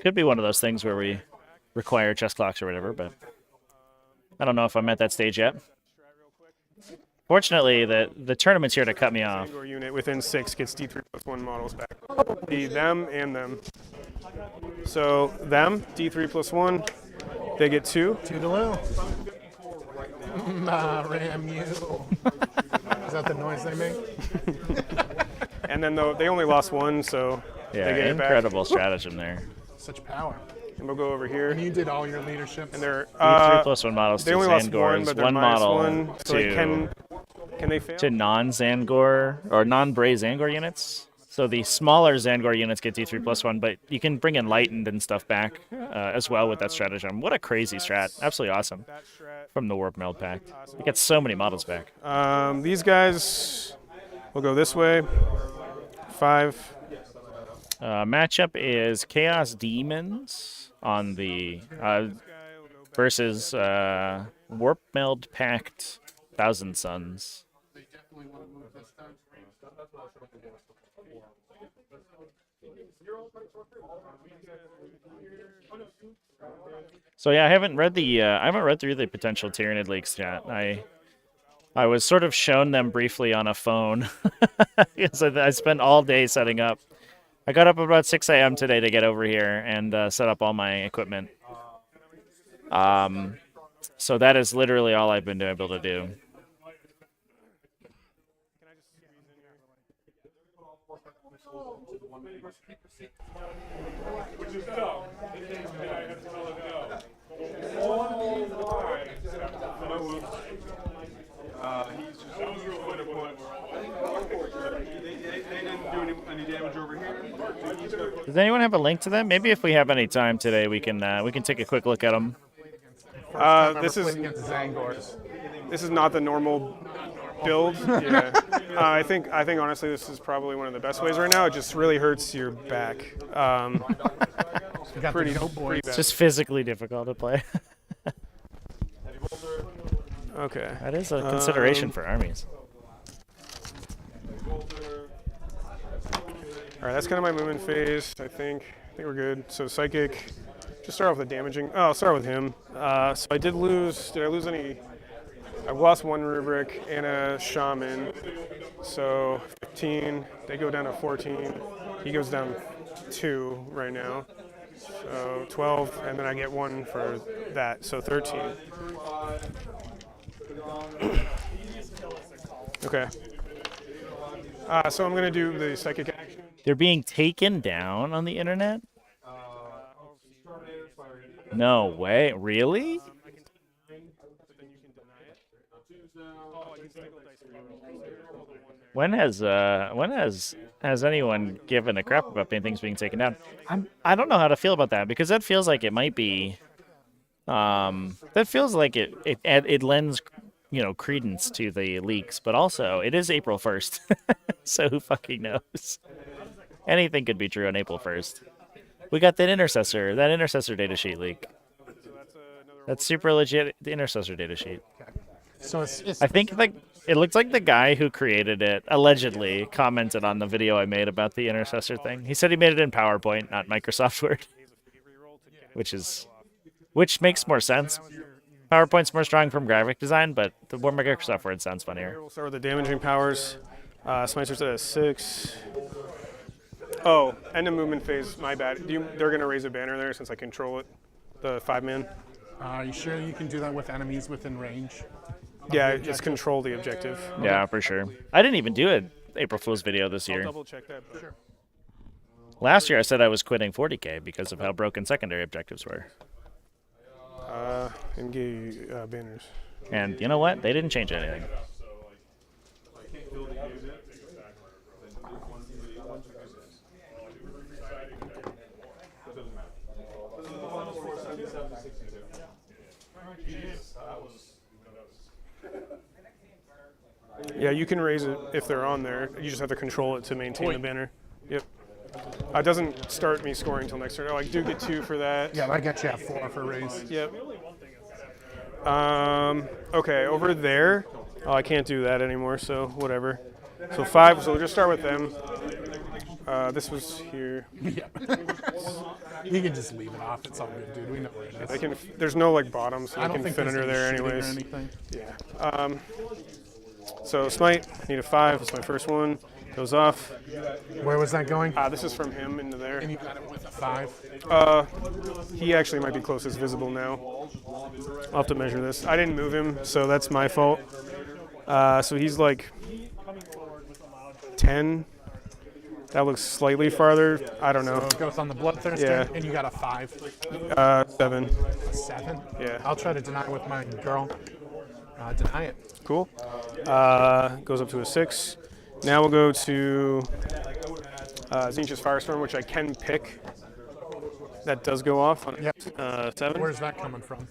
Could be one of those things where we require chess clocks or whatever, but I don't know if I'm at that stage yet. Fortunately, the tournament's here to cut me off. Your unit within 6 gets D3+1 models back. The them and them. So them, D3+1, they get 2. Toodaloo. Ram you. Is that the noise they make? And then they only lost 1, so Yeah, they get it back. incredible stratagem there. Such power. And we'll go over here. And you did all your leadership. And they're D3+1 models they to only lost 1, Zangors, but they're one minus model 1, so they to can they fail? non-Zangor or non-Bray Zangor units. So the smaller Zangor units get D3+1, but you can bring Enlightened and stuff back as well with that stratagem. What a crazy strat. Absolutely awesome. From the Warpmeld Pact. You get so many models back. These guys will go this way. 5. Matchup is Chaos Demons on the versus Warpmeld Pact Thousand Suns. So yeah, I haven't read through the potential Tyranid leaks yet. I was sort of shown them briefly on a phone. Because I spent all day setting up. I got up about 6 a.m. today to get over here and set up all my equipment. So that is literally all I've been able to do. Which is tough. Any damage over here? Does anyone have a link to them? Maybe if we have any time today, we can take a quick look at them. This is against Zangors. This is not the normal build. Yeah. I think honestly this is probably one of the best ways right now. It just really hurts your back. Pretty bad. It's just physically difficult to play. Okay. That is a consideration for armies. All right, that's kind of my movement phase. I think we're good. So psychic. Just start off with the damaging. Oh, I'll start with him. So I did lose. Did I lose any? I've lost 1 rubric and a shaman. So 15. They go down to 14. He goes down 2 right now. So 12, and then I get 1 for that. So 13. Okay. So I'm gonna do the psychic action. They're being taken down on the internet? No way. Really? When has anyone given a crap about things being taken down? I don't know how to feel about that, because that feels like it might be that feels like it lends credence to the leaks, but also it is April 1st. So who fucking knows? Anything could be true on April 1st. We got that intercessor datasheet leak. That's super legit, the intercessor datasheet. So it's I think it looks like the guy who created it allegedly commented on the video I made about the intercessor thing. He said he made it in PowerPoint, not Microsoft Word, which makes more sense. PowerPoint's more strong from graphic design, but the more Microsoft Word sounds funnier. We'll start with the damaging powers. Smicer's at a 6. Oh, end of movement phase. My bad. They're gonna raise a banner there since I control it. The 5-man. Are you sure you can do that with enemies within range? Yeah, just control the objective. Yeah, for sure. I didn't even do an April Fool's video this I'll year. double check that. Sure. Last year I said I was quitting 40k because of how broken secondary objectives were. Engage banners. And you know what? They didn't change anything. Yeah, you can raise it if they're on there. You just have to control it to maintain the banner. Yep. It doesn't start me scoring until next turn. Oh, I do get 2 for that. Yeah, I got you at 4 for raise. Yep. Okay, over there. Oh, I can't do that anymore, so whatever. So 5, so we'll just start with them. This was here. Yeah. You can just leave it off. It's all good, dude. We know where it is. There's no like bottom, so I I don't can think fit there's under any there shooting anyways. Or anything. Yeah. So smite, need a 5. That's my first one. Goes off. Where was that going? This is from him into there. And you got it with a 5. He actually might be closest visible now. I'll have to measure this. I didn't move him, so that's my fault. So he's like 10. That looks slightly farther. I don't know. So it goes on the bloodthirster, Yeah. and you got a 5. 7. A 7? Yeah. I'll try to deny with my girl. Deny it. Cool. Goes up to a 6. Now we'll go to Zinch's Firestorm, which I can pick. That does go off on 7. Where's that coming from?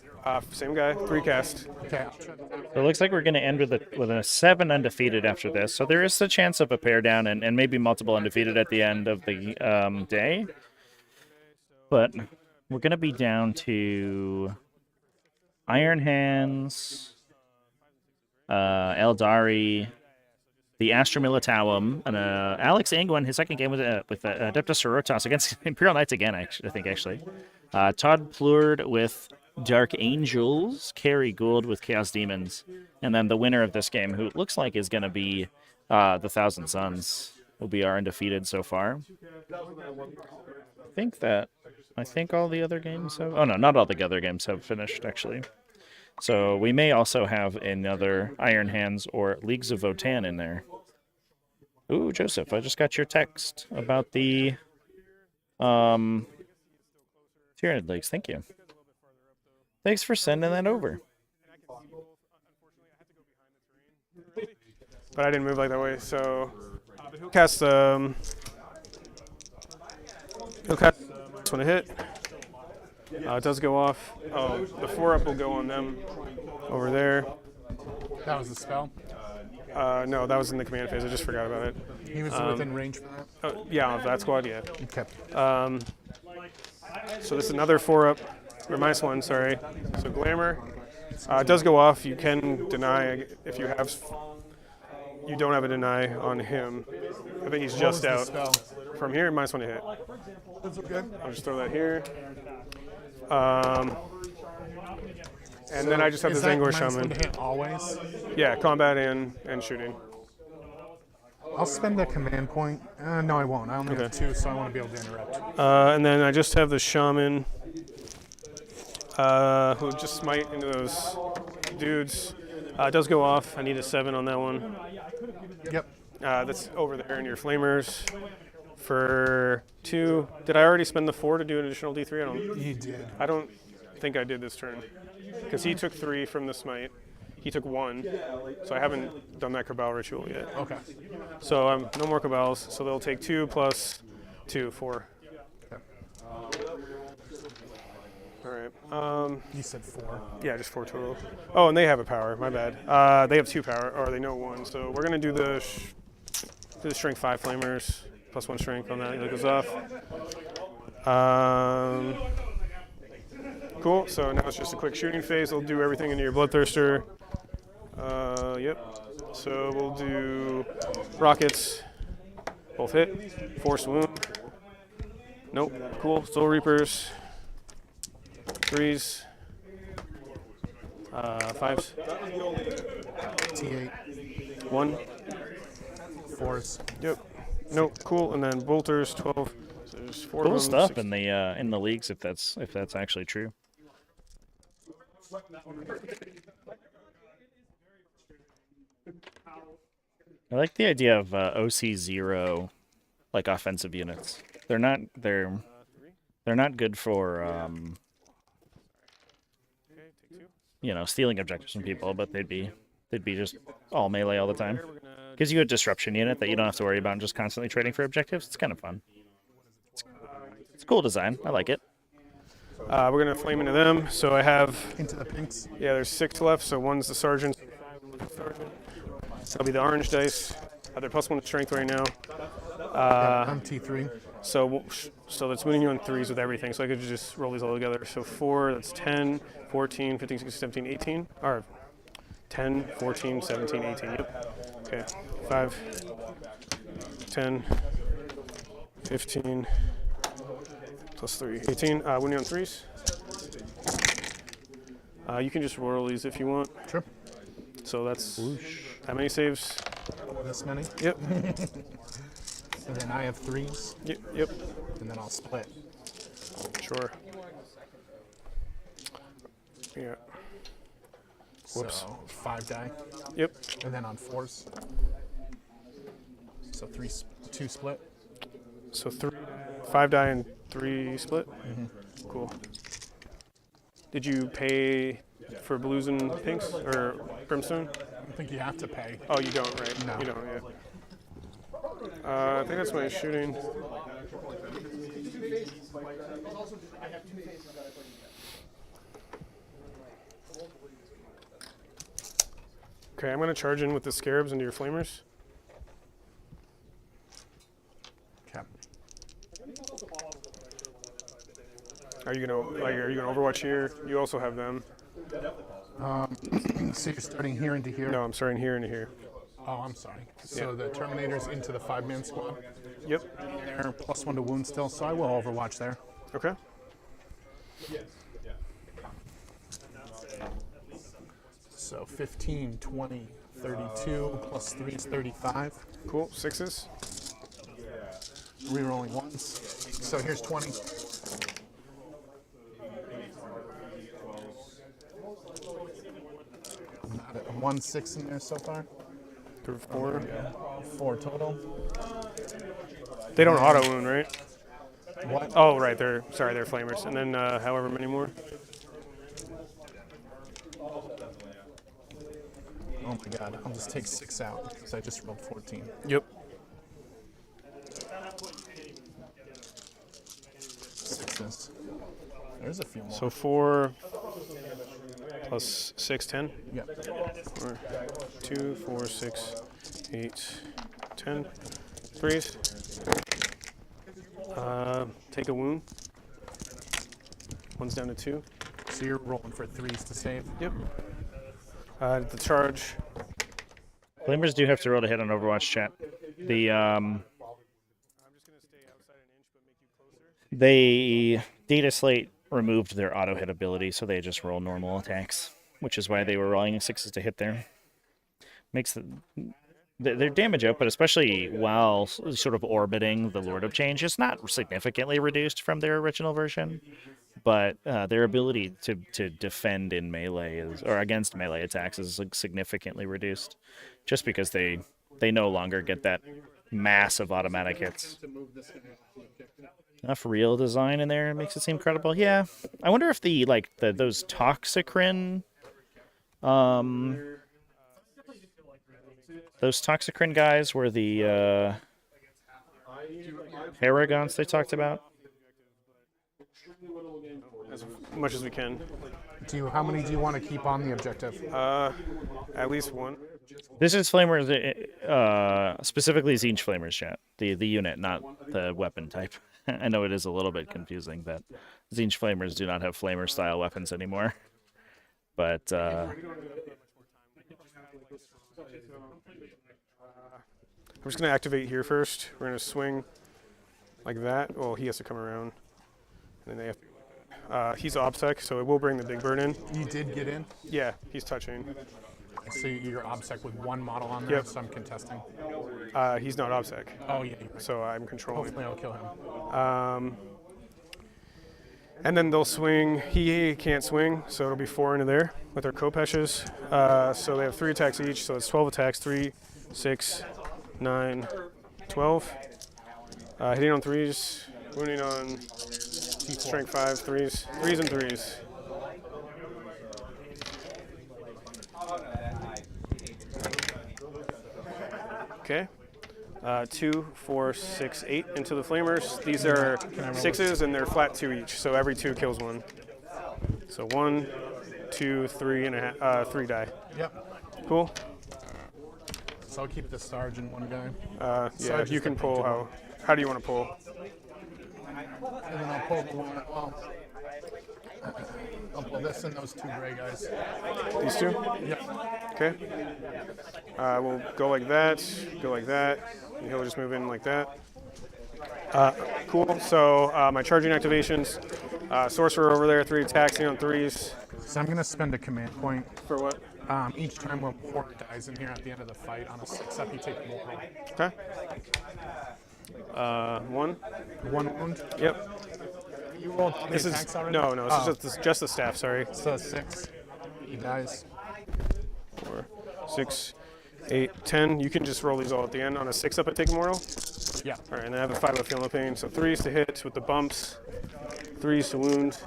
Same guy, 3 cast. Okay, I'll try to So it looks like we're going to end with a 7 undefeated after this. So there is the chance of a pair down and maybe multiple undefeated at the end of the day. But we're going to be down to Iron Hands, Eldari, the Astra Militarum, and Alex Angwin, his second game with Adeptus Sororitas against Imperial Knights again, I think. Todd Plurd with Dark Angels, Carrie Gould with Chaos Demons, and then the winner of this game, who it looks like is going to be the Thousand Suns, will be our undefeated so far. I think all the other games have... Oh, no, not all the other games have finished, actually. So we may also have another Iron Hands or Leagues of Votan in there. Ooh, Joseph, I just got your text about the Tyranid Leagues. Thank you. Thanks for sending that over. But I didn't move like that way, so he'll cast this one to hit. It does go off. Oh, the 4-up will go on them over there. That was a spell? No, that was in the command phase. I just forgot about it. He was within range for that? Yeah, on that squad, yeah. Okay. So this is another 4-up, or -1, sorry. So Glamour. It does go off. You can deny if you have... You don't have a deny on him. I think he's just out. Spell? From here, -1 to hit. That's okay. I'll just throw that here. And then I just have the Zangor Shaman. To hit always? Yeah, combat and shooting. I'll spend a command point. No, I won't. I only have 2, so I want to be able to interrupt. And then I just have the Shaman who just smite into those dudes. It does go off. I need a 7 on that one. Yep. That's over there in your Flamers. For 2. Did I already spend the 4 to do an additional D3? You did. I don't think I did this turn. Because he took 3 from the smite. He took 1. So I haven't done that Cabal ritual yet. Okay. So no more Cabals. So they'll take 2 plus 2, 4. Okay. All right. You said 4. Yeah, just 4 total. Oh, and they have a power. My bad. They have 2 power, or they know 1. So we're gonna do the strength 5 flamers plus 1 strength on that. That goes off. Cool. So now it's just a quick shooting phase. They'll do everything into your Bloodthirster. Yep. So we'll do rockets. Both hit. Force wound. Nope. Cool. Soul Reapers. 3s. 5s. T8. 1. 4s. Yep. Nope. Cool. And then bolters 12. So there's 4 Cool of them, stuff 6. in the leagues if that's actually true. I like the idea of OC0 like offensive units. They're not good for you know, stealing objectives from people, but they'd be just all melee all the time. Gives you a disruption unit that you don't have to worry about and just constantly trading for objectives. It's kind of fun. It's a cool design. I like it. We're gonna flame into them. So I have Into the pinks. yeah. There's 6 left. So one's the sergeant. So that'll be the orange dice. They're +1 to strength right now. I'm T3. So that's winning you on 3s with everything. So I could just roll these all together. So 4, that's 10, 14, 15, 16, 17, 18. Or 10, 14, 17, 18. Yep. Okay. 5, 10, 15, +3, 18. Winning on 3s. You can just roll these if you want. Sure. So that's how many saves? This many. Yep. And then I have 3s. Yep. And then I'll split. Sure. Yeah. Whoops. So 5 die. Yep. And then on 4s. So 2 split. So 5 die and 3 split. Cool. Did you pay for blues and pinks or brimstone? I think you have to pay. Oh, you don't, right? No. You don't. Yeah. I think that's my shooting. Okay, I'm gonna charge in with the scarabs into your flamers. Okay. Are you gonna Overwatch here? You also have them. So you're starting here into here? No, I'm starting here into here. Oh, I'm sorry. So the Terminator's into the 5-man squad. Yep. They're +1 to wound still, so I will Overwatch there. Okay. So 15, 20, 32, +3 is 35. Cool. 6s. Rerolling 1s. So here's 20. Not a 1 6 in there so far. 4. 4 total. They don't auto wound, right? What? Oh, right. They're flamers. And then however many more. Oh my god, I'll just take 6 out because I just rolled 14. Yep. 6s. There's a few more. So 4 plus 6, 10. Yeah. 4, 2, 4, 6, 8, 10. 3s. Take a wound. 1's down to 2. So you're rolling for 3s to save. Yep. The charge. Flamers do have to roll to hit on Overwatch chat. The they data slate removed their auto hit ability, so they just roll normal attacks, which is why they were rolling 6s to hit there. Makes their damage output, especially while sort of orbiting the Lord of Change, is not significantly reduced from their original version, but their ability to defend in melee or against melee attacks is significantly reduced, just because they no longer get that mass of automatic hits. Enough real design in there makes it seem credible. Yeah, I wonder if those Toxicrin, those Toxicrin guys were the Paragons they talked about. As much as we can. How many do you want to keep on the objective? At least 1. This is Flamers, specifically Zinch Flamers chat. The unit, not the weapon type. I know it is a little bit confusing that Zinch Flamers do not have Flamer style weapons anymore. But I'm just going to activate here first. We're going to swing like that. Well, he has to come around. And then they have to, he's OBSEC, so it will bring the big bird in. You did get in? Yeah, he's touching. I see you're OBSEC with one model on there, Yep. so I'm contesting. He's not OBSEC, Oh, yeah. You're right. so I'm controlling. Hopefully I'll kill him. And then they'll swing. He can't swing, so it'll be 4 into there with their Kopeshes. So they have 3 attacks each, so it's 12 attacks. 3, 6, 9, 12. Hitting on 3s, wounding on strength 5, 3s, 3s and 3s. Okay. 2, 4, 6, 8 into the flamers. These are 6s and they're flat 2 each, so every 2 kills 1. So 1, 2, 3 and a half, 3 die. Yep. Cool. So I'll keep the Sarge in one guy. Yeah, Sarge you is can the pull. paintable. How do you want to pull? And then I'll pull the one. Well, I'll pull this and those 2 gray guys. These 2? Yep. Okay. We'll go like that, and he'll just move in like that. Cool. So my charging activations, sorcerer over there, 3 attacks, on 3s. So I'm gonna spend a command point. For what? Each time when Horde dies in here at the end of the fight on a 6-up, you take a mortal. Okay. 1. 1 wound. Yep. You rolled This is attacks already? no. This is just the staff. Sorry. So 6. He dies. 4, 6, 8, 10. You can just roll these all at the end. On a 6-up, I take a mortal. Yeah. All right, and I have a 5-up feel no pain. So 3s to hit with the bumps, 3s to wound.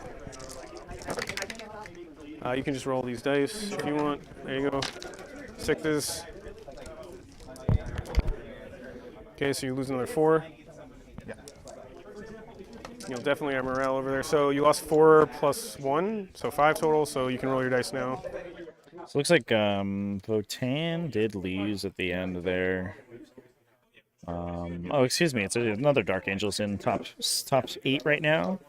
You can just roll these dice if you want. There you go. 6s. Okay, so you lose another 4. Yeah. You'll definitely have morale over there. So you lost 4 plus 1, so 5 total. So you can roll your dice now. So it looks like Votan did lose at the end there. Oh, excuse me. It's another Dark Angel's in top 8 right now.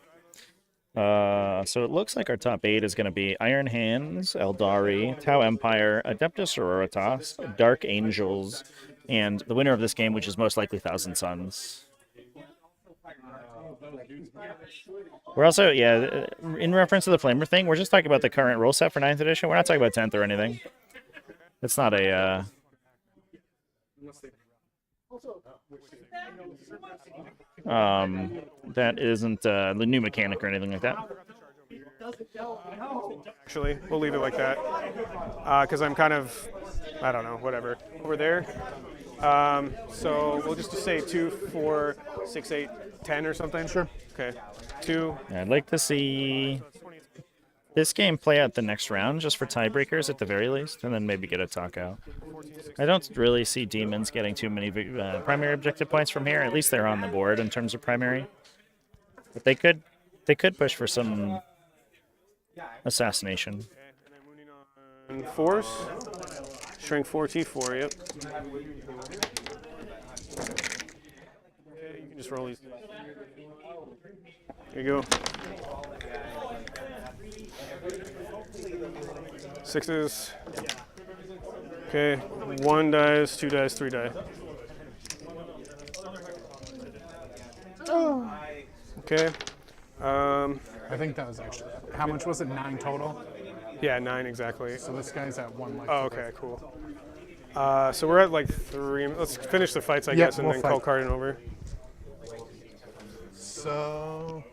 So it looks like our top 8 is going to be Iron Hands, Eldari, Tau Empire, Adeptus Sororitas, Dark Angels, and the winner of this game, which is most likely Thousand Suns. We're also, yeah, in reference to the Flamer thing, we're just talking about the current rule set for 9th edition. We're not talking about 10th or anything. It's not a... that isn't the new mechanic or anything like that. Actually, we'll leave it like that. Because I'm kind of, I don't know, whatever. Over there. So we'll just say 2, 4, 6, 8, 10 or something. Sure. Okay. 2. I'd like to see this game play out the next round just for tiebreakers at the very least, and then maybe get a talk out. I don't really see Demons getting too many primary objective points from here. At least they're on the board in terms of primary. But they could push for some assassination. And 4s. Strength 4, T4, yep. Okay, you can just roll these. There you go. 6s. Okay, 1 dies, 2 dies, 3 die. Okay. I think that was actually. How much was it? 9 total? Yeah, 9 exactly. So this guy's at 1 life. Oh, okay, cool. So we're at like 3. Let's finish the fights, I guess, and we'll then fight. call Cardin over. So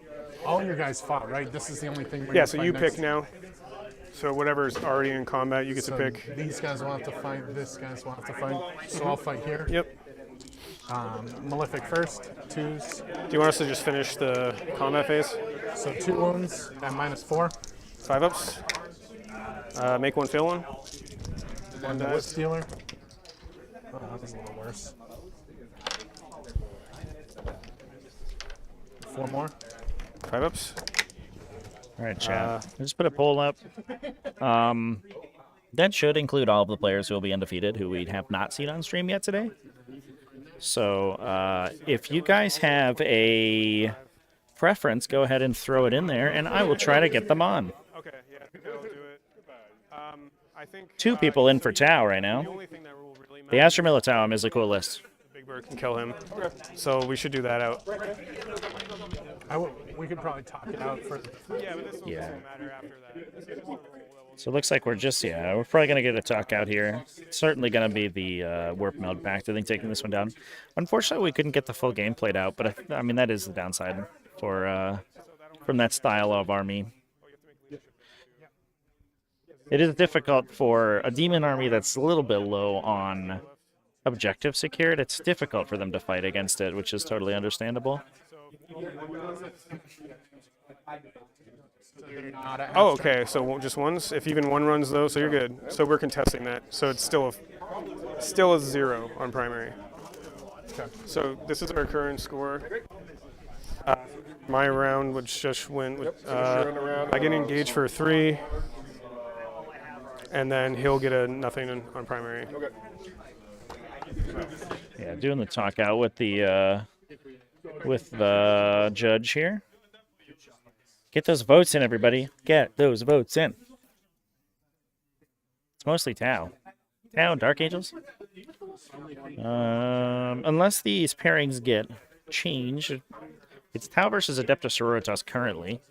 all your guys fought, right? This is the only thing. Yeah, so you pick now. So whatever's already in combat, you get to pick. These guys will have to fight. This guys will have to fight. So I'll fight here. Yep. Malefic first. 2s. Do you want us to just finish the combat phase? So 2 wounds at -4. 5-ups. Make 1 fail 1. And the Whip Stealer. Oh, that was a little worse. 4 more. 5-ups. All right, chat. I just put a poll up. That should include all of the players who will be undefeated, who we have not seen on stream yet today. So if you guys have a preference, go ahead and throw it in there, and I will try to get them on. Okay, yeah, I'll do it. I think 2 people in for Tau right now. the only thing that will really The matter Astromila Tauum is a cool list. Big Bird can kill him. So we should do that out. We could probably talk it out for. Yeah, but this will Yeah. matter after that. This is just a roll that So it looks like we're just, yeah, we're probably going to get a talk out here. Certainly going to be the Warpmeld Pact, I think, taking this one down. Unfortunately, we couldn't get the full game played out, but I mean, that is the downside for from that style of army. It is difficult for a demon army that's a little bit low on objective secured. It's difficult for them to fight against it, which is totally understandable. Oh, okay. So just ones. If even one runs though, so you're good. So we're contesting that. So it's still a 0 on primary. Okay. So this is our current score. My round, which just went with, I get engaged for 3, and then he'll get a nothing on primary. Okay. Yeah, doing the talk out with the judge here. Get those votes in, everybody. Get those votes in. It's mostly Tau. Tau, Dark Angels. Unless these pairings get changed, it's Tau versus Adeptus Sororitas currently.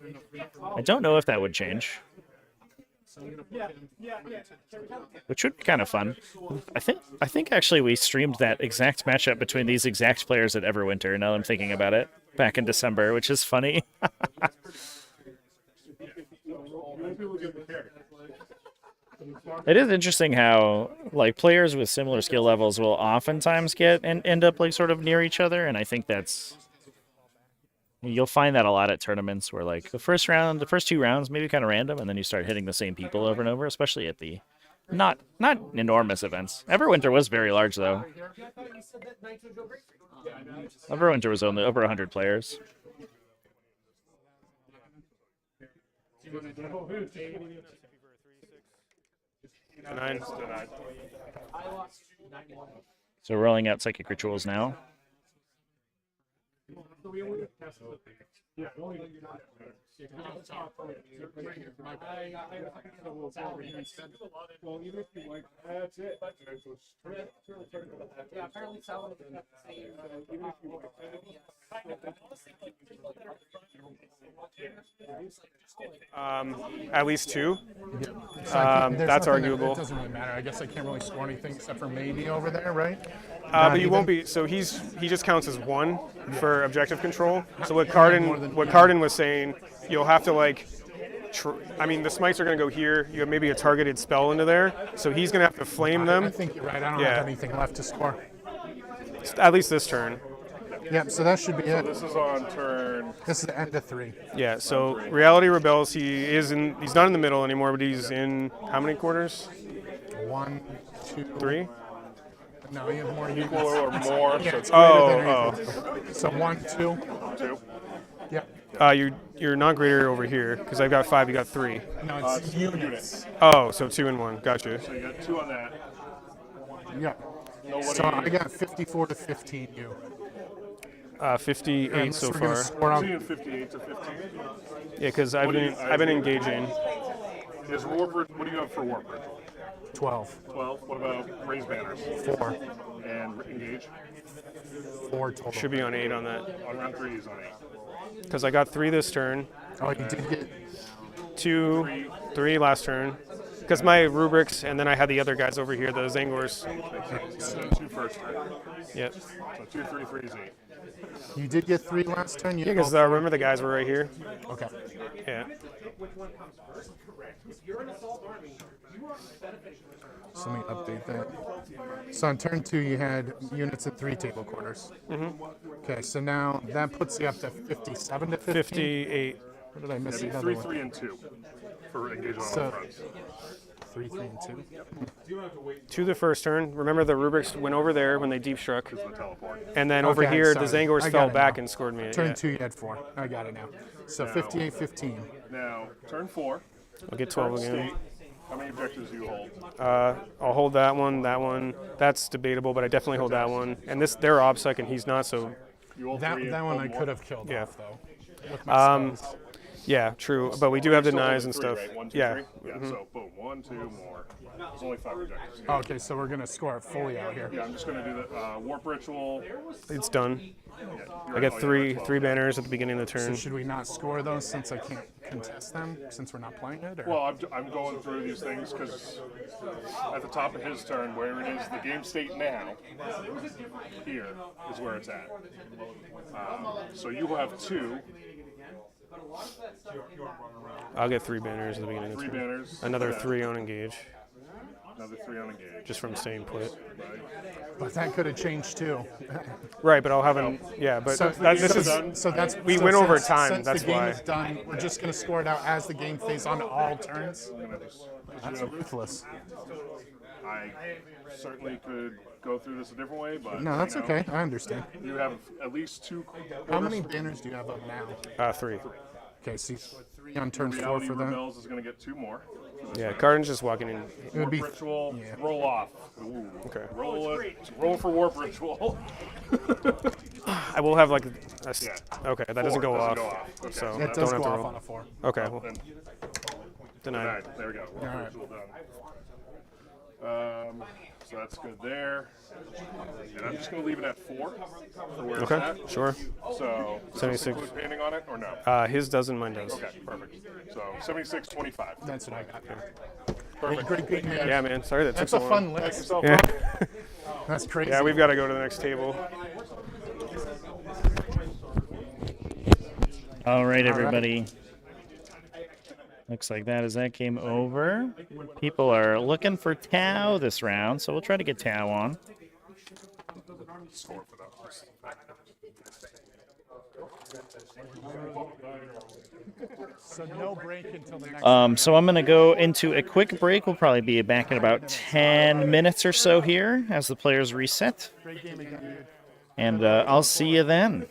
I don't know if that would change, which would be kind of fun. I think actually we streamed that exact matchup between these exact players at Everwinter. Now I'm thinking about it, back in December, which is funny. It is interesting how like players with similar skill levels will oftentimes get and end up like sort of near each other, and I think that's, you'll find that a lot at tournaments where like the first 2 rounds maybe kind of random, and then you start hitting the same people over and over, especially at the not enormous events. Everwinter was very large though. Everwinter was only over 100 players. Nine. So rolling out psychic rituals now. At least 2. That's arguable. It doesn't really matter. I guess I can't really score anything except for maybe over there, right? But he won't be. So he just counts as 1 for objective control. So what Cardin was saying, you'll have to like. I mean, the smites are going to go here. You have maybe a targeted spell into there. So he's going to have to flame them. I think you're right. I don't have anything left to score. At least this turn. Yep, so that should be it. This is on turn. This is the end of 3. Yeah, so Reality Rebels, he's not in the middle anymore, but he's in how many quarters? 1, 2, 3? No, you have more Equal or more. So it's So 1, 2. 2. Yeah. You're not greater over here, because I've got 5, you got 3. No, it's units. Oh, so 2 and 1, gotcha. So you got 2 on that. Yeah. So I got 54 to 15 you. 58 so far. Seeing 58 to 15. Yeah, because I've been engaging. Is Warford, what do you have for Warford? 12. 12. What about raise banners? 4. And engage? 4 total. Should be on 8 on that. On round 3 is on 8. Because I got 3 this turn. Oh, you did get 2, 3 last turn. Because my rubrics, and then I had the other guys over here, the Zangors. So 2 first turn. Yep. So 2, 3, 3 is 8. You did get 3 last turn? Yeah, because remember the guys were right here? Okay. Yeah. So let me update that. So on turn 2, you had units at 3 table quarters. Mm-hmm. Okay, so now that puts you up to 57 to 15? 58. Or did I miss It'd be another 3, one? 3, and 2 for engage on all So- fronts. 3, 3, and 2. 2 the first turn. Remember the rubrics went over there when they deep struck. Is the teleport. And then over Okay, here, sorry. the Zangors I got fell it back now. and scored me. Turn Yeah. 2, you had 4. I got it now. So 58, 15. Now, turn 4. I'll get 12 Current again. state. How many objectives do you hold? I'll hold that one, that one. That's debatable, but I definitely hold that one. And they're OBSEC and he's not, so You hold That 3 one I hold could have killed Yeah. off, though. With my spells. Yeah, true. But we do have Still denies only and three, stuff. right? 1, 2, Yeah. 3? Yeah. So boom, 1, 2 more. There's only 5 projectiles. Okay, so we're gonna score it fully out here. Yeah, I'm just gonna do the warp ritual. It's done. Yeah, I got three banners at the beginning of the So turn. should we not score those since I can't contest them since we're not playing it? Or? Well, I'm going through these things because at the top of his turn, where it is the game state now, here is where it's at. So you will have 2, I'll get 3 banners at the beginning of the 3 turn. banners. Another Yeah, 3 on engage, Another 3 on engage. just from staying put. But that could have changed too. Right, but I'll have an But So, this is so that's we so went over since- time, Since that's the game why. is done, we're just gonna score it out as the game phase on all turns. That's ruthless. I certainly could go through this a different way, but No, that's you know, okay. I understand. You have at least 2. How many banners do you have up now? 3. Okay, so you put 3 on turn 4 Reality for them. Rebels is going to get 2 more. Yeah, Cardin's just walking in. It would be Warp ritual, yeah. roll off. Ooh. Okay. Roll for warp ritual. I will have like a Yeah. Okay, that 4 doesn't go off. Okay. So It don't does have go to off roll. on a 4. Okay, well, Then, denied. alright, there we go. Warp Alright. ritual done. So that's good there. And I'm just going to leave it at 4 for where Okay, it's at. sure. So, does this 76. include painting on it or no? His doesn't, mine does. Okay, perfect. So 76-25. That's what I got there. Perfect. Great game, man. Yeah, man. Sorry that took That's so a long. fun list. Yourself Yeah. up. That's crazy. Yeah, we've got to go to the next table. All right, everybody. Looks like that is that game over. People are looking for Tau this round, so we'll try to get Tau on. Score for those. So no break until the next. So I'm going to go into a quick break. We'll probably be back in about 10 minutes or so here as the players reset. Great game again, dude. And I'll see you then.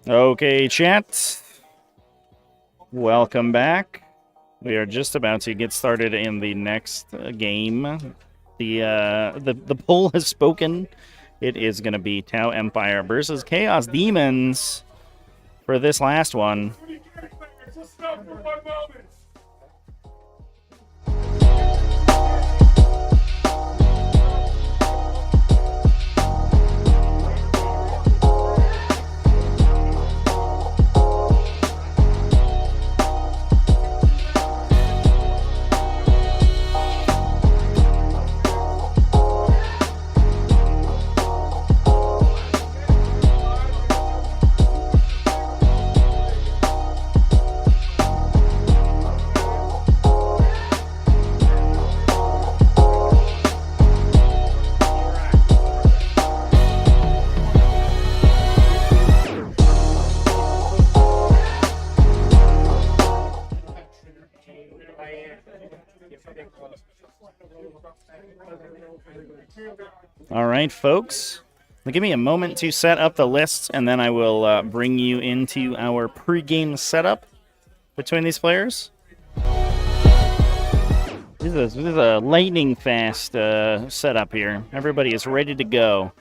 Okay, chat. Welcome back. We are just about to get started in the next game. The poll has spoken. It is going to be Tau Empire versus Chaos Demons for this last one. Just stop for 1 moment. All right, folks. Give me a moment to set up the lists, and then I will bring you into our pregame setup between these players. This is a lightning fast setup here. Everybody is ready to go.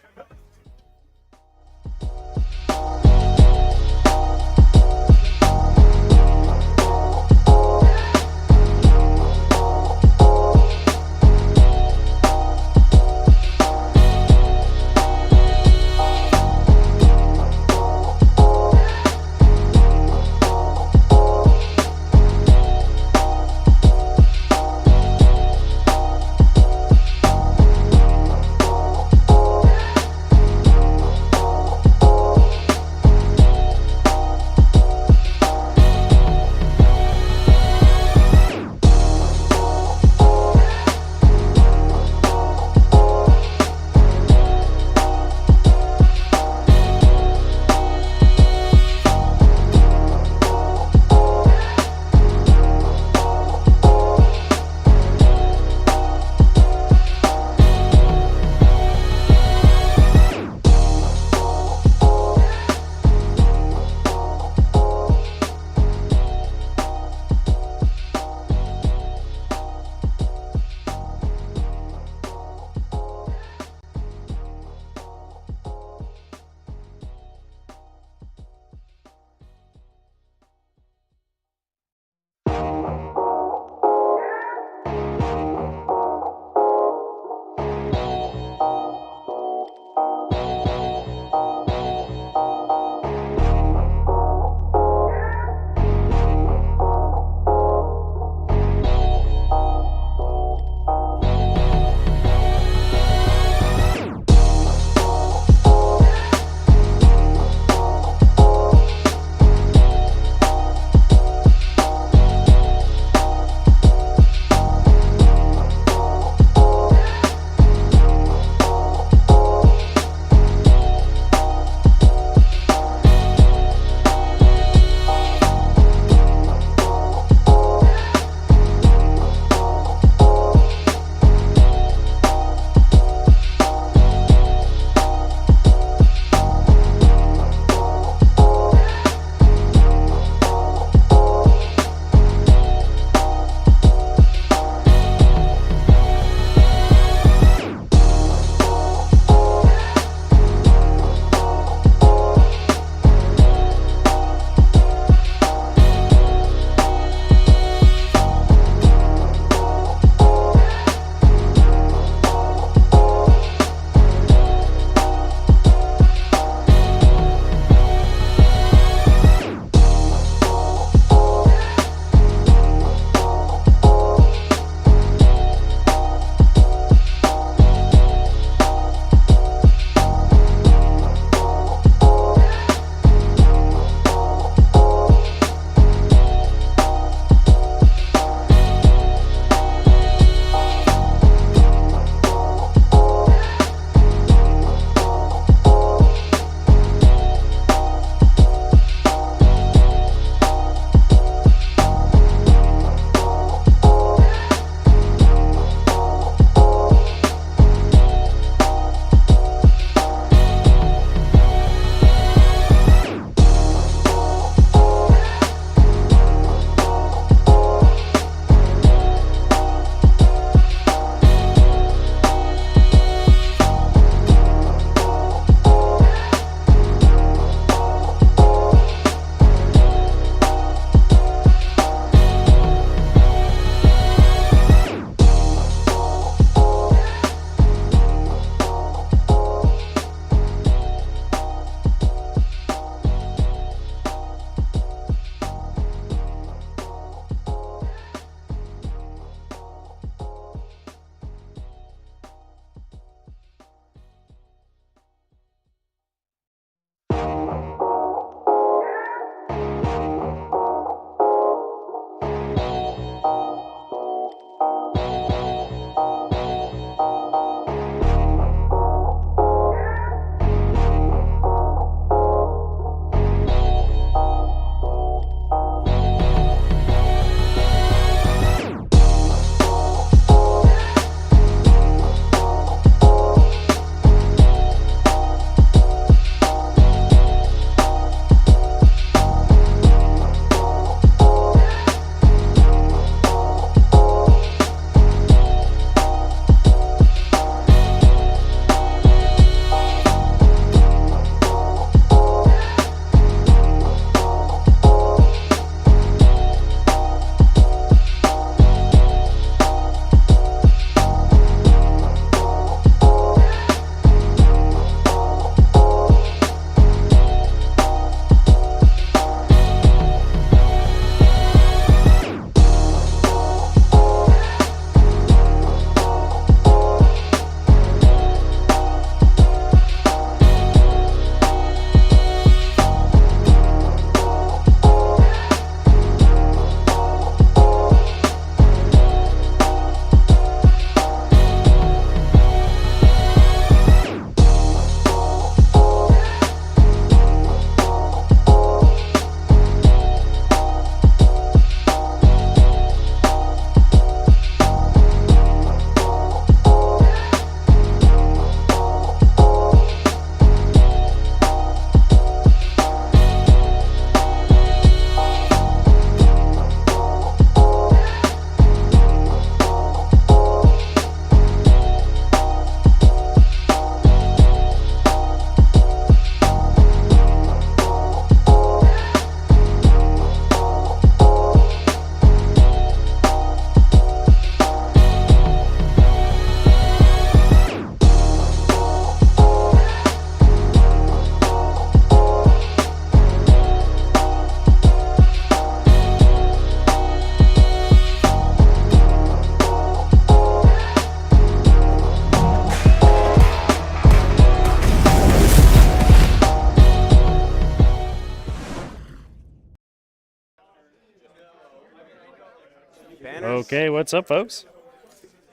Okay, what's up, folks?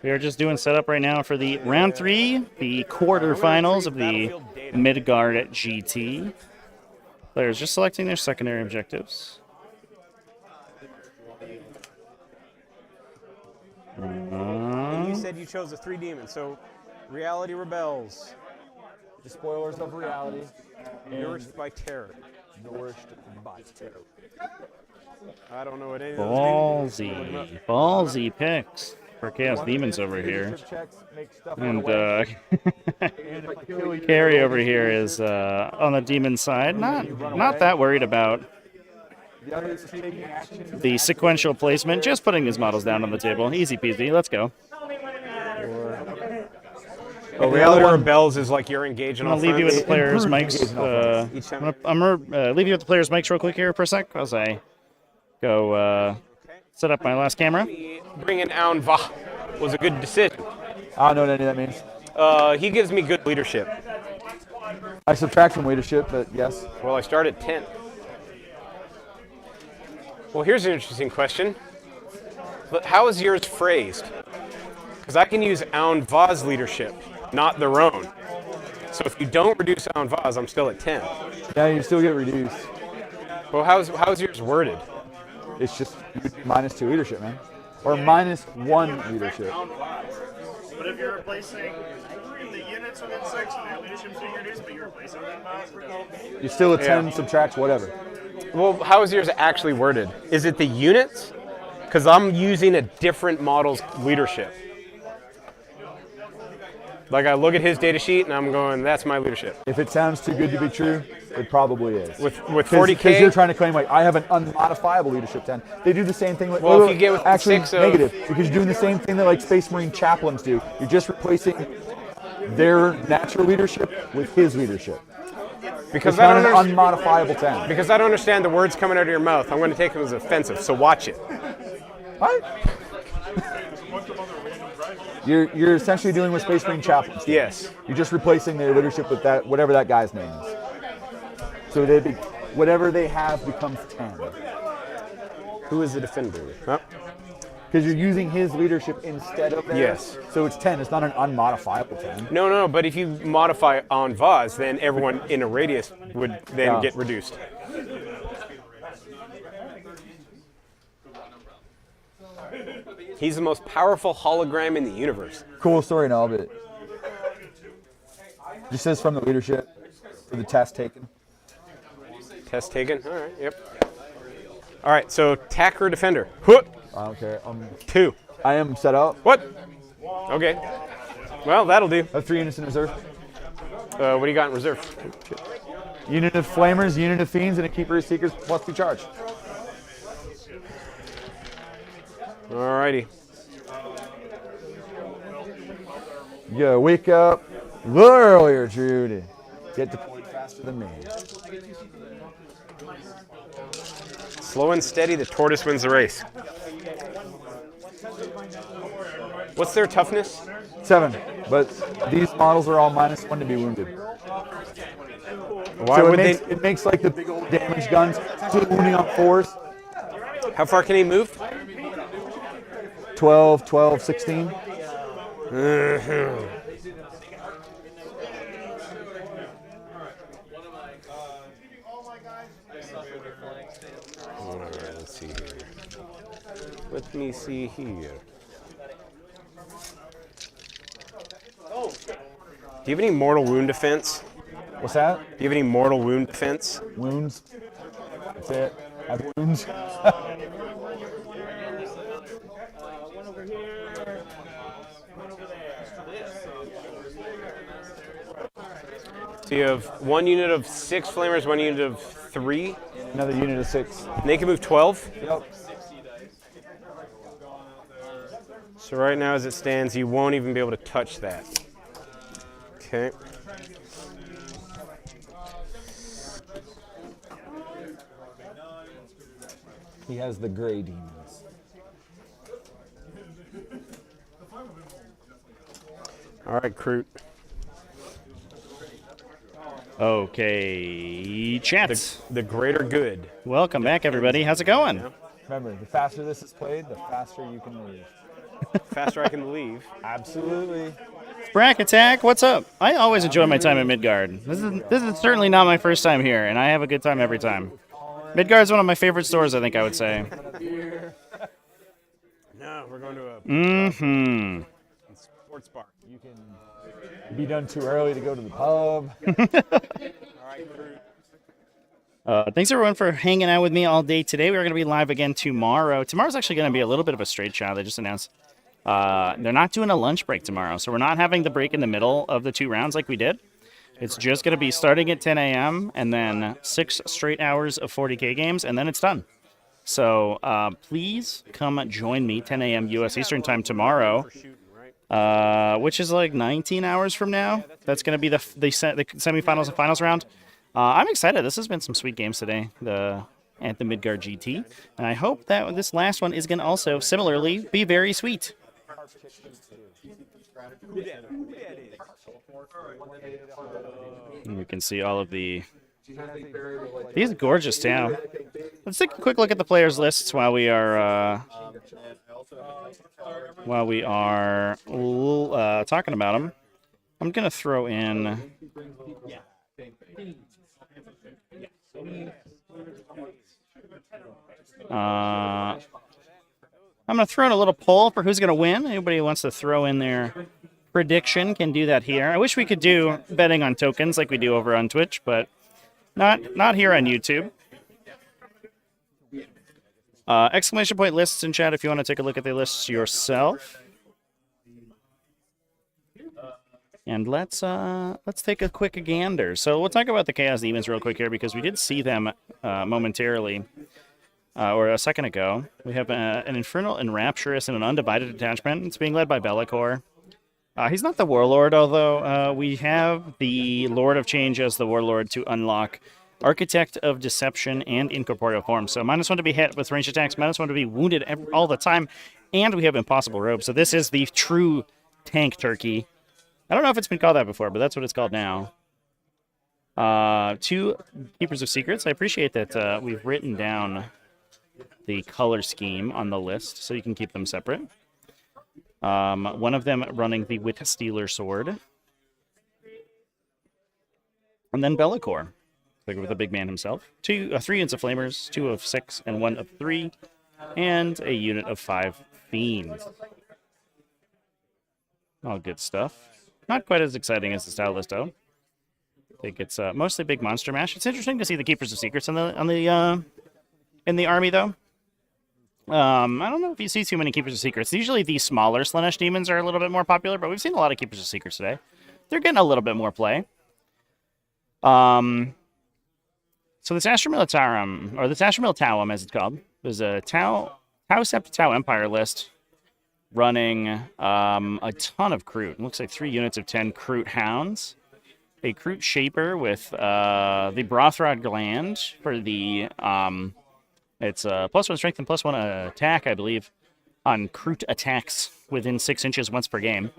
We are just doing setup right now for the round 3, the quarterfinals of the Midgard GT. Players just selecting their secondary objectives. You said you chose the 3 demons, so reality rebels. The spoilers of reality. Nourished by terror. Nourished by terror. I don't know what any of those mean. Ballsy picks for Chaos Demons over here. And Carrie over here is on the demon side. Not that worried about the sequential placement. Just putting his models down on the table. Easy peasy. Let's go. Oh, reality rebels is like you're engaging I'm on gonna leave you with the players' mics. mics. I'm gonna leave you with the players' mics real quick here for a sec as I go set up my last camera. Bringing Aunva was a good decision. I don't know what any of that means. He gives me good leadership. I subtract from leadership, but yes. Well, I start at 10. Well, here's an interesting question. But how is yours phrased? Because I can use Aunva's leadership, not their own. So if you don't reduce Aunva's, I'm still at 10. Yeah, you still get reduced. Well, how's yours worded? It's just -2 leadership, man. Or -1 leadership. But if you're replacing the units within 6 and their leadership's being reduced, but you're replacing them by You're still a 10, subtract whatever. Well, how is yours actually worded? Is it the units? Because I'm using a different model's leadership. Like I look at his data sheet and I'm going, that's my leadership. If it sounds too good to be true, it probably is. With 40k, because you're trying to claim like I have an unmodifiable leadership 10. They do the same thing. Like, well, if you get with actually 6 of, negative, because you're doing the same thing that like Space Marine chaplains do. You're just replacing their natural leadership with his leadership. Because it's not an unmodifiable 10. Because I don't understand the words coming out of your mouth. I'm going to take them as offensive. So watch it. What? You're essentially dealing with Space Marine chaplains. Yes. You're just replacing their leadership with that whatever that guy's name is. So whatever they have becomes 10. Who is the defender? Huh? Because you're using his leadership instead of theirs. Yes. So it's 10. It's not an unmodifiable 10. No. But if you modify on Vaz, then everyone in a radius would then get reduced. He's the most powerful hologram in the universe. Cool story and all, but just says from the leadership for the test taken. Test taken. All right. Yep. All right. So attacker defender. Huh. I don't care. 2. I am set up. What? Okay. Well, that'll do. I have 3 units in reserve. What do you got in reserve? Unit of flamers, unit of fiends, and a keeper of seekers +2 charge. Alrighty. You gotta wake up a little earlier, Judy. Get deployed faster than me. Slow and steady, the tortoise wins the race. What's their toughness? 7. But these models are all -1 to be wounded. Why so would it makes like the big old damage guns, 2 wounding on 4s. How far can he move? 12, 16. Alright, let's see here. Let me see here. Do you have any mortal wound defense? What's that? Do you have any mortal wound defense? Wounds. That's it. I have wounds. So you have 1 unit of 6 flamers, 1 unit of 3. Another unit of 6. And they can move 12? Yep. So right now as it stands, you won't even be able to touch that. Okay. He has the gray demons. All right, Kroot. Okay, chat. The greater good. Welcome back, everybody. How's it going? Remember, the faster this is played, the faster you can leave. Faster I can leave. Absolutely. Brack Attack, what's up? I always enjoy my time at Midgard. This is certainly not my first time here, and I have a good time every time. Midgard's one of my favorite stores, I think I would say. No, we're going to a sports bar. You can be done too early to go to the pub. Thanks everyone for hanging out with me all day today. We're going to be live again tomorrow. Tomorrow's actually going to be a little bit of a straight shot. They just announced they're not doing a lunch break tomorrow, so we're not having the break in the middle of the 2 rounds like we did. It's just going to be starting at 10 a.m. and then 6 straight hours of 40k games, and then it's done. So please come join me 10 a.m. U.S. Eastern Time tomorrow, which is like 19 hours from now. That's going to be the semifinals and finals round. I'm excited. This has been some sweet games today at the Midgard GT, and I hope that this last one is going to also similarly be very sweet. And you can see all of these gorgeous town. Let's take a quick look at the players' lists while we are talking about them. I'm gonna throw in. I'm gonna throw in a little poll for who's gonna win. Anybody who wants to throw in their prediction can do that here. I wish we could do betting on tokens like we do over on Twitch, but not here on YouTube. Exclamation point lists in chat if you want to take a look at the lists yourself. And let's take a quick gander. So we'll talk about the Chaos Demons real quick here because we did see them momentarily, or a second ago. We have an Infernal Enrapturous and an Undivided Detachment. It's being led by Bellicor. He's not the Warlord, although we have the Lord of Change as the Warlord to unlock Architect of Deception and Incorporeal Form. So -1 to be hit with ranged attacks, -1 to be wounded all the time, and we have Impossible Robe. So this is the true tank turkey. I don't know if it's been called that before, but that's what it's called now. 2 Keepers of Secrets. I appreciate that we've written down the color scheme on the list, so you can keep them separate. One of them running the Wit Stealer Sword. And then Bellicor, with the big man himself. 3 units of Flamers, 2 of 6, and 1 of 3, and a unit of 5 Fiends. All good stuff. Not quite as exciting as the style list, though. I think it's mostly big monster mash. It's interesting to see the Keepers of Secrets in the army, though. I don't know if you see too many Keepers of Secrets. Usually the smaller Slaanesh demons are a little bit more popular, but we've seen a lot of Keepers of Secrets today. They're getting a little bit more play. So this Astra Militarum, or this Astra Militarum as it's called, is a Tau Sept Tau Empire list running a ton of Kroot. It looks like 3 units of 10 Kroot Hounds. A Kroot Shaper with the Brothrod Gland for the... It's +1 strength and +1 attack, I believe, on Kroot attacks within 6 inches once per game.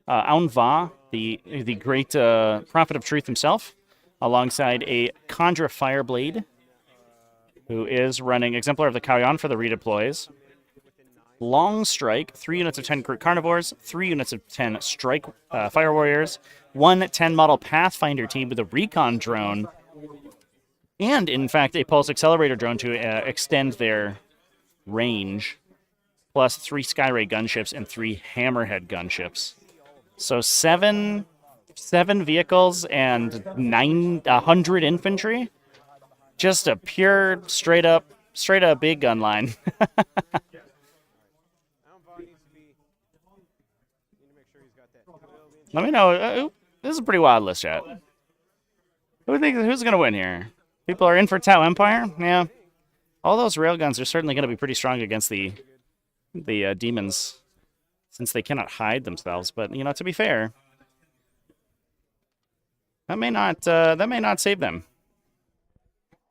Aun Va, the great Prophet of Truth himself, alongside a Khandra Fireblade, who is running Exemplar of the Kauyon for the redeploys. Long Strike, 3 units of 10 Kroot Carnivores, 3 units of 10 Strike Fire Warriors, 1 10-model Pathfinder team with a Recon drone, and, in fact, a Pulse Accelerator drone to extend their range, plus 3 Skyray gunships and 3 Hammerhead gunships. So 7 vehicles and 900 infantry. Just a pure, straight up big gun line. Let me know. This is a pretty wild list, chat. Who's going to win here? People are in for Tau Empire? Yeah. All those railguns are certainly going to be pretty strong against the demons, since they cannot hide themselves. But, you know, to be fair, that may not save them.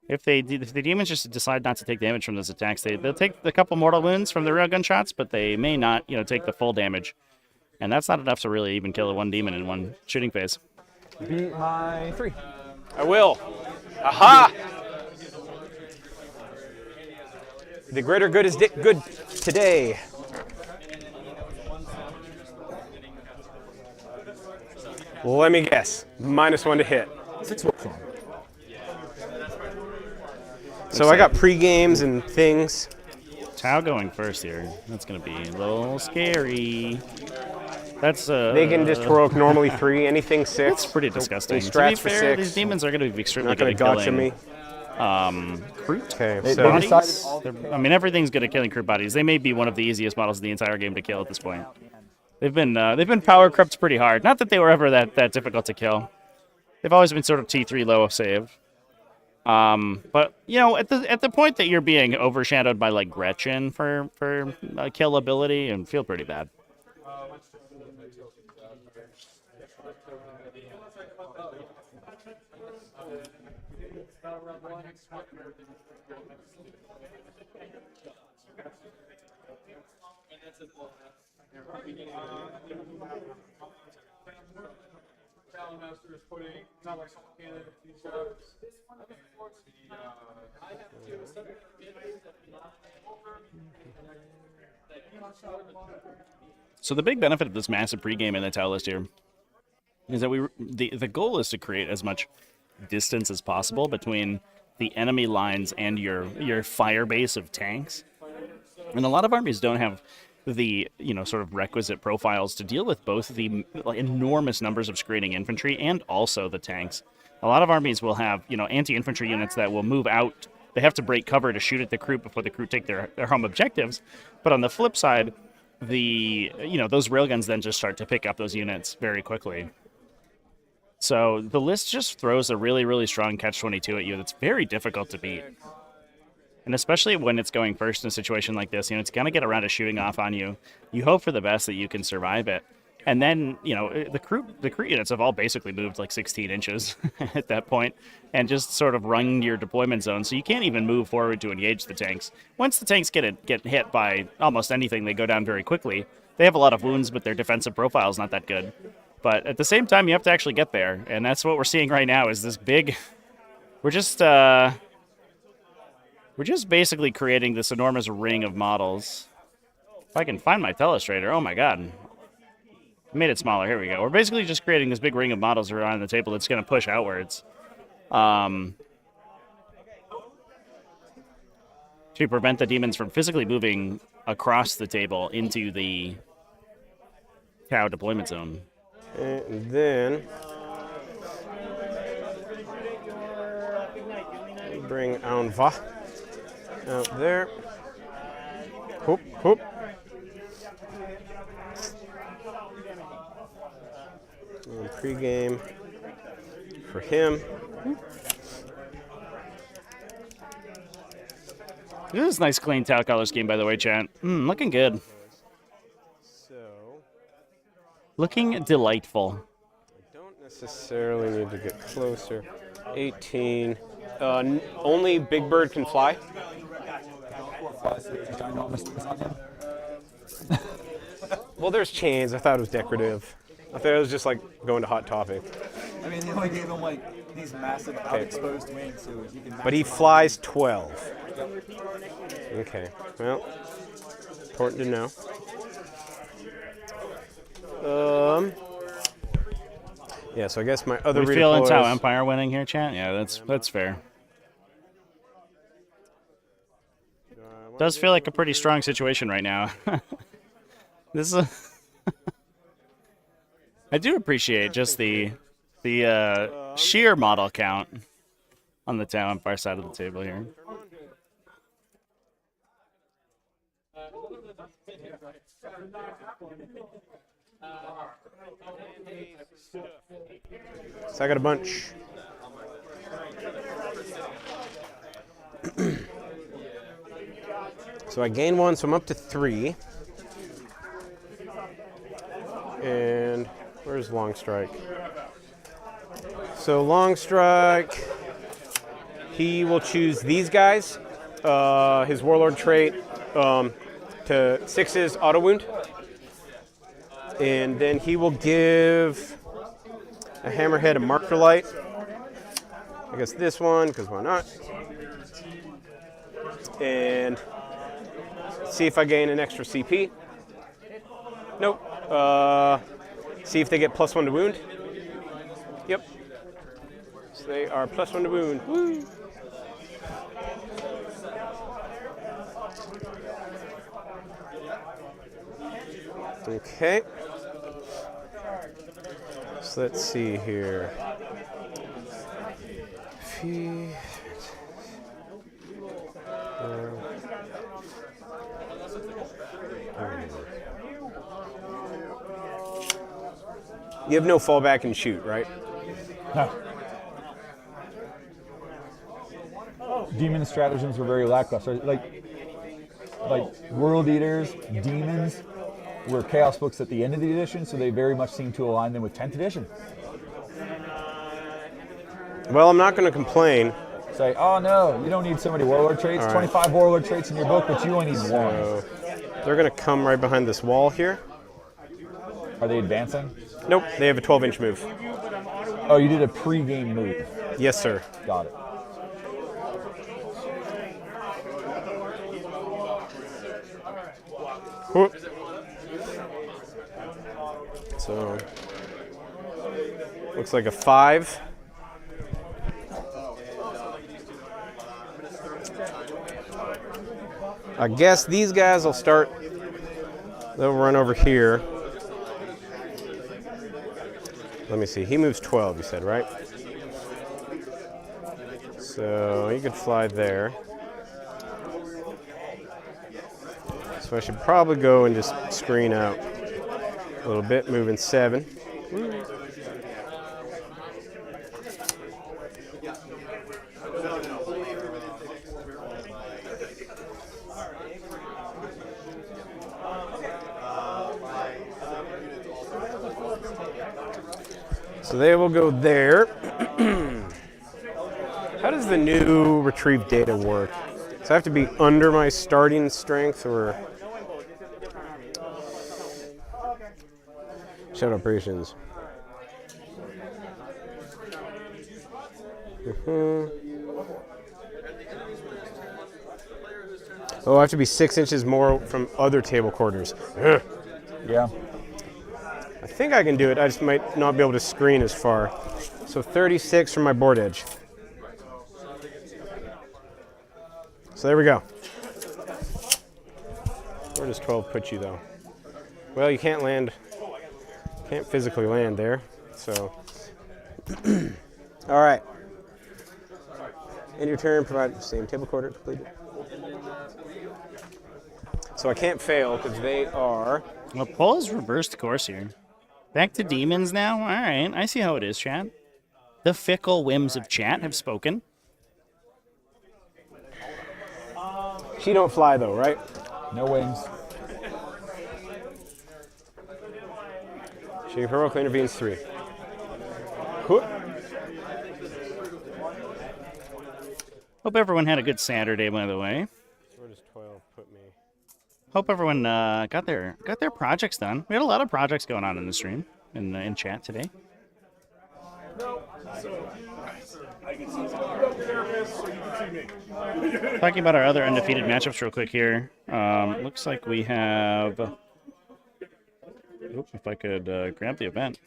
If the demons just decide not to take damage from those attacks, they'll take a couple mortal wounds from the railgun shots, but they may not, you know, take the full damage. And that's not enough to really even kill one demon in one shooting phase. Beat my 3. I will. Aha! The greater good is good today. Let me guess. -1 to hit. 6 works on. So I got pre-games and things. Tau going first here. That's going to be a little scary. That's They can just heroic normally 3, anything 6. That's pretty disgusting. They To be strats for fair, 6. these demons are going to be extremely Not going good to at gotcha killing me. Crute Okay, They so decided I mean, everything's good at killing crute bodies. They may be one of the easiest models in the entire game to kill at this point. They've been power crept pretty hard. Not that they were ever that difficult to kill. They've always been sort of T3 low save. But you know, at the point that you're being overshadowed by like Gretchen for kill ability, and feel pretty bad. So the big benefit of this massive pregame in the Tau list here is that the goal is to create as much distance as possible between the enemy lines and your fire base of tanks. And a lot of armies don't have the sort of requisite profiles to deal with both the enormous numbers of screening infantry and also the tanks. A lot of armies will have anti-infantry units that will move out. They have to break cover to shoot at the Crute before the Crute take their home objectives. But on the flip side, those railguns then just start to pick up those units very quickly. So the list just throws a really, really strong catch-22 at you that's very difficult to beat. And especially when it's going first in a situation like this, it's going to get around to shooting off on you. You hope for the best that you can survive it. And then, the Crute units have all basically moved like 16 inches at that point and just sort of run your deployment zone. So you can't even move forward to engage the tanks. Once the tanks get hit by almost anything, they go down very quickly. They have a lot of wounds, but their defensive profile is not that good. But at the same time, you have to actually get there. And that's what we're seeing right now is this big... We're just basically creating this enormous ring of models. If I can find my telestrator, oh my god. I made it smaller, here we go. We're basically just creating this big ring of models around the table that's going to push outwards. To prevent the demons from physically moving across the table into the Tau deployment zone. And then bring Anva out there. Hoop, hoop. And pre-game for him. This is a nice clean Tau color scheme, by the way, chat. Looking good. So, Looking delightful. I don't necessarily need to get closer. 18. Only Big Bird can fly. Well, there's chains. I thought it was decorative. I thought it was just like going to Hot Topic. I mean, they only gave him like these massive out-exposed wings, so you can. But he flies 12. Okay. Well, important to know. Yeah. So I guess my other. We feeling Tau Empire winning here, chat? Yeah, that's fair. Does feel like a pretty strong situation right now. This is I do appreciate just the sheer model count on the Tau Empire side of the table here. So I got a bunch. So I gain 1, so I'm up to 3. And where's Long Strike? So Long Strike, he will choose these guys. His Warlord trait to 6's auto wound. And then he will give a Hammerhead a Marker Light. I guess this one, because why not? And See if I gain an extra CP. Nope. See if they get +1 to wound. Yep. So they are +1 to wound. Woo. Okay. So let's see here. You have no fallback and shoot, right? No. Demon stratagems were very lackluster. Like World Eaters, Demons were Chaos books at the end of the edition, so they very much seem to align them with 10th edition. Well, I'm not going to complain. Say, oh no, you don't need so many Warlord traits. All right. 25 Warlord traits in your book, but you only need one. They're going to come right behind this wall here. Are they advancing? Nope, they have a 12-inch move. Oh, you did a pre-game move. Yes, sir. Got it. Whoop. So, looks like a 5. I guess these guys will start, they'll run over here. Let me see, he moves 12, you said, right? So he could fly there. So I should probably go and just screen out a little bit, moving 7. So they will go there. How does the new retrieve data work? So I have to be under my starting strength or shadow operations? Oh, I have to be 6 inches more from other table quarters. Yeah. I think I can do it. I just might not be able to screen as far. So 36 from my board edge. So there we go. Where does 12 put you, though? Well, you can't land. Can't physically land there. So, all right. End your turn. Provide the same table quarter completed. So I can't fail because they are. Well, Paul has reversed course here. Back to demons now? All right, I see how it is, chat. The fickle whims of chat have spoken. She don't fly, though, right? No wings. She heroically intervenes 3. Hope everyone had a good Saturday, by the way. Where does 12 put me? Hope everyone got their projects done. We had a lot of projects going on in the stream, in chat today. Talking about our other undefeated matchups real quick here. Looks like we have... Oop, if I could grab the event.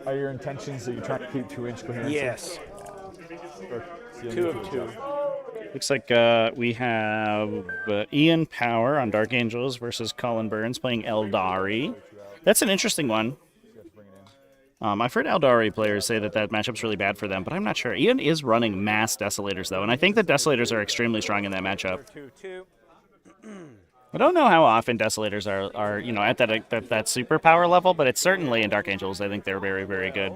Are your intentions that you're trying to keep 2-inch coherency? Yes. 2 of 2. Looks like we have Ian Power on Dark Angels versus Colin Burns playing Eldari. That's an interesting one. I've heard Eldari players say that matchup's really bad for them, but I'm not sure. Ian is running mass Desolators, though, and I think the Desolators are extremely strong in that matchup. I don't know how often Desolators are you know, at that superpower level, but it's certainly in Dark Angels. I think they're very, very good.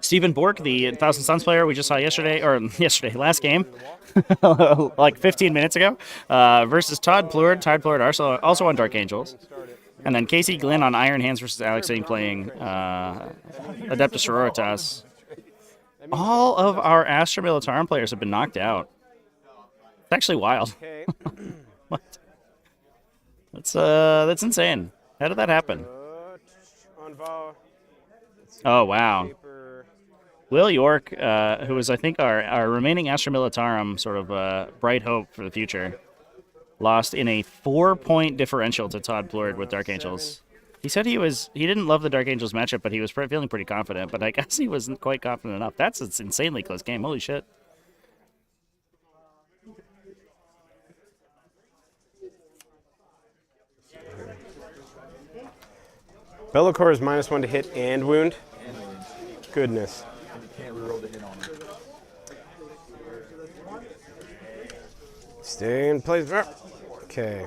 Stephen Bork, the Thousand Suns player we just saw last game, like 15 minutes ago, versus Todd Plord. Todd Plord also on Dark Angels. And then Casey Glenn on Iron Hands versus Alex Zane playing Adeptus Sororitas. All of our Astra Militarum players have been knocked out. It's actually wild. What? That's insane. How did that happen? Let's Oh, wow. Will York, who is, I think, our remaining Astra Militarum sort of bright hope for the future, lost in a 4-point differential to Todd Plord with Dark Angels. He said he didn't love the Dark Angels matchup, but he was feeling pretty confident. But I guess he wasn't quite confident enough. That's an insanely close game. Holy shit. Bellicor is -1 to hit and wound. Goodness. Can't reroll the hit on him. Stay in place. Okay.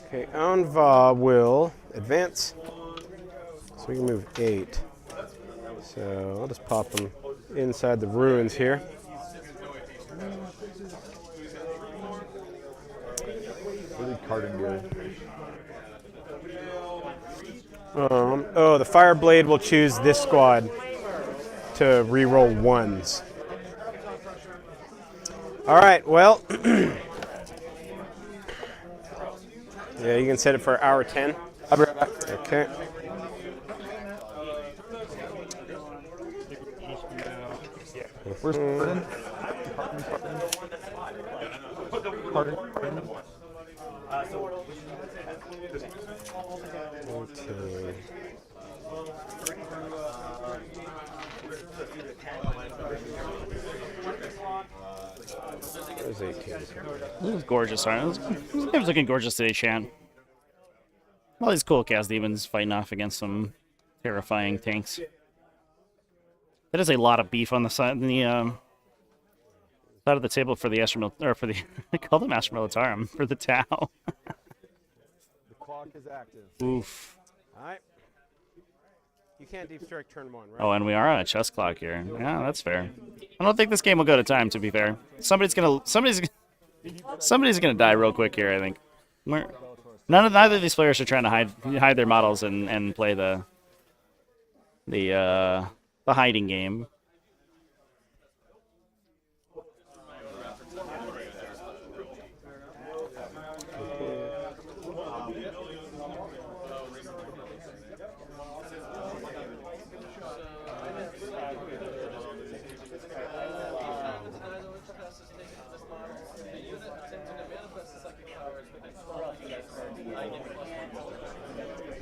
Okay, Anva will advance. So we can move 8. So I'll just pop them inside the ruins here. Really carding good. Oh, the Fireblade will choose this squad to re-roll 1s. All right, well. Yeah, you can set it for hour 10. I'll be right back. Okay. Where's Pardon? Pardon? There's 18. This is gorgeous, aren't it? This game's looking gorgeous today, Shan. All these cool Chaos Demons fighting off against some terrifying tanks. That is a lot of beef on the side, side of the table for the I call them Astra Militarum for the Tau. The clock is active. Oof. All right. You can't deep strike turn 1, right? Oh, and we are on a chess clock here. Yeah, that's fair. I don't think this game will go to time. To be fair, somebody's gonna die real quick here. I think. Neither of these players are trying to hide their models and play the hiding game.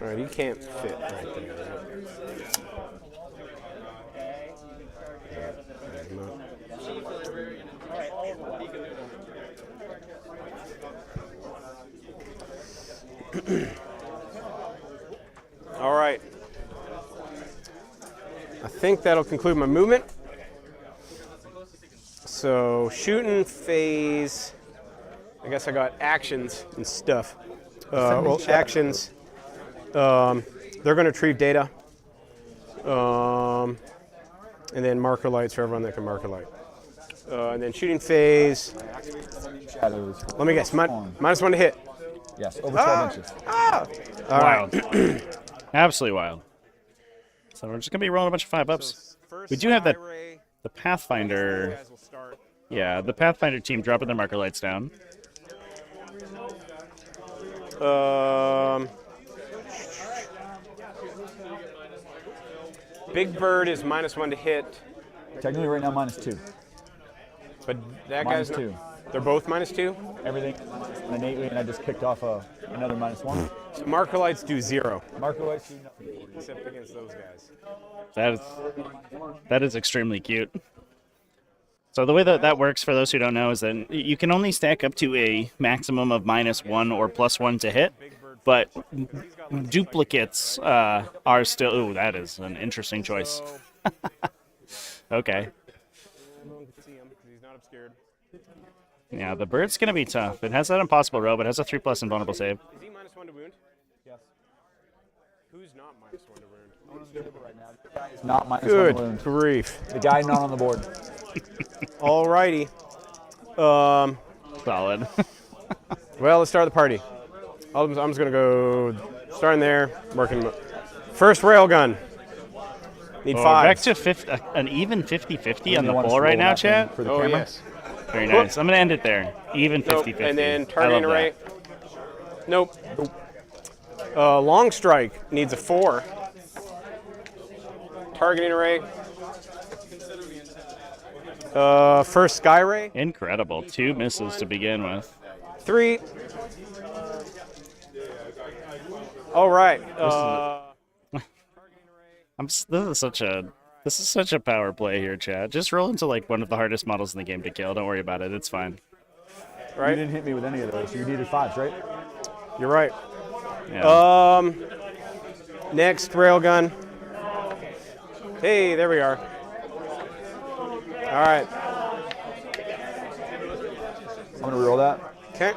All right, you can't fit right there. All right. I think that'll conclude my movement. So shooting phase. I guess I got actions and stuff. Well, actions. They're going to retrieve data. And then marker lights for everyone that can marker light. And then shooting phase. Shadows. Let me guess. -1 to hit. Yes, over 12 inches. All Wild. right. Absolutely wild. So we're just gonna be rolling a bunch of 5-ups. We do have the Pathfinder. Yeah, the Pathfinder team dropping their marker lights down. Big Bird is -1 to hit, Technically right now -2. but that guy's -2. They're both -2. Everything innately, and I just kicked off another -1. So marker lights do 0, Marker lights do nothing. except against those guys. That is extremely cute. So the way that works, for those who don't know, is that you can only stack up to a maximum of -1 or +1 to hit, but duplicates are still... Ooh, that is an interesting choice. Okay. Yeah, the bird's going to be tough. It has that impossible robe. It has a 3+ invulnerable save. Is he -1 to wound? Yes. Who's not -1 to wound? It's not -1 Good wound. grief. The guy not on the board. Alrighty. Solid. Well, let's start the party. I'm just going to go starting there, working. First railgun. Need 5. Back to an even 50-50 on the You wanna ball right roll now, that thing chat. For the Oh, camera? yes. Very nice. I'm going to end it there. Even 50-50. Nope. And then I targeting love array. that. Nope. Long strike needs a 4. Targeting array. First sky ray. Incredible. 2 misses to begin with. 3. All right. This is such a power play here, Chad. Just roll into like one of the hardest models in the game to kill. Don't worry about it. It's fine. You didn't hit me with any of those. You needed 5s, right? You're right. Yeah. Next railgun. Hey, there we are. All right. I'm going to reroll that. Okay.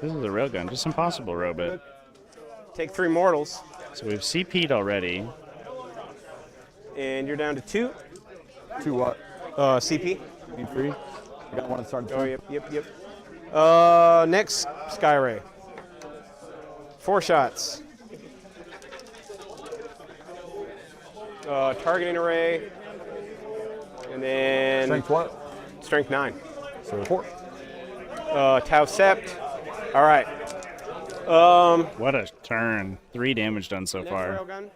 This is a railgun. Just impossible, Robit. Take 3 mortals. So we've CP'd already. And you're down to 2. 2 what? CP. Need 3? I got one at the start. Oh, yep. Next sky ray. 4 shots. Targeting array. And then... Strength what? Strength 9. So 4. Tau Sept. All right. What a turn. 3 damage done so far. Railgun.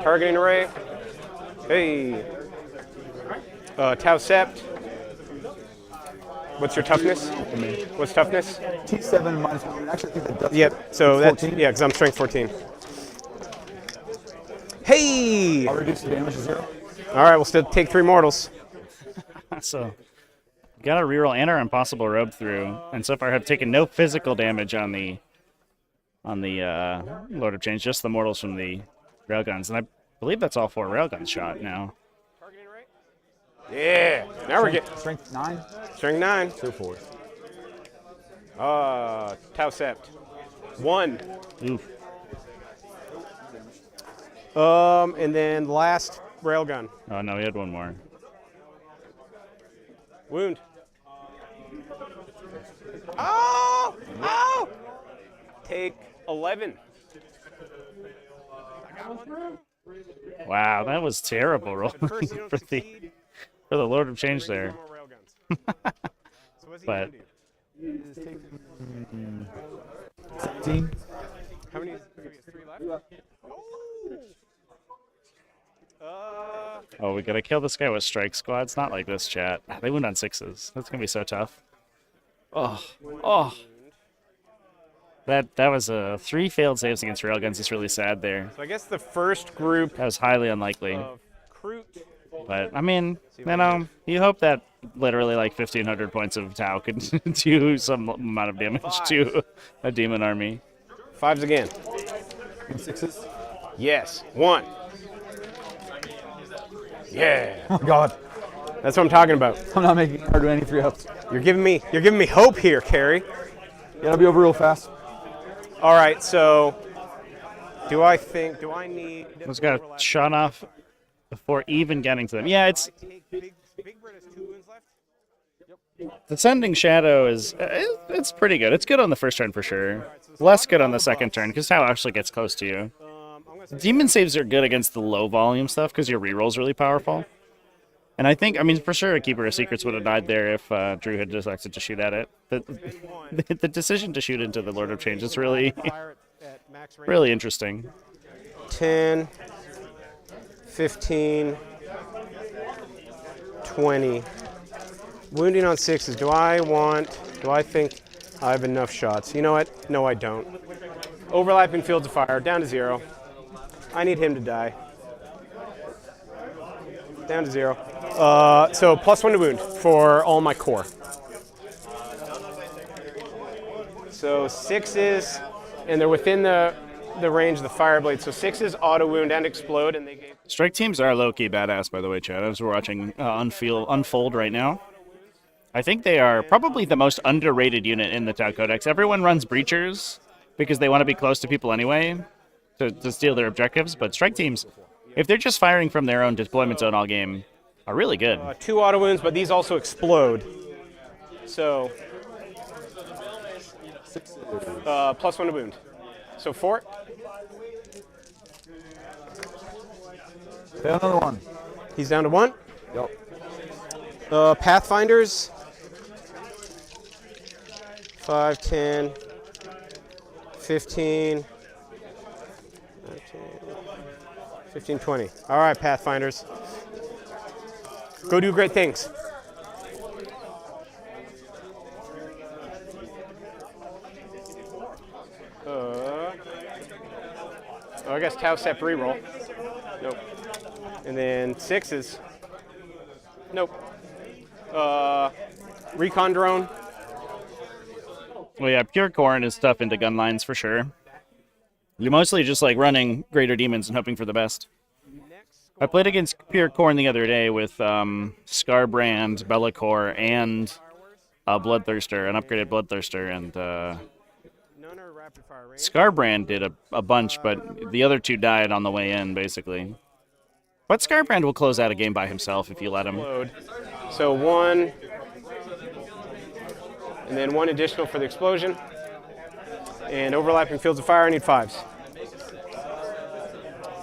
Targeting array. Hey. Tau Sept. What's your toughness? What's toughness? T7 minus 1. Actually, I think that does. Yep. So that's 14? yeah, because I'm strength 14. Hey. I'll reduce the damage to 0. All right, we'll still take 3 mortals. So, got to reroll and our impossible robe through, and so far have taken no physical damage on the Lord of Change, just the mortals from the railguns, and I believe that's all 4 railguns shot now. Yeah. Now we're getting Strength 9. strength 9. So 4. Tau Sept. 1. Oof. And then last railgun. Oh no, we had one more. Wound. Oh! Oh! Take 11. Wow, that was terrible rolling First, you don't for succeed. the Lord of Change there. More railguns. So what's he But- gonna do? 17. How many? 3 left. Oh, we gotta kill this guy with strike squads. Not like this, chat. They went on 6s. That's gonna be so tough. Oh. That was 3 failed saves against railguns. It's really sad there. So I guess the first group That was highly unlikely. of Kroot. But I mean, you hope that literally like 1,500 points of Tau could do some amount of damage to a demon army. 5s again. 6s. Yes. 1. Yeah. Oh, God. That's what I'm talking about. I'm not making it hard to any 3-ups. You're giving me hope here, Carrie. Yeah, it'll be over real fast. All right, so do I need... Let's got shot off before even getting to them. Yeah, it's Big Bird has 2 wounds left? Descending Shadow is it's pretty good. It's good on the first turn for sure. Less good on the second turn because Tau actually gets close to you. Demon saves are good against the low volume stuff because your reroll's really powerful. And I mean, for sure, a Keeper of Secrets would have died there if Drew had decided to shoot at it. The decision to shoot into the Lord of Change is really, really interesting. 10, 15, 20. Wounding on 6s. Do I think I have enough shots? You know what? No, I don't. Overlapping fields of fire, down to 0. I need him to die. Down to 0. So +1 to wound for all my core. So 6s, and they're within the range of the fire blade. So 6s auto wound and explode, and they gave... Strike teams are low-key badass, by the way, Chad, as we're watching unfold right now. I think they are probably the most underrated unit in the Tau Codex. Everyone runs Breachers because they want to be close to people anyway to steal their objectives, but strike teams, if they're just firing from their own deployment zone all game, are really good. 2 auto wounds, but these also explode. So +1 to wound. So 4. Fail another one. He's down to 1. Yep. Pathfinders. 5, 10, 15, 15, 20. All right, Pathfinders. Go do great things. I guess Tau Sep reroll. Nope. And then 6s. Nope. Recon drone. Well, yeah, pure corn is tough into gun lines for sure. You're mostly just like running greater demons and hoping for the best. I played against pure corn the other day with Scarbrand, Bellacore, and a Bloodthirster, an upgraded Bloodthirster, and Scarbrand did a bunch, but the other 2 died on the way in, basically. But Scarbrand will close out a game by himself if you let him. Load. So 1, and then 1 additional for the explosion. And overlapping fields of fire, I need 5s.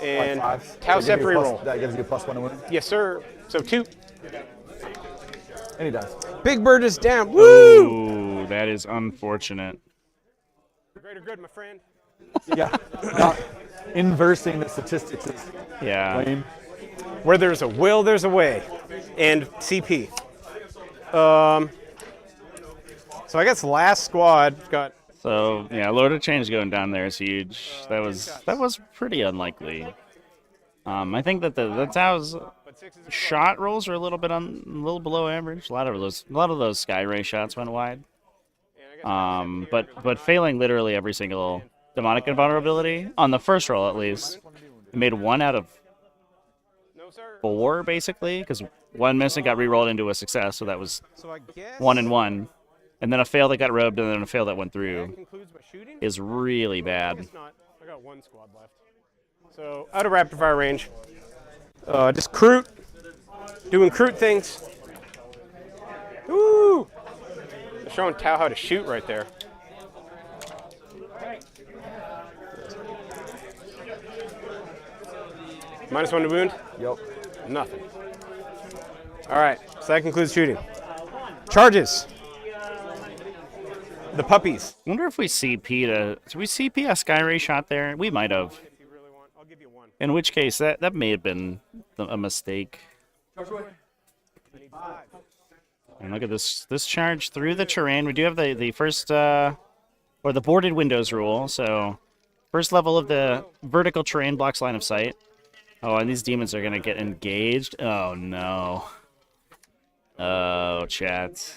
And Tau Sep reroll. That gives you a +1 to wound. Yes, sir. So 2. And he dies. Big Bird is down. Woo! Ooh, that is unfortunate. Greater good, my friend. Yeah. Not inversing the statistics is lame. Where there's a will, there's a way. And CP. So I guess last squad got... So, yeah, Lord of Change going down there is huge. That was pretty unlikely. I think that the Tau's shot rolls are a little below average. A lot of those Sky Ray shots went wide. But failing literally every single demonic invulnerability on the first roll at least. It made 1 out of 4 basically, because 1 miss and got re-rolled into a success, so that was 1 and 1. And then a fail that got robed, and then a fail that went through is really bad. I got 1 squad left. So out of rapid fire range, just Kroot, doing Kroot things. Woo! They're showing Tau how to shoot right there. -1 to wound? Yep. Nothing. All right, so that concludes shooting. Charges. The puppies. I wonder if we CP'd did we CP a Sky Ray shot there? We might have. I'll give you 1. In which case, that may have been a mistake. And look at this charge through the terrain. We do have the first, or the boarded windows rule. So first level of the vertical terrain blocks line of sight. Oh, and these demons are going to get engaged. Oh, no. Oh, chat.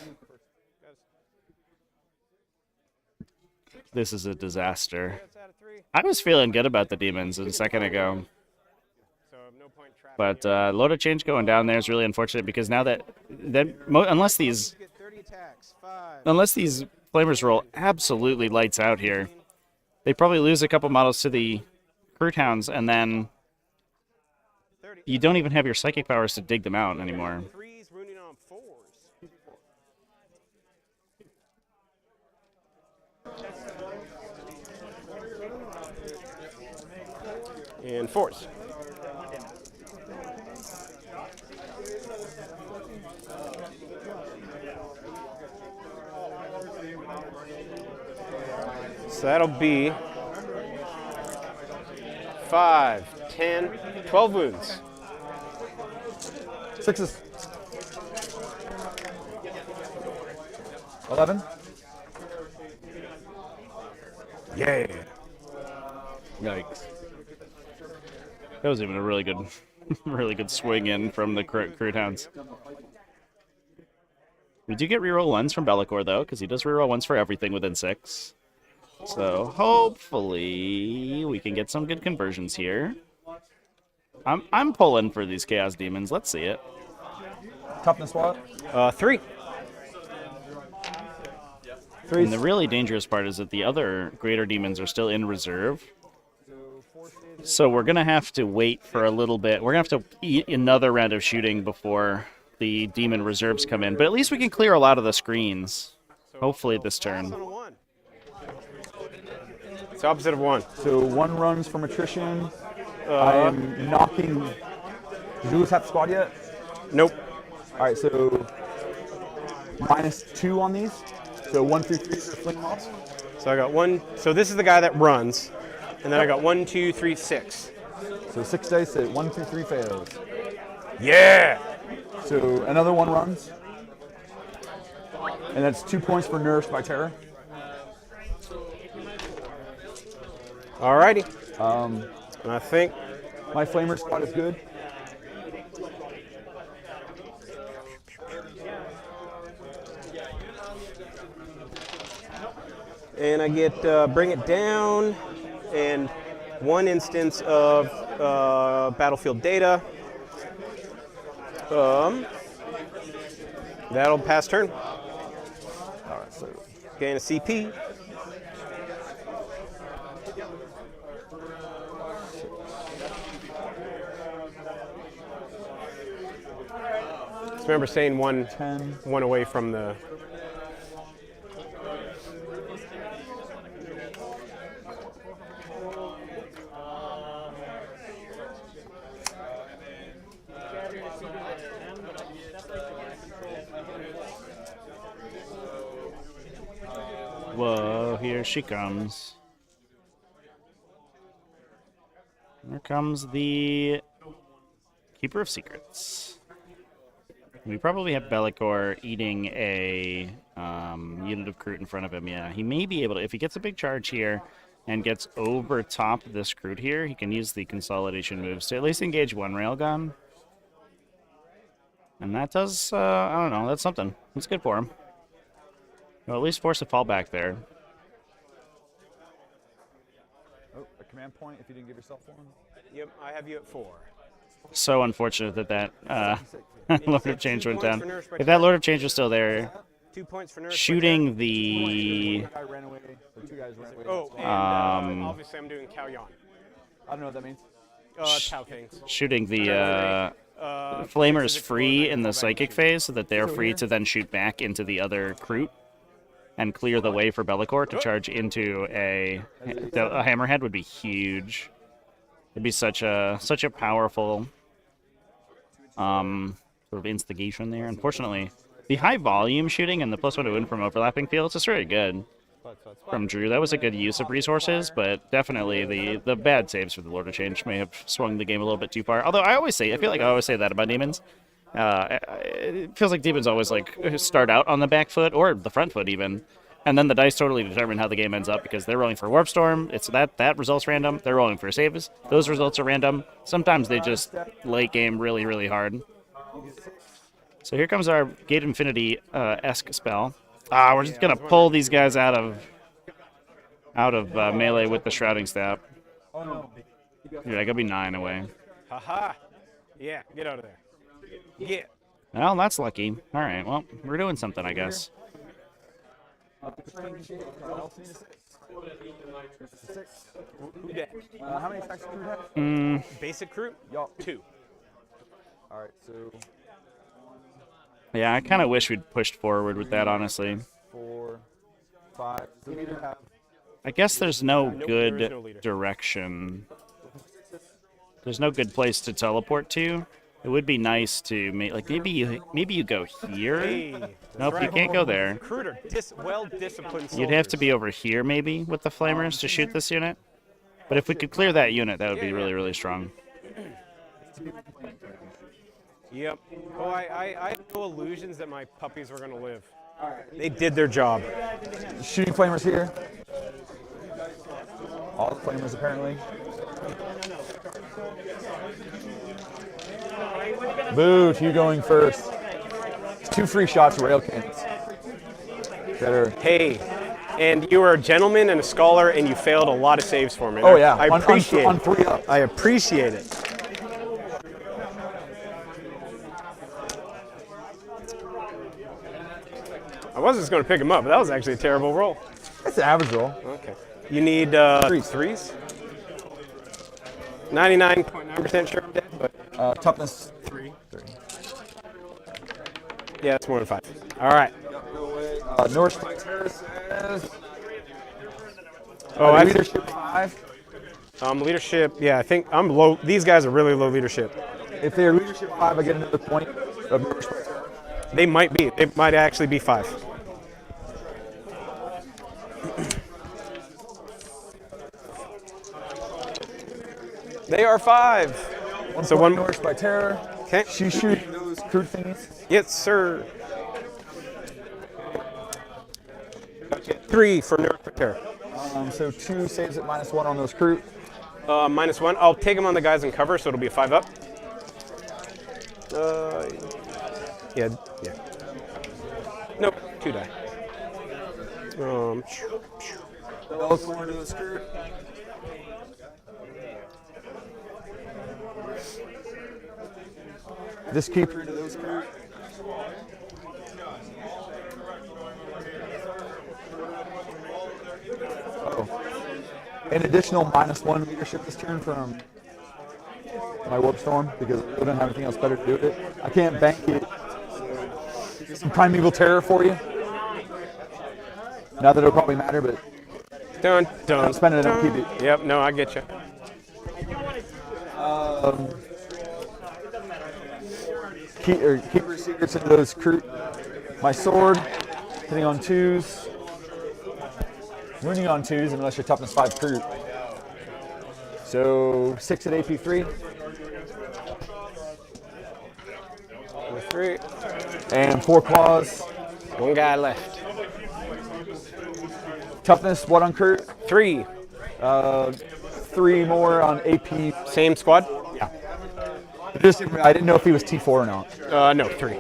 This is a disaster. I was feeling good about the demons a second ago. But Load of Change going down there is really unfortunate because now unless these flamers roll absolutely lights out here, they probably lose a couple models to the Kroot Hounds, and then you don't even have your psychic powers to dig them out anymore. And 4s. So that'll be 5, 10, 12 wounds. 6s. 11. Yeah. Yikes. That was even a really good, really good swing in from the Kroot Hounds. We do get reroll 1s from Bellacore though, because he does reroll 1s for everything within 6. So hopefully we can get some good conversions here. I'm pulling for these Chaos Demons. Let's see it. Toughness what? 3. And the really dangerous part is that the other Greater Demons are still in reserve. So we're going to have to wait for a little bit. We're going to have to eat another round of shooting before the Demon reserves come in. But at least we can clear a lot of the screens. Hopefully this turn. It's opposite of 1. So 1 runs from attrition. I am knocking Did you lose half the squad yet? Nope. All right, so -2 on these. So 1 through 3 for fling loss. So I got 1. So this is the guy that runs, and then I got 1, 2, 3, 6. So 6 dice at 1 through 3 fails. Yeah. So another one runs. And that's 2 points for Nourished by Terror. Alrighty. And I think My Flamer squad is good. and I get bring it down and 1 instance of battlefield data. That'll pass turn. All right, so Gain a CP. Just remember saying 1 away from the. Whoa, here she comes. Here comes the Keeper of Secrets. We probably have Bellicor eating a unit of Kroot in front of him. Yeah, he may be able to, if he gets a big charge here and gets over top this Kroot here, he can use the consolidation moves to at least engage 1 railgun. And that does, I don't know, that's something. That's good for him. Well, at least force a fallback there. oh, a command point if you didn't give yourself one. Yep, I have you at 4. So unfortunate that Lord of Change went down. If that Lord of Change was still there, 2 points for Nurse. shooting the... One guy ran away, or 2 guys ran away. Oh, and obviously I'm doing Cao Yan. I don't know what that means. Tau things. Shooting the Flamers free in the Psychic phase so that they're free to then shoot back into the other Kroot and clear the way for Bellicor to charge into a Hammerhead would be huge. It'd be such a powerful sort of instigation there. Unfortunately, the high volume shooting and the +1 to win from overlapping fields is really good from Drew. That was a good use of resources, but definitely the bad saves for the Lord of Change may have swung the game a little bit too far. Although I feel like I always say that about Demons. It feels like Demons always like start out on the back foot or the front foot even, and then the dice totally determine how the game ends up because they're rolling for Warp Storm. It's that result's random. They're rolling for saves. Those results are random. Sometimes they just late game really, really hard. So here comes our Gate Infinity esque spell. We're just gonna pull these guys out of melee with the Shrouding Staff. Dude, I gotta be 9 away. Haha. Yeah, get out of there. Yeah. Well, that's lucky. All right, well, we're doing something, I guess. How many attacks do you have? Basic Kroot? 2. All right, so Yeah, I kind of wish we'd pushed forward with that, honestly. 4, 5. So we either have I guess there's no there is good no leader. direction. There's no good place to teleport to. It would be nice to maybe you go here. Hey, Nope, you can't go there. Kroot are well-disciplined soldiers. You'd have to be over here maybe with the flamers to shoot this unit. But if we could clear that unit, that would be really, really strong. Yep. Oh, I had no illusions that my puppies were going to live. They did their job. shooting flamers here. All the flamers apparently. Boo, to you going first. 2 free shots, rail cannons. Better. Hey, and you are a gentleman and a scholar, and you failed a lot of saves for me. Oh yeah, I appreciate it. on 3 up. I appreciate it. I was just going to pick him up, but that was actually a terrible roll. That's an average roll. Okay. You need threes. 99.9% sure I'm dead, but Toughness 3. Yeah, that's more than 5. All right. North by Terror says. Oh, I leadership 5. leadership. Yeah, I think I'm low. These guys are really low leadership. If they're leadership leadership 5, I get another point of merch. They might be. They might actually be 5. They are 5. So one Norse by terror. Okay. She shooting those crude thingies. Yes, sir. 3 for Nerf for terror. So 2 saves at -1 on those crude. -1. I'll take them on the guys in cover, so it'll be a 5 up. Yeah. Nope, 2 die. Belcorn to those crude. This keeper to those crude. An additional -1 leadership this turn from my Warp Storm because I really don't have anything else better to do with it. I can't bank it. Some Primeval Terror for you. Not that it'll probably matter, but Don't spend it, don't keep it. Yep, no, I get you. Keeper Secrets into those crew. My sword, hitting on 2s. Wounding on 2s unless you're toughness 5 crew. So 6 at AP3. 3. And 4 claws. 1 guy left. Toughness, what on crew? 3. 3 more on AP. Same squad? Yeah. I didn't know if he was T4 or not. No, 3.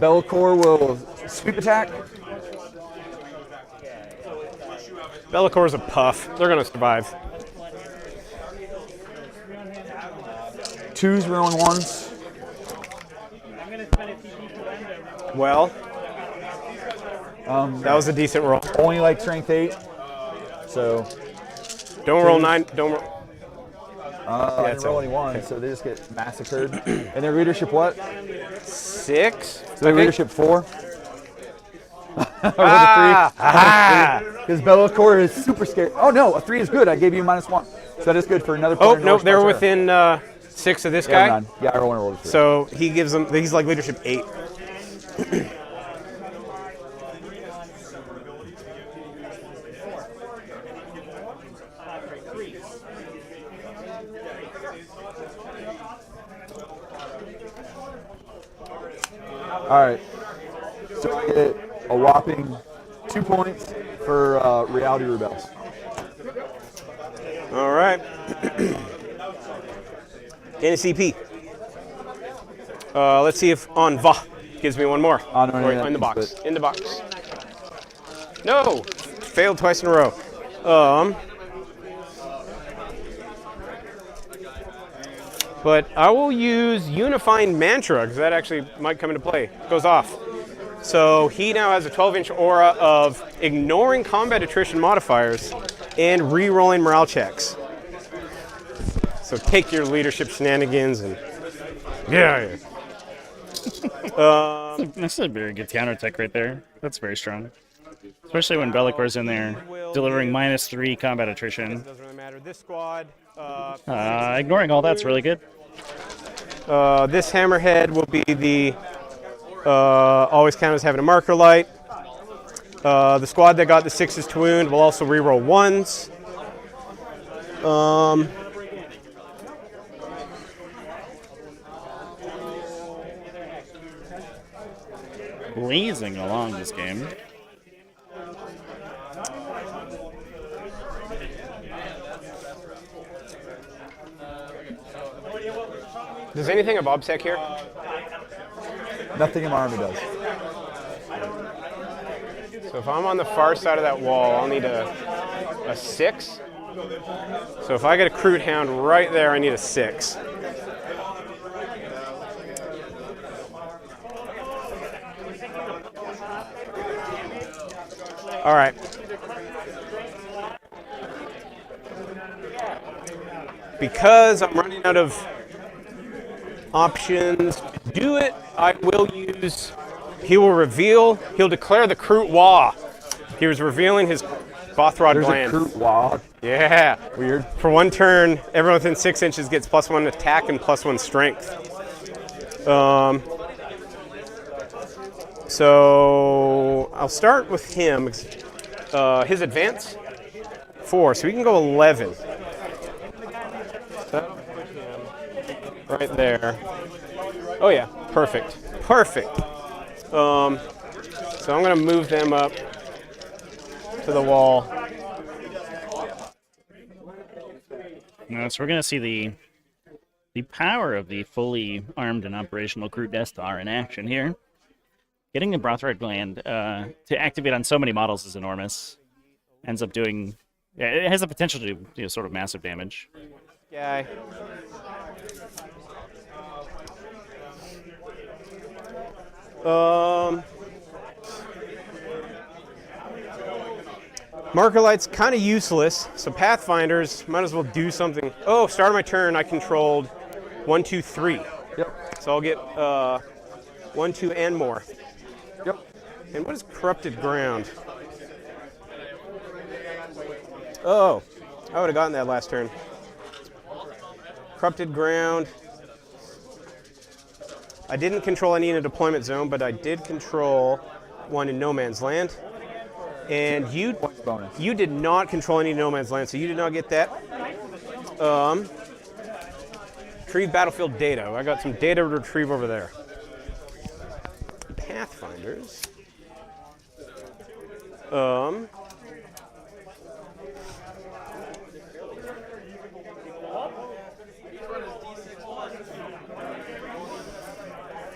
Bellicor will sweep attack. Bellicor's a puff. They're going to survive. 2s, we're on 1s. Well, that was a decent roll. Only like strength 8. So. Don't roll 9. Don't roll. I didn't roll any 1, so they just get massacred. And their leadership what? 6. So their leadership 4. Because Bellicor is super scary. Oh no, a 3 is good. I gave you -1. So that is good for another player. Oh, no, they're within 6 of this guy. Yeah, I rolled a 3. So he gives them, he's like leadership 8. All right. So I get a whopping 2 points for Reality Rebels. All right. NCP. Let's see if on Va gives me 1 more. No, in the box. In the box. No! Failed twice in a row. But I will use Unifying Mantra, because that actually might come into play. It goes off. So he now has a 12-inch aura of ignoring combat attrition modifiers and re-rolling morale checks. So take your leadership shenanigans and... Yeah. This is a very good counterattack right there. That's very strong. Especially when Bellicor's in there, delivering -3 combat attrition. Doesn't really matter. This squad... Ignoring all that's really good. This hammerhead will be the always count as having a marker light. The squad that got the 6s to wound will also reroll 1s. Blazing along this game. Does anything have OBSEC here? Nothing in my army does. So if I'm on the far side of that wall, I'll need a 6. So if I get a crude hound right there, I need a 6. All right. Because I'm running out of options to do it, I will use he will reveal, he'll declare the Kroot Wa. He was revealing his Bothrod There's gland. a Kroot Wa. Yeah. Weird. For 1 turn, everyone within 6 inches gets +1 attack and +1 strength. So I'll start with him. His advance 4, so we can go 11. That'll put him right there. Oh yeah, perfect, perfect. So I'm gonna move them up to the wall. So we're going to see the power of the fully armed and operational Kroot Death Star in action here. Getting the Bothrod gland to activate on so many models is enormous. Ends up doing, yeah, it has the potential to do sort of massive damage. Guy. Marker Light's kind of useless, so Pathfinders might as well do something. Oh, start of my turn, I controlled 1, 2, 3. Yep. So I'll get 1, 2, and more. Yep. And what is Corrupted Ground? Oh, I would have gotten that last turn. Corrupted Ground. I didn't control any in a deployment zone, but I did control 1 in No Man's Land. And you did not control any No Man's Land, so you did not get that. Retrieve battlefield data. I got some data to retrieve over there. Pathfinders.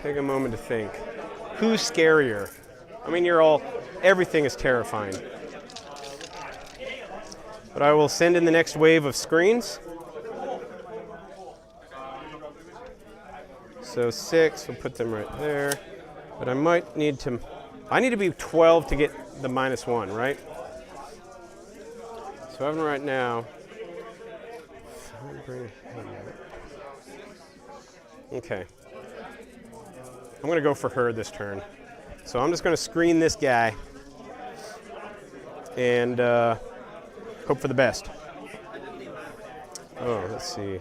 Take a moment to think. Who's scarier? I mean, everything is terrifying. But I will send in the next wave of screens. So 6, we'll put them right there. But I might need to, I need to be 12 to get the -1, right? So I have them right now. Okay. I'm going to go for her this turn. So I'm just going to screen this guy and hope for the best. Oh, let's see.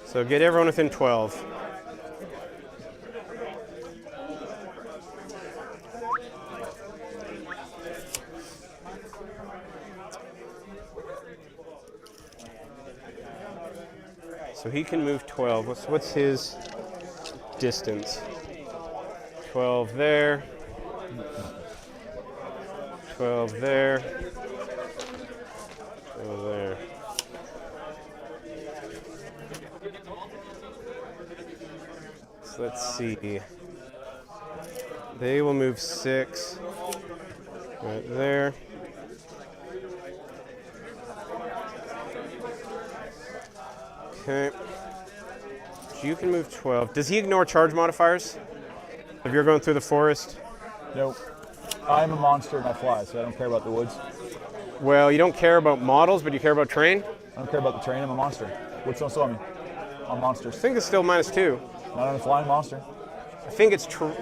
So get everyone within 12. So he can move 12. What's his distance? 12 there. 12 there. 12 there. So let's see. They will move 6 right there. Okay. You can move 12. Does he ignore charge modifiers? If you're going through the forest? Nope. I'm a monster and I fly, so I don't care about the woods. Well, you don't care about models, but you care about terrain? I don't care about the terrain. I'm a monster. Woods don't slow me. I'm monsters. I think it's still -2. Not on a flying monster. I think it's true.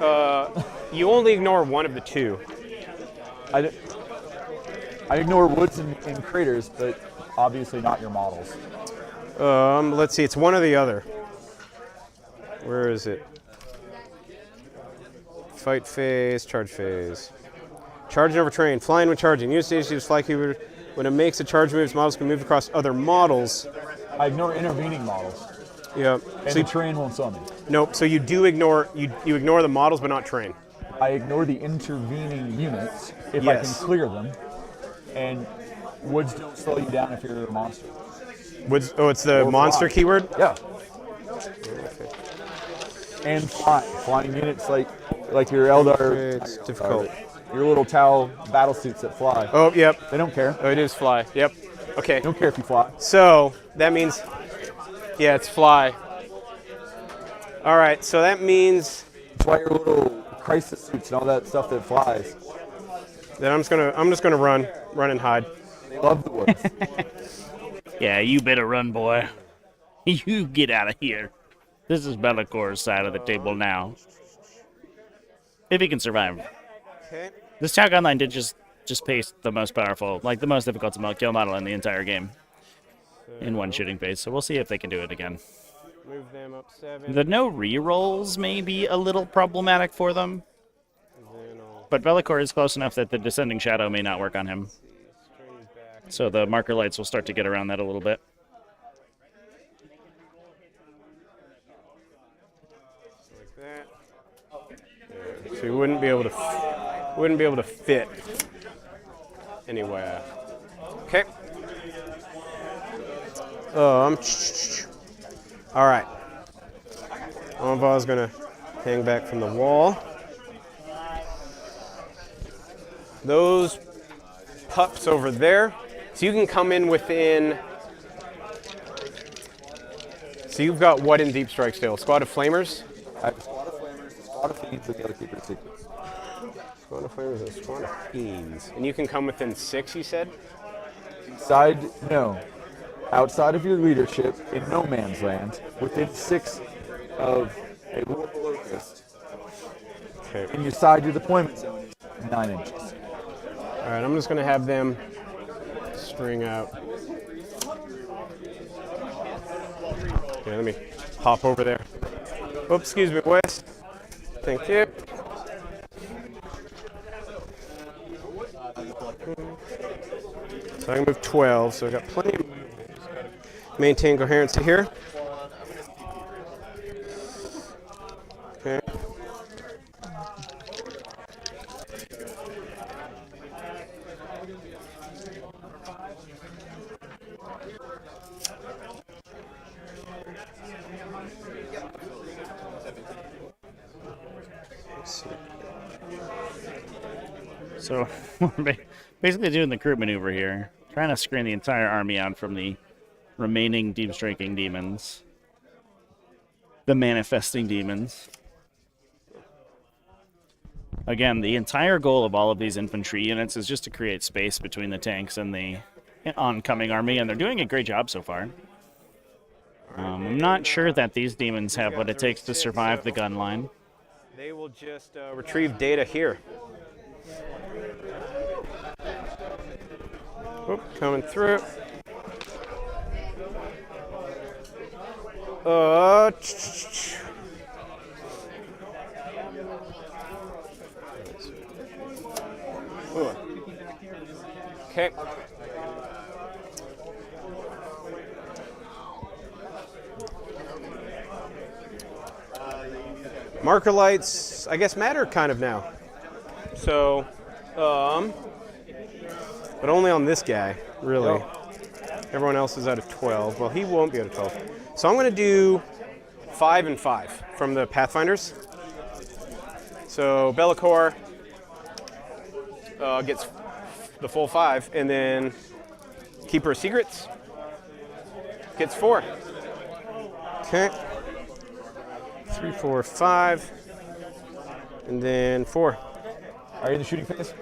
You only ignore one of the 2. I ignore woods and craters, but obviously not your models. Let's see. It's one or the other. Where is it? Fight phase, charge phase. Charging over terrain. Flying when charging. Unit stage uses fly keyword. When it makes a charge move, models can move across other models. I ignore intervening models. Yeah. And So the terrain won't slow me. nope. So you do ignore you ignore the models, but not terrain. I ignore the intervening units if Yes. I can clear them. And woods don't slow you down if you're a monster. Woods, oh, it's the Or monster fly. keyword. Yeah. And flying units like your Eldar, It's difficult. your little Tau battle suits that fly. Oh, yep. They don't care. Oh, it is fly. Yep. Okay. They don't care if you fly. So that means, yeah, it's fly. All right. So that means That's why your little crisis suits and all that stuff that flies. that I'm just gonna run and hide. They love the woods. Yeah, you better run, boy. You get out of here. This is Bellacor's side of the table now. If he can survive. Okay. This Tau Gunline did just pace the most powerful, like the most difficult to kill model in the entire game in one shooting phase. So we'll see if they can do it again. Move them up 7. The no rerolls may be a little problematic for them. But Be'lakor is close enough that the Descending Shadow may not work on him. So the marker lights will start to get around that a little bit. Like that. Yeah. So you wouldn't be able to fit anywhere. Okay. All right. Envoy is gonna hang back from the wall. Those pups over there. So you can come in within. So you've got what in Deep Strike still? Squad of Flamers? I have a squad of flamers, a squad of fiends, and the other keeper secrets. Squad of Flamers and a squad of Fiends. And you can come within 6, you said? Outside of your leadership in no man's land, within 6 of a Lord Locust, Okay. and your side your deployment zone is 9 inches. All right, I'm just going to have them string out. Okay, let me hop over there. Oops, excuse me, boys. Thank you. So I can move 12, so I've got plenty of movement. Maintain coherency here. Okay. So we're basically doing the crew maneuver here, trying to screen the entire army out from the remaining deep striking demons, the manifesting demons. Again, the entire goal of all of these infantry units is just to create space between the tanks and the oncoming army, and they're doing a great job so far. I'm not sure that these demons have what it takes to survive the gun line. They will just retrieve data here. Oop, coming through. Okay. Marker lights, I guess, matter kind of now. So, but only on this guy, really. Everyone else is out of 12. Well, he won't be out of 12. So I'm going to do 5 and 5 from the Pathfinders. So Be'lakor gets the full 5, and then Keeper of Secrets gets 4. Okay. 3, 4, 5, and then 4. Are you in the shooting phase?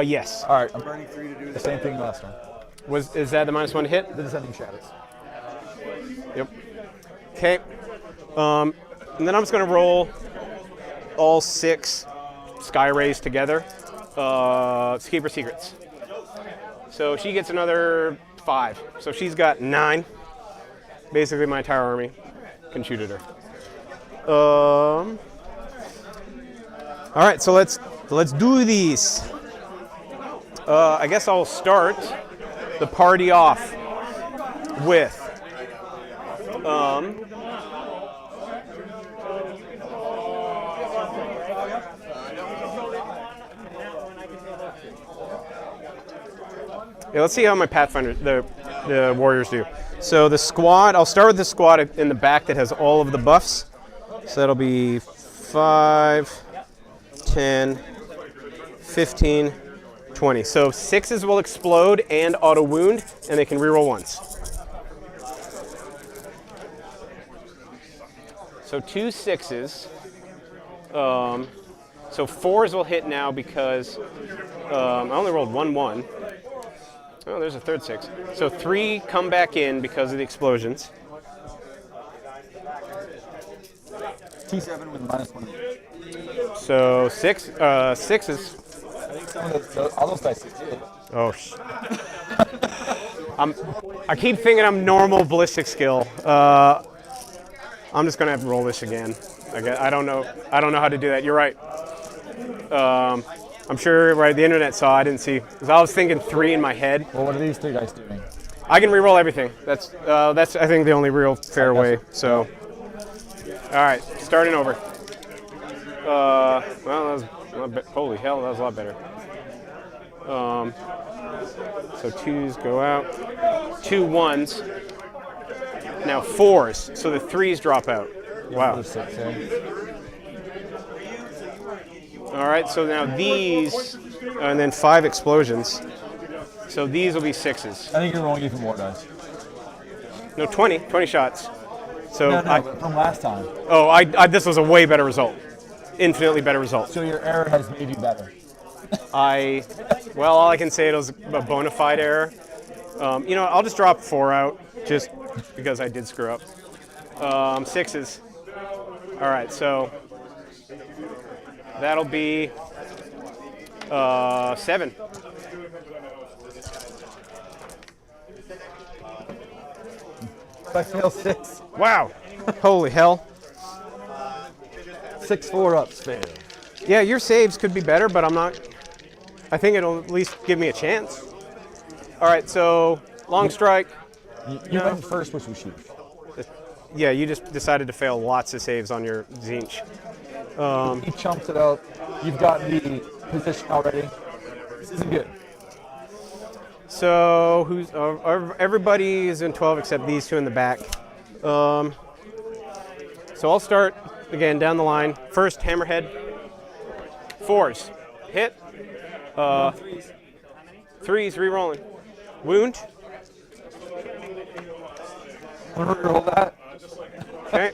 Yes. All right, I'm burning 3 to do the same thing last time. Is that the -1 to hit? The Descending Shadows. Yep. Okay. And then I'm just going to roll all 6 Sky Rays together. Keeper Secrets. So she gets another 5. So she's got 9. Basically, my entire army can shoot at her. All right, so let's do these. I guess I'll start the party off with yeah, let's see how my Pathfinder, the warriors do. So the squad, I'll start with the squad in the back that has all of the buffs. So that'll be 5, 10, 15, 20. So 6s will explode and auto wound, and they can reroll once. So 2 6s. So 4s will hit now because I only rolled 1 1. Oh, there's a third 6. So 3 come back in because of the explosions. T7 with -1. So sixes. I think some of all those dice did. Oh, I keep thinking I'm normal ballistic skill. I'm just gonna have to roll this again. I don't know how to do that. You're right. I'm sure the internet saw. I didn't see because I was thinking 3 in my head. Well, what are these 3 dice doing? I can re-roll everything. That's I think the only real fair way. So, all right, starting over. Well, that was holy hell, that was a lot better. So 2s go out, 2 1s. Now 4s, so the 3s drop out. Wow. 6, eh? All right, so now these, and then 5 explosions. So these will be 6s. I think you're rolling even more dice. No, 20 shots. So No, from last time. This was a way better result. Infinitely better result. So your error has made you better. Well, all I can say it was a bona fide error. You know, I'll just drop 4 out just because I did screw up. 6s. All right, so that'll be 7. If I fail 6. Wow. Holy hell. 6 4-ups fail. Yeah, your saves could be better, but I'm not. I think it'll at least give me a chance. All right, so long strike. You went first, which was huge. Yeah, you just decided to fail lots of saves on your Zinch. He chumps it out. You've got the position already. This isn't good. So everybody is in 12 except these 2 in the back. So I'll start again down the line. First, hammerhead. 4s. Hit. 3s, re-rolling. Wound. Want to roll that? Okay.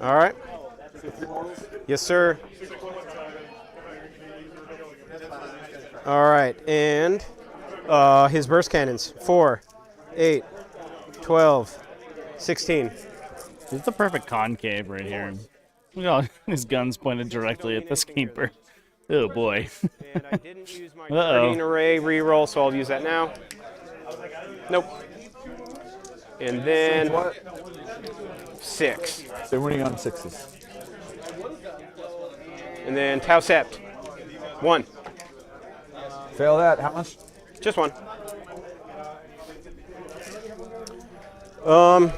All right. Yes, sir. All right, and his burst cannons. 4, 8, 12, 16. It's the perfect concave right here. Look at all his guns pointed directly at the keeper. Oh boy. And I didn't use my Guardian Array reroll, so I'll use that now. Nope. And then 6. They're winning on 6s. And then Tau Sept. 1. Fail that. How much? Just 1. How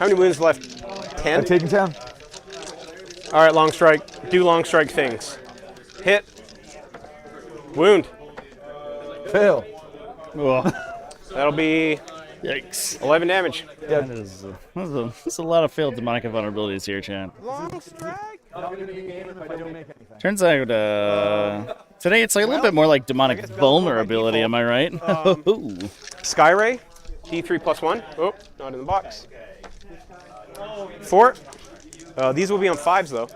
many wounds left? 10? I'm taking 10. All right, long strike. Do long strike things. Hit. Wound. Fail. That'll be Yikes. 11 damage. Yeah. That's a lot of failed demonic vulnerabilities here, Chad. Long strike. Turns out today it's like a little bit more like demonic vulnerability, am I right? Skyray. D3 plus 1. Oh, not in the box. 4. These will be on 5s though.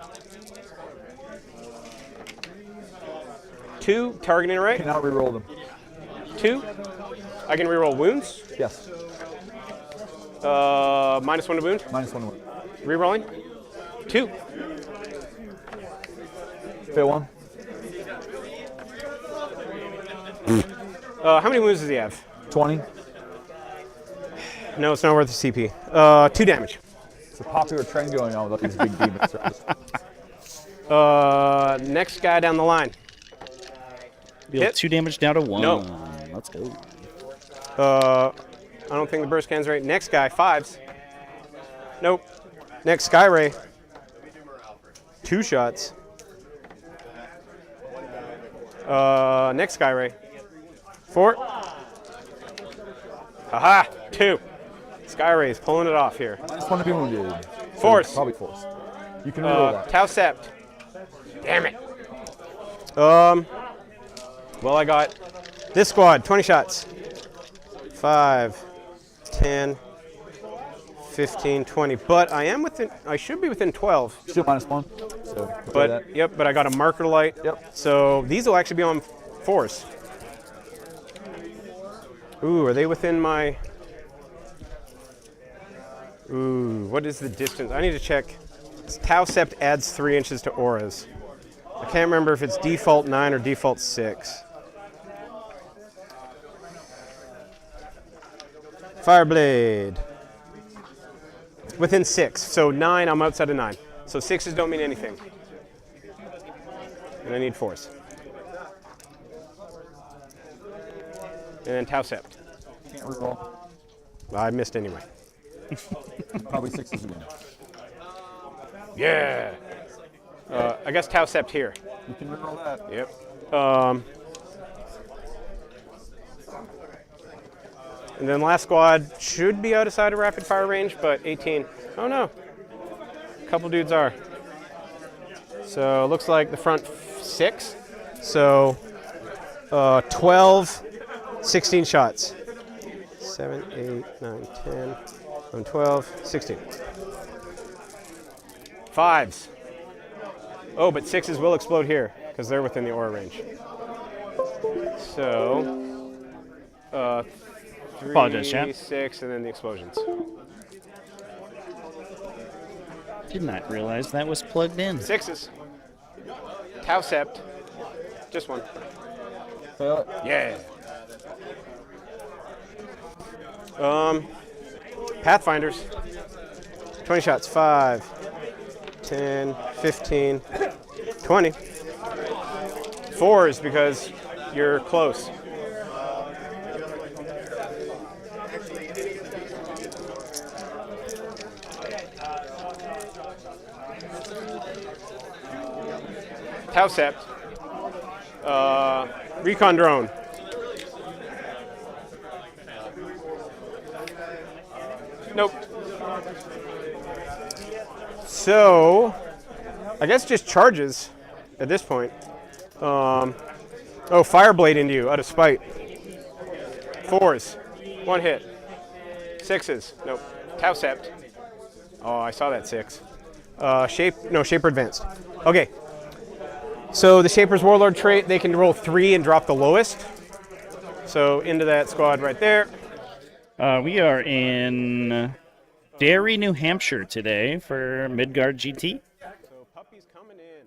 2, targeting array. Cannot reroll them. 2. I can reroll wounds. Yes. -1 to wound. -1 to wound. Rerolling. 2. Fail 1. How many wounds does he have? 20. No, it's not worth the CP. 2 damage. It's a popular trend going on with all these big demons. Right? Next guy down the line. Deal Hit. 2 damage down to 1. No. Let's go. I don't think the burst can's right. Next guy, 5s. Nope. Next Skyray. 2 shots. Next Skyray. 4. Aha! 2. Skyray is pulling it off here. -1 to be wounded. Force. Probably force. You can reroll that. Tau Sept. Damn it. Well, I got this squad, 20 shots. 5, 10, 15, 20. But I should be within 12. Still -1. So, But, yep, but I got a marker light. Yep. So these will actually be on 4s. Ooh, are they within my... Ooh, what is the distance? I need to check. Tau Sept adds 3 inches to auras. I can't remember if it's default 9 or default 6. Fireblade. Within 6. So 9, I'm outside of 9. So 6s don't mean anything. And I need 4s. And then Tau Sept. Can't reroll. I missed anyway. Probably 6s again. Yeah. I guess Tau Sept here. You can reroll that. Yep. And then last squad should be outside of rapid fire range, but 18. Oh no. A couple dudes are. So it looks like the front 6. So 12, 16 shots. 7, 8, 9, 10, 11, 12, 16. 5s. Oh, but 6s will explode here because they're within the aura range. So, 3, Apologize, champ. 6, and then the explosions. Did not realize that was plugged in. 6s. Tau Sept. Just one. Fail it. Yeah. Pathfinders. 20 shots. 5, 10, 15, 20. 4s because you're close. Tau Sept. Recon drone. Nope. So, I guess just charges at this point. Oh, Fireblade into you out of spite. 4s. 1 hit. 6s. Nope. Tau Sept. Oh, I saw that 6. Shaper advanced. Okay. So the Shaper's Warlord trait, they can roll 3 and drop the lowest. So into that squad right there. We are in Derry, New Hampshire today for Midgard GT. So puppies coming in.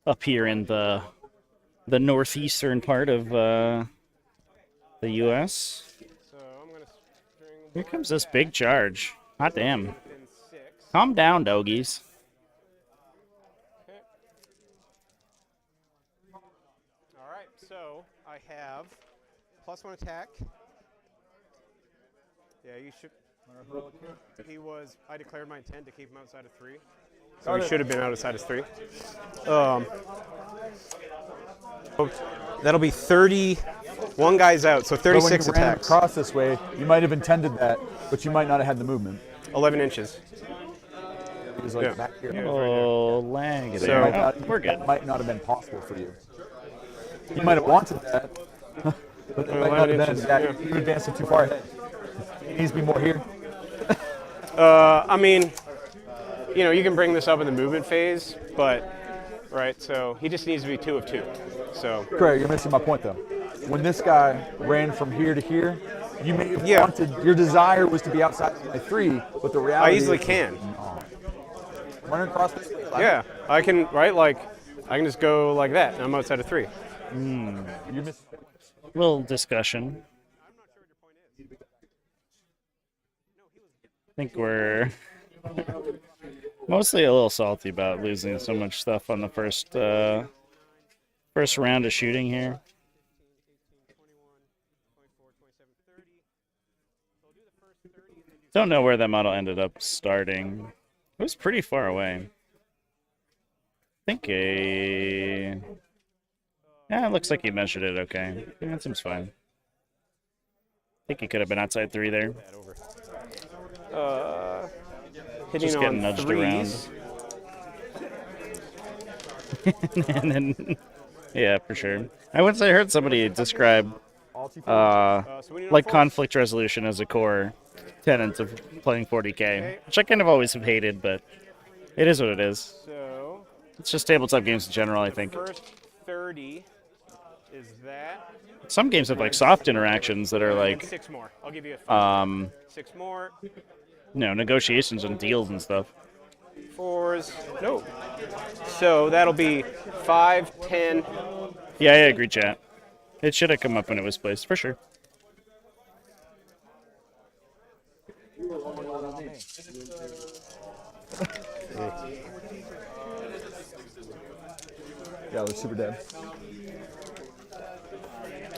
Up here in the northeastern part of the U.S. So I'm gonna string Here comes this big charge. Hot damn. within 6. Calm down, dogies. All right. So I have +1 attack. Yeah, you should. I declared my intent to keep him outside of 3. So he should have been outside of 3. That'll be 30. One guy's out, so But when 36 you ran attacks. across this way, you might have intended that, but you might not have had the movement. 11 inches. It was like Yeah. back here. Oh, lag So- there. Might Oh, not- we're good. That might not have been possible for you. You might have wanted that, but it might not have 11 been. inches, Yeah, yeah. you advanced it too far ahead. It needs to be more here. I mean, you can bring this up in the movement phase, but, right, so he just needs to be 2 of 2. So, Craig, you're missing my point though. When this guy ran from here to here, you may have Yeah. wanted, your desire was to be outside of my 3, but the I reality easily is, can. Running across this way. Yeah, I can, right, like, I can just go like that, and I'm outside of 3. You're missing. Little discussion. I think we're mostly a little salty about losing so much stuff on the first round of shooting here. Don't know where that model ended up starting. It was pretty far away. I think yeah, it looks like he measured it okay. Yeah, that seems fine. I think he could have been outside 3 there. Hitting Just on getting nudged 3s. And then, yeah, for sure. I once heard somebody describe So we need on like 4s. conflict resolution as a core tenet of playing 40k, which I kind of always have hated, but it is what it is. So, It's just tabletop games in general, I think. first 30 is that. Some games have like soft interactions that are And like 6 more. I'll give you a 5. 6 more. negotiations and deals and stuff. 4s. No. So that'll be 5, 10. Yeah, I agree, chat. It should have come up when it was placed, for sure. Yeah, they're super dead.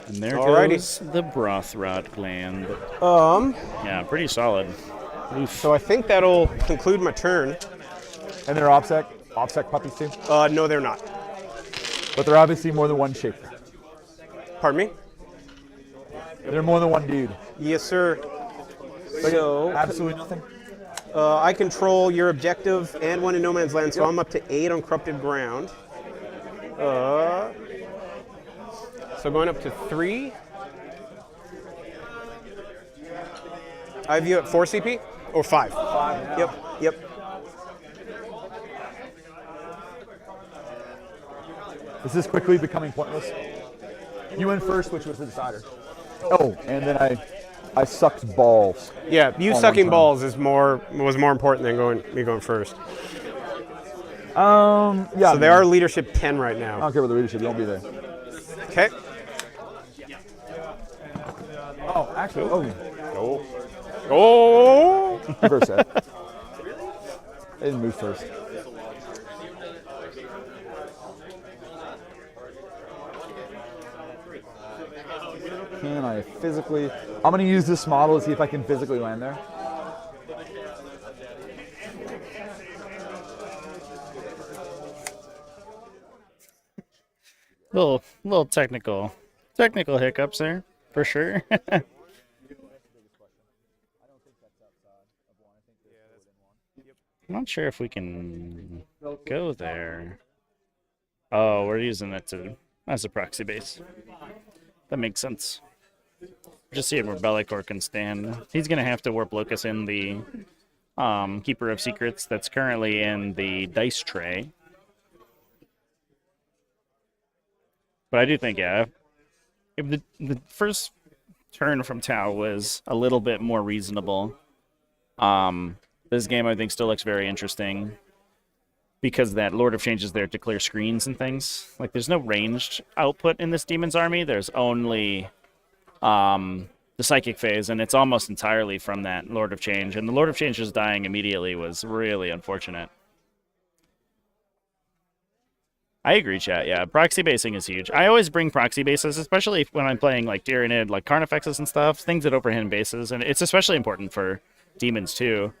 And there Alrighty. goes the broth rot gland. Yeah, pretty solid. Oof. So I think that'll conclude my turn. And they're OPSEC puppies too. No, they're not. But they're obviously more than one shape. Pardon me? They're more than one dude. Yes, sir. Like, So absolutely nothing. I control your objective and one in no man's land, so I'm up to 8 on corrupted ground. So going up to 3. I have you at 4 CP or 5? 5. Yep. This is quickly becoming pointless. You went first, which was the decider. Oh, and then I sucked balls. Yeah, you On sucking one turn. balls was more important than me going first. Yeah. So they are leadership 10 right I now. don't care about the leadership. They won't be there. Okay. Oh, actually. Oh. Oh. Reverse that. They didn't move first. Can I physically? I'm going to use this model to see if I can physically land there. Little technical hiccups there, for sure. I'm not sure if we can go there. Oh, we're using it as a proxy base. That makes sense. Just seeing where Bellicor can stand. He's going to have to warp Locus in the Keeper of Secrets that's currently in the dice tray. But I do think, yeah, if the first turn from Tau was a little bit more reasonable, this game I think still looks very interesting because that Lord of Change is there to clear screens and things. Like, there's no ranged output in this Demon's army. There's only the Psychic phase, and it's almost entirely from that Lord of Change. And the Lord of Change just dying immediately was really unfortunate. I agree, chat. Yeah, proxy basing is huge. I always bring proxy bases, especially when I'm playing like Tyranid, like Carnifexes and stuff, things that overhand bases, and it's especially important for Demons too.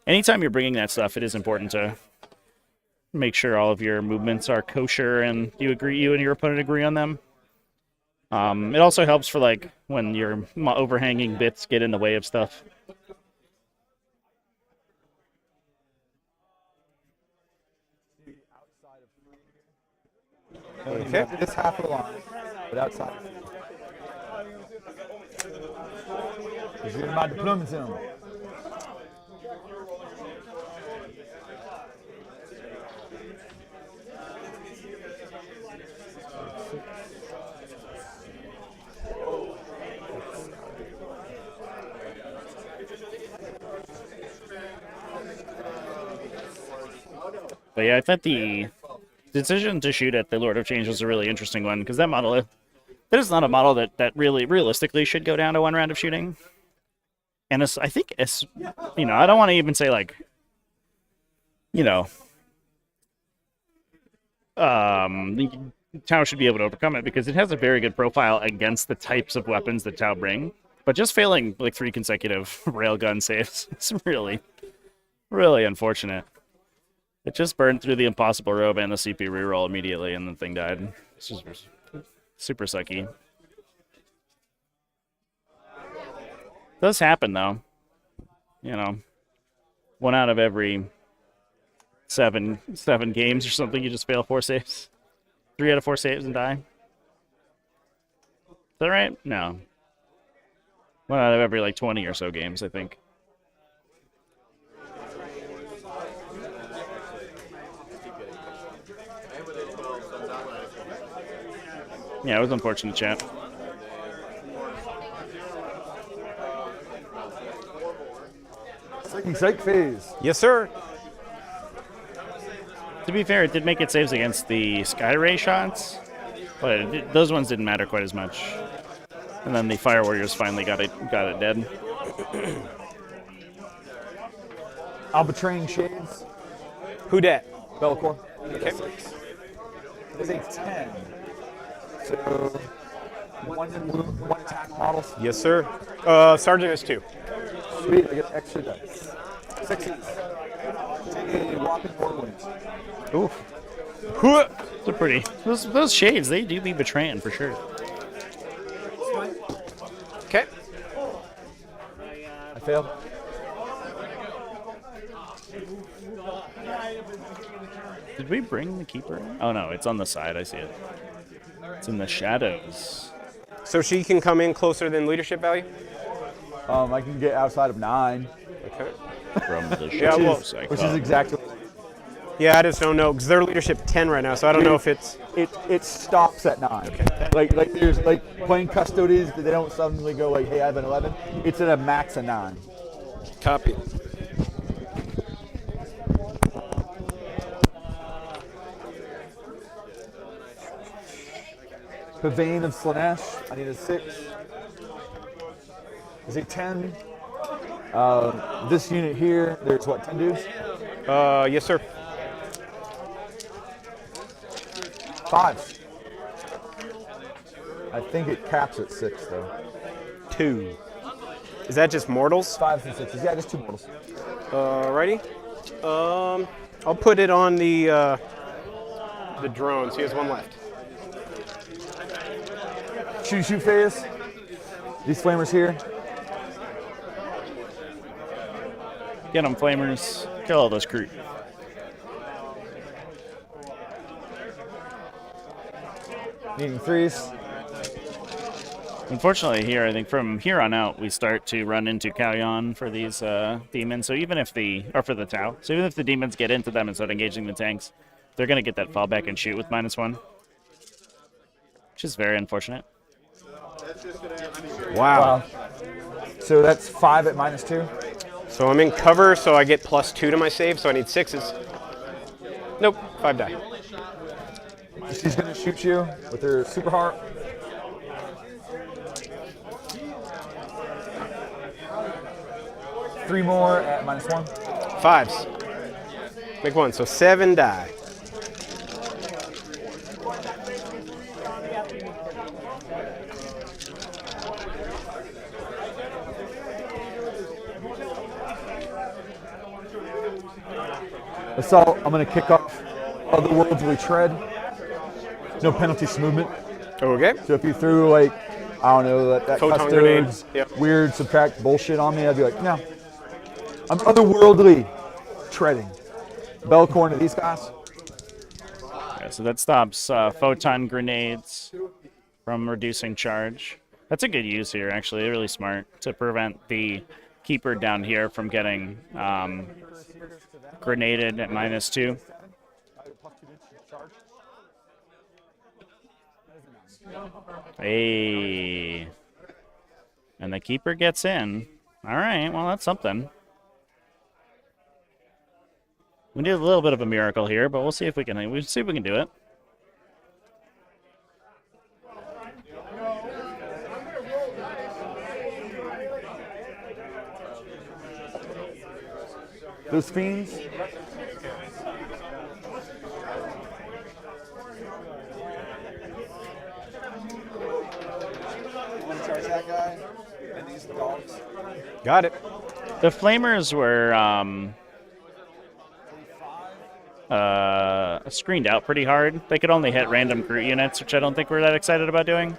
Anytime you're bringing that stuff, it is important to make sure all of your movements are kosher and you and your opponent agree on them. It also helps for like when your overhanging bits get in the way of stuff. Okay. This half of the line, but outside. Because you're my deployment zone. But yeah, I thought the decision to shoot at the Lord of Change was a really interesting one, because that model, that is not a model that really realistically should go down to one round of shooting. And I think it's, you know, I don't want to even say like, you know, Tau should be able to overcome it because it has a very good profile against the types of weapons that Tau bring. But just failing like 3 consecutive railgun saves is really, really unfortunate. It just burned through the Impossible Robe and the CP reroll immediately, and the thing died. It's just super sucky. Does happen, though. You know, 1 out of every 7 games or something, you just fail 4 saves. 3 out of 4 saves and die. Is that right? No. 1 out of every, like, 20 or so games, I think. Yeah, it was unfortunate, chat. Happy psych phase. Yes, sir. To be fair, it did make it saves against the Skyray shots, but those ones didn't matter quite as much. And then the Fire Warriors finally got it dead. Albatrain Shades. Who dat? Bellicor. Okay. It's a 10. So, one attack models. Yes, sir. Sergeant is 2. Sweet, I get extra dice. 6s. Take a whopping 4 wins. Oof. Those are pretty. Those shades, they do be betraying for sure. Okay. I failed. Did we bring the Keeper in? Oh no, it's on the side. I see it. It's in the shadows. So she can come in closer than leadership value? I can get outside of 9. Okay. From the Yeah, well, shadows. Which is exactly. Yeah, I just don't know, because they're leadership 10 right now, so I don't know if it's... It stops at 9. Okay. Like there's like playing custodies, they don't suddenly go like, hey, I have an 11. It's at a max of 9. Copy. Pavane of Slanesh, I need a 6. Is a 10. This unit here, there's what, 10 dudes? Yes, sir. 5. I think it caps at 6 though. 2. Is that just mortals? 5s and 6s. Yeah, just 2 mortals. Alrighty. I'll put it on the drones. He has 1 left. Shoot phase. These flamers here. Get them, flamers. Kill all those crew. Needing 3s. Unfortunately, here I think from here on out we start to run into Kalyan for these demons. So even if for the Tau, so even if the demons get into them and start engaging the tanks, they're gonna get that fallback and shoot with -1, which is very unfortunate. Wow. So that's 5 at -2. So I'm in cover, so I get +2 to my save, so I need 6s. Nope, 5 die. She's gonna shoot you with her super heart. Three more at -1. 5s. Make 1, so 7 die. Assault, I'm gonna kick off Otherworldly Tread. No penalties to movement. Okay. So if you threw like, I don't know, that Photon custodes, grenades, yep. weird subtract bullshit on me, I'd be like, no. I'm otherworldly treading. Belcorn to these guys. Yeah, so that stops photon grenades from reducing charge. That's a good use here, actually. Really smart to prevent the Keeper down here from getting grenaded at -2. Hey. And the Keeper gets in. All right, well, that's something. We need a little bit of a miracle here, but we'll see if we can do it. Those fiends. That guy and these dogs. Got it. The Flamers were screened out pretty hard. They could only hit random Groot units, which I don't think we're that excited about doing.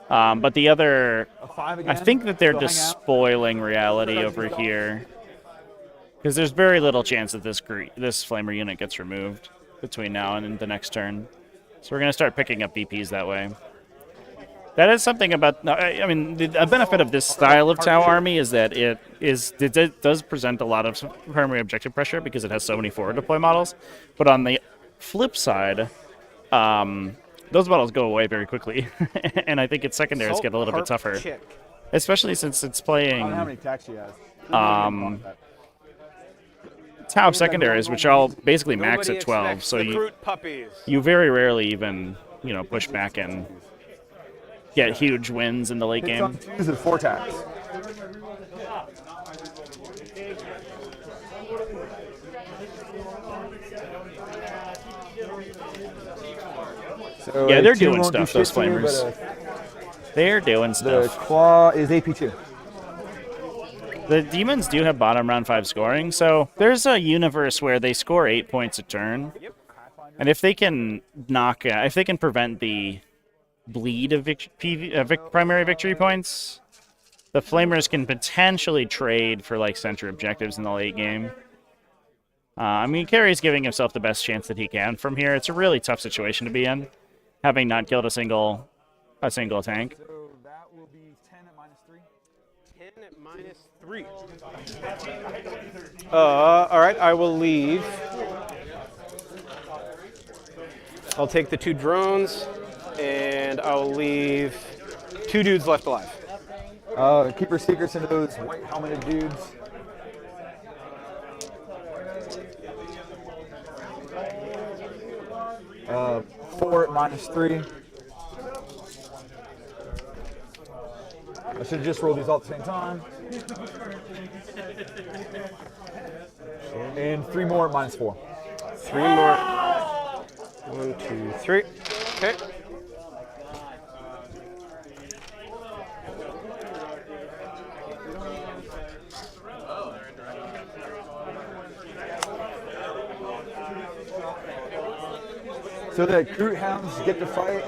But the other, I think that they're just spoiling reality over here. Because there's very little chance that this Flamer unit gets removed between now and the next turn. So we're going to start picking up DPs that way. That is something about, I mean, a benefit of this style of Tau army is that it does present a lot of primary objective pressure because it has so many forward deploy models. But on the flip side, those models go away very quickly. And I think its secondaries get a little bit tougher. Especially since it's playing... I don't know how many attacks she has. Tau secondaries, which all basically max at 12, so you very rarely even, you know, push back and get huge wins in the late Hits on game. 2s at 4 tax. So Yeah, they're two doing won't do stuff, those shit to you, flamers. but, They're doing the stuff. claw is AP2. The demons do have bottom round 5 scoring, so there's a universe where they score 8 points a turn, and if they can if they can prevent the bleed of primary victory points, the flamers can potentially trade for like center objectives in the late game. I mean, Carey's giving himself the best chance that he can from here. It's a really tough situation to be in, having not killed a single tank. So that will be 10 at -3. 10 at -3. All right, I will leave. I'll take the 2 drones, and I'll leave 2 dudes left alive. Keep your secrets into those white helmeted dudes. Uh, 4 at -3. I should have just rolled these all at the same time. And 3 more at -4. 3 more. 1, 2, 3. Okay. So the Groot Hounds get to fight,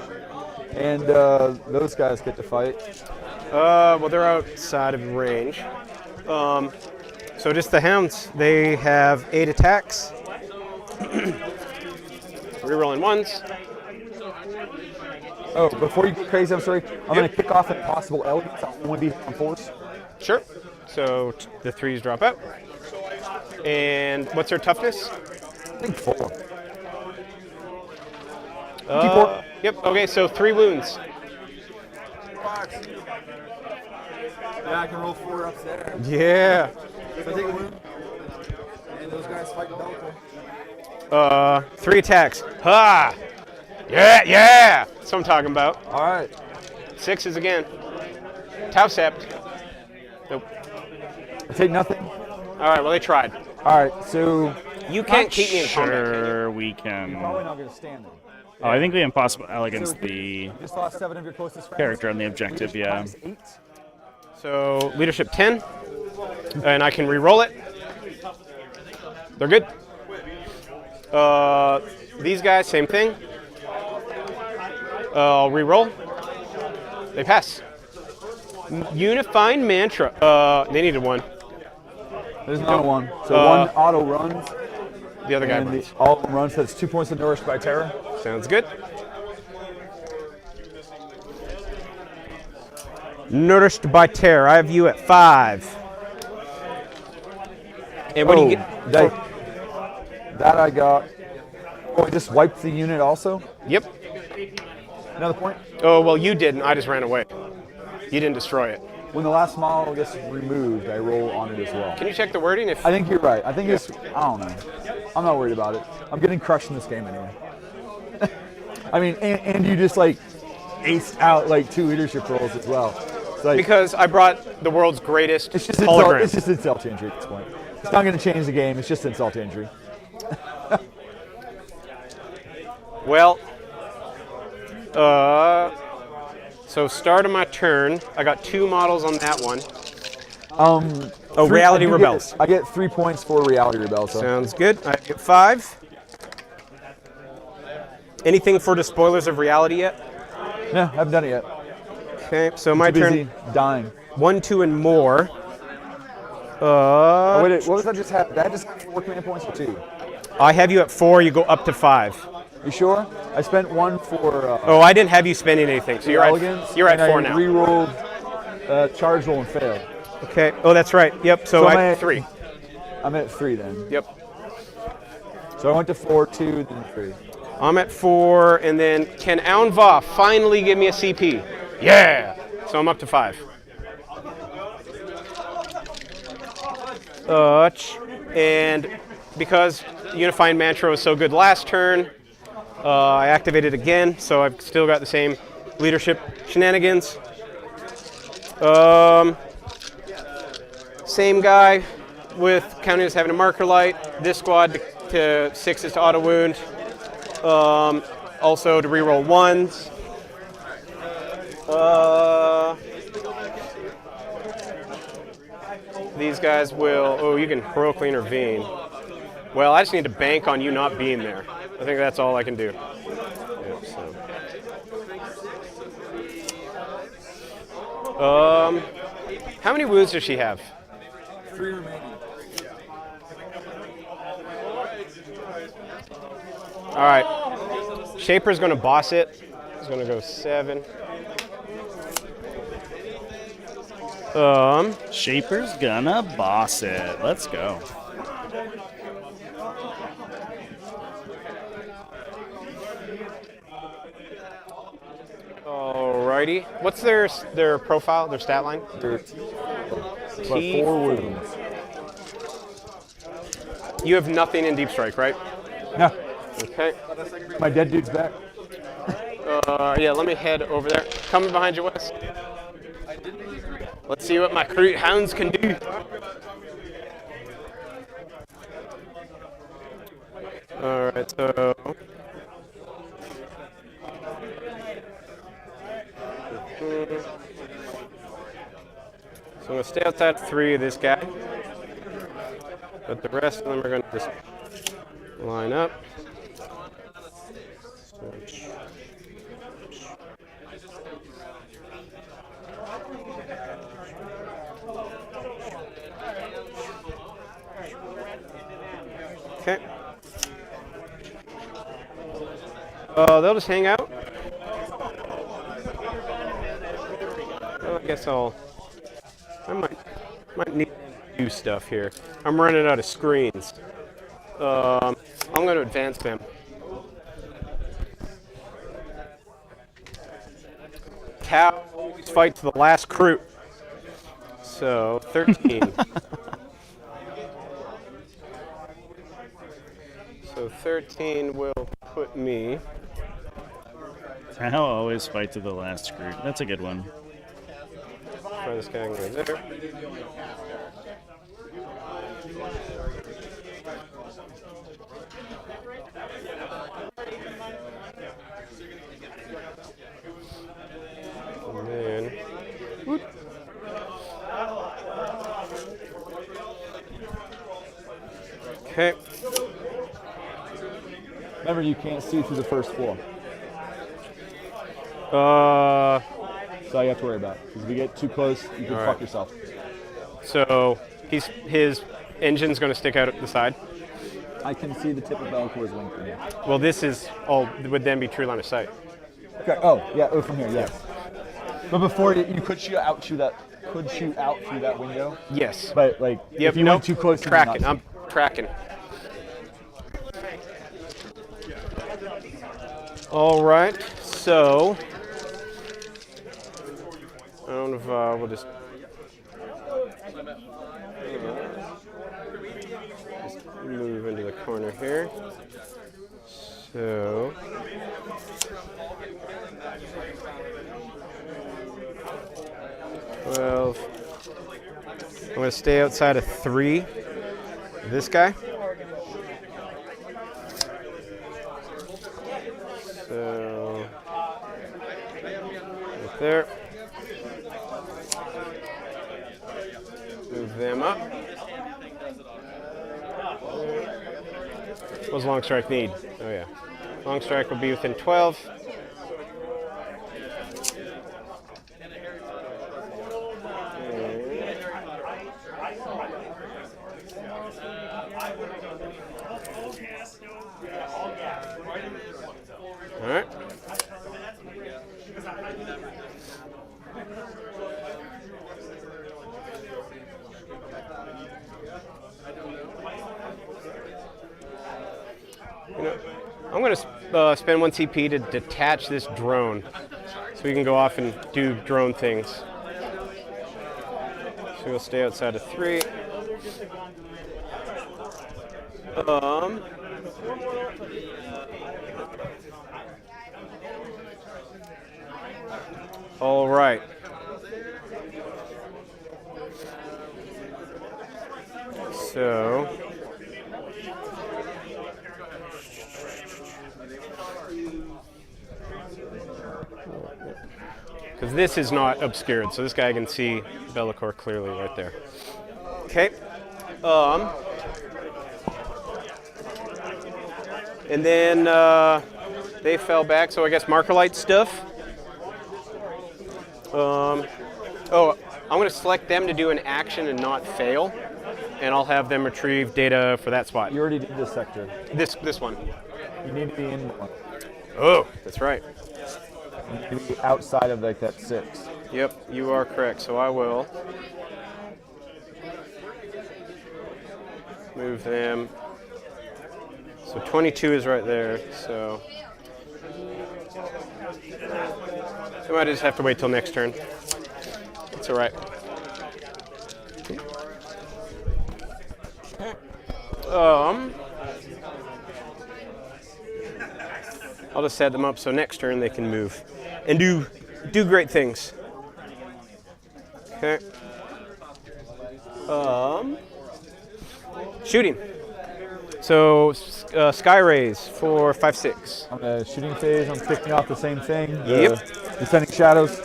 and those guys get to fight. Well, they're outside of range. So just the Hounds. They have 8 attacks. Rerolling 1s. Oh, before you get crazy, I'm sorry. I'm going to kick off at possible elements. I'll only be on 4s. Sure. So the 3s drop out. And what's their toughness? I think 4. Yep. Okay. So 3 wounds. Yeah, I can roll 4 ups there. Yeah. If I take a wound, and those guys fight Belko. 3 attacks. Ha! Yeah, yeah! That's what I'm talking about. All right. 6s again. Tau Sept. Nope. I take nothing. All right, well, they tried. All right, so You can't keep me in combat. Sure, we can. probably not going to stand them. Oh, I think the Impossible Elegance, the Just lost 7 of your closest friends. character on the objective, yeah. -8. So leadership 10, and I can re-roll it. They're good. These guys, same thing. I'll re-roll. They pass. Unifying Mantra. They needed 1. There's not 1. So 1 auto runs, The other guy and runs. all of them runs. That's 2 points of Nourished by Terror. Sounds good. Nourished by Terror. I have you at 5. And what do you get? That I got. Oh, I just wiped the unit also? Yep. Another point? Oh, well, you didn't. I just ran away. You didn't destroy it. When the last model gets removed, I roll on it as well. Can you check the wording? If I think you're right. I think it's, I don't know. I'm not worried about it. I'm getting crushed in this game anyway. I mean, and you just like aced out like 2 leadership rolls as well. It's like, because I brought the world's greatest it's just hologram. it's just insult to injury at this point. It's not going to change the game. It's just insult to injury. Well, so start of my turn. I got 2 models on that one. Reality Rebels. I get 3 points for Reality Rebels. So. Sounds good. I get 5. Anything for the spoilers of reality yet? No, I haven't done it yet. Okay, so my Too busy turn. dying. 1, 2, and more. Oh, wait, what was I just had? That just 4 command points or 2? I have you at 4. You go up to 5. You sure? I spent 1 for. Oh, I didn't have you spending anything, so you're Elegance, at 4 and now. I re-rolled charge roll and failed. Okay. Oh, that's right. Yep. So I'm I at 3. I'm at 3 then. Yep. So I went to 4, 2, then 3. I'm at 4, and then can Aunva finally give me a CP? Yeah. So I'm up to 5. And because Unifying Mantra was so good last turn, I activated again, so I've still got the same leadership shenanigans. Same guy with counting as having a marker light. This squad to 6s to auto wound. Also to reroll 1s. These guys will, oh, you can heroically intervene. Well, I just need to bank on you not being there. I think that's all I can do. Yep, so. How many wounds does she have? 3 remaining. All right. Shaper's going to boss it. He's going to go 7. Shaper's gonna boss it. Let's go. Alrighty. What's their profile, their stat line? About T4. 4 wounds. You have nothing in Deep Strike, right? No, Okay. my dead dude's back. Yeah, let me head over there. Coming behind you, Wes. Let's see what my Crute Hounds can do. Alright, so... So I'm going to stay outside 3 of this guy. But the rest of them are going to just line up. Okay. They'll just hang out. Well, I guess I might need to do stuff here. I'm running out of screens. I'm going to advance them. Cow always fight to the last Crute. So 13. So 13 will put me. I'll always fight to the last screw. That's a good one. Try this guy and go there. And then. Whoop. Okay. Remember, you can't see through the first floor. So all you have to worry about. Because if you get too close, you can fuck yourself. So his engine's going to stick out at the side. I can see the tip of Belcor's wing from here. Well, this is all would then be true line of sight. Okay. Oh, yeah. Oh, from here, yes. But before you could shoot out through that window. Yes. But like, if you went too close, tracking. I'm tracking. All right. So I don't know if we'll just move into the corner here. So well, I'm going to stay outside of 3. This guy. So right there. Move them up. What does Long Strike need? Oh yeah. Long Strike will be within 12. All right. You know, I'm going to spend 1 CP to detach this drone so we can go off and do drone things. So we'll stay outside of 3. All right. So, because this is not obscured, so this guy can see Bellicor clearly right there. Okay. And then they fell back, so I guess Markerlight stuff. Oh, I'm going to select them to do an action and not fail, and I'll have them retrieve data for that spot. You already did this sector. This one. You need to be in one. Oh, that's right. You need to be outside of like that 6. Yep, you are correct. So I will move them. So 22 is right there. So I might just have to wait till next turn. It's all right. I'll just set them up so next turn they can move and do great things. Okay. Shooting. So Sky Rays for 5/6. On the shooting phase, I'm kicking off the same thing. Yep. Descending Shadows.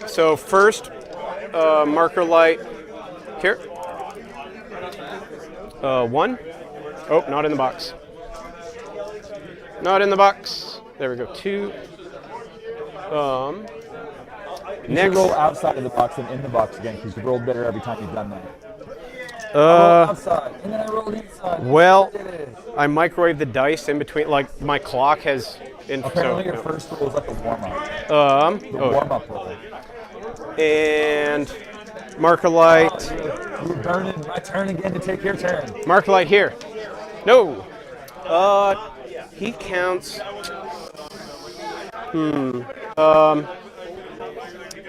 So first, Marker Light. Here. 1. Oh, not in the box. Not in the box. There we go. 2. You should roll outside of the box and in the box again, because you've rolled better every time you've done that. Outside, and then I rolled inside. Well, I microwave the dice in between. Like my clock has. Apparently, your first roll is like a warm-up. Warm-up roll. And Marker Light. You're burning. My turn again to take your turn. Marker Light here. No. He counts.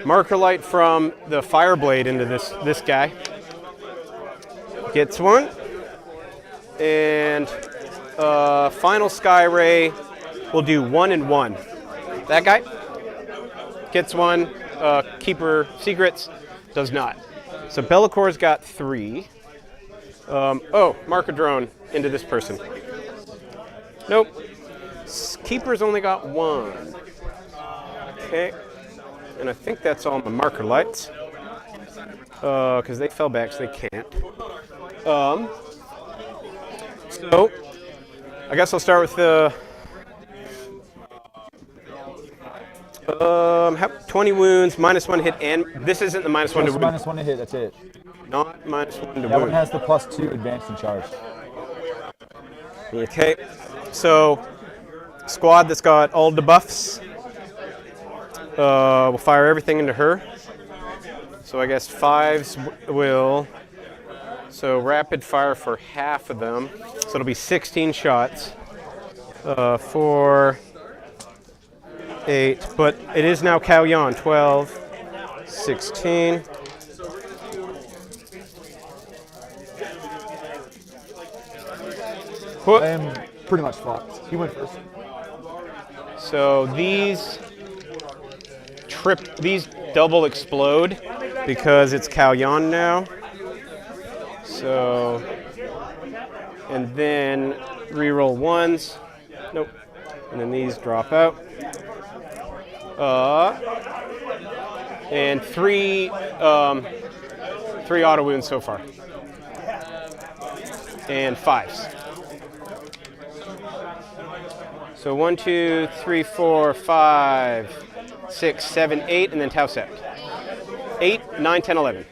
Marker Light from the Fireblade into this guy. Gets one. And final Sky Ray will do 1 and 1. That guy gets one. Keeper Secrets does not. So Bellicor's got 3. Marker Drone into this person. Nope. Keeper's only got 1. Okay. And I think that's all my Marker Lights. Because they fell back, so they can't. So, I guess I'll start with the 20 wounds, -1 hit, and this isn't the -1 to wound. -1 to hit, that's it. Not -1 to That wound. one has the +2 advanced and charge. Okay, so squad that's got all the buffs. We'll fire everything into her. So I guess 5s will. So rapid fire for half of them. So it'll be 16 shots. 4, 8. But it is now Cao Yan. 12, 16. I am pretty much fucked. He went first. So these double explode because it's Cao Yan now. So, and then reroll 1s. Nope. And then these drop out. And 3 auto wounds so far. And 5s. So 1, 2, 3, 4, 5, 6, 7, 8, and then Tau Sect. 8, 9, 10, 11.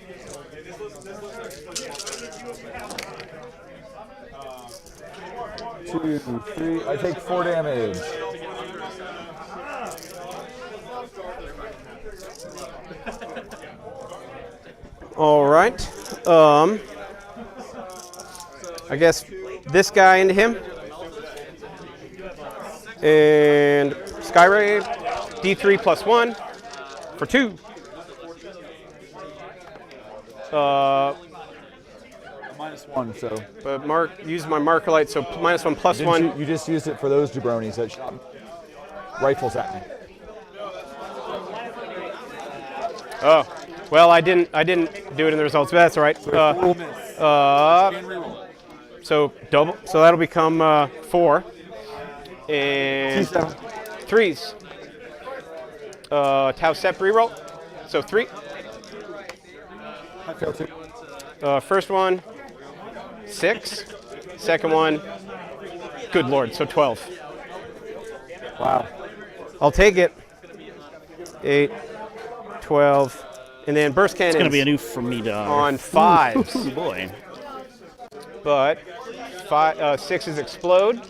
Two, 3. I take 4 damage. All right. I guess this guy into him. And Skyray, D3 +1 for 2. -1, so. But use my marker light, so -1, +1. You just used it for those jabronis that shot rifles at me. Oh, well, I didn't do it in the results, but that's all right. So double. So that'll become 4 and T7. 3s. Tau Sep reroll. So 3. I failed 2. First one, 6. Second one, good lord, so 12. Wow. I'll take it. 8, 12, and then burst cannons. It's going to be a new for me, dog. On 5s. Oh, boy. But 6s explode.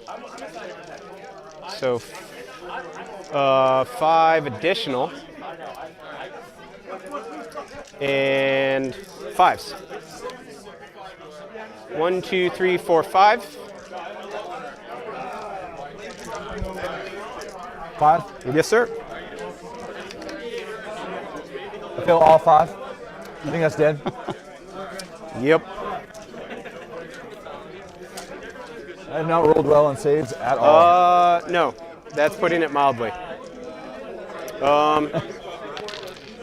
So 5 additional. And 5s. 1, 2, 3, 4, 5. 5? Yes, sir. I fail all 5. You think that's dead? Yep. I have not rolled well on saves at all. No. That's putting it mildly.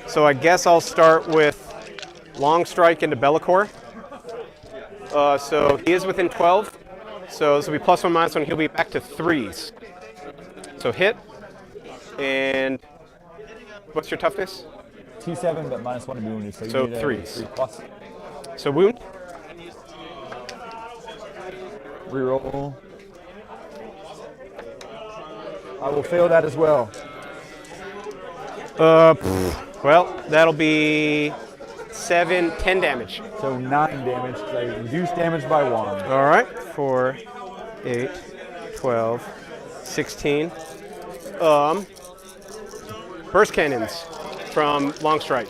So I guess I'll start with long strike into Be'lakor. So he is within 12. So this will be +1, -1. He'll be back to 3s. So hit. And what's your toughness? T7, but -1 to be wounded. So, So you need a 3s. 3+. So wound. Reroll. I will fail that as well. Well, that'll be 7, 10 damage. So 9 damage, because I reduced damage by 1. All right. 4, 8, 12, 16. Burst cannons from long strike.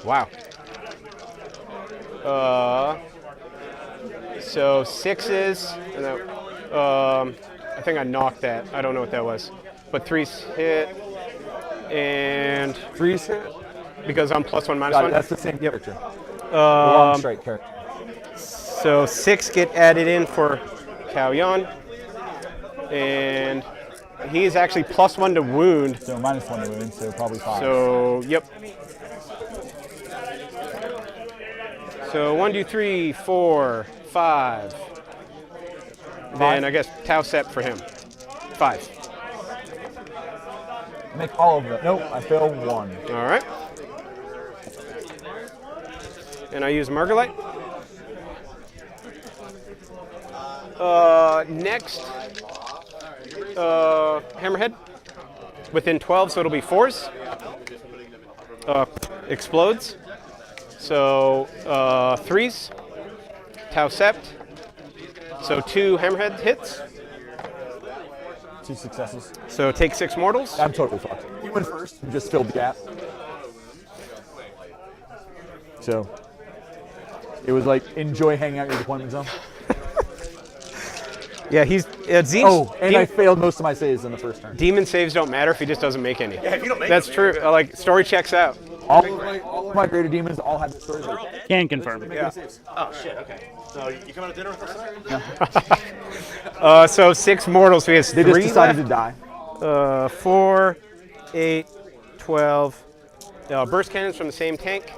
Wow. So 6s. And then, I think I knocked that. I don't know what that was. But 3s hit. And 3s hit? because I'm +1, Got -1. it, that's the same character. The long strike character. So 6 get added in for Cao Yan. And he's actually +1 to wound. So -1 to wound, so probably 5. So, yep. So 1, 2, 3, 4, 5. Then I guess Tau Sep for him. 5. Make all of them. Nope, I failed 1. All right. And I use Margalite. Next, Hammerhead. Within 12, so it'll be 4s. Explodes. So 3s. Tau Sept. So 2 Hammerhead hits. 2 successes. So take 6 mortals. I'm totally fucked. You went first. You just filled the gap. So it was like, enjoy hanging out in your deployment zone. Yeah, he's Zine. Oh, and I failed most of my saves in the first turn. Demon saves don't matter if he just doesn't make any. Yeah, if you don't make That's true. Like, story checks out. All of my greater demons all had the stories. Can confirm. Oh shit. Okay. So you coming to dinner with us tonight? So 6 mortals. So he has 3 They just decided left. to die. 4, 8, 12. Burst cannons from the same tank.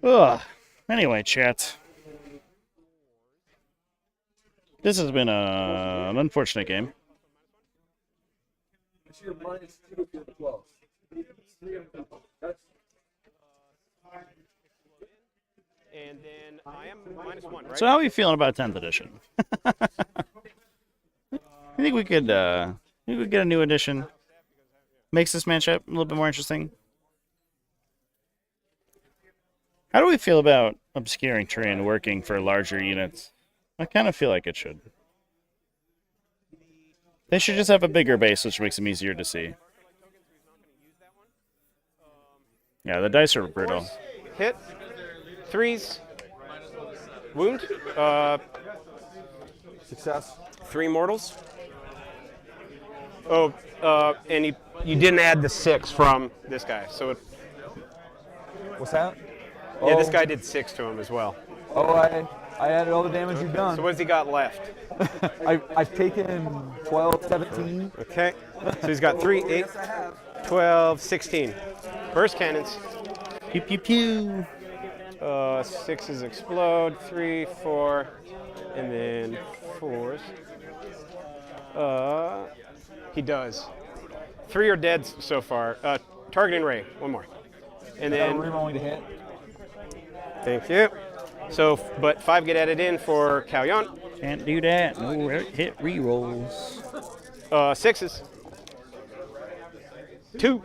Ugh. Anyway, chat. This has been an unfortunate game. And then I am -1, right? So how are you feeling about 10th edition? You think we could get a new edition? Makes this matchup a little bit more interesting. How do we feel about obscuring terrain working for larger units? I kind of feel like it should. They should just have a bigger base, which makes them easier to see. Yeah, the dice are brutal. Hit. 3s. Wound. Success. 3 mortals. Oh, and you didn't add the 6 from this guy, so it, What's that? Yeah, this guy did 6 to him as well. Oh, I added all the damage you've done. So what's he got left? I've taken 12, 17. Okay. So he's got 3, 8, 12, 16. Burst cannons. Pew pew pew. 6s explode. 3, 4, and then 4s. He does. 3 are dead so far. Targeting ray. 1 more. And then. Rerolling to hit. Thank you. So, but 5 get added in for Kalyan. Can't do that. No hit rerolls. 6s. 2.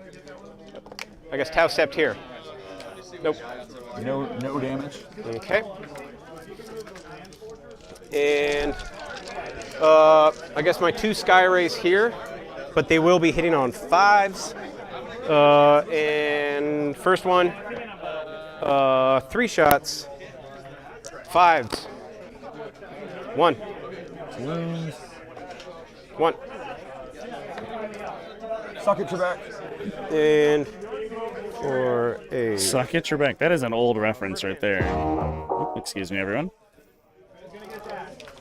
I guess Tau Sept here. Nope. No damage. Okay. And I guess my 2 Sky Rays here, but they will be hitting on 5s. And first one, 3 shots, 5s. 1. Wounds. 1. Suck it, Trebek. And for a. Suck it, Trebek. That is an old reference right there. Oop, excuse me, everyone.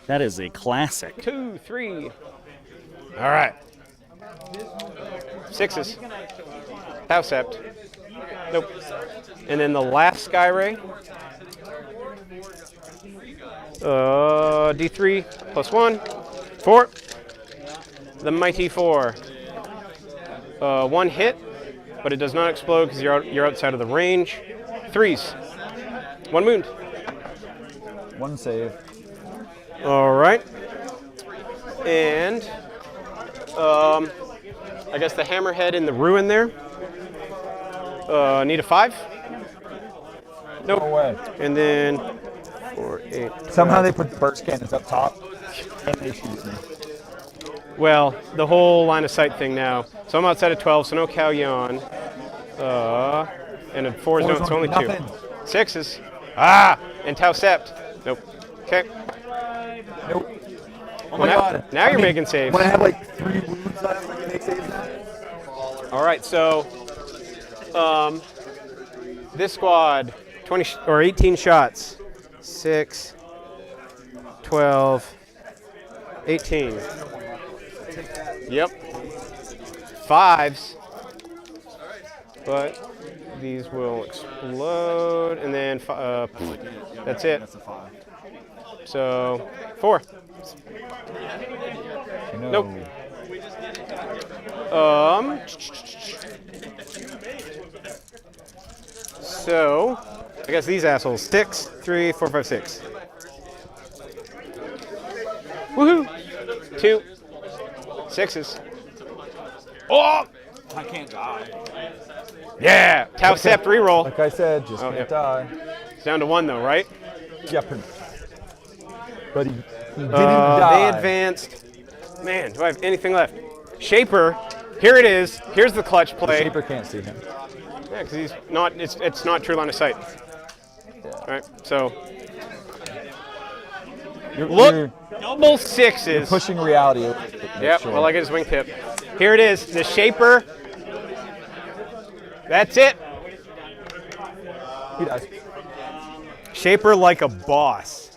That is a classic. 2, 3. All right. 6s. Tau Sept. Nope. And then the last Sky Ray. D3 plus 1. 4. The mighty 4. 1 hit, but it does not explode because you're outside of the range. 3s. 1 wound. 1 save. All right. And I guess the hammerhead in the ruin there. Need a 5. Nope. No way. And then 4, 8. Somehow they put the burst cannons up top, and they shoot me. Well, the whole line of sight thing now. So I'm outside of 12, so no Kalyan. And a 4s don't, so only 2. Nothing. 6s. Ah! And Tau Sept. Nope. Okay. Nope. Oh Well, my god. Now you're making saves. When I have like 3 wounds left, I can make saves now. All right, so this squad, 20 or 18 shots. 6, 12, 18. Yep. 5s. But these will explode, and then that's it. So 4. No. Nope. So I guess these assholes. 6, 3, 4, 5, 6. Woohoo! 2. 6s. Oh! I can't die. Yeah! Tau Sept reroll. Like I said, just can't die. It's down to 1 though, right? Yep. But he didn't die. They advanced. Man, do I have anything left? Shaper. Here it is. Here's the clutch The play. Shaper can't see him. Yeah, because he's not. It's not true line of sight. All right. So look, double 6s. You're pushing reality. Yep. Sure. Well, I get his wingtip. Here it is. The Shaper. That's it. He dies. Shaper like a boss.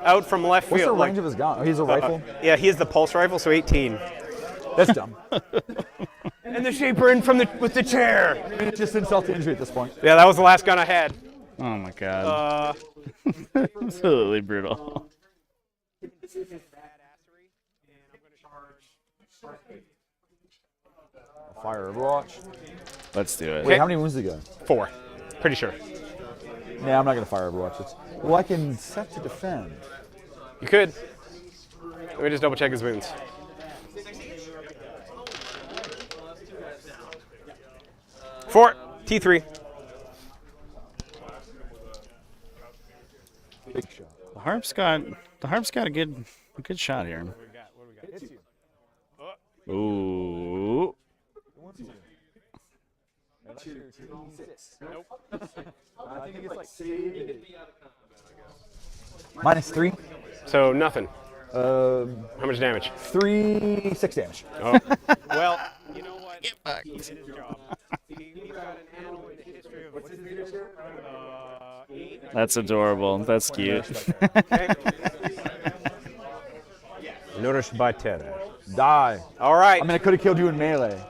Out from left What's field. the range of his gun? Oh, he's a rifle? Yeah, he has the pulse rifle, so 18. That's dumb. And the Shaper in from with the chair. It's just insult to injury at this point. Yeah, that was the last gun I had. Oh my god. Absolutely brutal. Fire Overwatch. Let's do it. Wait, how many wounds did he go? 4. Pretty sure. Nah, I'm not going to fire Overwatch. Well, I can set to defend. You could. Let me just double check his wounds. Four. T3. Big shot. The harp's got a good shot here. Ooh. I think it's like -3. So nothing. How How much damage? 6 damage. Oh. Well, you know what? He did his job. He's got an annal in the history of what's his leadership? That's adorable. That's cute. Nourished by terror. Die. All right. I mean, I could have killed you in melee.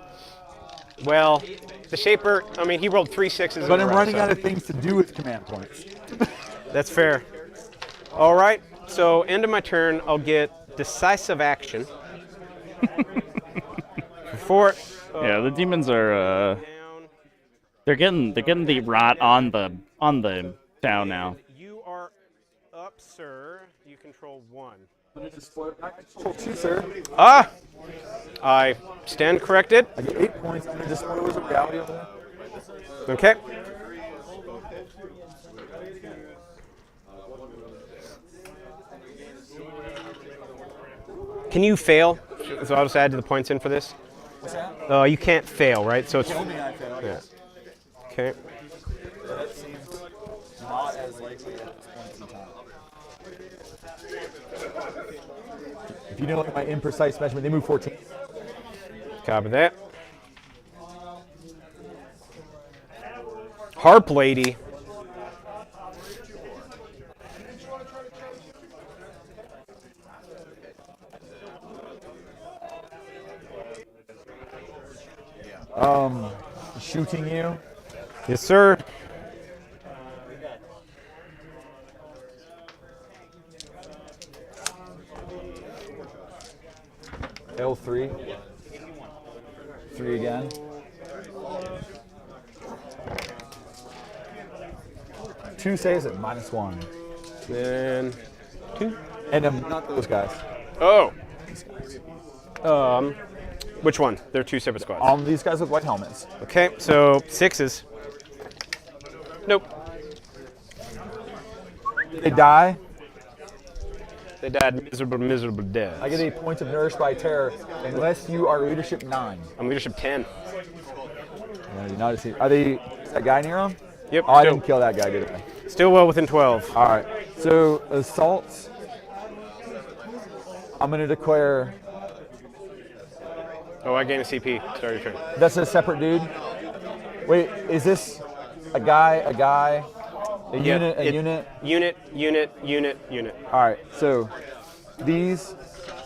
Well, the Shaper, I mean, he rolled 3 6s. But I'm running out of things to do with command points. That's fair. All right. So, end of my turn, I'll get decisive action. For Yeah, the demons are they're getting the rot on the town now. You are up, sir. You control 1. Two, sir. Ah! I stand corrected. I get 8 points. I'm going to dispose of reality over there. Okay. Can you fail? So I'll just add to the points in for this. What's that? You can't fail, right? So it's Tell me I failed. yeah. Okay. That seems not as likely at this point in time. If you know like my imprecise measurement, they move 14. Copy that. Harp lady. Shooting you. Yes, sir. L3. 3 again. Two saves at -1. Then 2. And not those guys. Oh. Which one? They're 2 separate squads. These guys with white helmets. Okay, so 6s. Nope. They die. They died miserable deaths. I get a point of nourished by terror unless you are leadership 9. I'm leadership 10. Yeah, you notice are they? Is that guy near them? Yep. Oh, I didn't kill that guy, did I? Still well within 12. All right. So assaults. I'm going to declare. Oh, I gain a CP. Start your turn. That's a separate dude. Wait, is this a guy? A unit? A unit? Unit. All right. So these,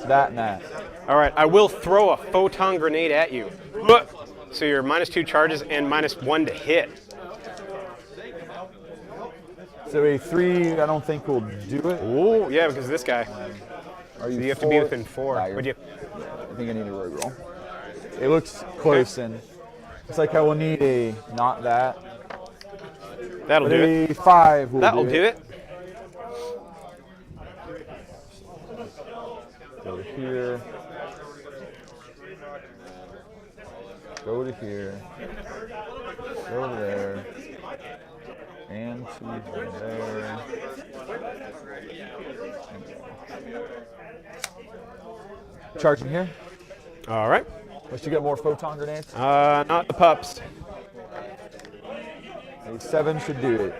that, and that. All right, I will throw a photon grenade at you. So you're -2 charges and -1 to hit. So a 3, I don't think will do it. Oh, yeah, because this guy. Are You have to be within 4. Nah, Would you? I think I need a rogue roll. It looks close, and it's like I will need a not that. That'll But do it. a 5 will That'll do it. Go to here. Go to here. Go to there. And to there. Charging here. All right. Must you get more photon grenades? Not the pups. A 7 should do it.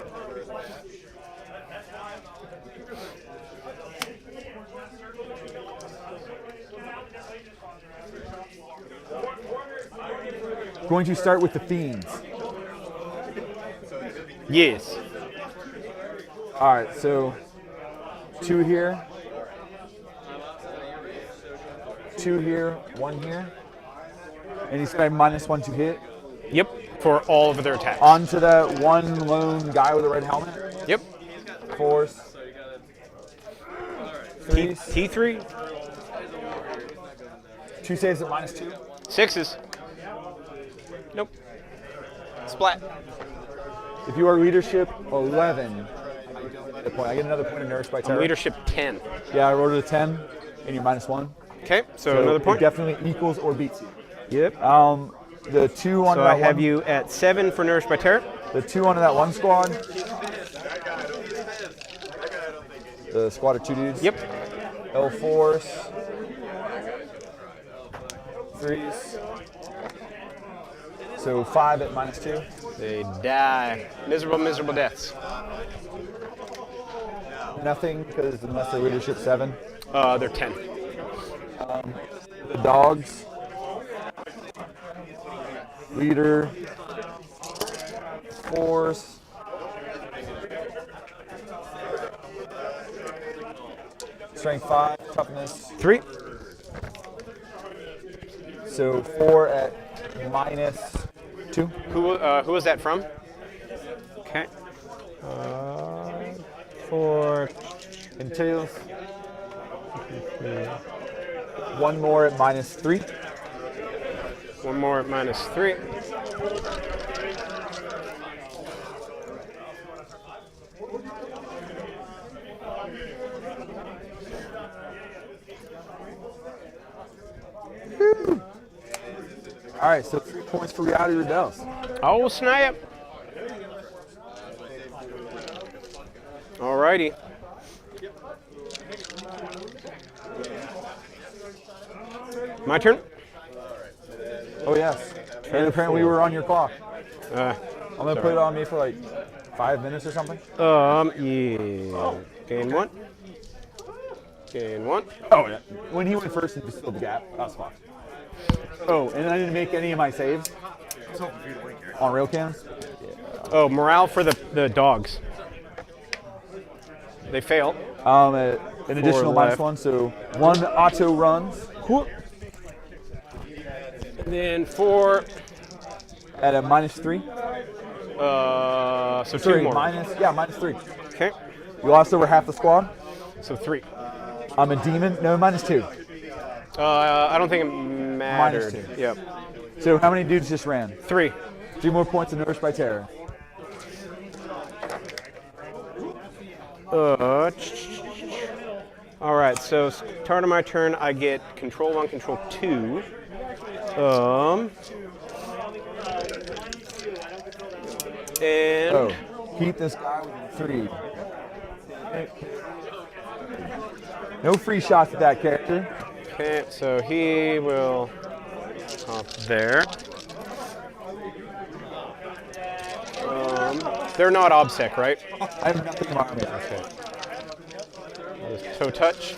Going to start with the fiends. Yes. All right, so 2 here, 2 here, 1 here, and he's got a -1 to hit. Yep. For all of their attacks. Onto that one lone guy with a red helmet. Yep. Force. 3s. T3. 2 saves at -2. 6s. Nope. Splat. If you are leadership 11, I get a point. I get another point of nourished by terror. I'm leadership 10. Yeah, I rolled a 10, and you're -1. Okay, so another point. It definitely equals or beats you. Yep. The 2 on So that I have one, you at 7 for nourished by terror. The 2 onto that one squad. The squad of 2 dudes. Yep. L4s. 3s. So 5 at -2. They die. Miserable deaths. Nothing, because unless they're leadership 7. They're 10. The dogs. Leader. 4s. Strength 5, toughness 3. So 4 at -2. Who was that from? Okay. For Imperial. One more at -3. One more at -3. All right, so 3 points for Reality Rebels. Oh, snap. Alrighty. My turn? Oh yes. And apparently we were on your clock. Uh, I'm gonna put it on me for like 5 minutes or something. Yeah. Gain 1. Gain 1. Oh yeah. When he went first and just filled the gap, that's fine. Oh, and I didn't make any of my saves on rail cams. Oh, morale for the dogs. They fail. An additional left. -1, so 1 auto runs Then 4. at a -3. So Sorry, 2 more. -3. Okay. You lost over half the squad. So 3. I'm a demon. No, -2. I don't think it mattered. -2. Yep. So how many dudes just ran? 3. 3 more points of Nourished by Terror. All right. So start of my turn, I get control 1, control 2. And Oh, keep this guy with 3. No free shots at that character. okay, so he will hop there. They're not obsec, right? I have nothing in my army. Okay. Just toe touch.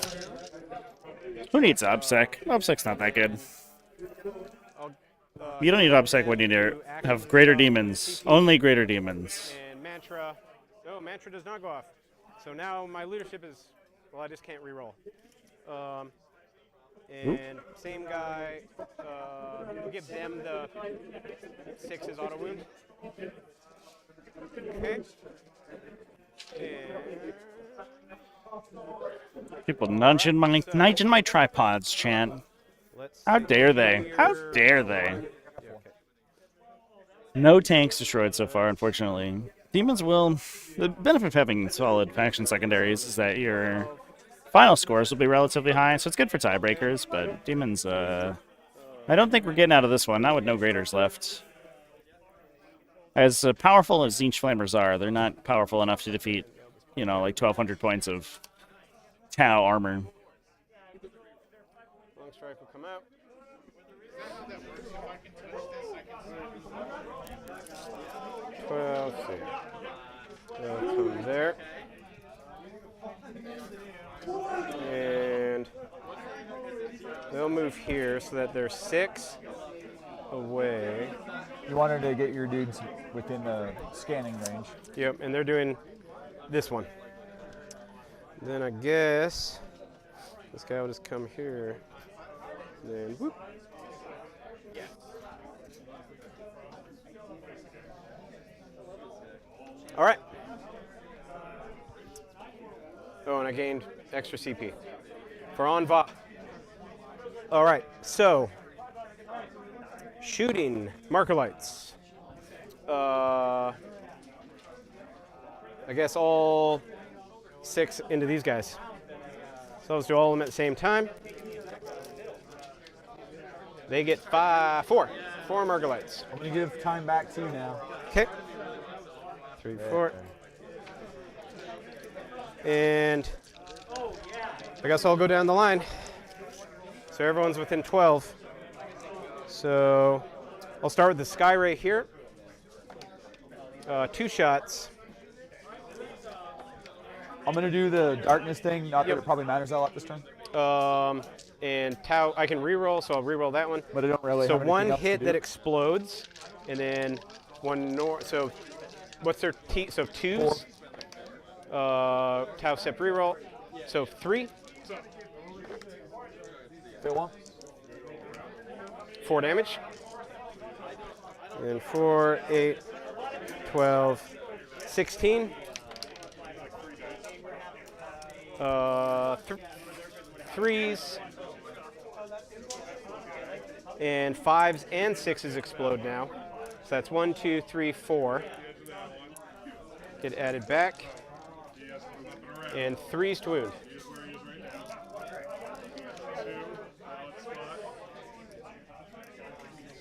Who needs OBSEC? OBSEC's not that good. You don't need OBSEC when you have greater demons. Only greater demons. And mantra. No, mantra does not go off. So now my leadership is, well, I just can't reroll. And same guy. We'll give them the 6 auto wound. Okay. And People nudging my tripods, chant. let's How see dare they? here. How dare they? Yeah, okay. No tanks destroyed so far, unfortunately. Demons will... The benefit of having solid faction secondaries is that your final scores will be relatively high, so it's good for tiebreakers, but demons, I don't think we're getting out of this one, not with no graders left. As powerful as Zinch Flamers are, they're not powerful enough to defeat, you know, like 1,200 points of Tau armor. Long strike will come out. Let's see. They'll come there. And they'll move here so that they're 6 away. You wanted to get your dudes within the scanning range. Yep, and they're doing this one. Then I guess this guy will just come here. Then whoop. All right. Oh, and I gained extra CP for Enva. All right, so shooting marker lights. I guess all 6 into these guys. So let's do all of them at the same time. They get 4 marker lights. I'm gonna give time back to you now. Okay. 3, 4. And I guess I'll go down the line. So everyone's within 12. So I'll start with the Sky Ray here. 2 shots. I'm gonna do the darkness thing. Not that Yep. it probably matters a lot this turn. And Tau, I can reroll, so I'll reroll that one. But I don't really. So have anything one else to hit do. that explodes, and then one so what's their T? So 2s. Tau step reroll. So 3. Fail 1. 4 damage. And 4, 8, 12, 16. Threes. And 5s and 6s explode now. So that's 1, 2, 3, 4. Get added back. And 3s to wound.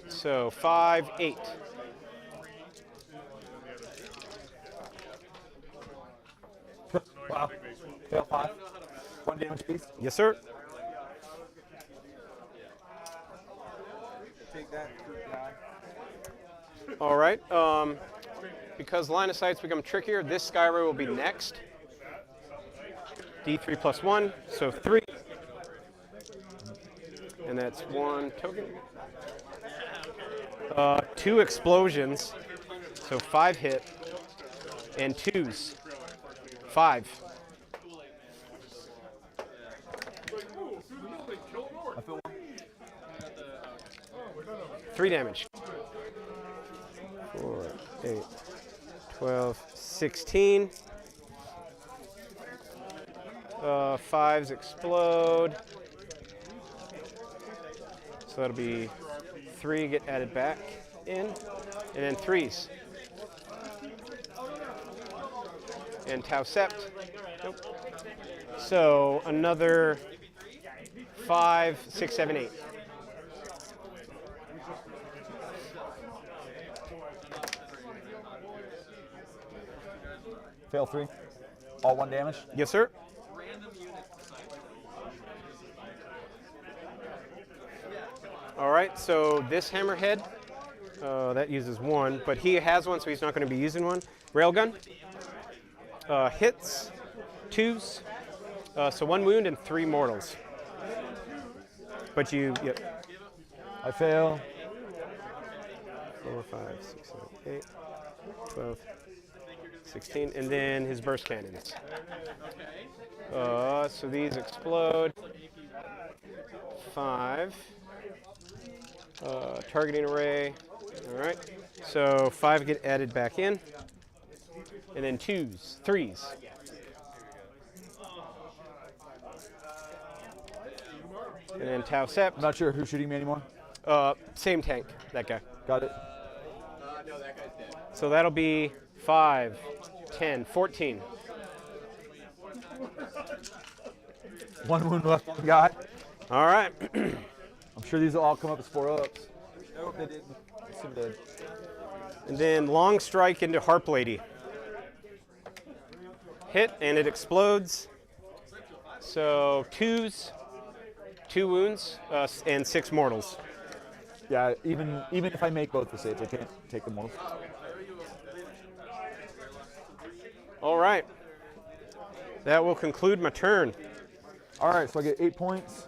So 5, 8. Wow. Fail 5. 1 damage piece. Yes, sir. Take that, guy. All right. Because line of sight's become trickier, this Skyray will be next. D3 plus 1, so 3. And that's 1 token. 2 explosions, so 5 hit. And 2s, 5. I feel 1. 3 damage. 4, 8, 12, 16. 5s explode. So that'll be 3 get added back in. And then 3s. And Tau Sept. Nope. So another 5, 6, 7, 8. Fail 3. All 1 damage. Yes, sir. All right, so this hammerhead, that uses 1, but he has 1, so he's not going to be using 1. Railgun, hits, 2s, so 1 wound and 3 mortals. But yep. I fail. 4, 5, 6, 7, 8, 12, 16, and then his burst cannons. So these explode. 5. Targeting array. All right. So 5 get added back in. And then 2s, 3s. And then Tau Sept. I'm not sure who's shooting me anymore. Same tank, that guy. Got it. So that'll be 5, 10, 14. 1 wound left on the guy. All right. I'm sure these will all come up as 4-ups. Nope, they didn't. Some did. And then long strike into Harp Lady. Hit, and it explodes. So 2s, 2 wounds, and 6 mortals. Yeah, even if I make both the saves, I can't take them all. All right. That will conclude my turn. All right, so I get 8 points.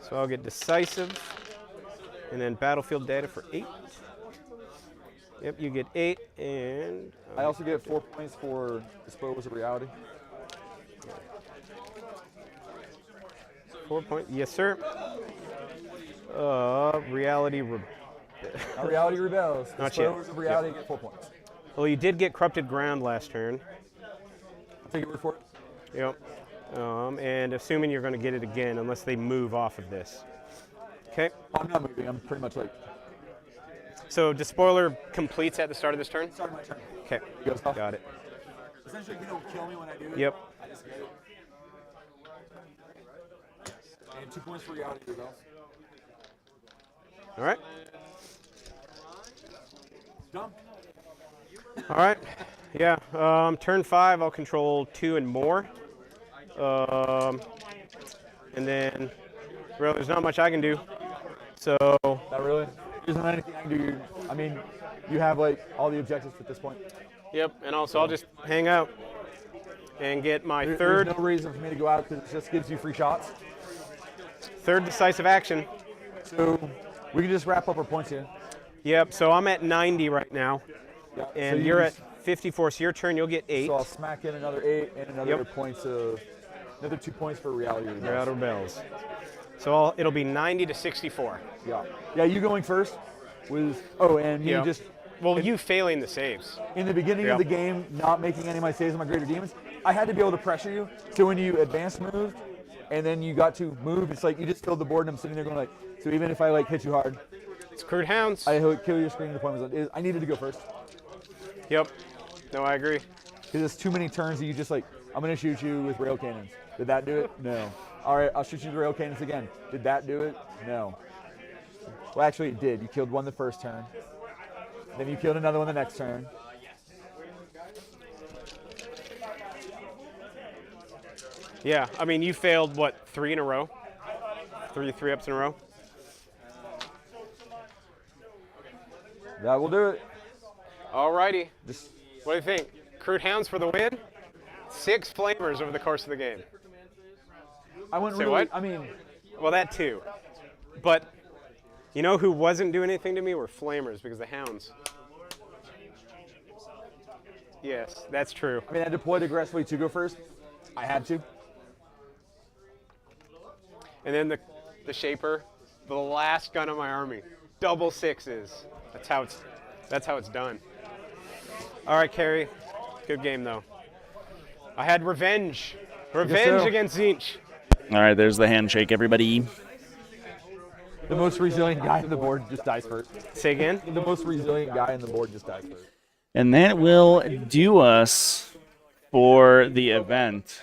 So I'll get decisive, and then battlefield data for 8. Yep, you get 8, and I also get 4 points for Dispose of Reality. 4 points. Yes, sir. Reality. Reality Rebels. Not yet. Dispose of Reality, get 4 points. Well, you did get Corrupted Ground last turn. I'll take your word for it. Yep. And assuming you're going to get it again, unless they move off of this. Okay. I'm not moving. I'm pretty much like. So Despoiler completes at the start of this turn? Start my turn. Okay. Goes off. Got it. Essentially, you don't kill me when I do it. Yep. I just get it. And 2 points for Reality Rebels. All right. Done. All right. Yeah. Turn 5, I'll control 2 and more. And then, really, there's not much I can do. So. Not really. There's not anything I can do. I mean, you have like all the objectives at this point. Yep. And also, I'll just hang out and get my third. There's no reason for me to go out because it just gives you free shots. Third decisive action. So we can just wrap up our points here. Yep. So I'm at 90 right now, Yeah. and so you're at 54. So your turn, you'll get 8. So I'll smack in another 8 and another Yep. points of Another 2 points for reality. They're out of bells. So it'll be 90 to 64. Yeah. Yeah, you going first was. Oh, and me Yeah. just. Well, you failing the saves. In the beginning of the game, not making any of my saves on my greater demons, I had to be able to pressure you. So when you advance moved, and then you got to move, it's like you just filled the board, and I'm sitting there going like, so even if I like hit you hard, It's crude hounds. I kill your screen. The point was I needed to go first Yep. No, I agree. because it's too many turns that you just like. I'm gonna shoot you with rail cannons. Did that do it? No. All right, I'll shoot you with rail cannons again. Did that do it? No. Well, actually, it did. You killed one the first turn. Then you killed another one the next turn. Yeah, I mean, you failed, what, 3 in a row? Three ups in a row? That will do it. Alrighty. Just What do you think? Crude hounds for the win? 6 flamers over the course of the game. I wouldn't Say really. what? I mean, Well, that too. But you know who wasn't doing anything to me were flamers because the hounds. Yes, that's true. I deployed aggressively to go first. I had to. And then the shaper, the last gun of my army, double 6s. That's how it's done. All right, Carrie. Good game though. I had revenge. Revenge against Zinch. All right, there's the handshake, everybody. The most resilient guy on the board just dies first. Say again? The most resilient guy on the board just dies first. And that will do us for the event.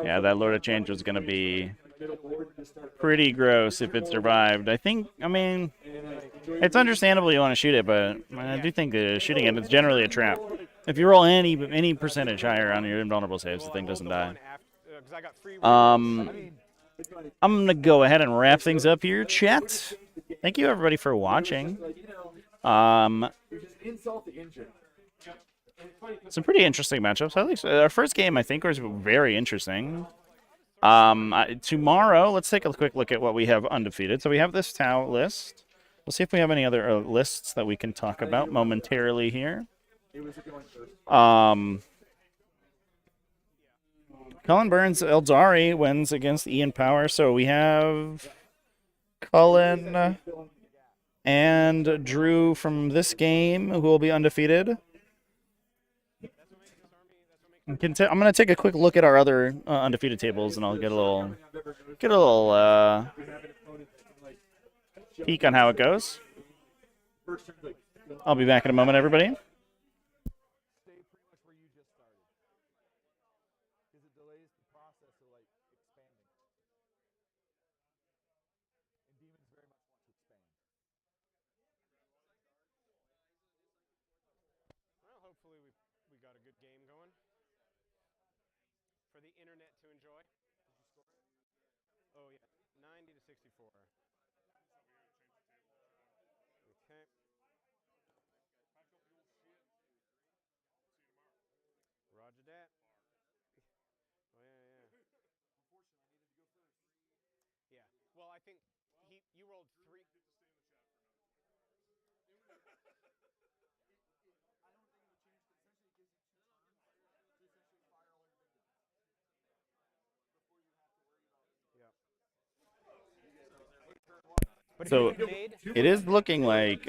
Yeah, that Lord of Change was going to be pretty gross if it survived. I mean, it's understandable you want to shoot it, but I do think shooting it is generally a trap. If you roll any percentage higher on your invulnerable saves, the thing doesn't die. I'm going to go ahead and wrap things up here, chat. Thank you, everybody, for watching. Some pretty interesting matchups. At least our first game, I think, was very interesting. Tomorrow, let's take a quick look at what we have undefeated. So we have this Tau list. Let's see if we have any other lists that we can talk about momentarily here. Colin Burns Eldari wins against Ian Power. So we have Cullen and Drew from this game who will be undefeated. I'm going to take a quick look at our other undefeated tables, and I'll get a little peek on how it goes. I'll be back in a moment, everybody. So it is looking like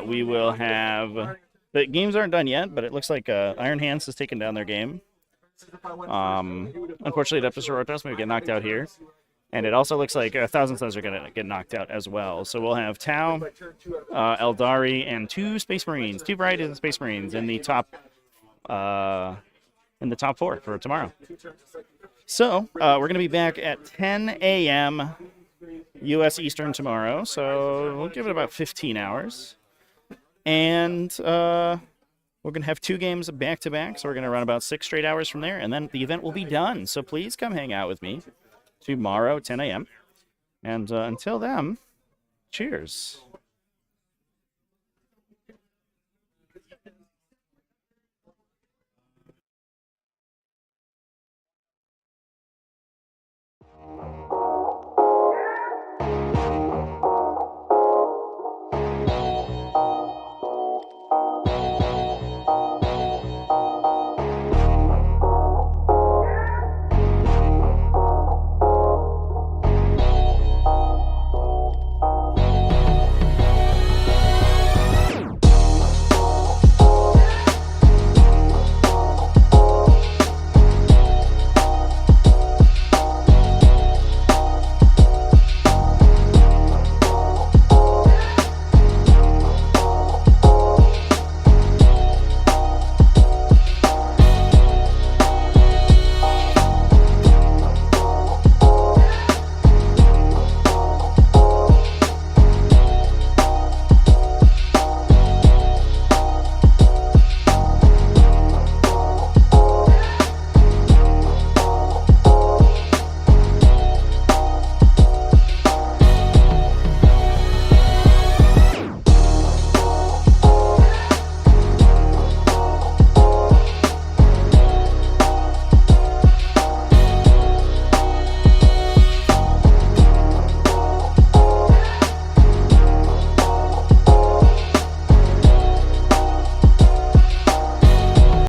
we will have... The games aren't done yet, but it looks like Iron Hands has taken down their game. Unfortunately, Adeptus Sororitas may get knocked out here. And it also looks like 1,000 Suns are going to get knocked out as well. So we'll have Tau, Eldari, and 2 Space Marines, 2 varieties of Space Marines in the top 4 for tomorrow. So we're going to be back at 10 a.m. U.S. Eastern tomorrow, so we'll give it about 15 hours. And we're going to have 2 games back-to-back, so we're going to run about 6 straight hours from there, and then the event will be done. So please come hang out with me tomorrow, 10 a.m. And until then, cheers.